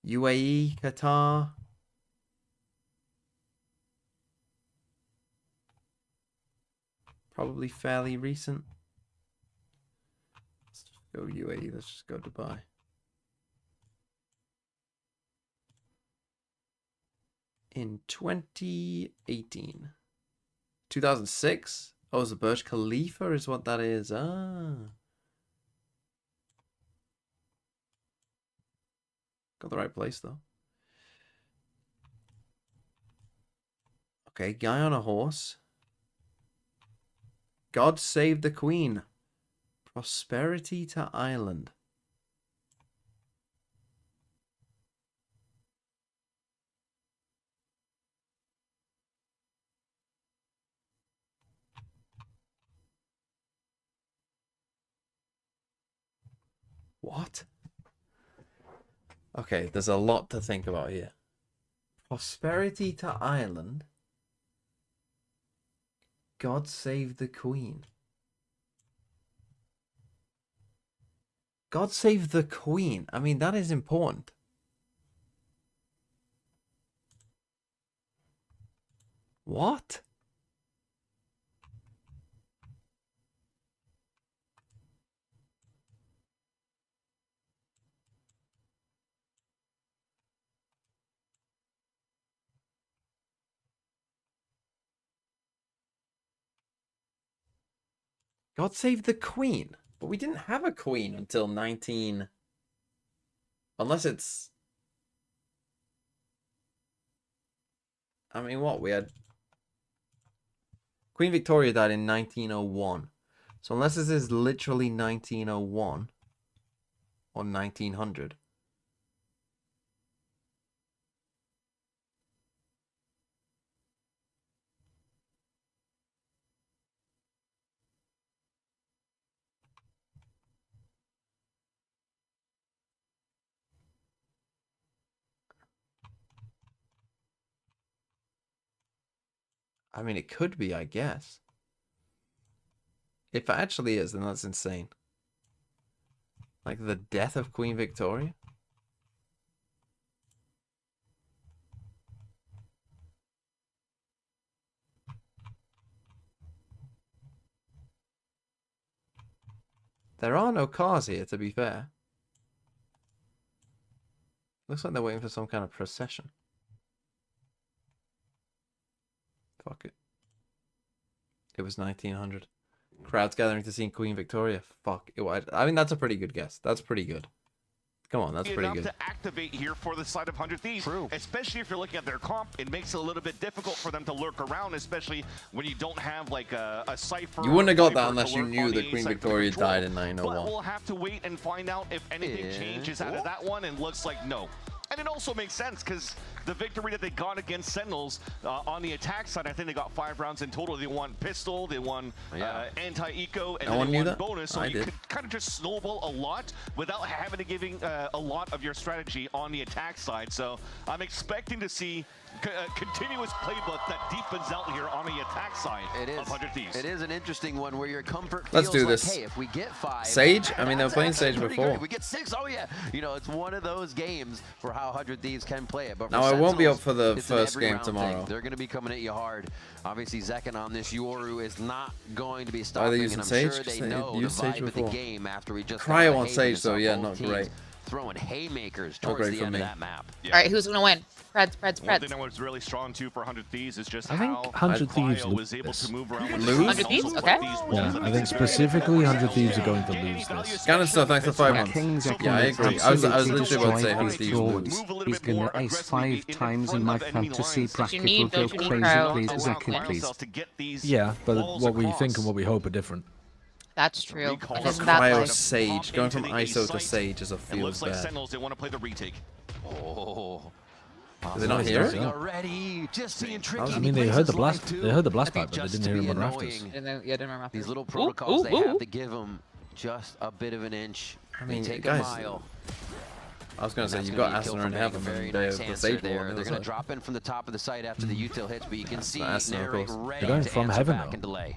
UAE, Qatar. Probably fairly recent. Let's just go UAE. Let's just go Dubai. In 2018. 2006? Oh, it's the Burj Khalifa is what that is. Ah. Got the right place, though. Okay, guy on a horse. God save the Queen. Prosperity to Ireland. What? Okay, there's a lot to think about here. Prosperity to Ireland. God save the Queen. God save the Queen. I mean, that is important. What? God save the Queen. But we didn't have a queen until 19... Unless it's... I mean, what? We had... Queen Victoria died in 1901. So unless this is literally 1901 or 1900... I mean, it could be, I guess. If it actually is, then that's insane. Like the death of Queen Victoria? There are no cars here, to be fair. Looks like they're waiting for some kind of procession. Fuck it. It was 1900. Crowds gathering to see Queen Victoria. Fuck. I mean, that's a pretty good guess. That's pretty good. Come on, that's pretty good. To activate here for the side of 100 Thieves. True. Especially if you're looking at their comp, it makes it a little bit difficult for them to lurk around, especially when you don't have like a cipher. You wouldn't have got that unless you knew that Queen Victoria died in 901. But we'll have to wait and find out if anything changes out of that one, and looks like no. And it also makes sense because the victory that they got against Sentinels on the attack side, I think they got 5 rounds in total. They won pistol, they won anti-eco, and then they won bonus. So you could kind of just snowball a lot without having to giving a lot of your strategy on the attack side. So I'm expecting to see a continuous playbook that deepens out here on the attack side of 100 Thieves. It is an interesting one where your comfort Let's do feels this. like, hey, if we get 5... Sage? I mean, they were playing Sage before. If we get 6, oh yeah. You know, it's one of those games for how 100 Thieves can play it. But now, I won't be up for the first game tomorrow. Thing. They're going to be coming at you hard. Obviously, Zekken on this Yoru is not going to be stopping, and I'm Sage? sure they know the vibe of the game after we just Cryo on Sage, though, yeah, not great. Throwing haymakers towards the end of that map. All right, who's going to win? Preds. One thing that was really strong too for 100 Thieves is just I think how 100 Thieves was able to move around with 100 Thieves? Okay. Yeah, I think specifically 100 Thieves are going to lose this. Gannon stuff, thanks for 5 months. Yeah, I agree. I was literally about to say 100 Thieves lose. He's gonna ace 5 times in my fantasy bracket will go crazy, please, Zekken, please. Yeah, but what we think and what we hope are different. That's true. Cryo Sage. Going from ISO to Sage is a feels looks like bad. Sentinels, they want to play the retake. Oh. Are they not here? Already, just being tricky. I mean, they heard the blast. They heard the blast back, but they didn't hear him on rafters. These little protocols they have to give them just a bit of an inch. I mean, they take guys, a mile. I was going to say, you've got Asuna in heaven. Very nice answer there. They're going to drop in from the top of the site after the util hits, but you can see Narek ready to answer back and delay.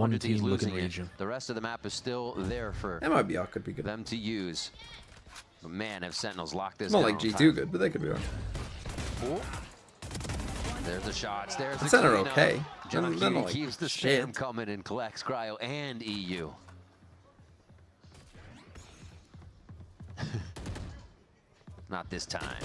one team's team looking losing it. region. The rest of the map is still there for MIBR could be good. them to use. But man, have Sentinels locked this Not down like on G2 time. good, but they could be alright. Oh. There's the shots. There's the Center cleanup. okay. John They're not Q like keeps the shit. spam coming and collects Cryo and EU. Not this time.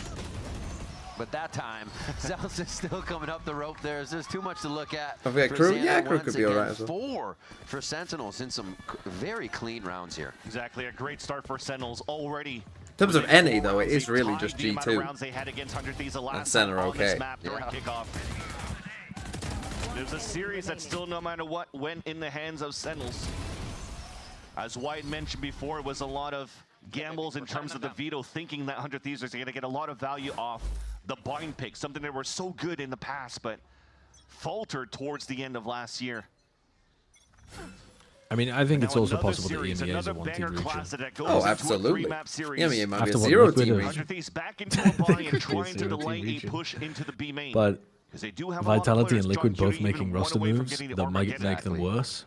But that time, Zealous is still coming up the rope there. There's too much to look at. Have we got for crew? Xander Yeah, crew once could be again. alright as well. 4 for Sentinels in some very clean rounds here. Exactly, a great start for Sentinels. Already In terms of NA, though, it is really just G2. And SEN are okay. There's a series that still, no matter what, went in the hands of Sentinels. As White mentioned before, it was a lot of gambles in terms of the veto, thinking that 100 Thieves are going to get a lot of value off the bind pick, something that were so good in the past, but faltered towards the end of last year. I mean, I think it's also possible that EMEA is a one-team region. Oh, absolutely. EMEA might be a zero-team region. But Vitality and Liquid both making roster moves that might make them worse.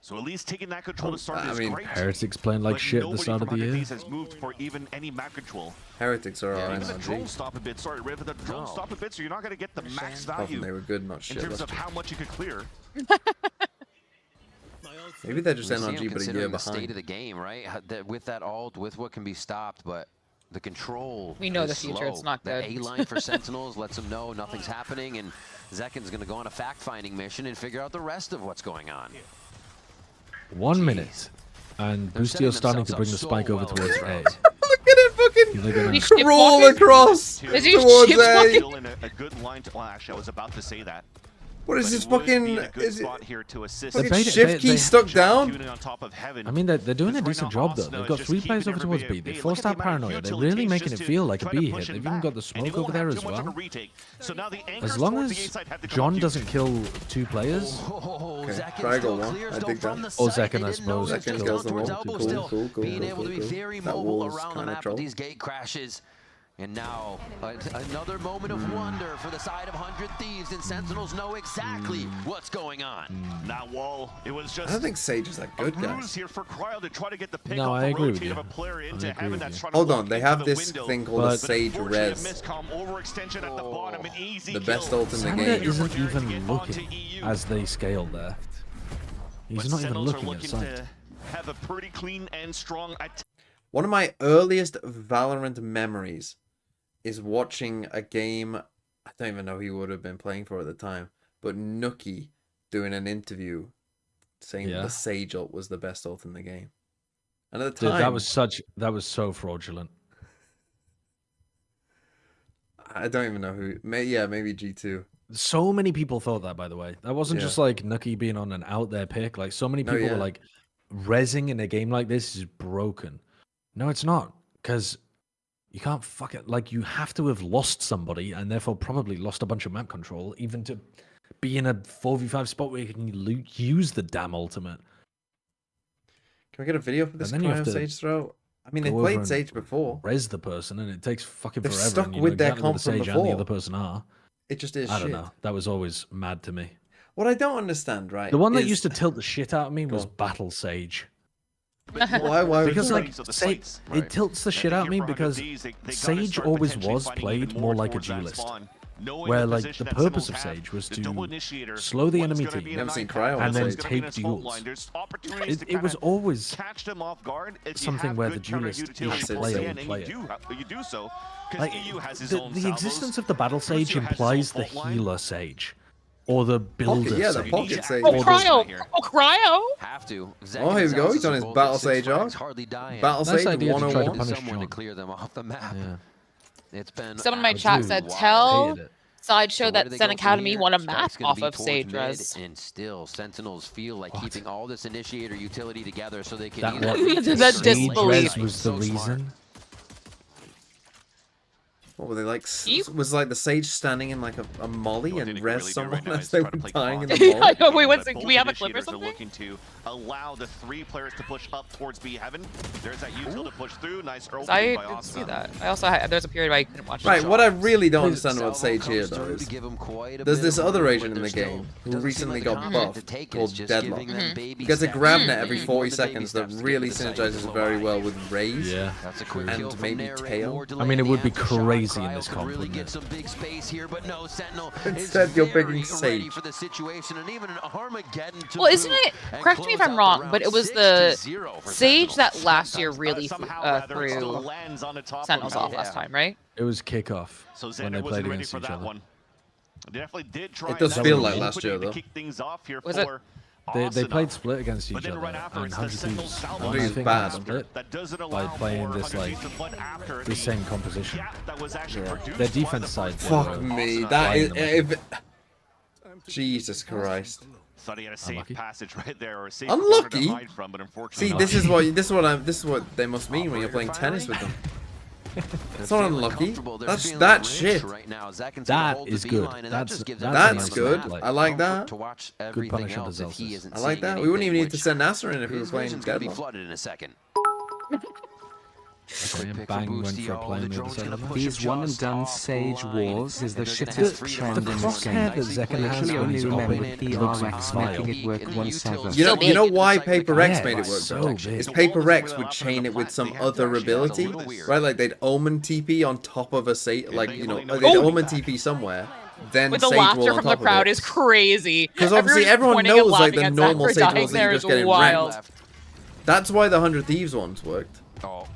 So at least taking that control to start is great. Heretics playing like shit at the start of the year. Has moved for even any map control. Heretics are our even the drones stop a bit. Sorry, Riv, the drones stop a bit, so you're not going to get the max value. They were good, not shit. In terms of how much you could clear. Maybe they're just NRG, but a year the behind. State of the game, right? With that ult, with what can be stopped, but the control. We know is the future. slow. It's not good. The A line for Sentinels lets them know nothing's happening, and Zekin's going to go on a fact-finding mission and figure out the rest of what's going on. 1 minute, and Boostio starting to bring the spike over towards A. Look at it fucking crawl across towards A. Still in a good line to, well, actually, I was about to say that. What is this fucking? Is it here to assist? Fucking shift key stuck down? I mean, they're doing a decent job though. They've got 3 players over towards B. They forced out paranoia. They're really making it feel like a B hit. They've even got the smoke over there as well. As long as John doesn't kill 2 players. Okay, Triangle 1. I dig that. Or Zekin, I suppose. Zekin kills them all. Cool. Being able to be very mobile around the map with these troll. gate crashes. And now, another moment of wonder for the side of 100 Thieves, and Sentinels know exactly what's going on. That wall, it was just. I don't think Sage is that good, guys. Here for Cryo to try to get the pick No, off I the agree with rotate you. of a player into heaven that's trying to Hold look on, they into have the this window. thing called a Sage Res. Miscom overextension at the bottom, an easy The best kill. ult in the Sander game. isn't even looking as they scale there. He's not even Sentinels are looking at sight. to have a pretty clean and strong attack. One of my earliest Valorant memories is watching a game. I don't even know who he would have been playing for at the time, but Nookie doing an interview saying the Sage ult was the best ult in the game. And at the time, that was so fraudulent. I don't even know who. Maybe G2. So many people thought that, by the way. That wasn't just like Nookie being on an out there pick. Like so many people were like, rezzing in a game like this is broken. No, it's not, because you can't fuck it. Like, you have to have lost somebody and therefore probably lost a bunch of map control even to be in a 4v5 spot where you can use the damn ultimate. Can we get a video for this Cryo Sage throw? I mean, they played Sage before. Res the person, and it takes fucking They've forever. stuck and you with know their exactly comp what the from Sage and the before. other person are. It just is I shit. don't know. That was always mad to me. What I don't understand, right? The one that used to tilt the shit out of me was Battle Sage. Why? Because like it tilts the shit out of me because Sage always was played more like a duelist, where like the purpose of Sage was to slow the enemy team and then take duels. It was always something where the duelist each player would play it. Like, the existence of the Battle Sage implies the healer Sage. Or the builder the Sage. pocket Sage. Oh, Cryo! Oh, Cryo! Have to. Oh, here we go. He's on his Battle Sage arc. Battle Sage 101. Someone to clear them off the map. It's been. Someone in my chat said, tell Sideshow that Sen Academy won a map off of Sage Res. And still, Sentinels feel like keeping all this initiator utility together so they can. That disbelief was the reason. What were they like? Was like the Sage standing in like a molly and res someone as they were dying in the molly? I know, wait, one second. Can we have a clip or something? Looking to allow the 3 players to push up towards B heaven. There's that util to push through. Nice early by I Oscar. didn't see that. I also had, there's a period where I couldn't watch it. Right, what I really don't understand about Sage here though is there's this other Asian in the game who recently got buffed called Deadlock. He gets a grab net every 40 seconds that really synergizes very well with Raze and maybe Tail. I mean, it would be crazy in this comp. Get some big space here, but no, Sentinel Instead, you're picking Sage. for the situation, and even an Armageddon to Well, isn't it? Correct me if I'm wrong, but it was the Sage that last year really threw Sentinels off last time, right? It was kickoff So when they Xander played wasn't ready against for each that other. one. They definitely did try. It does feel like last year though. Kick things off here Was it? for They played split against each But then other, right after, and it's the 100 Sentinel Thieves salvo won, I think, bad. split that doesn't by allow playing for this 100 like Thieves to flood after the same composition. gap that was actually produced Their by defense the side. Fuck me. That is. If, Jesus Christ. Thought he had a safe passage right there, or a safe Unlucky. corner to hide from, but unfortunately See, not. this is what they must mean when you're playing tennis with them. It's not unlucky. That's shit. That is good. That's good. I like that. Good punishment as Zelsis. I like that. We wouldn't even need to send Nasser in if we were playing Deadlock. flooded in a second. Bang went for a play on the other side of the These one and done Sage Wars is the shittest trend in this crosshair game. that Zekken has Literally when only he's remember open, it looks PRX vile. making it work 1/7. You know why Paper Rex Yeah, made it it's work? so Bro? big. Is Paper Rex would chain it with some other ability, right? Like they'd Omen TP on top of a Sage, like they'd Omen TP somewhere, then With the Sage Wall laughter on from the top of crowd it. is crazy. Because obviously everyone pointing and knows like laughing the at Zach normal for Sage dying Walls that there you is just getting wild. wrecked. That's why the 100 Thieves ones worked. Oh.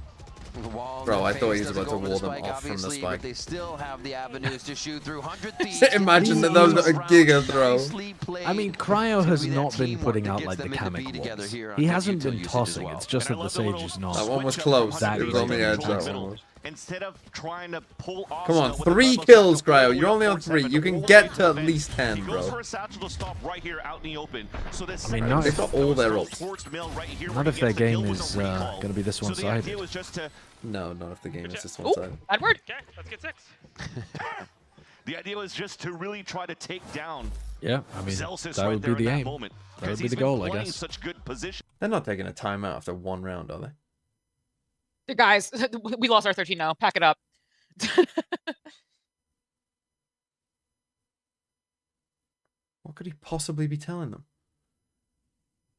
Bro, I thought he was about to wall them off from the spike. They still have the avenues to shoot through 100 Thieves. Imagine that was a giga throw. I mean, Cryo has not been putting out like the Kamek walls. He hasn't been tossing. It's just that the Sage is not. That one was close. That It was on the edge. That one was. Instead of trying to pull off Come on, with the 3 bubble kills, tackle, Cryo. You're only on 3. You can get to at least 10, he goes for bro. a satchel to stop right here out in the open. So this I mean, not They've if, got all their ults. not if their game is going to be this one-sided. No, not if the game is this Ooh, one-sided. bad word. Okay, let's get 6. The idea was just to really try to take down Yeah, I mean, Zelsis that right would there be the in that aim. moment, That because would be he's the been goal, I playing guess. such good position. They're not taking a timeout after 1 round, are they? The guys, we lost our 13 now. Pack it up. What could he possibly be telling them?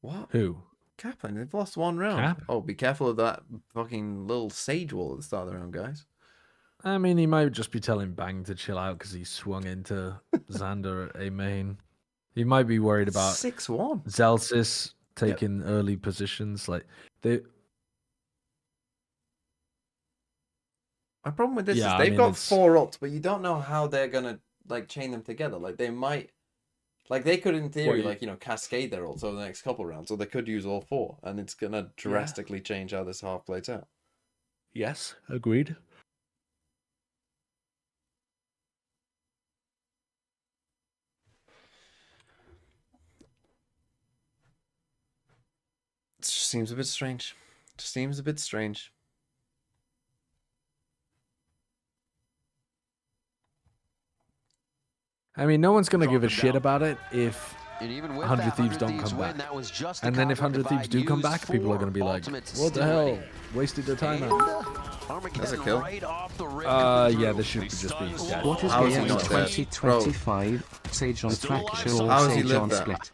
What? Who? Kaplan, they've lost 1 round. Cap? Oh, be careful of that fucking little Sage Wall at the start of the round, guys. I mean, he might just be telling Bang to chill out because he swung into Xander at A main. He might be worried about 6-1. Zelsis taking early positions. Like they. My problem with this is Yeah, I they've mean, got it's- 4 ults, but you don't know how they're gonna like chain them together. Like they might, like they could in theory, Well, like cascade their ults over the next couple rounds, or they could use all 4, and it's gonna drastically change how this half plays out. Yes, agreed. It just seems a bit strange. Just seems a bit strange. I mean, no one's going to give a shit about it if And even with 100 that Thieves 100 don't Thieves come win, back. that was just And then if 100 Thieves do come used back, people are for going to be like, ultimates what the still hell? ready. Wasted their time out. That's a kill. Yeah, this should just be dead. What is How is the he not dead? 2025 Sage on fracture or How has he Sage lived on that? split?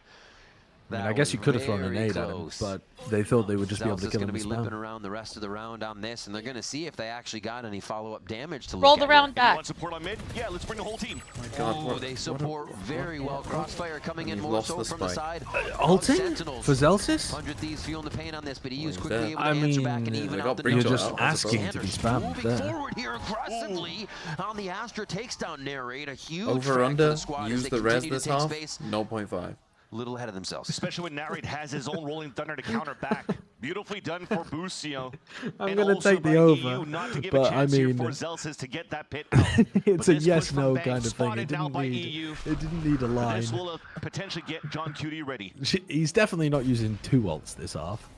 I mean, I guess you could have thrown a nade at him, but they thought they would just be able to Zelsis kill going him to with be limping spam. around the rest of the round on this, and they're going to see if they actually got any follow-up damage to look Roll the at round here. back. Want support on mid? Yeah, let's bring the whole team. Oh, they support very well. Crossfire coming in You've more lost so the from the spike. side. Ulting? Sentinels. For Zelsis? 100 Thieves feeling the pain on this, but he was Well, quickly he's able I to answer back and mean, even they out got the breach You're numbers. just out, I asking suppose. to be Sanders spammed moving there. forward here aggressively on the Astra takes down Narrate. A huge Over frag for under, the squad as use they the res continue to this take half, space. 0.5. Little ahead of themselves. Especially when Narrate has his own rolling thunder to counter back. Beautifully done for Busio. I'm And going to also take the by over, EU not to give but a I chance here mean, for Zelsis to get that pit out. But it's a this push yes/no from Bang kind of thing. spotted now by It EU. didn't need a line. This will potentially get John Cutie ready. He's definitely not using 2 ults this half.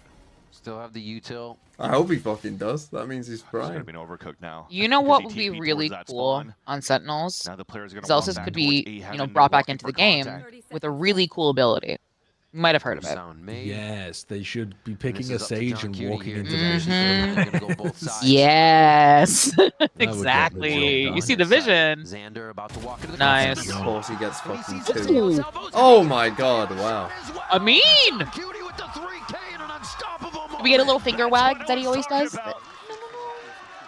Still have the util. I hope he fucking does. That means he's It's going to prime. be an overcooked now. You know because what he would be TP'd really towards that cool spawn. on Sentinels? Now the player's going to walk Zelsis back could towards be, E, you having know, no brought back walking into for the game contact. with a really cool ability. You might have heard of it. Sound made. Yes, they should be picking This a is up to Sage John and Cutie walking here. into They're the gonna go both sides. Yes, get the exactly. job You see done. the vision. Xander about to walk into the Nice. Of course he gets fucking Ooh. 2. Oh my god, wow. I mean, Cutie with the 3K and an unstoppable moment. we get a little finger wag that he always does.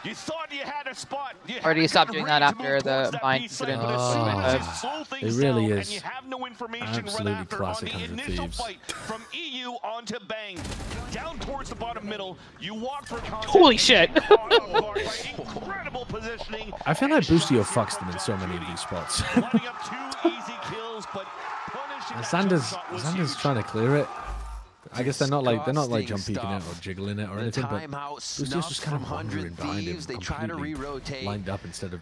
You thought you had a spot. Or do you stop doing that after the bind incident? It really is And you have no information absolutely right after classic on the 100 initial Thieves. fight from EU onto Bang. Down towards the bottom middle. You walk for contact. Holy shit. Incredible positioning. I feel like Busio fucks them in so many of these spots. Lining up 2 easy kills, but punished Xander's trying to clear it. I guess they're not like jump peeking it or jiggling it or anything, but Lucius just kind of wandering behind him, completely lined up instead of.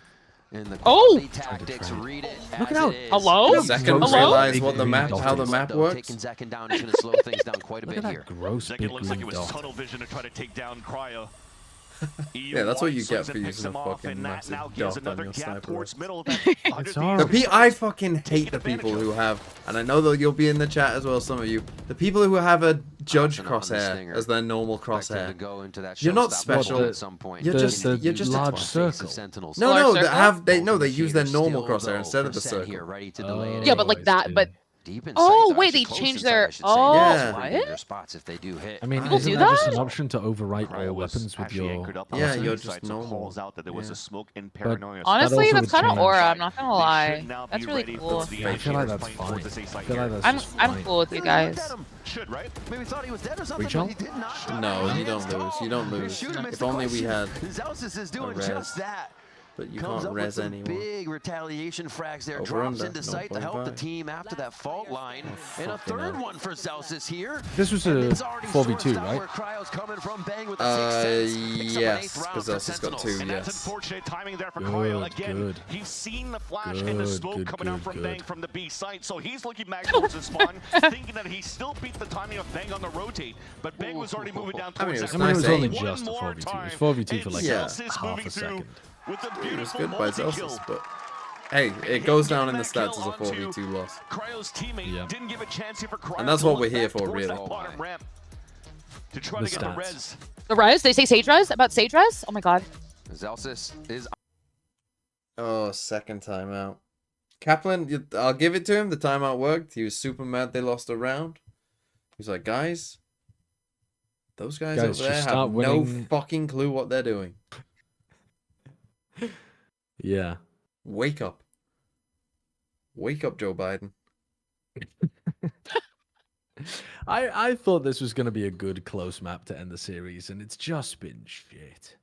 Tactics, read it Look at how. hello. Second realize what how the map works. Taking Zekin down is going to slow things down quite a bit here. Gross big looks like it green was dot. tunnel vision to try to take down Cryo. Yeah, that's what you get for using a fucking massive dot on your sniper. I fucking hate the people who have, and I know that you'll be in the chat as well, some of you, the people who have a judge crosshair as their normal crosshair. You're not special. You're just large circle. No, they use their normal crosshair instead of the circle. Yeah, but like that, but. Oh wait, they changed their. Oh, what? Spots if they do hit. I mean, People isn't do that just that? an option to overwrite all weapons with your? Yeah, you're just normal. Calls out that there was a smoke and paranoia. Honestly, that's kind of change. aura. I'm not gonna lie. That's really cool. I feel like that's fine. I feel like that's just I'm fine. cool with you guys. Should, right? Maybe thought he was dead or something, Rachel? but he did not. No, you don't lose. You don't lose. If only we had Zelsis is doing res. just that. But you Comes can't up with res some anyone. big retaliation frags there. Over Drops under, into sight to help the 0.5. team after that fault line. And a fucking third hell. one for Zelsis here. This was a 4v2, right? Where Cryo's coming from, Bang with a 6 cents. Picks up an Yes, 8th round because for Zelsis got Sentinels. 2, And that's yes. unfortunate timing there for Cryo. Again, good. he's seen the flash and the Good, smoke good, coming out good, from Bang good. from the B site, so he's looking back towards the spawn, thinking that he still beat the timing of Bang on the rotate, but Bang was already moving down I mean, towards it that. was I mean, it was nice only aim. just a One more 4v2. It time, was 4v2 for like and Yeah. Zelsis half moving a through second. with a It was beautiful good by multi-kill. Zelsis, but hey, it goes down in the stats as a 4v2 loss. Cryo's teammate Yeah. didn't give a chance here for Cryo. And that's to what look we're here back for, towards really. that bottom ramp to try The to get the stats. res. The res? They say Sage res about Sage res? Oh my god. Zelsis is Oh, second timeout. Kaplan, I'll give it to him. The timeout worked. He was super mad they lost a round. He's like, guys, those guys over Guys, there just have start no winning. fucking clue what they're doing. Yeah. Wake up. Wake up, Joe Biden. I thought this was going to be a good close map to end the series, and it's just been shit.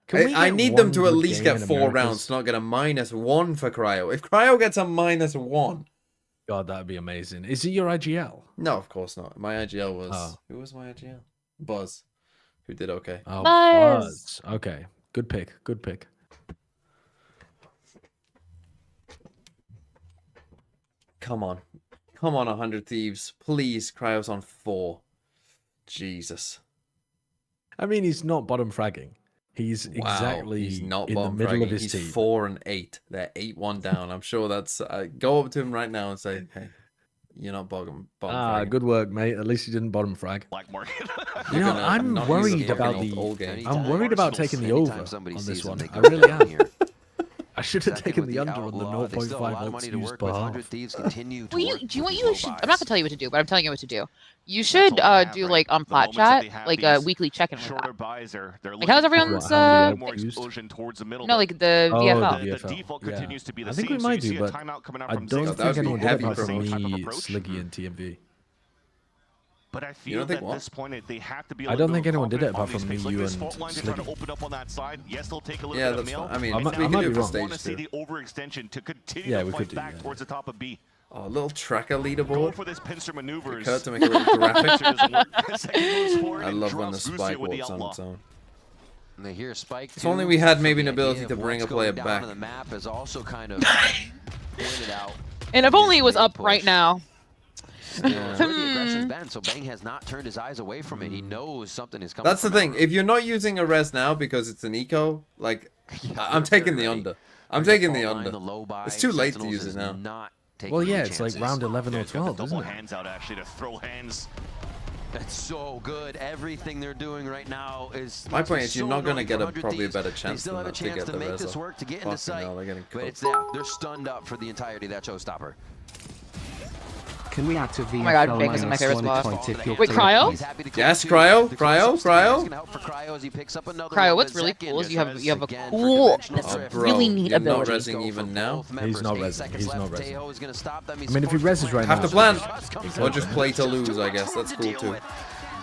Can we I get need them one to at good least game get in 4 Americas? rounds to not get a -1 for Cryo. If Cryo gets a -1. God, that'd be amazing. Is it your IGL? No, of course not. My IGL was... Oh. Who was my IGL? Buzz. Who did okay. Oh, Buzz. Buzz. Okay. Good pick. Good pick. Come on. Come on, 100 Thieves. Please, Cryo's on 4. Jesus. I mean, he's not bottom fragging. He's Wow, exactly he's not in the bottom middle fragging. of his He's team. 4 and 8. They're 8-1 down. I'm sure that's... go up to him right now and say, hey, you're not bottom fragging. Good work, mate. At least you didn't bottom frag. Black market. You know, gonna I'm not use a worried fucking about old game. I'm worried about taking the over Anytime somebody on sees this them, one. they I go really down am. here. I should have Second taken with the under on the outlaw. They still have a lot of 0.5 money to views work per with. half. 100 Thieves continue to Well, work do you know what with you low should? buys. I'm not gonna tell you what to do, but I'm telling you what to do. You That's should all they have, do right? like on The Plat moments that Chat, they have like a these weekly check-in with shorter that. buys, they're Like, how's looking everyone's, for how more many used? explosion towards the middle. No, like the Oh, VFL. The VFL. default Yeah. continues to be the I think same. we So might you see do, a but timeout coming out I from don't Ziggs. that would think be anyone did heavy apart from promotion. me, Type of approach. Sliggy, and TMV. But I You feel don't that think what? at this point they have to be. I able don't to think build anyone did it confidence apart on from these me, picks. you Like this and fault line to try to Sliggy. open up on that side. Yes, they'll take a little Yeah, bit of that's meal. fine. I mean, but we now could might do be for wrong. I want to stage see 2. the overextension to continue Yeah, to we fight could do back that. towards the top of B. Oh, a little tracker Go leaderboard. for this pincer maneuvers. Kurt to make a little graphic. Doesn't work. Second moves forward I and love when the drops Lucio spike with the walks on outlaw. its own. And they hear Spike. If only we had maybe an ability to bring a player back. The map is also kind of pointed out. And if only it was up right now. That's where the aggression's been, so Bang has not turned his eyes away from it. He knows something is coming. That's the thing. If you're not using a res now because it's an eco, like, I'm taking the under. I'm taking the under. It's too late to use it now. Well, yeah, it's like round 11 or 12, isn't Double it? hands out actually to throw hands. That's so good. Everything they're doing right now is. My point is, so you're not going to annoying get for a 100 probably a Thieves. better They chance still than have a that to chance get to the make res this up. work to get into Fucking hell, sight. they're getting But cooked. it's there. They're stunned up for the entirety of that showstopper. Can we add to VFL my God, Bang is my favorite -1 spot. point if you're Wait, Cryo? Yes, Cryo, Cryo, Cryo. Cryo, what's really cool is you have a cool, Oh, bro, really neat you're not ability. resing even now. He's not resing. He's not resing. I mean, if he reses right Have now, to plan. Or just play to lose, I guess. That's cool too.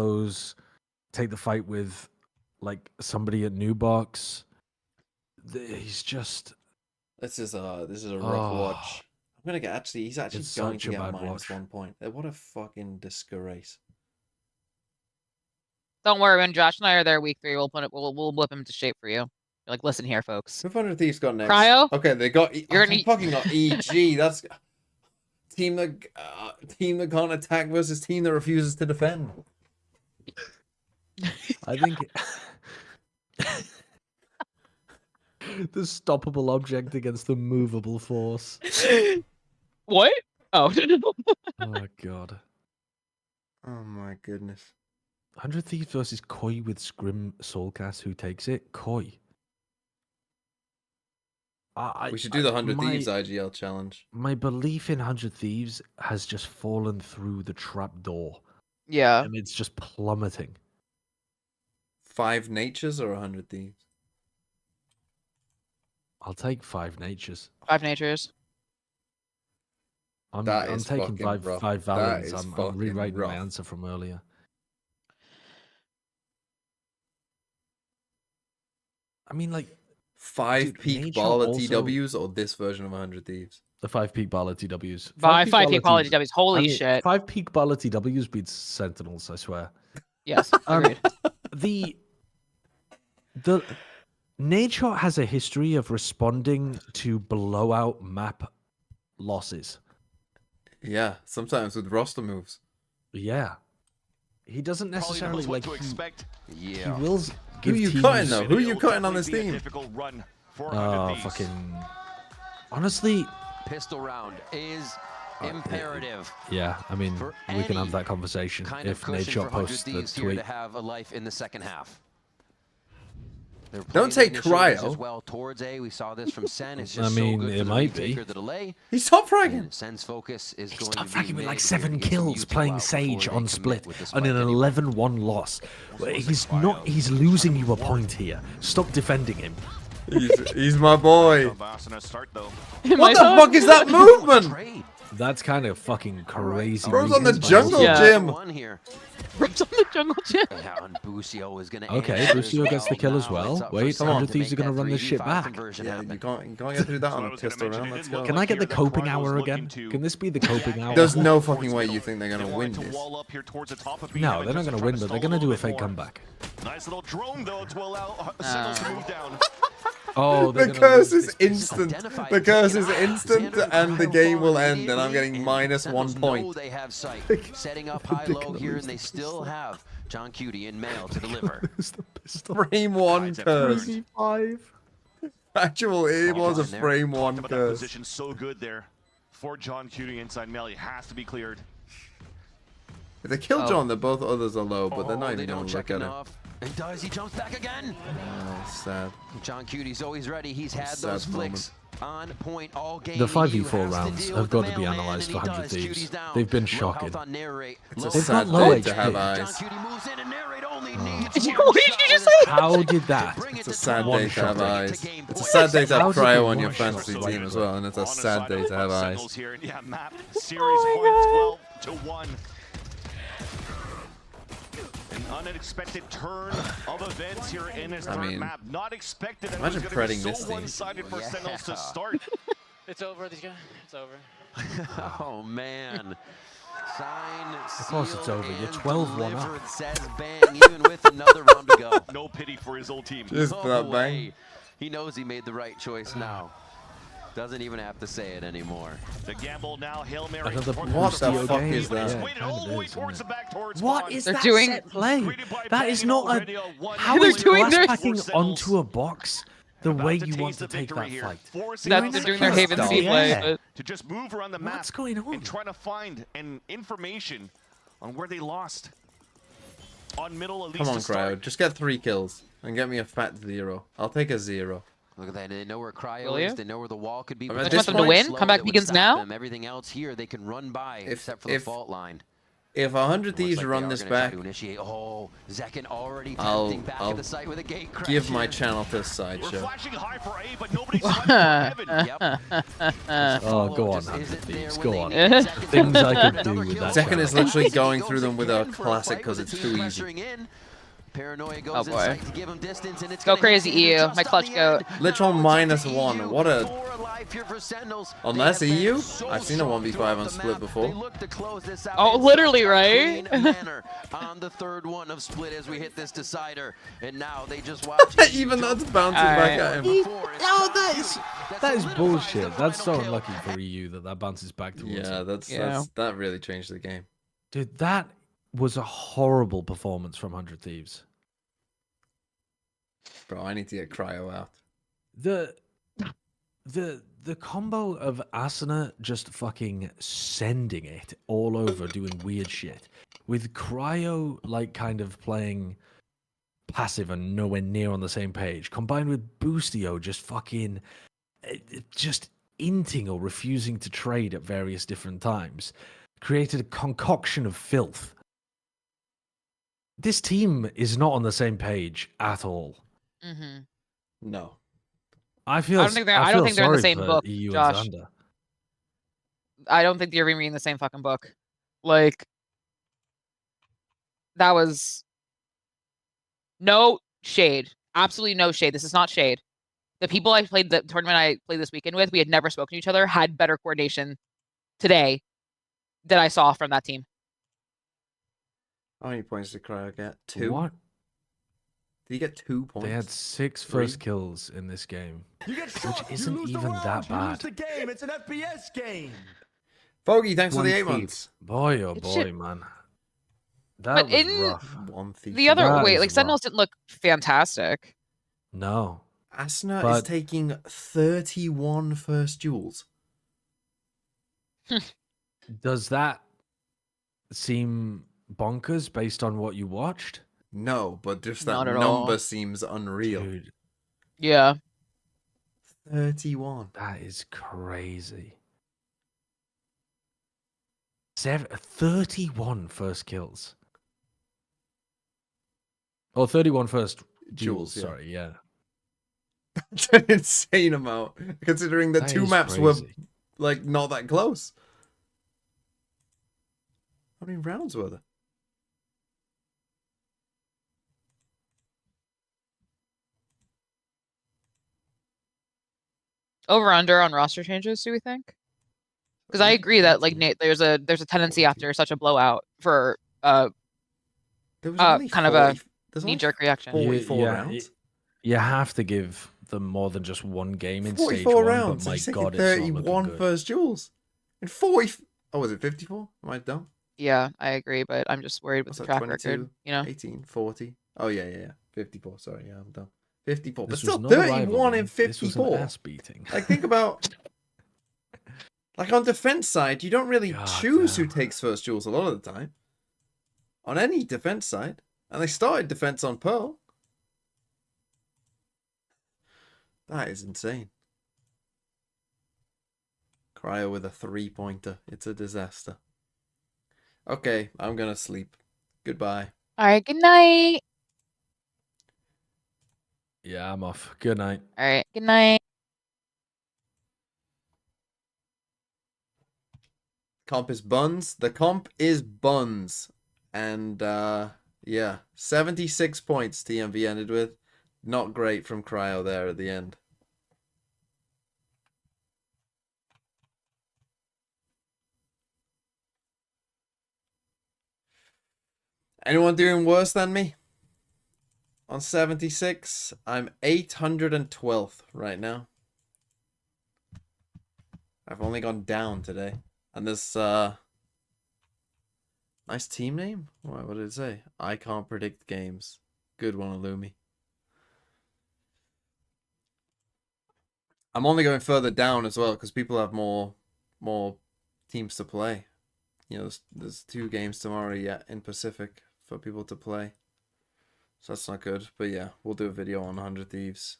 close, take the fight with like somebody at New Box. He's just this is a rough watch. I'm gonna get he's actually It's going such to a get bad minus watch. 1 point. What a fucking disgrace. Don't worry, when Josh and I are there week 3, we'll whip him to shape for you. You're like, listen here, folks. 500 Thieves got next. Cryo? Okay, they got. You're They fucking got EG. That's team that can't attack versus team that refuses to defend. I think the stoppable object against the movable force. What? Oh. Oh god. Oh my goodness. 100 Thieves versus Koi with Scrim Soulcast. Who takes it? Koi. We should do the 100 Thieves IGL challenge. My belief in 100 Thieves has just fallen through the trap door. Yeah. And it's just plummeting. 5 Natures or 100 Thieves? I'll take 5 Natures. 5 Natures. I'm is taking fucking 5 rough. Valiants. That is I'm fucking rewriting rough. my answer from earlier. I mean, like 5 dude, peak Nature baller also- TWs or this version of 100 Thieves? The 5 peak baller TWs. 5 peak baller TWs. Holy shit. 5 peak baller TWs beats Sentinels, I swear. Yes, agreed. The Nature has a history of responding to blowout map losses. Yeah, sometimes with roster moves. Yeah. He doesn't necessarily like he will Who give you teams... cutting though? Who you cutting on this team? Oh, fucking... Honestly... Pistol round is imperative. Yeah, I mean, For we can have any that conversation kind of if cushion Nate for Shot 100 posts the Thieves here tweet. to have a life in the second half. They're Don't playing take the initiatives cryo. As well towards A. We saw this from Sen. It's I just mean, so good it for the might retake be. or the delay. He's top fragging. And Sen's focus is going Stop to be fragging with mid like here 7 to get some kills useful playing out before Sage they on commit split with the and an spike anyway. 11-1 loss. He's losing you a point here. Stop defending him. He's my boy. What What the fuck is that movement? That's kind of fucking crazy. Bro's on the reasons, but jungle also- gym. One here. Bro's on the jungle gym. Yeah, and Busio is going to Okay, Busio gets the kill as well. Wait, 100 Thieves are going to run this shit back. Yeah, you can't get through that on a pistol round. Let's go. Can I get the coping hour again? Can this be the coping hour? There's no fucking way you think they're gonna win this. No, they're not going to win, but they're going to do a fake comeback. Nice little drone though to allow Sentinels to move down. Oh, The curse is instant. The curse is instant, and the game will end, and I'm getting minus 1 point. They have sight. Setting up high-low here, and they still have John Cutie in mail to deliver. Frame 1 curse. 5. Actual, it was a frame 1 But that curse. position so good there for John Cutie inside melee has to be cleared. If they kill John, they're both others are low, but they're not They even don't gonna check look at it. enough. He does. He jumps back again. Oh, sad. John Cutie's always ready. He's had Sad those flicks on point all game. The You 5v4 has to rounds deal have with the got to be mailman, analysed and for he 100 does. Thieves. Cutie's down. They've been Low shocking. health on narrate. It's Low a They've sad got low day to have HP. eyes. John Cutie moves in and narrate only needs What did one you shot just with say? his How did that? It's a sad One day to have shot. eyes. It's a sad day to have How did cryo the on your one shot fantasy so team as well, and it's a sad day to have eyes. Sentinels here, and yeah, map series point 12-1. An unexpected turn of events here in his third map. Not expected. That imagine it was gonna be pretting so this thing. one-sided for Sentinels to start. It's over, these guys. It's over. Oh man. Sign, Of course it's over. You're 12-1 up. Says bang, even with another round to go. No pity for his old team. Just for that bang. way. He knows he made the right choice now. Doesn't even have to say it anymore. The gamble now, Hail Mary. Another What the Bustio fuck game. is that? Yeah, Waited kind all of the way is, towards the isn't back towards What spawn. is They're that doing- set play? Greeted by That is banging not already, a... one How They're is doing their- glass packing for onto a box the About way to you want taste to the take victory that here. fight? Forcing That's the they're doing their Sentinels Haven C Yeah. play. But to just move around the map. What's going on? And trying to find an information on where they lost. On middle, at least Come on, to start. cryo. Just get 3 kills and get me a fat 0. I'll take a 0. Look at that. They know where cryo Will is. you? They know where the wall could be. I mean, but at they're this so point- win? slow Comeback that would begins stop now? them. Everything else here they can run by except for the if- fault line. If 100 Looks Thieves like they run are this gonna try back, to initiate. Oh, Zekin already I'll- tempting back I'll at the site with a gate crash. give my here. channel to We're Sideshow. flashing high for A, but nobody's fighting for heaven. Yep. Oh, go on, Just 100 isn't there Thieves. when Go they on. need it. Zekin's Things I going could for do with another that kill. Zekin is channel. literally going Goes through them with a again for classic fight because with it's the team too easy. pressuring in. Paranoia goes Oh boy. inside to give him distance, and it's Go gonna hit crazy, Xander EU. just My on clutch the goat. end. Literal Now it's up to -1. EU. What a... 4 alive here for Sentinels. On They less have been EU? so I've seen a strong 1v5 throughout on the Split map. before. They look to close this out Oh, in literally, such a right? clean manner on the third one of Split as we hit this decider. And now they just watch. Even that's bouncing back at him. No, that is bullshit. That's so unlucky for EU that bounces back towards Yeah, him. that really changed the game. Dude, that was a horrible performance from 100 Thieves. Bro, I need to get Cryo out. The combo of Asuna just fucking sending it all over, doing weird shit, with Cryo like kind of playing passive and nowhere near on the same page, combined with Boostio just fucking just inting or refusing to trade at various different times, created a concoction of filth. This team is not on the same page at all. Mm-hmm. No. I don't think they're in the same book, EU Josh. and Xander. I don't think you're even reading the same fucking book. Like, that was no shade. Absolutely no shade. This is not shade. The people I played the tournament I played this weekend with, we had never spoken to each other, had better coordination today than I saw from that team. How many points did Cryo get? 2? What? Did he get 2 points? They had 6 3? first kills in this game, You get shot, which isn't you lose even the round, that you lose bad. the game. It's an FPS game. Foggy, thanks for the 8 One months. Boy, oh It boy, should- man. That But was in rough. One thief. the other That way, is like Sentinels didn't look fantastic. No. Asuna is But- taking 31 first duels. Does that seem bonkers based on what you watched? No, but just that Not at number all. seems unreal. Dude, Yeah. 31. that is crazy. 31 first kills. Oh, 31 first duels, yeah. sorry, yeah. That's an insane amount, considering the That 2 is maps were, crazy. like, not that close. How many rounds were there? Over under on roster changes, do we think? Because I agree that like Nate, there's a tendency after such a blowout for There was only kind of a 40 there's only knee jerk reaction. 44 rounds. You have to give them more than just one game in stage 44 one, rounds. but my He's god, taking it's not looking 31 good. first duels. And 40. Oh, was it 54? Am I dumb? Yeah, I agree, but I'm just worried with What's the that, track record. You know, 18, 40. Oh, yeah. 54. Sorry, yeah, I'm dumb. 54. But This still, was not a 31 rivalry. and This was an 54. ass beating. Like, think about... Like, on defense side, you don't really choose who takes first duels a lot of the time. On any defense side. And they started defense on Pearl. That is insane. Cryo with a 3-pointer. It's a disaster. Okay, I'm gonna sleep. Goodbye. all right, good night. Yeah, I'm off. Good night. All right, good night. Comp is buns. The comp is buns. And yeah, 76 points TMV ended with. Not great from Cryo there at the end. Anyone doing worse than me? On 76, I'm 812th right now. I've only gone down today. And this nice team name? What did it say? I can't predict games. Good one, Illumi. I'm only going further down as well because people have more teams to play. You know, there's 2 games tomorrow yet in Pacific for people to play. So that's not good. But yeah, we'll do a video on 100 Thieves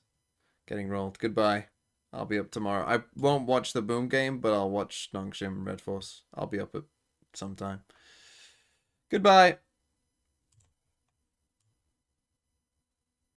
getting rolled. Goodbye. I'll be up tomorrow. I won't watch the Boom game, but I'll watch Nongshim Red Force. I'll be up at some time. Goodbye.